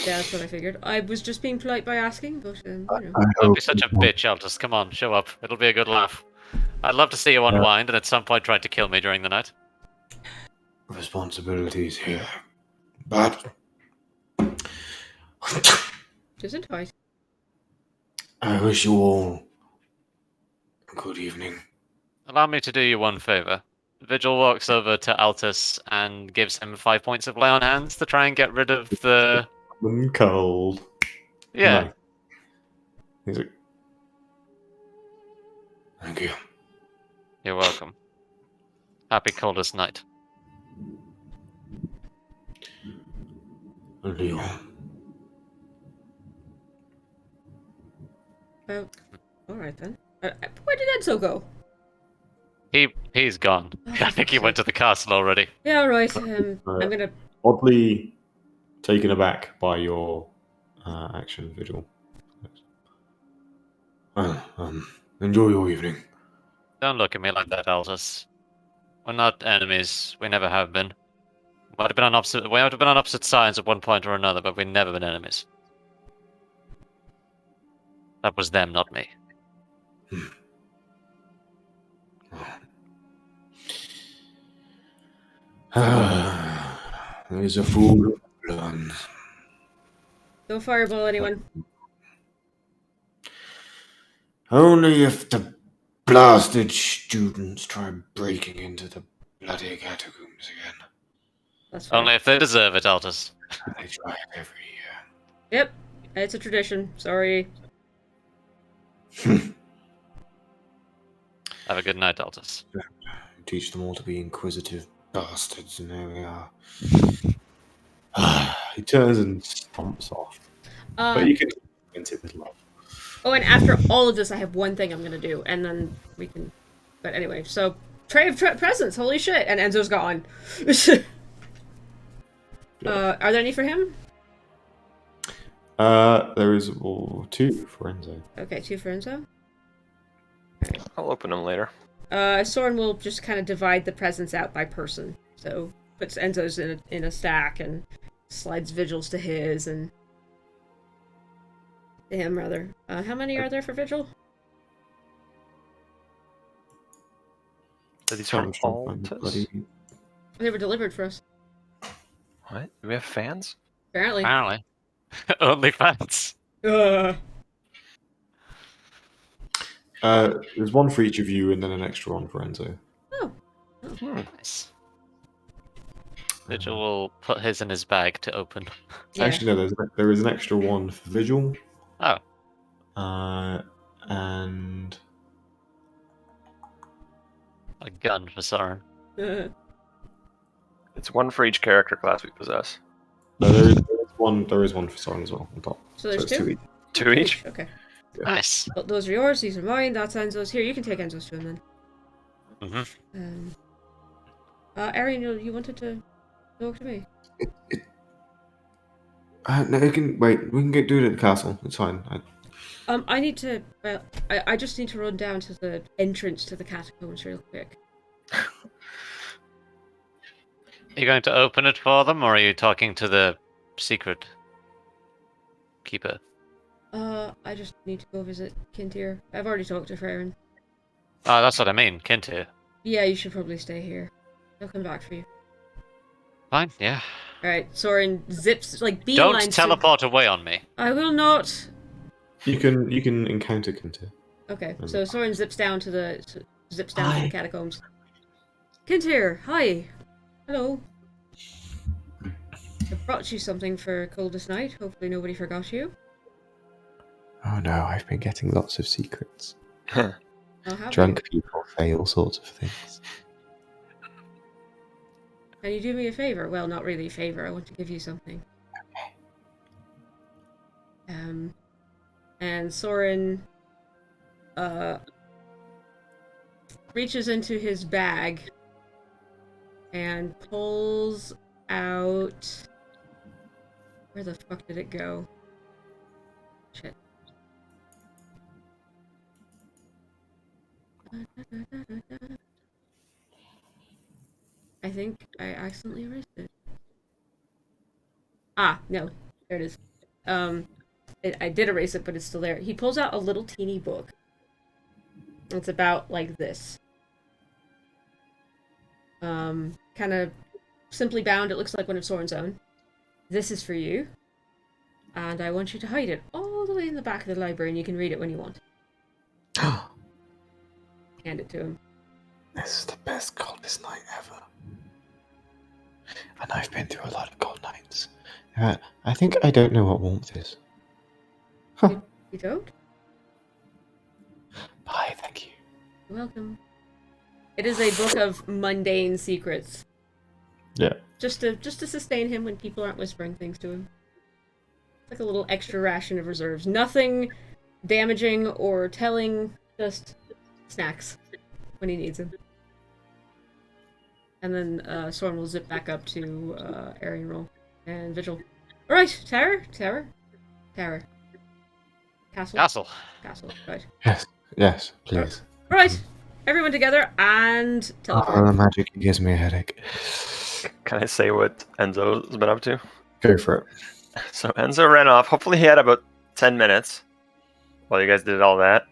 Yeah, that's what I figured. I was just being polite by asking, but, you know. Don't be such a bitch, Altus. Come on, show up. It'll be a good laugh. I'd love to see you unwind and at some point try to kill me during the night. Responsibilities here. But Isn't right. I wish you all a good evening. Allow me to do you one favor. Vigil walks over to Altus and gives him 5 points of lay on hands to try and get rid of the... Cold. Yeah. No. He's like, thank you. You're welcome. Happy coldest night. Leo. Well, alright then. Where did Enzo go? He's gone. Oh, I think he went to the castle already. Yeah, alright. I'm gonna... Oddly taken aback by your action, Vigil. Well, enjoy your evening. Don't look at me like that, Altus. We're not enemies. We never have been. We might have been on opposite sides at one point or another, but we've never been enemies. That was them, not me. There's a fool who learns. Don't fireball anyone. Only if the blasted students try breaking into the bloody catacombs again. That's fine. Only if they deserve it, Altus. They try it every year. Yep. It's a tradition. Sorry. Have a good night, Altus. Teach them all to be inquisitive bastards, and there we are. He turns and stomps off. But you can into it with love. Oh, and after all of this, I have one thing I'm gonna do, and then we can... But anyway, so... Tray of presents, holy shit! And Enzo's gone. Are there any for him? There is 2 for Enzo. Okay, 2 for Enzo. I'll open them later. Soren will just kind of divide the presents out by person. So, puts Enzo's in a stack, and slides Vigil's to his, and... To him, rather. How many are there for Vigil? Are these from Altus? They were delivered for us. What? Do we have fans? Apparently. Apparently. Only fans. There's 1 for each of you, and then an extra 1 for Enzo. Oh. Nice. Vigil will put his in his bag to open. Yeah. Actually, no. There is an extra 1 for Vigil. Oh. And A gun for Soren. It's 1 for each character class we possess. no, there is one. There is 1 for Soren as well on top. So there's it's 2? 2 each. 2 each? Okay. Yeah. Nice. Well, those are yours, these are mine, that's Enzo's. Here, you can take Enzo's to him then. Mm-hmm. Arian, you wanted to talk to me? No, you can wait. We can do it at the castle. It's fine. I need to... Well, I just need to run down to the entrance to the catacombs real quick. Are you going to open it for them, or are you talking to the secret keeper? I just need to go visit Kintyre. I've already talked to Freyrin. Oh, that's what I mean, Kintyre. Yeah, you should probably stay here. I'll come back for you. Fine, yeah. Alright, Soren zips, like, beelines Don't teleport away on me. I will not! You can encounter Kintyre. Okay, so Soren zips down to the catacombs. Kintyre, hi! Hello. I brought you something for Coldest Night. Hopefully nobody forgot you. Oh no, I've been getting lots of secrets. Oh, have Drunk people say all sorts of things. Can you do me a favor? Well, not really a favor. I want to give you something. And Soren reaches into his bag and pulls out... Where the fuck did it go? Shit. I think I accidentally erased it. Ah, no. There it is. I did erase it, but it's still there. He pulls out a little teeny book. It's about like this. Kind of simply bound. It looks like one of Soren's own. This is for you. And I want you to hide it all the way in the back of the library, and you can read it when you want. Hand it to him. This is the best coldest night ever. And I've been through a lot of cold nights. I think I don't know what warmth is. Huh. You don't? Bye, thank you. You're welcome. It is a book of mundane secrets. Yeah. Just to sustain him when people aren't whispering things to him. It's like a little extra ration of reserves. Nothing damaging or telling, just snacks when he needs them. And then Soren will zip back up to Arian Roll and Vigil. Alright, Tower. Castle. Right. Yes, please. Alright, everyone together and teleport. The magic gives me a headache. Can I say what Enzo's been up to? Go for it. So Enzo ran off. Hopefully he had about 10 minutes while you guys did all that.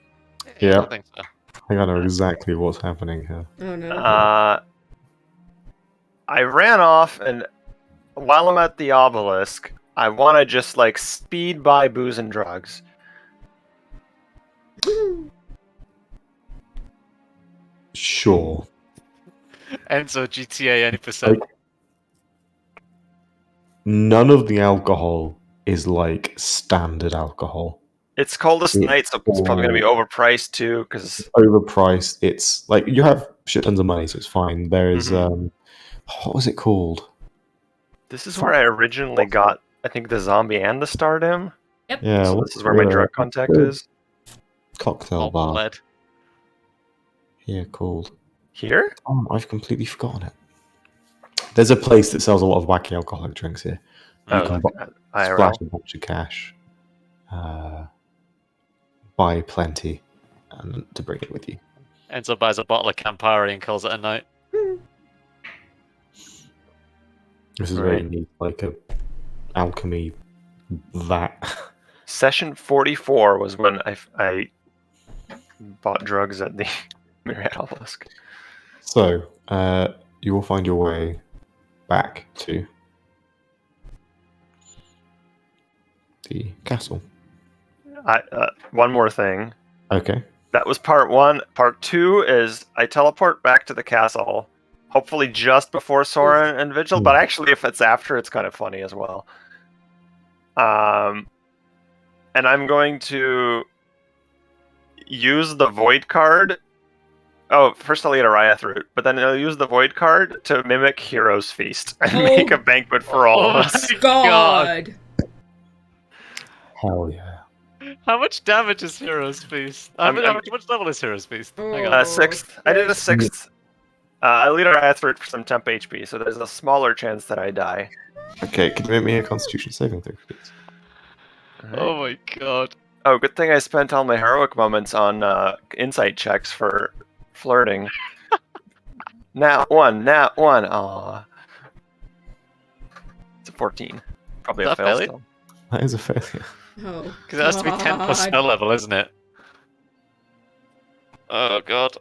Yeah. I think so. I think I know exactly what's happening here. Oh no. I ran off, and while I'm at the obelisk, I want to just like speed by booze and drugs. Sure. Enzo GTA any percent. None of the alcohol is like standard alcohol. It's coldest night, so it's probably going to be overpriced too, because... Overpriced. It's like, you have shit tons of money, so it's fine. There is, what was it called? This is where I originally got, I think, the zombie and the stardom. Yep. Yeah, So this is where my drug contact is. Cocktail bar. Lead. Yeah, called. Here? Oh, I've completely forgotten it. There's a place that sells a lot of wacky alcoholic drinks here. You can splash a bunch of cash, buy plenty, and to bring it with you. Enzo buys a bottle of Campari and calls it a night. This is where you need like a alchemy vat. Session 44 was when I bought drugs at the Myriad Obelisk. So, you will find your way back to the castle. One more thing. Okay. That was part one. Part two is I teleport back to the castle, hopefully just before Soren and Vigil, but actually if it's after, it's kind of funny as well. And I'm going to use the Void card. Oh, first I'll eat a Riot Root, but then I'll use the Void card to mimic Hero's Feast and make a banquet for all of us. God! Hell yeah. How much damage is Hero's Feast? How much level is Hero's Feast? Hang on. 6th. I did a 6th. I'll eat a Riot Root for some temp HP, so there's a smaller chance that I die. Okay, can you make me a Constitution saving throw, please? Oh my god. Oh, good thing I spent all my heroic moments on insight checks for flirting. Nat 1. Aw. It's a 14. Probably a fail still. That is a failure. Oh, because it has to be 10 plus spell level, isn't it? Oh god.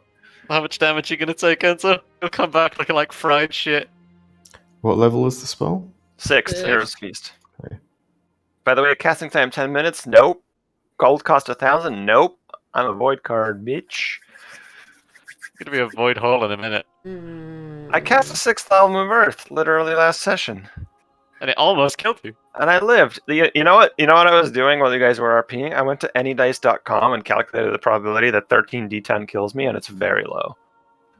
How much damage are you going to take, Enzo? You'll come back looking like fried shit. What level is the spell? 6th, Hero's Feast. Okay. By the way, casting time 10 minutes? Nope. Gold cost 1,000? Nope. I'm a void card, bitch. It's going to be a void hole in a minute. I cast a 6th Album of Earth literally last session. And it almost killed you. And I lived. You know what? You know what I was doing while you guys were RPing? I went to anydice.com and calculated the probability that 13d10 kills me, and it's very low.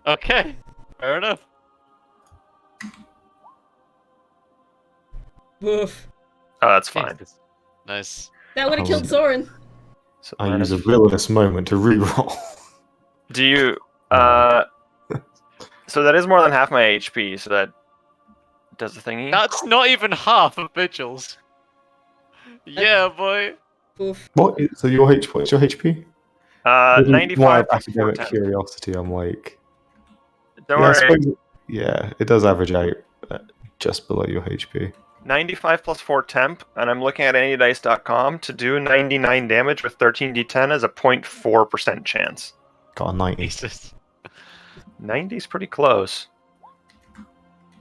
Okay. Fair enough. Woof. Oh, that's fine. Nice. That would have killed Soren. So I use a villainous moment to reroll. Do you? So that is more than half my HP. So that does the thingy. That's not even half of Vigil's. Yeah, boy. Oof. What? So your HP? What's your HP? 95 plus academic 410. curiosity. I'm like, Don't yeah, I worry. suppose, yeah, it does average out just below your HP. 95 plus 4 temp, and I'm looking at anydice.com to do 99 damage with 13d10 as a 0.4% chance. Got a 90. Jesus. 90 is pretty close.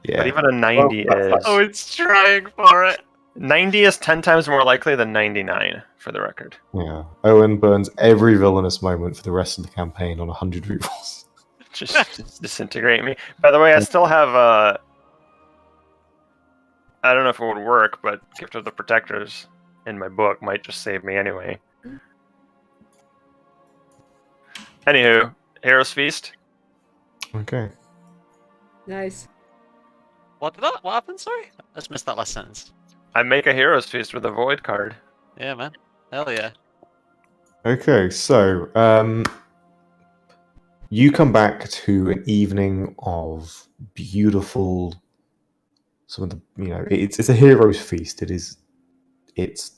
Yeah. But even a 90 is... Oh, it's trying for it. 90 is 10 times more likely than 99, for the record. Yeah. Owen burns every villainous moment for the rest of the campaign on 100 rerolls. Just disintegrate me. By the way, I still have I don't know if it would work, but Gift of the Protectors in my book might just save me anyway. Anywho, Hero's Feast. Okay. Nice. What happened? Sorry? I just missed that last sentence. I make a Hero's Feast with a Void card. Yeah, man. Hell yeah. Okay, so you come back to an evening of beautiful. Some of the, it's a hero's feast. It's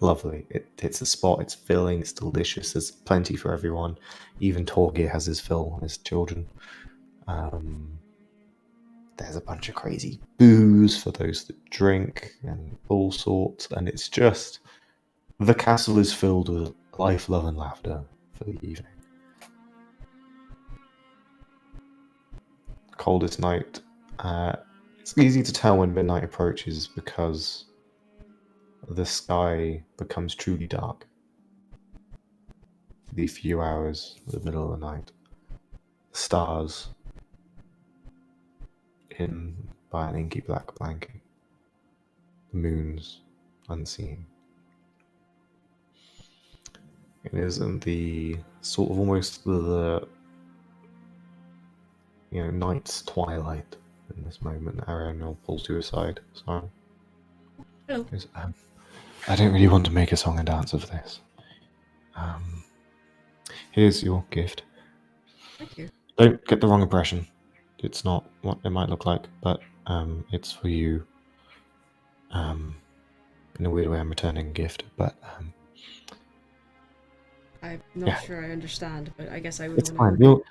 lovely. It's a spot. It's filling. It's delicious. There's plenty for everyone. Even Torgir has his fill. His children. There's a bunch of crazy booze for those that drink and all sorts. And it's just the castle is filled with life, love, and laughter for the evening. Coldest night. It's easy to tell when midnight approaches because the sky becomes truly dark. The few hours of the middle of the night. The stars hidden by an inky black blanket. The moon's unseen. It is in the sort of almost the night's twilight in this moment. Ariel pulls you aside. Sorry. Hello. I don't really want to make a song and dance of this. Here's your gift. Thank you. Don't get the wrong impression. It's not what it might look like, but it's for you. In a weird way, I'm returning a gift, but I'm not sure I understand, but I guess I would. It's fine. You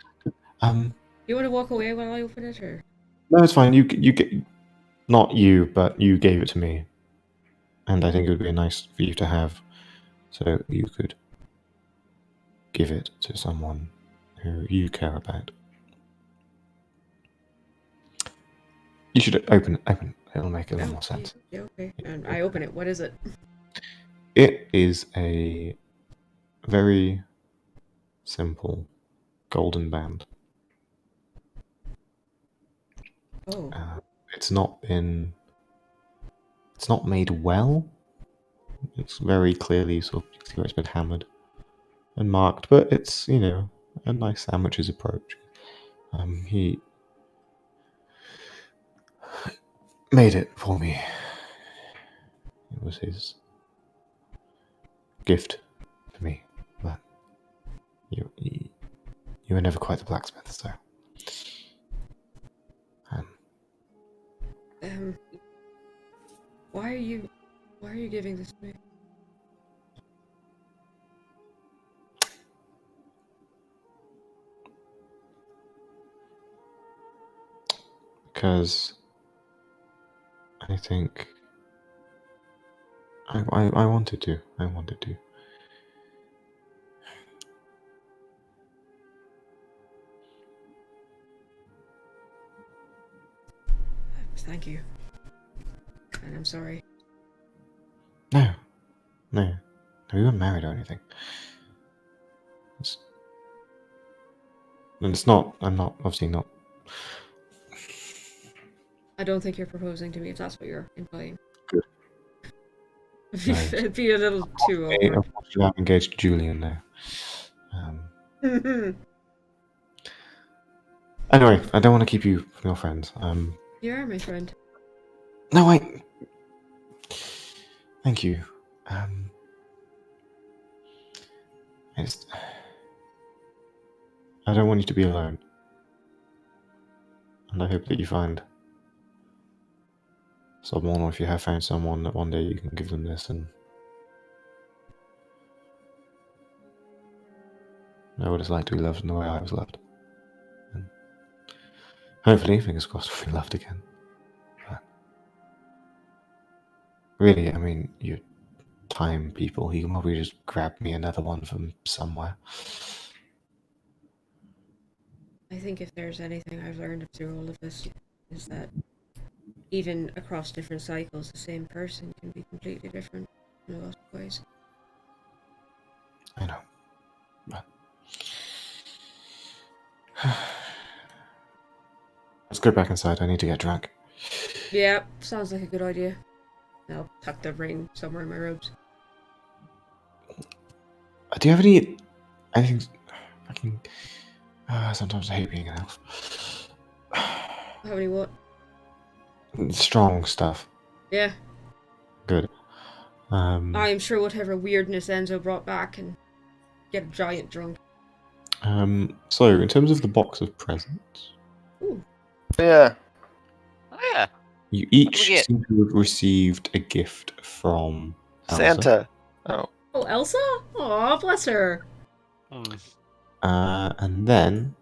want to walk away while I open it, or? No, it's fine. You get, not you, but you gave it to me, and I think it would be nice for you to have, so you could give it to someone who you care about. You should open it. It'll make a little more sense. Yeah, okay. And I open it. What is it? It is a very simple golden band. Oh. It's not made well. It's very clearly sort of, you see where it's been hammered and marked, but it's, a nice amateur's approach. He made it for me. It was his gift to me, but you were never quite the blacksmith, so. Why are you giving this to me? Because I think I wanted to. Thank you. And I'm sorry. No, we weren't married or anything. And it's not. I'm not. Obviously not. I don't think you're proposing to me if that's what you're implying. Good. It'd be a little too awkward. Unfortunately, I'm engaged to Julian now. Anyway, I don't want to keep you from your friends. You are my friend. No, wait. Thank you. Um, it's, I don't want you to be alone. And I hope that you find someone, or if you have found someone, that one day you can give them this and know what it's like to be loved in the way I was loved. And hopefully, fingers crossed, we'll be loved again. But really, I mean, you time people, you can probably just grab me another one from somewhere. I think if there's anything I've learned through all of this, is that even across different cycles, the same person can be completely different in a lot of ways. I know. But let's go back inside. I need to get drunk. Yeah, sounds like a good idea. I'll tuck the ring somewhere in my robes. Do you have anything? Fucking. Sometimes I hate being an elf. How many what? Strong stuff. Yeah. Good. I am sure whatever weirdness Enzo brought back and get a giant drunk. So in terms of the box of presents, Ooh. Yeah. Oh yeah. you each What do we get? seem to have received a gift from Elsa. Santa. Oh. Oh, Elsa? Aw, bless her. Hmm. And then,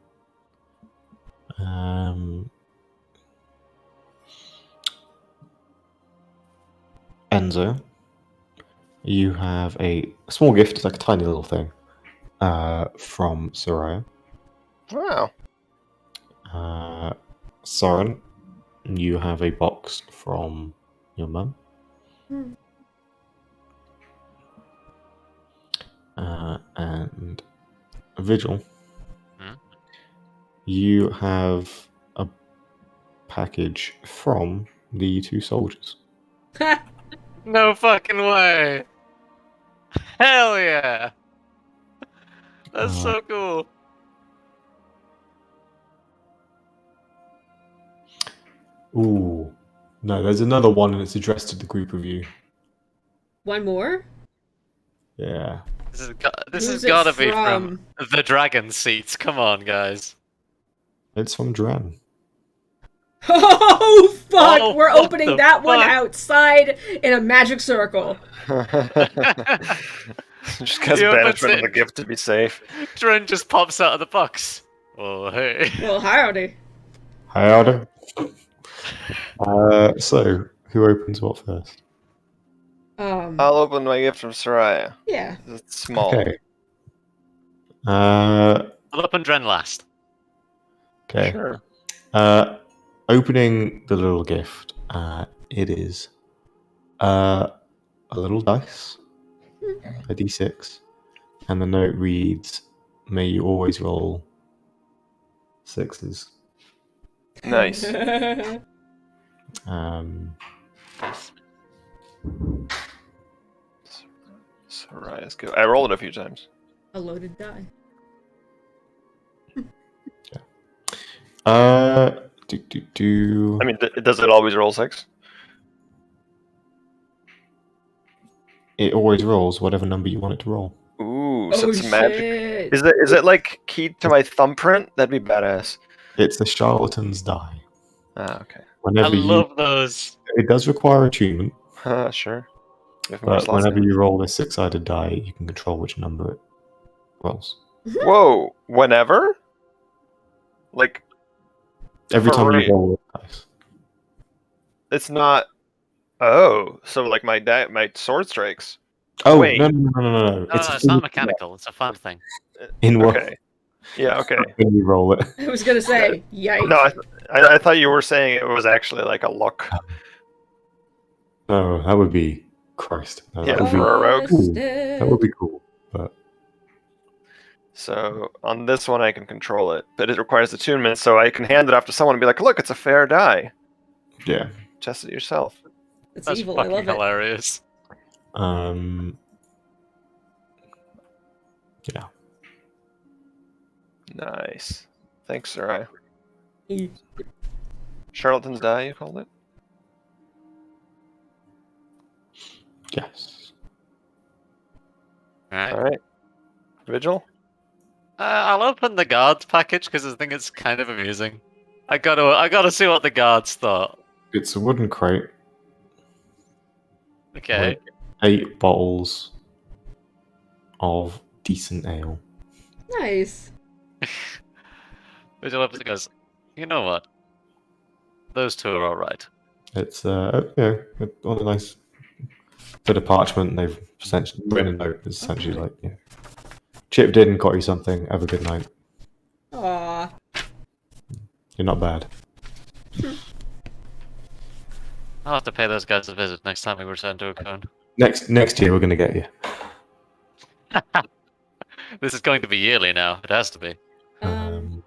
Enzo, you have a small gift. It's like a tiny little thing from Soraya. Wow. Soren, you have a box from your mum. Hmm. And Vigil, Hmm? you have a package from the two soldiers. No fucking way. Hell yeah. That's so cool. Ooh. No, there's another one and it's addressed to the group of you. One more? Yeah. This Who's has it gotta be from? from the dragon seats. Come on, guys. It's from Duran. Oh, fuck! Oh, We're what opening the that one fuck? outside in a magic circle. Just because He opens banishment of it. the gift to be safe. Dren just pops out of the box. Oh hey. Well, howdy. Howdy. So, who opens what first? I'll open my gift from Soraya. Yeah. It's small. Okay. I'll open Dren last. Okay. Sure. Opening the little gift, it is a little dice, a d6, and the note reads, "May you always roll sixes." Nice. Soraya's good. I rolled it a few times. A loaded die. I mean, does it always roll 6? It always rolls whatever number you want it to roll. Ooh, so Oh, it's magic. shit. Is it like keyed to my thumbprint? That'd be badass. It's the charlatan's die. Ah, okay. Whenever I love those. it does require attunement, Sure. but whenever you roll a six-sided die, you can control which number it rolls. Whoa! Whenever? Like Every for time real? you roll a dice. It's not. Oh, so like my sword strikes. Oh, Wait. no. No, it's not mechanical. It's a fun thing. In what? Okay. Yeah. Okay. When you roll it. I was gonna say, yikes. No, I thought you were saying it was actually like a luck. Oh, that would be Christ. No, Yeah, that would be for a rogue. cool. That would be cool. But So on this one I can control it, but it requires attunement, so I can hand it off to someone and be like, "Look, it's a fair die. yeah. Test it yourself." It's That's evil, I fucking love it. hilarious. Yeah. Nice. Thanks, Sarai. Mm. Charlatan's die, you called it? Yes. Alright. Alright. Vigil? I'll open the guards package because I think it's kind of amusing. I gotta see what the guards thought. It's a wooden crate Okay. with 8 bottles of decent ale. Nice. Vigil opens it and goes, you know what? Those two are alright. It's on a nice bit of parchment. They've essentially written a note. It's essentially like, chipped in, got you something. Have a good night. Aww. You're not bad. I'll have to pay those guys a visit next time we return to a cone. Next year we're gonna get you. This is going to be yearly now. It has to be. Alright.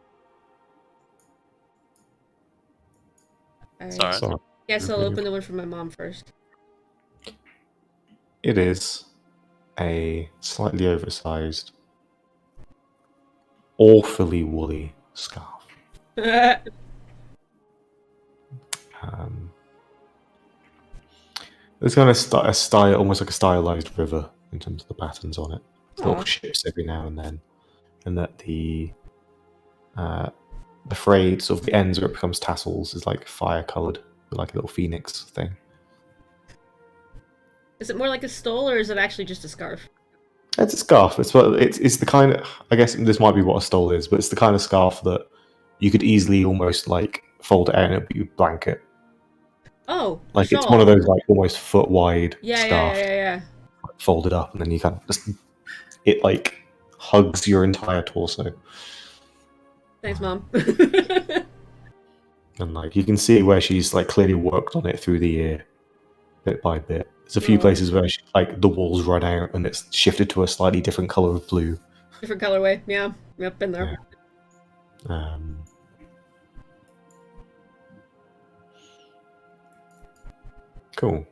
Sorry. Guess I'll open the one for my mom first. It is a slightly oversized, awfully woolly scarf. There's kind of a style, almost like a stylized river in terms of the patterns on it. Little ships every now and then, and that the frayed sort of the ends where it becomes tassels is like fire colored, like a little phoenix thing. Is it more like a stole, or is it actually just a scarf? It's a scarf. It's the kind of, I guess this might be what a stole is, but it's the kind of scarf that you could easily almost like fold it out and it'd be a blanket. Oh, like it's one of those like almost foot wide scarf. Yeah. Folded up, and then you kind of just it like hugs your entire torso. Thanks, Mom. And like you can see where she's like clearly worked on it through the year, bit by bit. There's a few places where she, like the walls run out and it's shifted to a slightly different color of blue. Different colorway, yeah. Yep, been there. Yeah. Cool.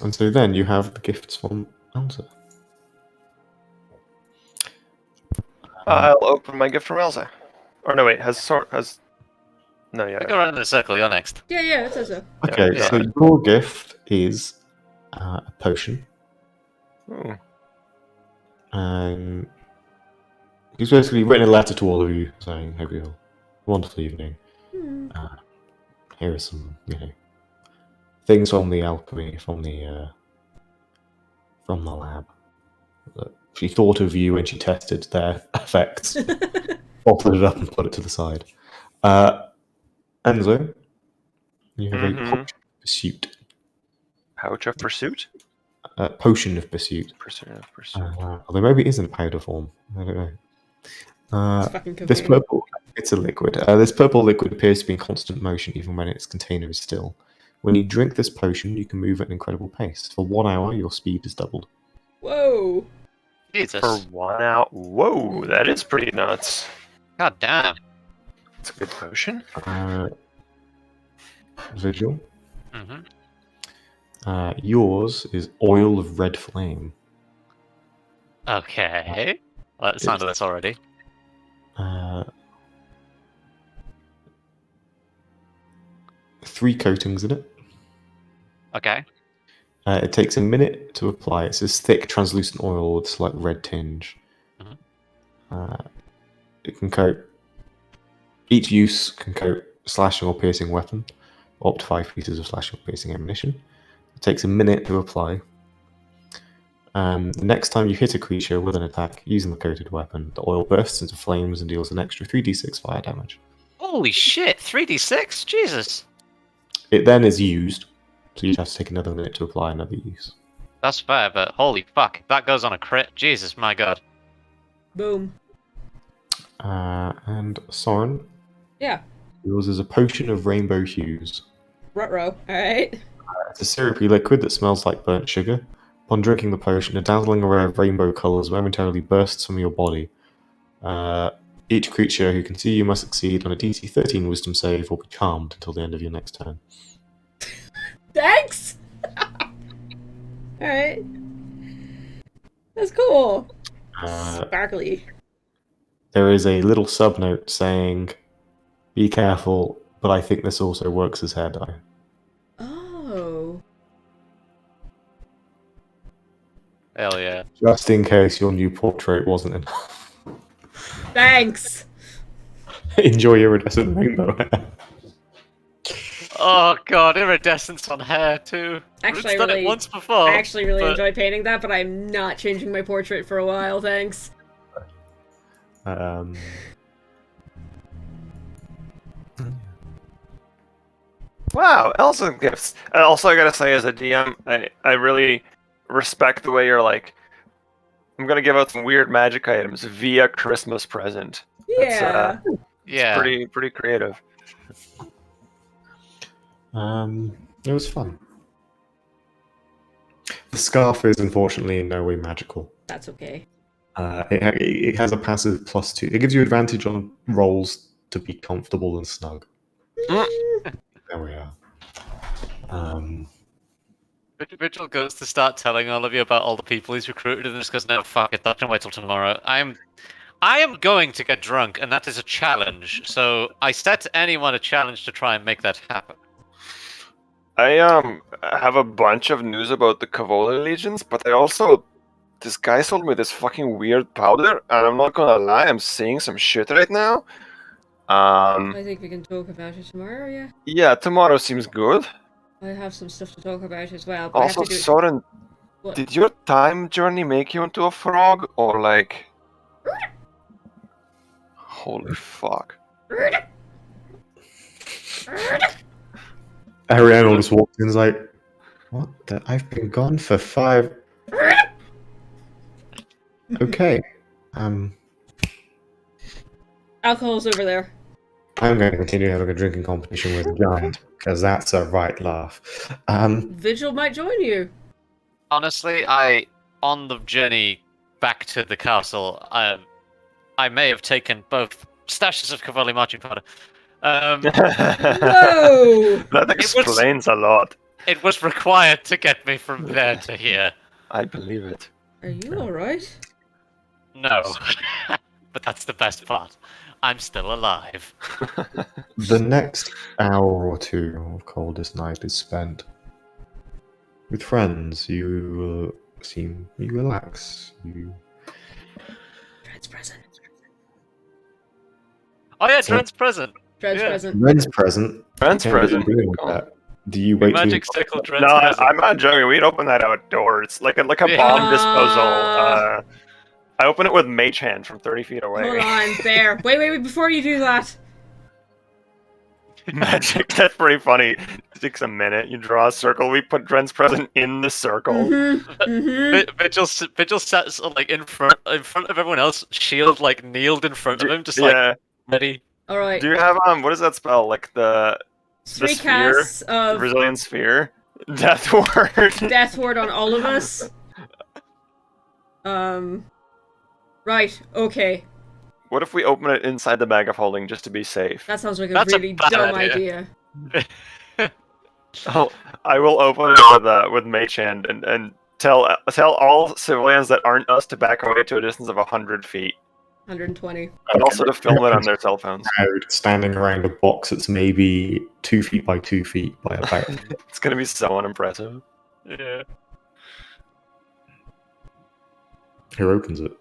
And so then you have the gifts from Elsa. I'll open my gift from Elsa. Or no, wait, No, yeah. We go around in a circle, you're next. Yeah, it says so. Okay, Yeah. so your gift is a potion. Ooh. He's basically written a letter to all of you saying, hope you have a wonderful evening. Here are some, things from the alchemy, from the lab. She thought of you when she tested their effects. Bottled it up and put it to the side. Enzo, you have a potion of pursuit. Pouch of pursuit? Potion of pursuit. Although maybe it isn't powder form. I don't know. This purple, it's a liquid. This purple liquid appears to be in constant motion even when its container is still. When you drink this potion, you can move at an incredible pace. For 1 hour, your speed is doubled. Whoa! Jesus. For 1 hour? Whoa, that is pretty nuts. God damn. It's a good potion. Vigil. Yours is oil of red flame. Okay. Well, it's sounded this already. 3 coatings in it. Okay. It takes a minute to apply. It's this thick, translucent oil with a slight red tinge. It can coat. Each use can coat a slashing or piercing weapon, or up to 5 pieces of slashing or piercing ammunition. It takes a minute to apply. The next time you hit a creature with an attack using the coated weapon, the oil bursts into flames and deals an extra 3d6 fire damage. Holy shit! 3d6? Jesus! It then is used, so you have to take another minute to apply another use. That's fair, but holy fuck, if that goes on a crit, Jesus, my god. Boom. And Soren, Yeah. yours is a potion of rainbow hues. Ruh-roh. Alright. It's a syrupy liquid that smells like burnt sugar. Upon drinking the potion, a dazzling array of rainbow colours momentarily bursts from your body. Each creature who can see you must succeed on a DC 13 Wisdom save or be charmed until the end of your next turn. Thanks! Alright. That's cool. Sparkly. There is a little subnote saying, be careful, but I think this also works as hair dye. Oh. Hell yeah. Just in case your new portrait wasn't enough. Thanks. Enjoy iridescent rainbow hair. Oh god, iridescence on hair too. Actually, It's done it once before. I actually really but- enjoy painting that, but I'm not changing my portrait for a while, thanks. Wow, Elsa gifts. Also, I gotta say, as a DM, I really respect the way you're like, I'm gonna give out some weird magic items via Christmas present. Yeah. Yeah. It's pretty creative. It was fun. The scarf is unfortunately in no way magical. That's okay. It has a passive +2. It gives you advantage on rolls to be comfortable and snug. Mm. There we are. Vigil goes to start telling all of you about all the people he's recruited, and just goes, "No, fuck it, that can wait till tomorrow. I am going to get drunk, and that is a challenge. So I set anyone a challenge to try and make that happen." I have a bunch of news about the Cavoli legions, but I also this guy sold me this fucking weird powder, and I'm not gonna lie, I'm seeing some shit right now. I think we can talk about it tomorrow, yeah? Yeah, tomorrow seems good. I have some stuff to talk about as well, but Also, I have to do Soren, What? did your time journey make you into a frog, or like? Holy fuck! Ariana just walked in and was like, what the? I've been gone for 5... Okay. Alcohol's over there. I'm going to continue having a drinking competition with Giant, because that's a right laugh. Vigil might join you. Honestly, on the journey back to the castle, I may have taken both stashes of Cavalli marching powder. Whoa! That explains a lot. It was required to get me from there to here. I believe it. Are you alright? No. But that's the best part. I'm still alive. The next hour or two of Coldest Night is spent with friends. You relax. Dred's present. Oh yeah, So- Dren's present. Dred's Yeah. present. Ren's present. Friends Okay, what are you present. doing with Cool. that? Do you wait till Magic sickle Dren's No, present. I'm not joking. We'd open that outdoors, like a Yeah. bomb disposal. I open it with Mage Hand from 30 feet away. Hold on, Bear. Wait, before you do that. Magic, that's pretty funny. It takes a minute. You draw a circle. We put Dren's present in the circle. Vigil sat like in front of everyone else, shield like kneeled in front of him, just like ready. Alright. Do you have what is that spell? Like the 3 sphere? casts of Brazilian sphere? Death word. Death Ward on all of us. Right, okay. What if we open it inside the bag of holding just to be safe? That sounds like a That's a really bad dumb idea. idea. Oh, I will open it with Mage Hand and tell all civilians that aren't us to back away to a distance of 100 feet. 120. And also to film it on their cell phones. crowd standing around a box that's maybe 2 feet by 2 feet by about? It's gonna be so unimpressive. Yeah. Who opens it?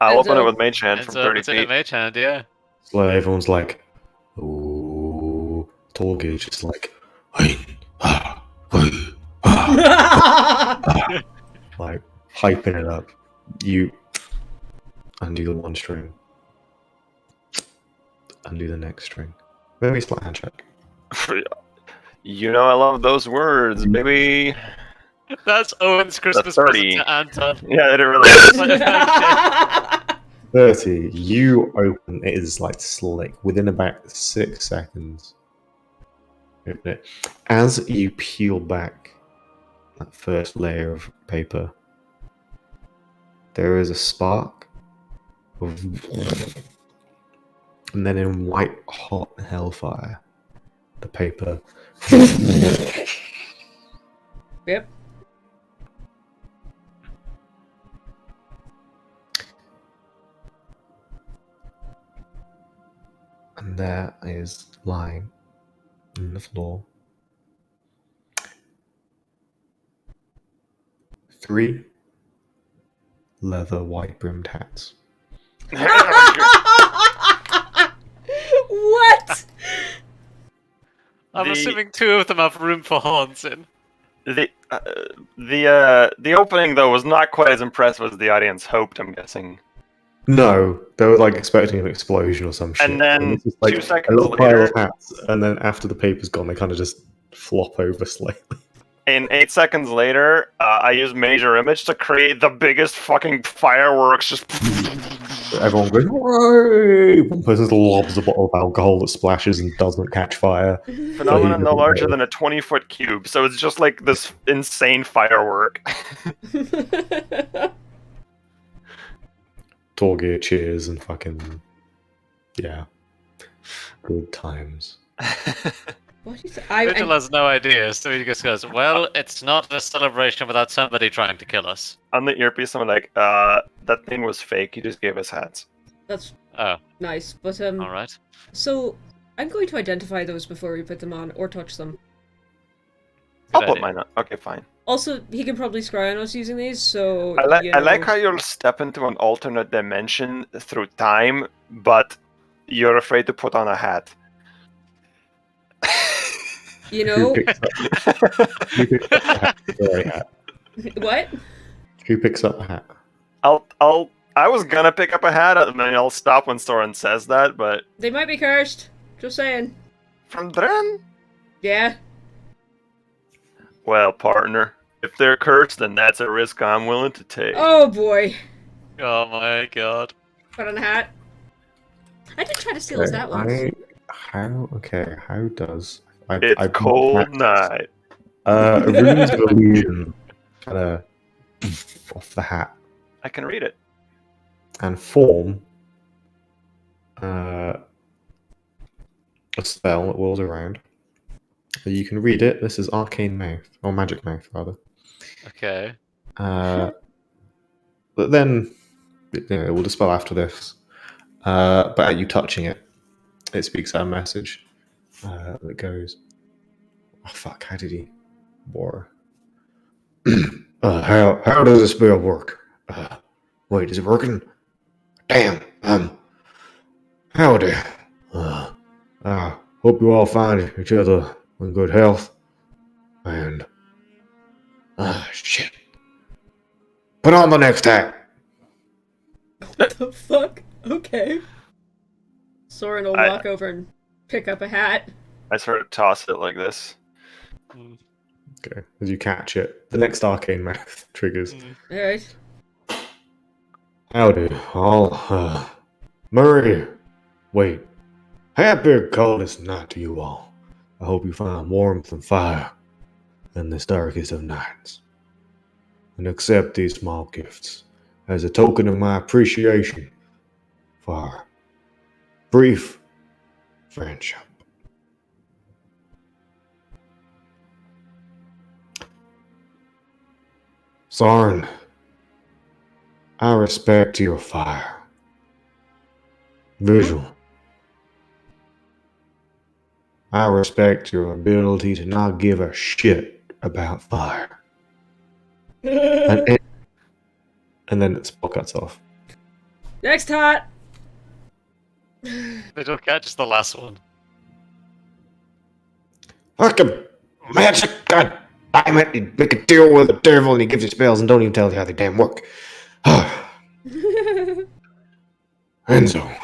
I'll open Enzo. it with Mage Hand from 30 It's in a feet. mage hand, yeah. So everyone's like, ooh. Tall Gauge is like, "Hey, ah, hey, ah," like hyping it up. You undo the one string, undo the next string. Maybe slight hand check. You know I love those words, baby. That's Owen's Christmas 30. present to Anton. Yeah, it really is. 30. You open it is like slick within about 6 seconds. Open it. As you peel back that first layer of paper, there is a spark of, and then in white hot hellfire, the paper. Yep. And there is lying on the floor 3 leather white-brimmed hats. What? I'm assuming 2 of them have room for horns in. The opening though was not quite as impressive as the audience hoped. I'm guessing. No, they were like expecting an explosion or some shit. And then it's just, like, 2 a seconds little pile later, of hats, and then after the paper's gone, they kind of just flop over slightly. in 8 seconds later, I used Major Image to create the biggest fucking fireworks. Just Everyone goes, "Hooray!" One person lobs a bottle of alcohol that splashes and doesn't catch fire. phenomenon no larger than a 20-foot cube. So it's just like this insane firework. Torgear cheers and fucking yeah, good times. What is Vigil has no idea, so he just goes, well, it's not a celebration without somebody trying to kill us. On the earpiece, I'm like, that thing was fake. He just gave us hats. That's Oh, nice, but alright. So I'm going to identify those before we put them on or touch them. I'll Good put idea. mine on. Okay, fine. Also, he can probably scry on us using these, so I you know. like how you'll step into an alternate dimension through time, but you're afraid to put on a hat. You know Who picks up the hat? what? Who picks up the hat? I was gonna pick up a hat, and then I'll stop when Soren says that, but They might be cursed. Just saying. from Dren? Yeah. Well, partner, if they're cursed, then that's a risk I'm willing to take. Oh boy. Oh my god. Put on a hat. I did try to steal his hat once. How does It's a cold night. Runes of illusion kind of off the hat I can read it. and form a spell that whirls around. You can read it. This is Arcane Mouth, or Magic Mouth, rather. Okay. But then it will dispel after this. But at you touching it, it speaks out a message that goes, "Oh fuck! How did he? War? How does this spell work? Wait, is it working? Damn. Howdy. Hope you all find each other in good health. And shit. Put on the next hat." What the fuck? Okay. Soren will walk over and pick up a hat. I sort of toss it like this. Okay, as you catch it, the next Arcane Mouth triggers. Alright. Howdy, all. Murray, wait. Happy coldest night to you all. I hope you find warmth and fire in this darkest of nights. And accept these small gifts as a token of my appreciation for our brief friendship. Soren, I respect your fire. Vigil, I respect your ability to not give a shit about fire. And then the spell cuts off. Next hat! Vigil catches the last one. Fucking magic, god damn it! You make a deal with the devil and he gives you spells and don't even tell you how they damn work. Enzo,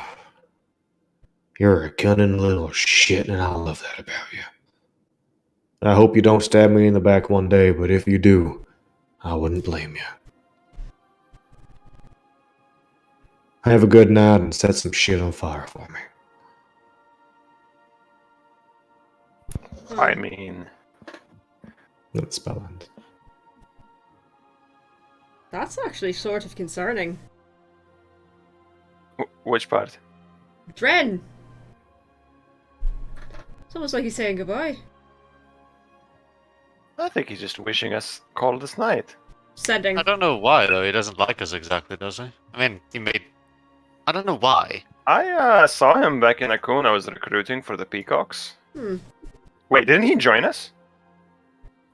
you're a cunning little shit and I love that about you. I hope you don't stab me in the back one day, but if you do, I wouldn't blame you. Have a good night and set some shit on fire for me. I mean, That spell ends. That's actually sort of concerning. which part? Dren! It's almost like he's saying goodbye. I think he's just wishing us coldest night. Sending. I don't know why, though. He doesn't like us exactly, does he? I mean, he made... I don't know why. I saw him back in Akun. I was recruiting for the peacocks. Hmm. Wait, didn't he join us?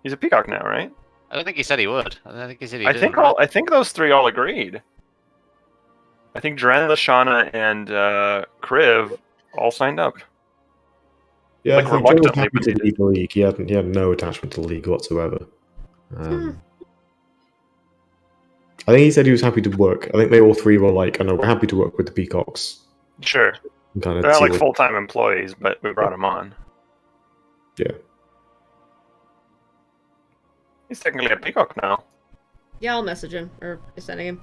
He's a peacock now, right? I don't think he said he would. I don't think he said he I did. think those three all agreed. I think Dren, Lashana, and Kriv all signed up. Yeah, Like, I think Joe was reluctantly, happy but to they leave the league. He had no attachment to the league whatsoever. I think he said he was happy to work. I think they all three were like, "I know we're happy to work with the Peacocks." Sure. And kind of They're not see like what- full-time employees, but we brought him on. Yeah. He's technically a peacock now. Yeah, I'll message him or sending him.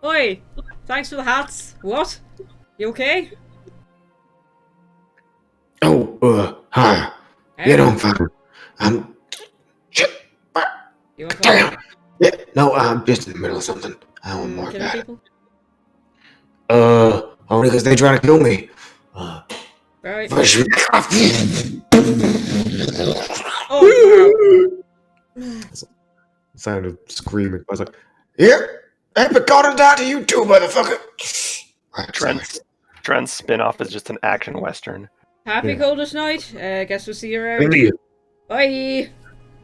Oi, thanks for the hats. What? You okay? Oh, hi. Hey, Get on, fam. Shit. you want to Damn. Yeah, no, I'm just in the middle of something. I don't want more of killing that. people? Only because they try to kill me. Right. Oh, wow. Sound of screaming. I was like, yeah, Epic got down to you too, motherfucker. Right, sorry. Dren's spin-off is just an action western. Happy Yeah. Coldest night. Guess we'll see you around. Indeed. Bye.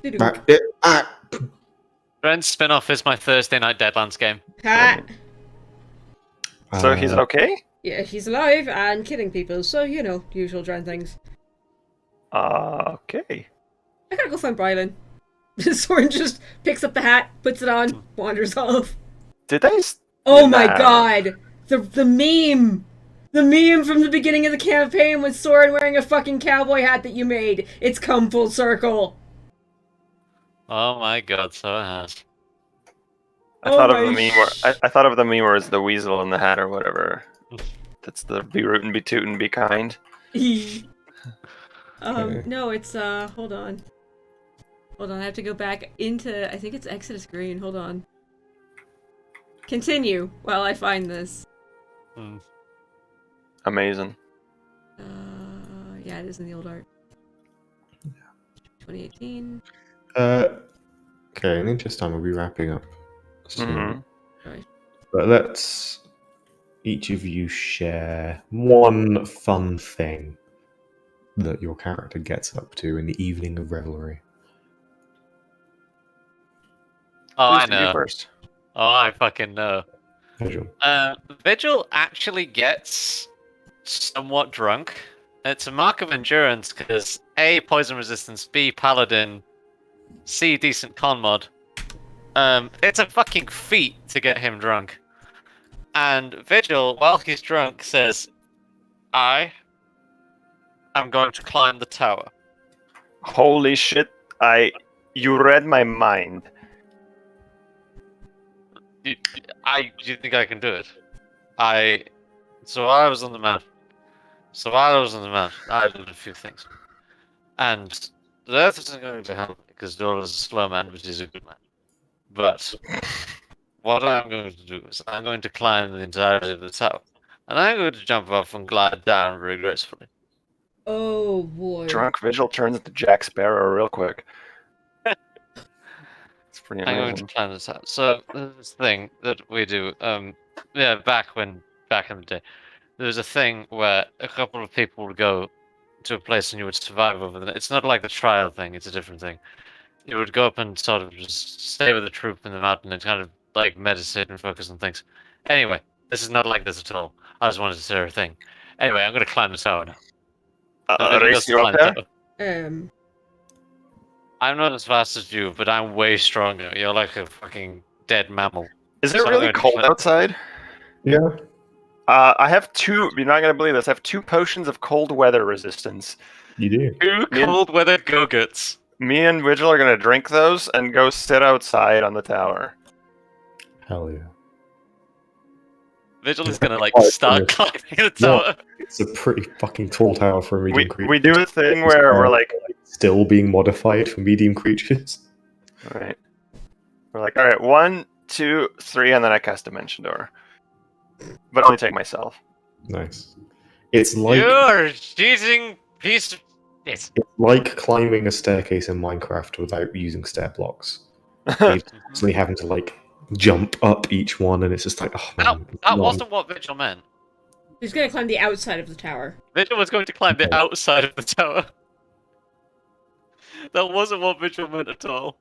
Doo-doo. Right, yeah, Brent's spin-off is my Thursday night Deadlands game. Ha. So he's okay? Yeah, he's alive and killing people, so you know, usual Dren things. Okay. I gotta go find Brylan. Soren just picks up the hat, puts it on, wanders off. Did they? Oh my god! The meme! The meme from the beginning of the campaign with Soren wearing a fucking cowboy hat that you made. It's come full circle. Oh my god, so it has. I thought of the meme where I thought of the meme where it's the weasel in the hat or whatever. That's the be rootin', be tootin', be kind. No, it's hold on. Hold on, I have to go back into I think it's Exodus Green. Hold on. Continue while I find this. Amazing. Yeah, it is in the old art. 2018. Okay, in the interest of time, we'll be wrapping up soon. Mm-hmm. Right. But let's each of you share one fun thing that your character gets up to in the evening of revelry. Oh, Please I do you know. first. Oh, I fucking know. Vigil. Vigil actually gets somewhat drunk. It's a mark of endurance because A, poison resistance, B, paladin, C, decent con mod. It's a fucking feat to get him drunk. And Vigil, while he's drunk, says, I am going to climb the tower. Holy shit! You read my mind. Do you think I can do it? So while I was on the map, I did a few things. And that isn't going to help because Dora is a slow man, but he's a good man. But what I'm going to do is I'm going to climb the entirety of the tower. And I'm going to jump off and glide down very gracefully. Oh boy. Drunk Vigil turns into Jack Sparrow real quick. It's pretty I'm going amazing. to climb this out. So this thing that we do, back in the day, there was a thing where a couple of people would go to a place and you would survive over the night. It's not like the trial thing; it's a different thing. You would go up and sort of just stay with the troop in the mountain and kind of like meditate and focus on things. Anyway, this is not like this at all. I just wanted to say a thing. Anyway, I'm going to climb the tower now. Race you up there? I'm not as fast as you, but I'm way stronger. You're like a fucking dead mammal. Is it So I'm really going to cold climb- outside? Yeah. I have two. You're not gonna believe this. I have 2 potions of cold weather resistance. You do. 2 cold weather go-gets. Me and Vigil are gonna drink those and go sit outside on the tower. Hell yeah. Vigil is gonna like Quite start funny. climbing the tower. It's a pretty fucking tall tower for a medium creature. We do a thing where we're like, still being modified for medium creatures. alright. We're like, alright, 1, 2, 3, and then I cast Dimension Door. But only take myself. Nice. It's like You're a cheating piece of shit. it's like climbing a staircase in Minecraft without using stair blocks. You're constantly having to like jump up each one, and it's just like, oh man. That wasn't what Vigil meant. He's gonna climb the outside of the tower. Vigil was going to climb the Okay. outside of the tower. That wasn't what Vigil meant at all.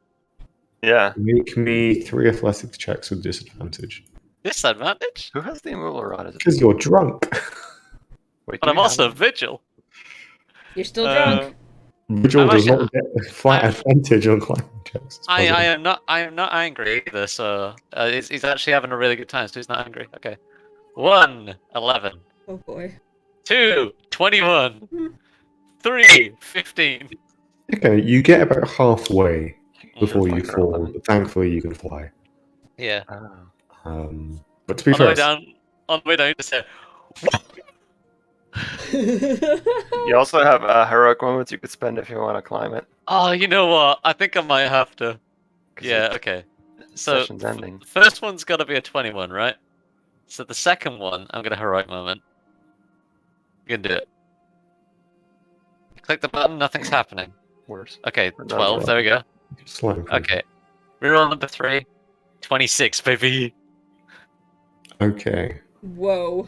Yeah. Make me 3 athletics checks with disadvantage. Disadvantage? Who has the immovable rod? Because you're drunk. Wait, But do I'm we have also one? vigil. You're still drunk. Vigil I'm does actually- not get flat advantage on climbing checks. It's I puzzling. am not angry either, so he's actually having a really good time, so he's not angry. Okay. 1, 11. Oh boy. 2, 21. 3, 15. Okay, you get about halfway before Fine you for fall, 11. but thankfully you can fly. Yeah. Oh. But to be On the way fair, down, you just say, You also have heroic moments you could spend if you want to climb it. "Oh, you know what? I think I might have to." 'Cause Yeah. the Okay. So session's ending. the first one's got to be a 21, right? So the second one, I'm gonna heroic moment. You can do it. Click the button. Nothing's happening. Worse. Okay. But 12. that's There we go. slightly improved. Okay. Reroll number 3. 26, baby. Okay. Whoa.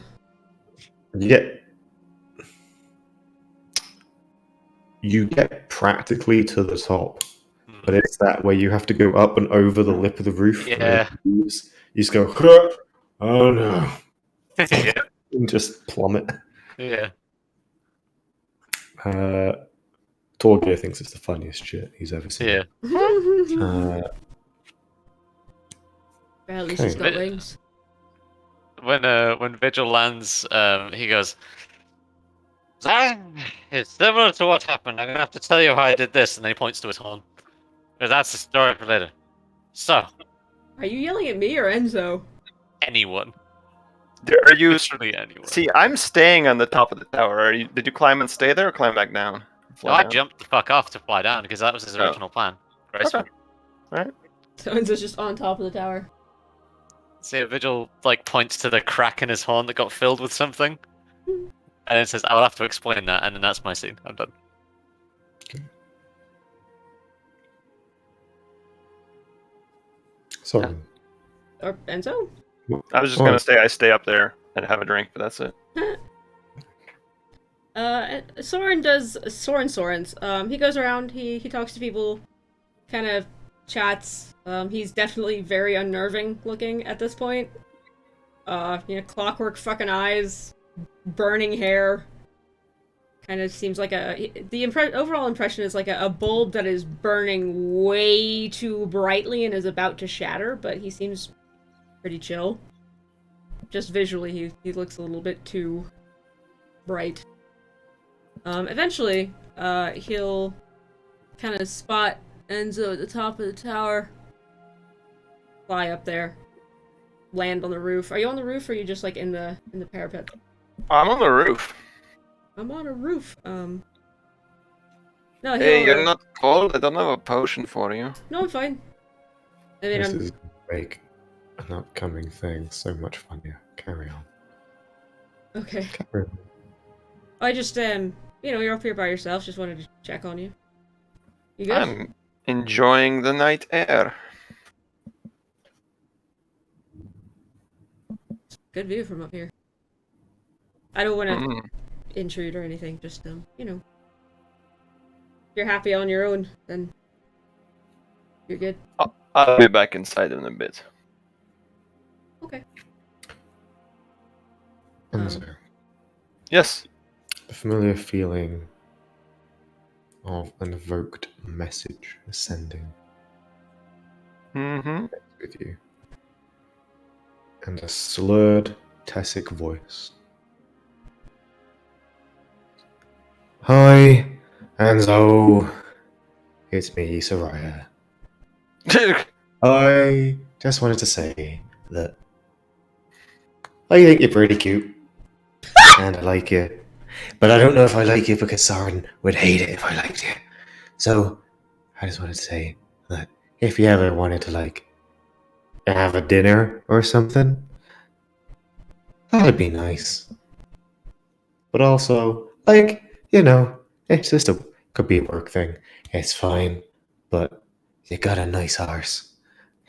You get practically to the top, Hmm. but it's that where you have to go up and over the lip of the roof. Yeah. And you just go, "Huh, oh no," Yeah. and just plummet. Yeah. Torgeir thinks it's the funniest shit he's ever seen. Yeah. At least he's got Okay. wings. When Vigil lands, he goes, "That is similar to what happened. I'm gonna have to tell you how I did this," and then he points to his horn. Because that's the story for later. So, Are you yelling at me or Enzo? anyone. Are you? Literally anyone. See, I'm staying on the top of the tower. Are you? Did you climb and stay there, or climb back down? No, Fly I down? jumped the fuck off to fly down because that was his Oh. original plan. Graceful. Okay. Alright. So Enzo's just on top of the tower. See, a Vigil like points to the crack in his horn that got filled with something, and then says, "I'll have to explain that," and then that's my scene. I'm done. Sorry. Or Enzo? I was just gonna say I stay up there and have a drink, but that's it. Soren does Soren's. He goes around, he talks to people, kind of chats. He's definitely very unnerving looking at this point. Clockwork fucking eyes, burning hair. Kind of seems like overall impression is like a bulb that is burning way too brightly and is about to shatter, but he seems pretty chill. Just visually, he looks a little bit too bright. Eventually, he'll kind of spot Enzo at the top of the tower. Fly up there. Land on the roof. Are you on the roof or are you just like in the parapet? I'm on the roof. I'm on a roof. No, Hey, you're not cold? I don't have a potion for you. No, I'm fine. I mean, This is make an upcoming thing so much funnier. Carry on. Okay. Carry on. I just, you're up here by yourself. Just wanted to check on you. You good? I'm enjoying the night air. Good view from up here. I don't want to Mm. intrude or anything. Just, if you're happy on your own, then you're good. I'll be back inside in a bit. Okay. Enzo, Yes. the familiar feeling of an evoked message ascending Mm-hmm. with you, and a slurred Tessic voice. Hi, Enzo. It's me, Soraya. I just wanted to say that I think you're pretty cute, and I like you. But I don't know if I like you because Soren would hate it if I liked you. So I just wanted to say that if you ever wanted to have a dinner or something, that'd be nice. But also, it's just could be a work thing. It's fine, but you got a nice arse.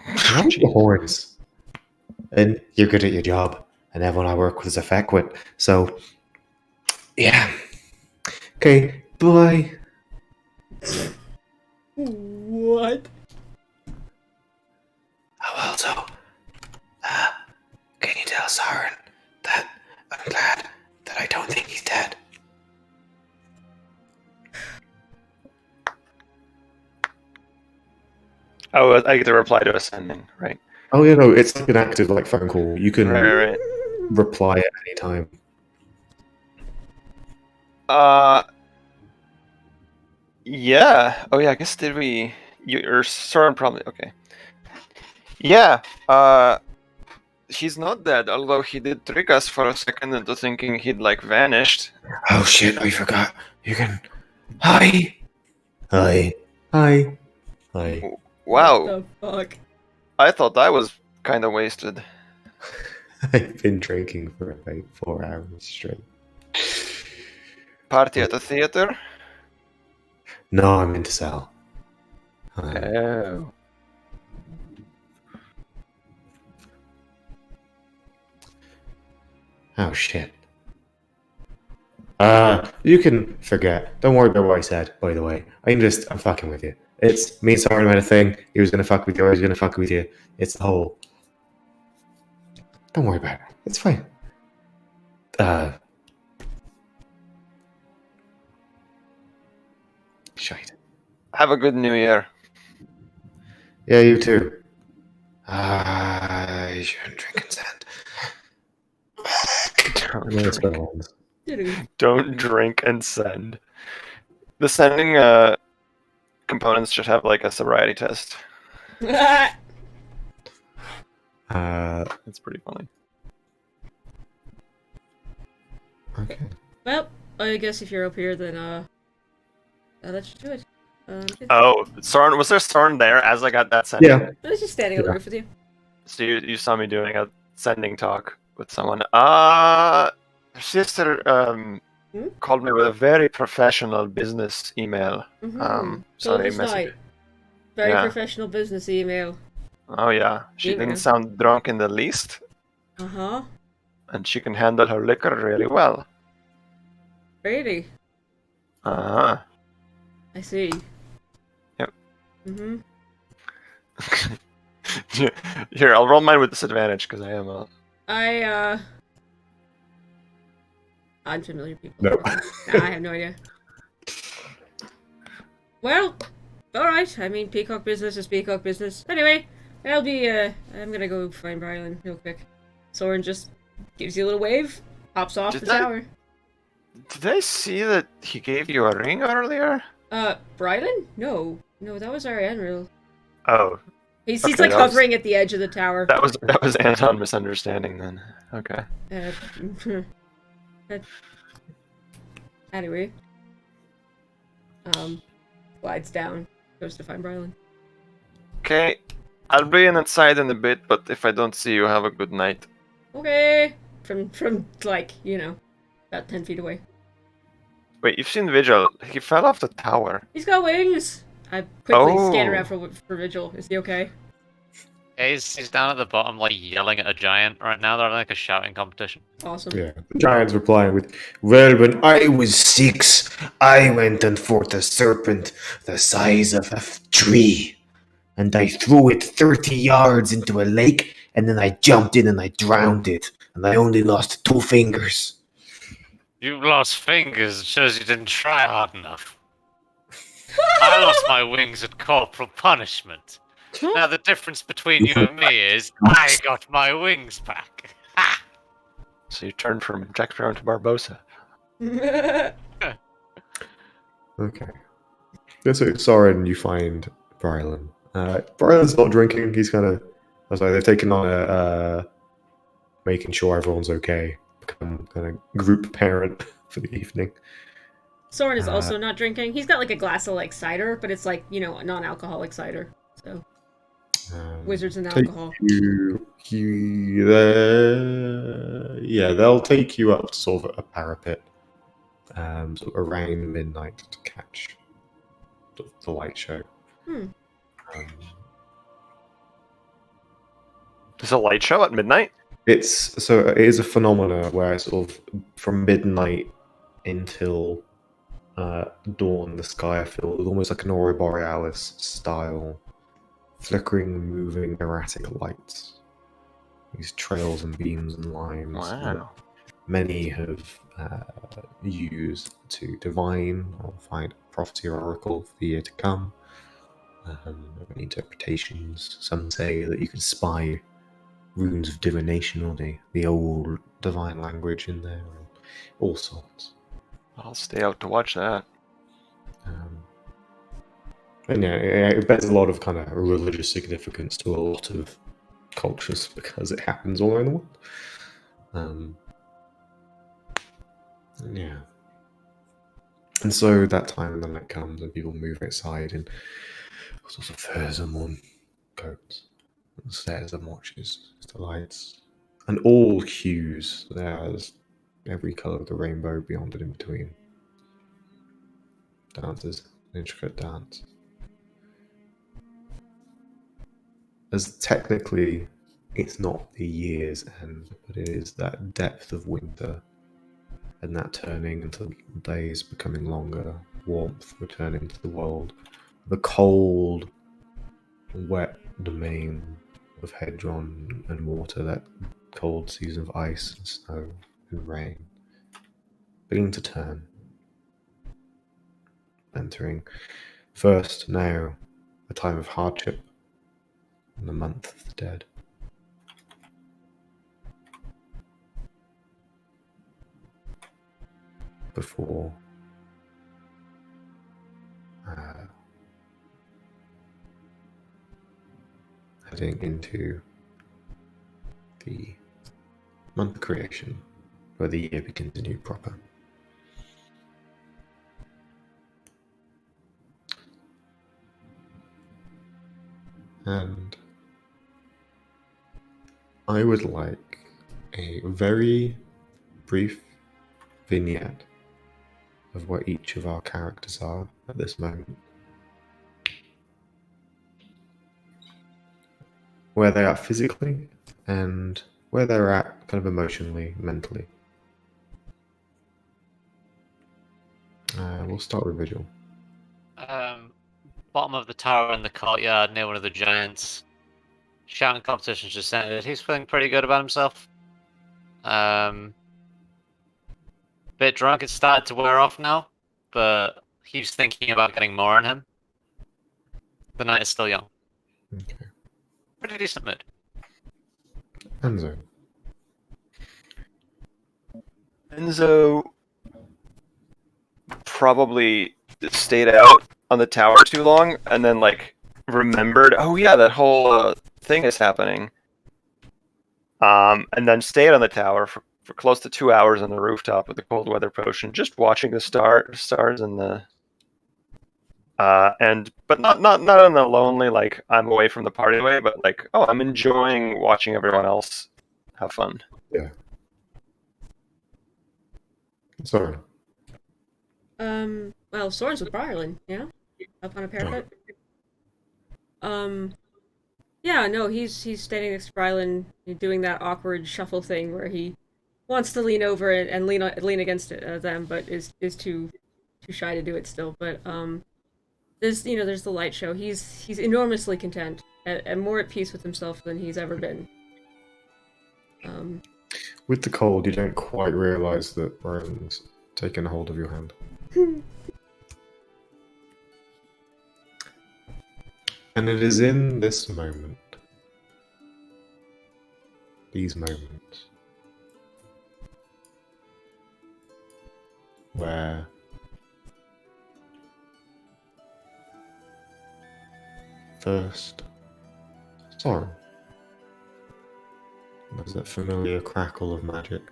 I like the horns. And you're good at your job, and everyone I work with is a feckwit. So, yeah. Okay, bye. What? Also, can you tell Sauron that I'm glad that I don't think he's dead? Oh, I get to reply to ascending, right? Oh yeah, no, it's like an active like phone call. You can Right. reply at any time. Yeah. Oh yeah. I guess did we? Or Soren probably. Okay. Yeah. He's not dead, although he did trick us for a second into thinking he'd like vanished. Oh shit! I forgot. You can. Hi. Hi. Hi. Hi. Wow. What the fuck? I thought I was kind of wasted. I've been drinking for about 4 hours straight. Party at the theater. No, I'm into Sal. Oh. Oh shit. You can forget. Don't worry about what I said, by the way. I'm fucking with you. It's me and Sauron had a thing. He was gonna fuck with you, I was gonna fuck with you. It's the whole. Don't worry about it. It's fine. Shite. Have a good New Year. Yeah, you too. I shouldn't drink and sand. Don't drink and send. The sending components should have like a sobriety test. It's pretty funny. Okay. Well, I guess if you're up here, then I'll let you do it. Oh, Soren, was there Soren there as I got that sending? Yeah. I was just standing on the roof with you. So you saw me doing a sending talk with someone. Sister called me with a very professional business email. Sorry, Coldest message. night. Very professional business email. Oh yeah, she didn't sound drunk in the least. Uh-huh. And she can handle her liquor really well. Really? Uh-huh. I see. Yep. Mm-hmm. Here, I'll roll mine with disadvantage because I am unfamiliar people. No. I have no idea. Well, alright. I mean, peacock business is peacock business. Anyway, I'm gonna go find Brylan real quick. Soren just gives you a little wave, hops off the tower. Did I see that he gave you a ring earlier? Brylan? No, that was our Enril. Oh. He's like hovering at the edge of the tower. That was Anton misunderstanding then. Okay. Anyway. Glides down, goes to find Brylan. Okay. I'll be inside in a bit, but if I don't see you, have a good night. Okay. From like, about 10 feet away. Wait, you've seen Vigil. He fell off the tower. He's got wings! I quickly scan around for Vigil. Is he okay? Yeah, he's down at the bottom, like, yelling at a giant right now. They're having, like, a shouting competition. Awesome. Yeah. The giant's replying with, "Well, when I was 6, I went and fought a serpent the size of a tree. And I threw it 30 yards into a lake, and then I jumped in and I drowned it. And I only lost 2 fingers." You lost fingers. It shows you didn't try hard enough. I lost my wings at corporal punishment. Now the difference between you and me is I got my wings back. Ha! So you turned from Jack Sparrow to Barbosa. Okay. That's it. Soren, you find Brylan. Brylan's not drinking. He's kind of... I was like, they've taken on a... making sure everyone's okay. Become kind of group parent for the evening. Soren is also not drinking. He's got like a glass of like cider, but it's like, non-alcoholic cider. So wizards and alcohol. They'll take you up to sort of a parapet sort of around midnight to catch the light show. There's a light show at midnight? It is a phenomena where sort of from midnight until dawn, the sky filled with almost like an aurora borealis style flickering, moving, erratic lights. These trails and beams and lines that Wow. many have used to divine or find prophecy or oracle for the year to come. Many interpretations. Some say that you can spy runes of divination or the old divine language in there, and all sorts. I'll stay out to watch that. And yeah, it bears a lot of kind of religious significance to a lot of cultures because it happens all around the world. Yeah. And so that time of the night comes and people move outside in all sorts of furs and warm coats, and stairs and watches, the lights, and all hues. There's every colour of the rainbow beyond and in between. Dances, an intricate dance. As technically, it's not the year's end, but it is that depth of winter and that turning into days becoming longer, warmth returning to the world, the cold, wet domain of hedron and water, that cold season of ice and snow and rain, beginning to turn, entering first now a time of hardship and the month of the dead. Before heading into the month of creation, where the year begins anew proper. And I would like a very brief vignette of where each of our characters are at this moment. Where they are physically and where they're at kind of emotionally, mentally. We'll start with Vigil. Bottom of the tower in the courtyard near one of the giants. Shouting competitions just ended. He's feeling pretty good about himself. Bit drunk. It's started to wear off now, but he's thinking about getting more on him. The night is still young. Okay. Pretty decent mood. Enzo. Enzo probably stayed out on the tower too long and then remembered, oh yeah, that whole thing is happening. And then stayed on the tower for close to 2 hours on the rooftop with the cold weather potion, just watching the stars and the but not in the lonely I'm away from the party way, but I'm enjoying watching everyone else have fun. Yeah. Sorry. Well, Soren's with Briarlin, yeah? Up on a parapet. Yeah, no, he's standing next to Briarlin, doing that awkward shuffle thing where he wants to lean over and lean against them, but is too shy to do it still. But there's the light show. He's enormously content and more at peace with himself than he's ever been. With the cold, you don't quite realise that Brian's taken a hold of your hand. And it is in this moment, these moments, where first, Soren. There's that familiar crackle of magic,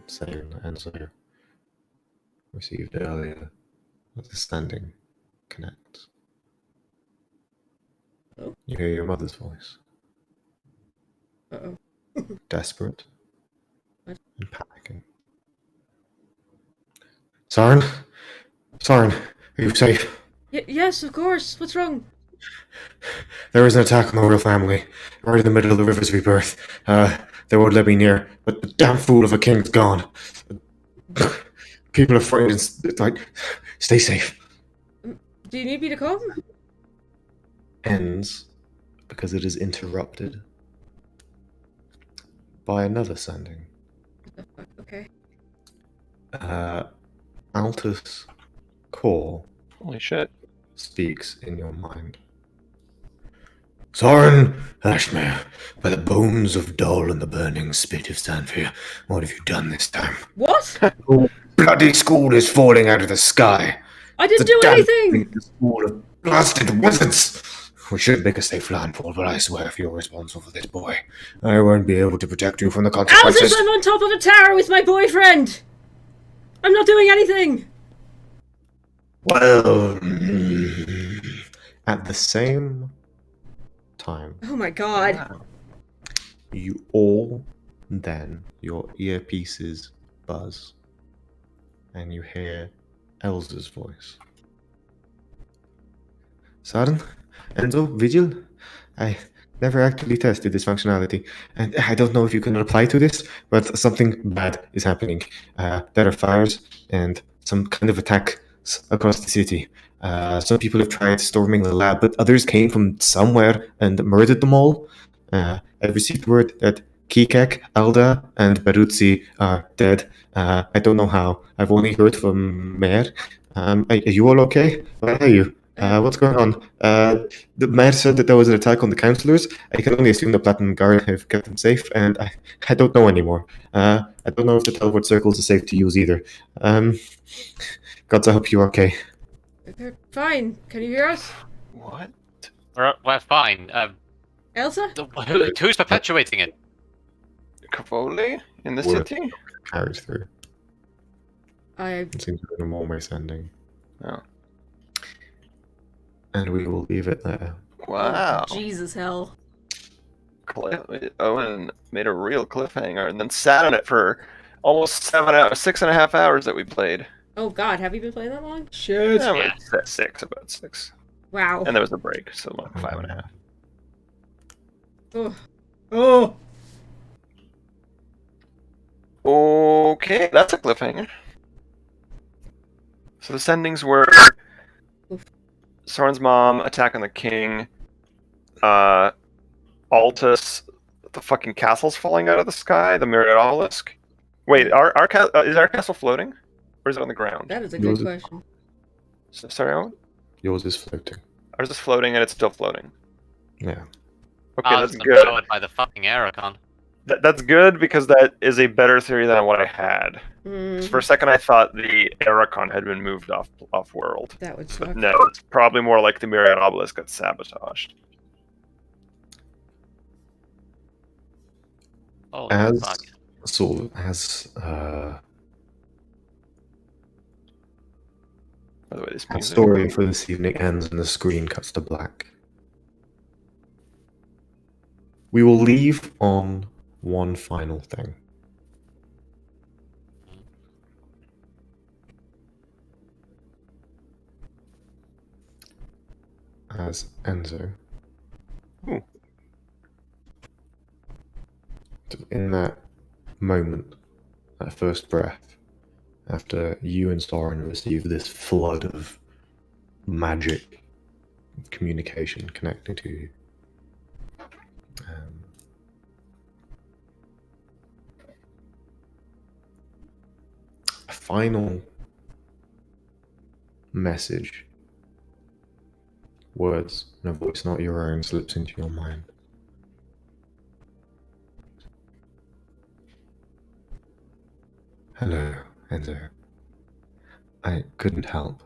same that Enzo received earlier as the standing connects. Oh. You hear your mother's voice. Uh-oh. Desperate. What? And panicking. Soren? Soren, are you safe? Yes, of course. What's wrong? There is an attack on the royal family, right in the middle of the river's rebirth. They won't let me near, but the damn fool of a king's gone. People are frightened. Stay safe. Do you need me to come? Ends because it is interrupted by another sending. Okay. Altus Core Holy shit. speaks in your mind. Soren Ashmere, by the bones of Dol and the burning spit of Stanfir, what have you done this time? What? Oh, bloody school is falling out of the sky. I didn't The do damn anything! The school of blasted wizards. We should make a safe landfall, but I swear if you're responsible for this boy, I won't be able to protect you from the consequences. Altus, I'm on top of a tower with my boyfriend! I'm not doing anything! Well, at the same time, Oh my god. Wow. you all then, your earpieces buzz, and you hear Elsa's voice. Saren, Enzo, Vigil, I never actually tested this functionality, and I don't know if you can reply to this, but something bad is happening. There are fires and some kind of attacks across the city. Some people have tried storming the lab, but others came from somewhere and murdered them all. I received word that Kikek, Alda, and Baruzzi are dead. I don't know how. I've only heard from Mayor. Are you all okay? Where are you? What's going on? The mayor said that there was an attack on the councillors. I can only assume the Platinum Guard have kept them safe, and I don't know anymore. I don't know if the teleport circles are safe to use either. Gods, I hope you're okay. They're fine. Can you hear us? What? We're fine. Elsa? Who's perpetuating it? Cavoli? In the Word. city? Carried through. It seems to be a one-way sending. Oh. And we will leave it there. Wow. Oh, Jesus hell. Owen made a real cliffhanger and then sat on it for almost 7 hours, 6.5 hours that we played. Oh god, have you been playing that long? Shit. Yeah, Yeah. about 6. Wow. And there was a break, so like 5.5. Oh. Oh. Okay, that's a cliffhanger. So the sendings were Oof. Soren's mom attacking the king, Altus, the fucking castle's falling out of the sky, the Myriad Obelisk. Wait, is our castle floating? Or is it on the ground? That is a Yours good is- question. Sorry, Owen? Yours is floating. Ours is floating and it's still floating. Yeah. Okay, Oh, that's it's good. powered by the fucking Aerocon. That's good because that is a better theory than what I had. Mm, For a second, I thought the Aerocon had been moved off world. that would But suck. no, it's probably more like the Myriad Obelisk got sabotaged. Oh, As fuck. By the way, this our music. story for this evening ends and the screen cuts to black. We will leave on one final thing. As Enzo, Ooh. in that moment, that first breath, after you and Soren receive this flood of magic communication connecting to you, a final message, words in a voice not your own, slips into your mind. Hello, Enzo. I couldn't help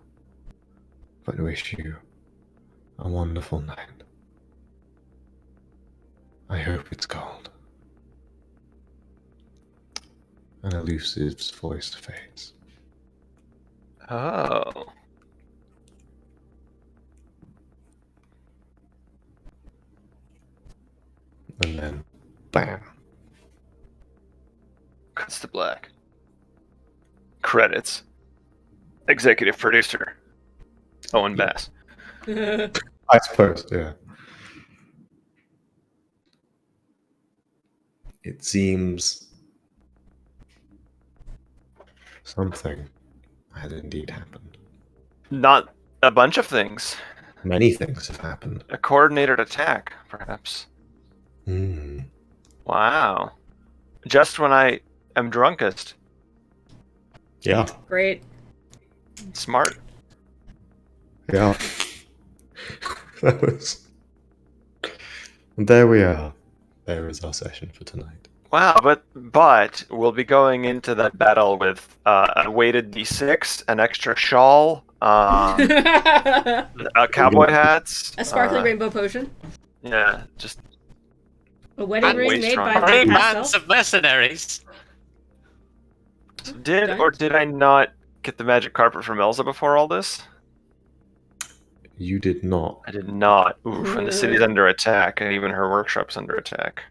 but wish you a wonderful night. I hope it's cold. And Elusive's voice fades. Oh. And then, bam. Cuts to black. Credits. Executive producer. Owen Bass. I suppose, yeah. It seems something had indeed happened. Not a bunch of things. Many things have happened. A coordinated attack, perhaps. Hmm. Wow. Just when I am drunkest. Yeah. Great. Smart. Yeah. That was. And there we are. There is our session for tonight. Wow, but we'll be going into that battle with a weighted D6, an extra shawl, cowboy hats, A sparkling rainbow potion. Yeah, just a wedding I'm ring way made strong. by 3 Luke bands himself. of mercenaries. Did I not get the magic carpet from Elsa before all this? You did not. I did not. Oof, and the city's under attack, and even her workshop's under attack.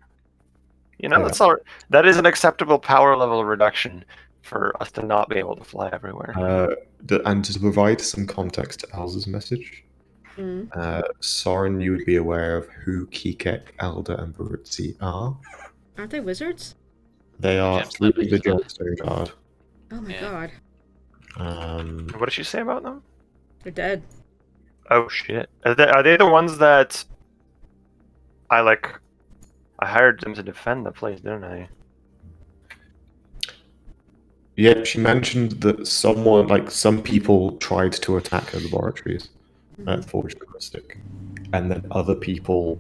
You know, that's all. That is an acceptable power level reduction for us to not be able to fly everywhere. And to provide some context to Elsa's message, Soren, you would be aware of who Kikek, Elder, and Barutzi are. Aren't they wizards? They are through the Gemstone Guard. Oh my god. What did she say about them? They're dead. Oh shit! Are they the ones that I hired them to defend the place, didn't I? Yeah, she mentioned that some people tried to attack her laboratories at Forged Mystic, and then other people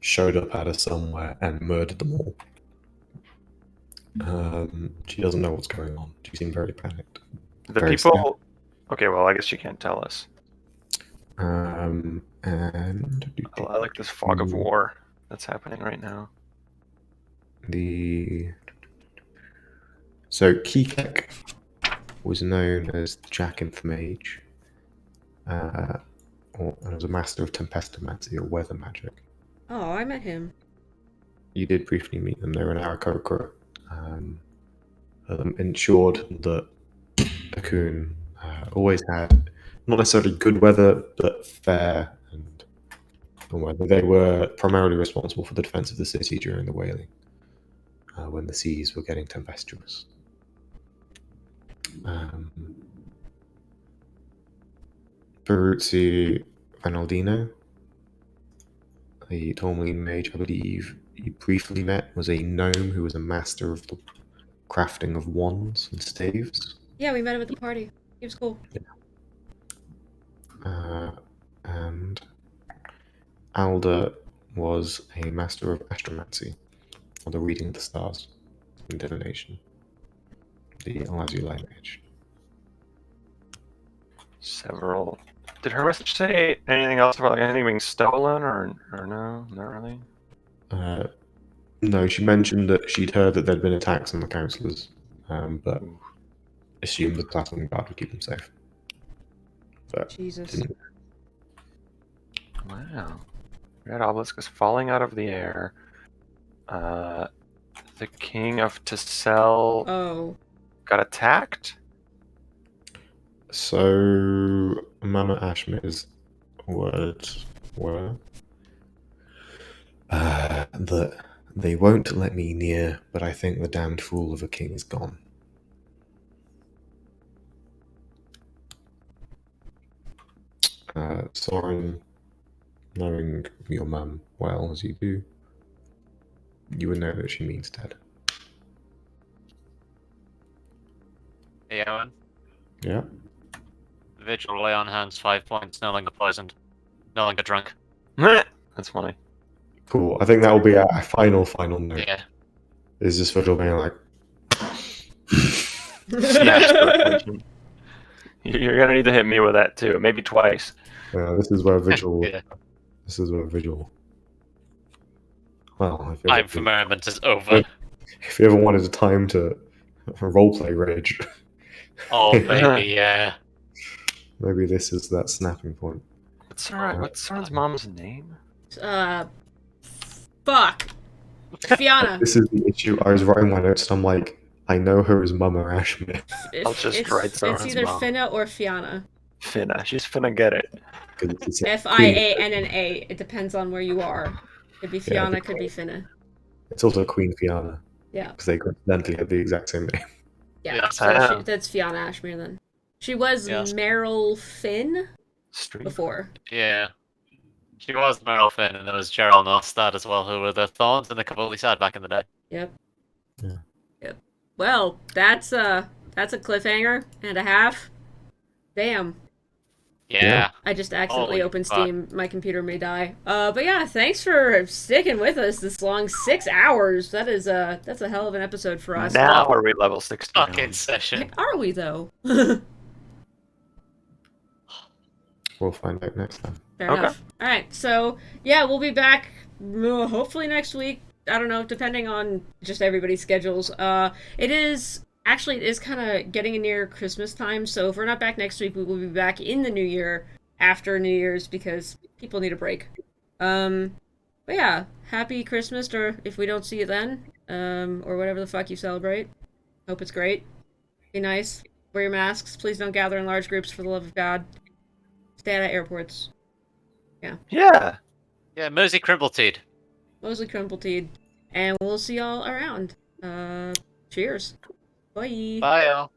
showed up at her somewhere and murdered them all. She doesn't know what's going on. She seemed very panicked. Very people. Sad. Okay, well, I guess she can't tell us. And I like this fog of war that's happening right now. So Kikek was known as Jack Infamage, and was a master of tempestomancy or weather magic. Oh, I met him. You did briefly meet them. They were an Aarakocra. Ensured that Akun always had not necessarily good weather, but fair and weather. They were primarily responsible for the defense of the city during the whaling, when the seas were getting tempestuous. Peruzzi Vanaldino, the Tourmaline mage, I believe you briefly met, was a gnome who was a master of the crafting of wands and staves. Yeah, we met him at the party. He was cool. Yeah. And Alda was a master of astromancy, or the reading of the stars, and divination. The Alazuli mage. Several. Did her message say anything else about anything being stolen, or no? Not really. No, she mentioned that she'd heard that there'd been attacks on the councillors, but assumed the Platinum Guard would keep them safe. But Jesus. Wow. Red obelisk is falling out of the air. The king of Tessel got attacked? So Mama Ashmir's words were that they won't let me near, but I think the damned fool of a king is gone. Soren, knowing your mum well as you do, you would know that she means dead. Hey, Owen. Yeah. Vigil lay on hands, 5 points, no longer poisoned. No longer drunk. That's funny. Cool. I think that will be our final note. Yeah. Is just Vigil being like... You're gonna need to hit me with that too, maybe twice. This is where Vigil... Yeah. This is where Vigil... Well, Time for merriment is over. If you ever wanted a time to roleplay rage... Oh, baby, yeah. Maybe this is that snapping point. What's Soren's mom's name? Fuck. Fiona. This is the issue. I was writing my notes and I'm like, I know her as Mama Ashmere. I'll just write Soren's It's either mom. Finna or Fiona. Finna. She's finna get it. Fianna. It depends on where you are. Could be Fiona, could be Finna. It's also Queen Fiona. Yeah. Because they coincidentally have the exact same name. Yeah, so that's Fiona Ashmere then. She was Yes. Meryl Finn. Street. before. Yeah. She was Meryl Finn, and there was Gerald Norstad as well, who were the Thorns and the Completely Sad back in the day. Yep. Yeah. Yep. Well, that's a cliffhanger and a half. Damn. Yeah. I just accidentally Holy opened fuck. Steam. My computer may die. But yeah, thanks for sticking with us this long. 6 hours. That's a hell of an episode for us. Now are we level 69? Fucking session. Are we though? We'll find out next time. Fair Okay. enough. All right. So yeah, we'll be back hopefully next week. I don't know, depending on just everybody's schedules. It is kind of getting near Christmas time. So if we're not back next week, we will be back in the new year after New Year's because people need a break. But yeah, happy Christmas, or if we don't see you then, or whatever the fuck you celebrate. Hope it's great. Be nice. Wear your masks. Please don't gather in large groups for the love of God. Stay out of airports. Yeah. Yeah, Mosey Crimbleteed. Mostly crumble teed. And we'll see y'all around. Cheers. Bye. Bye, y'all.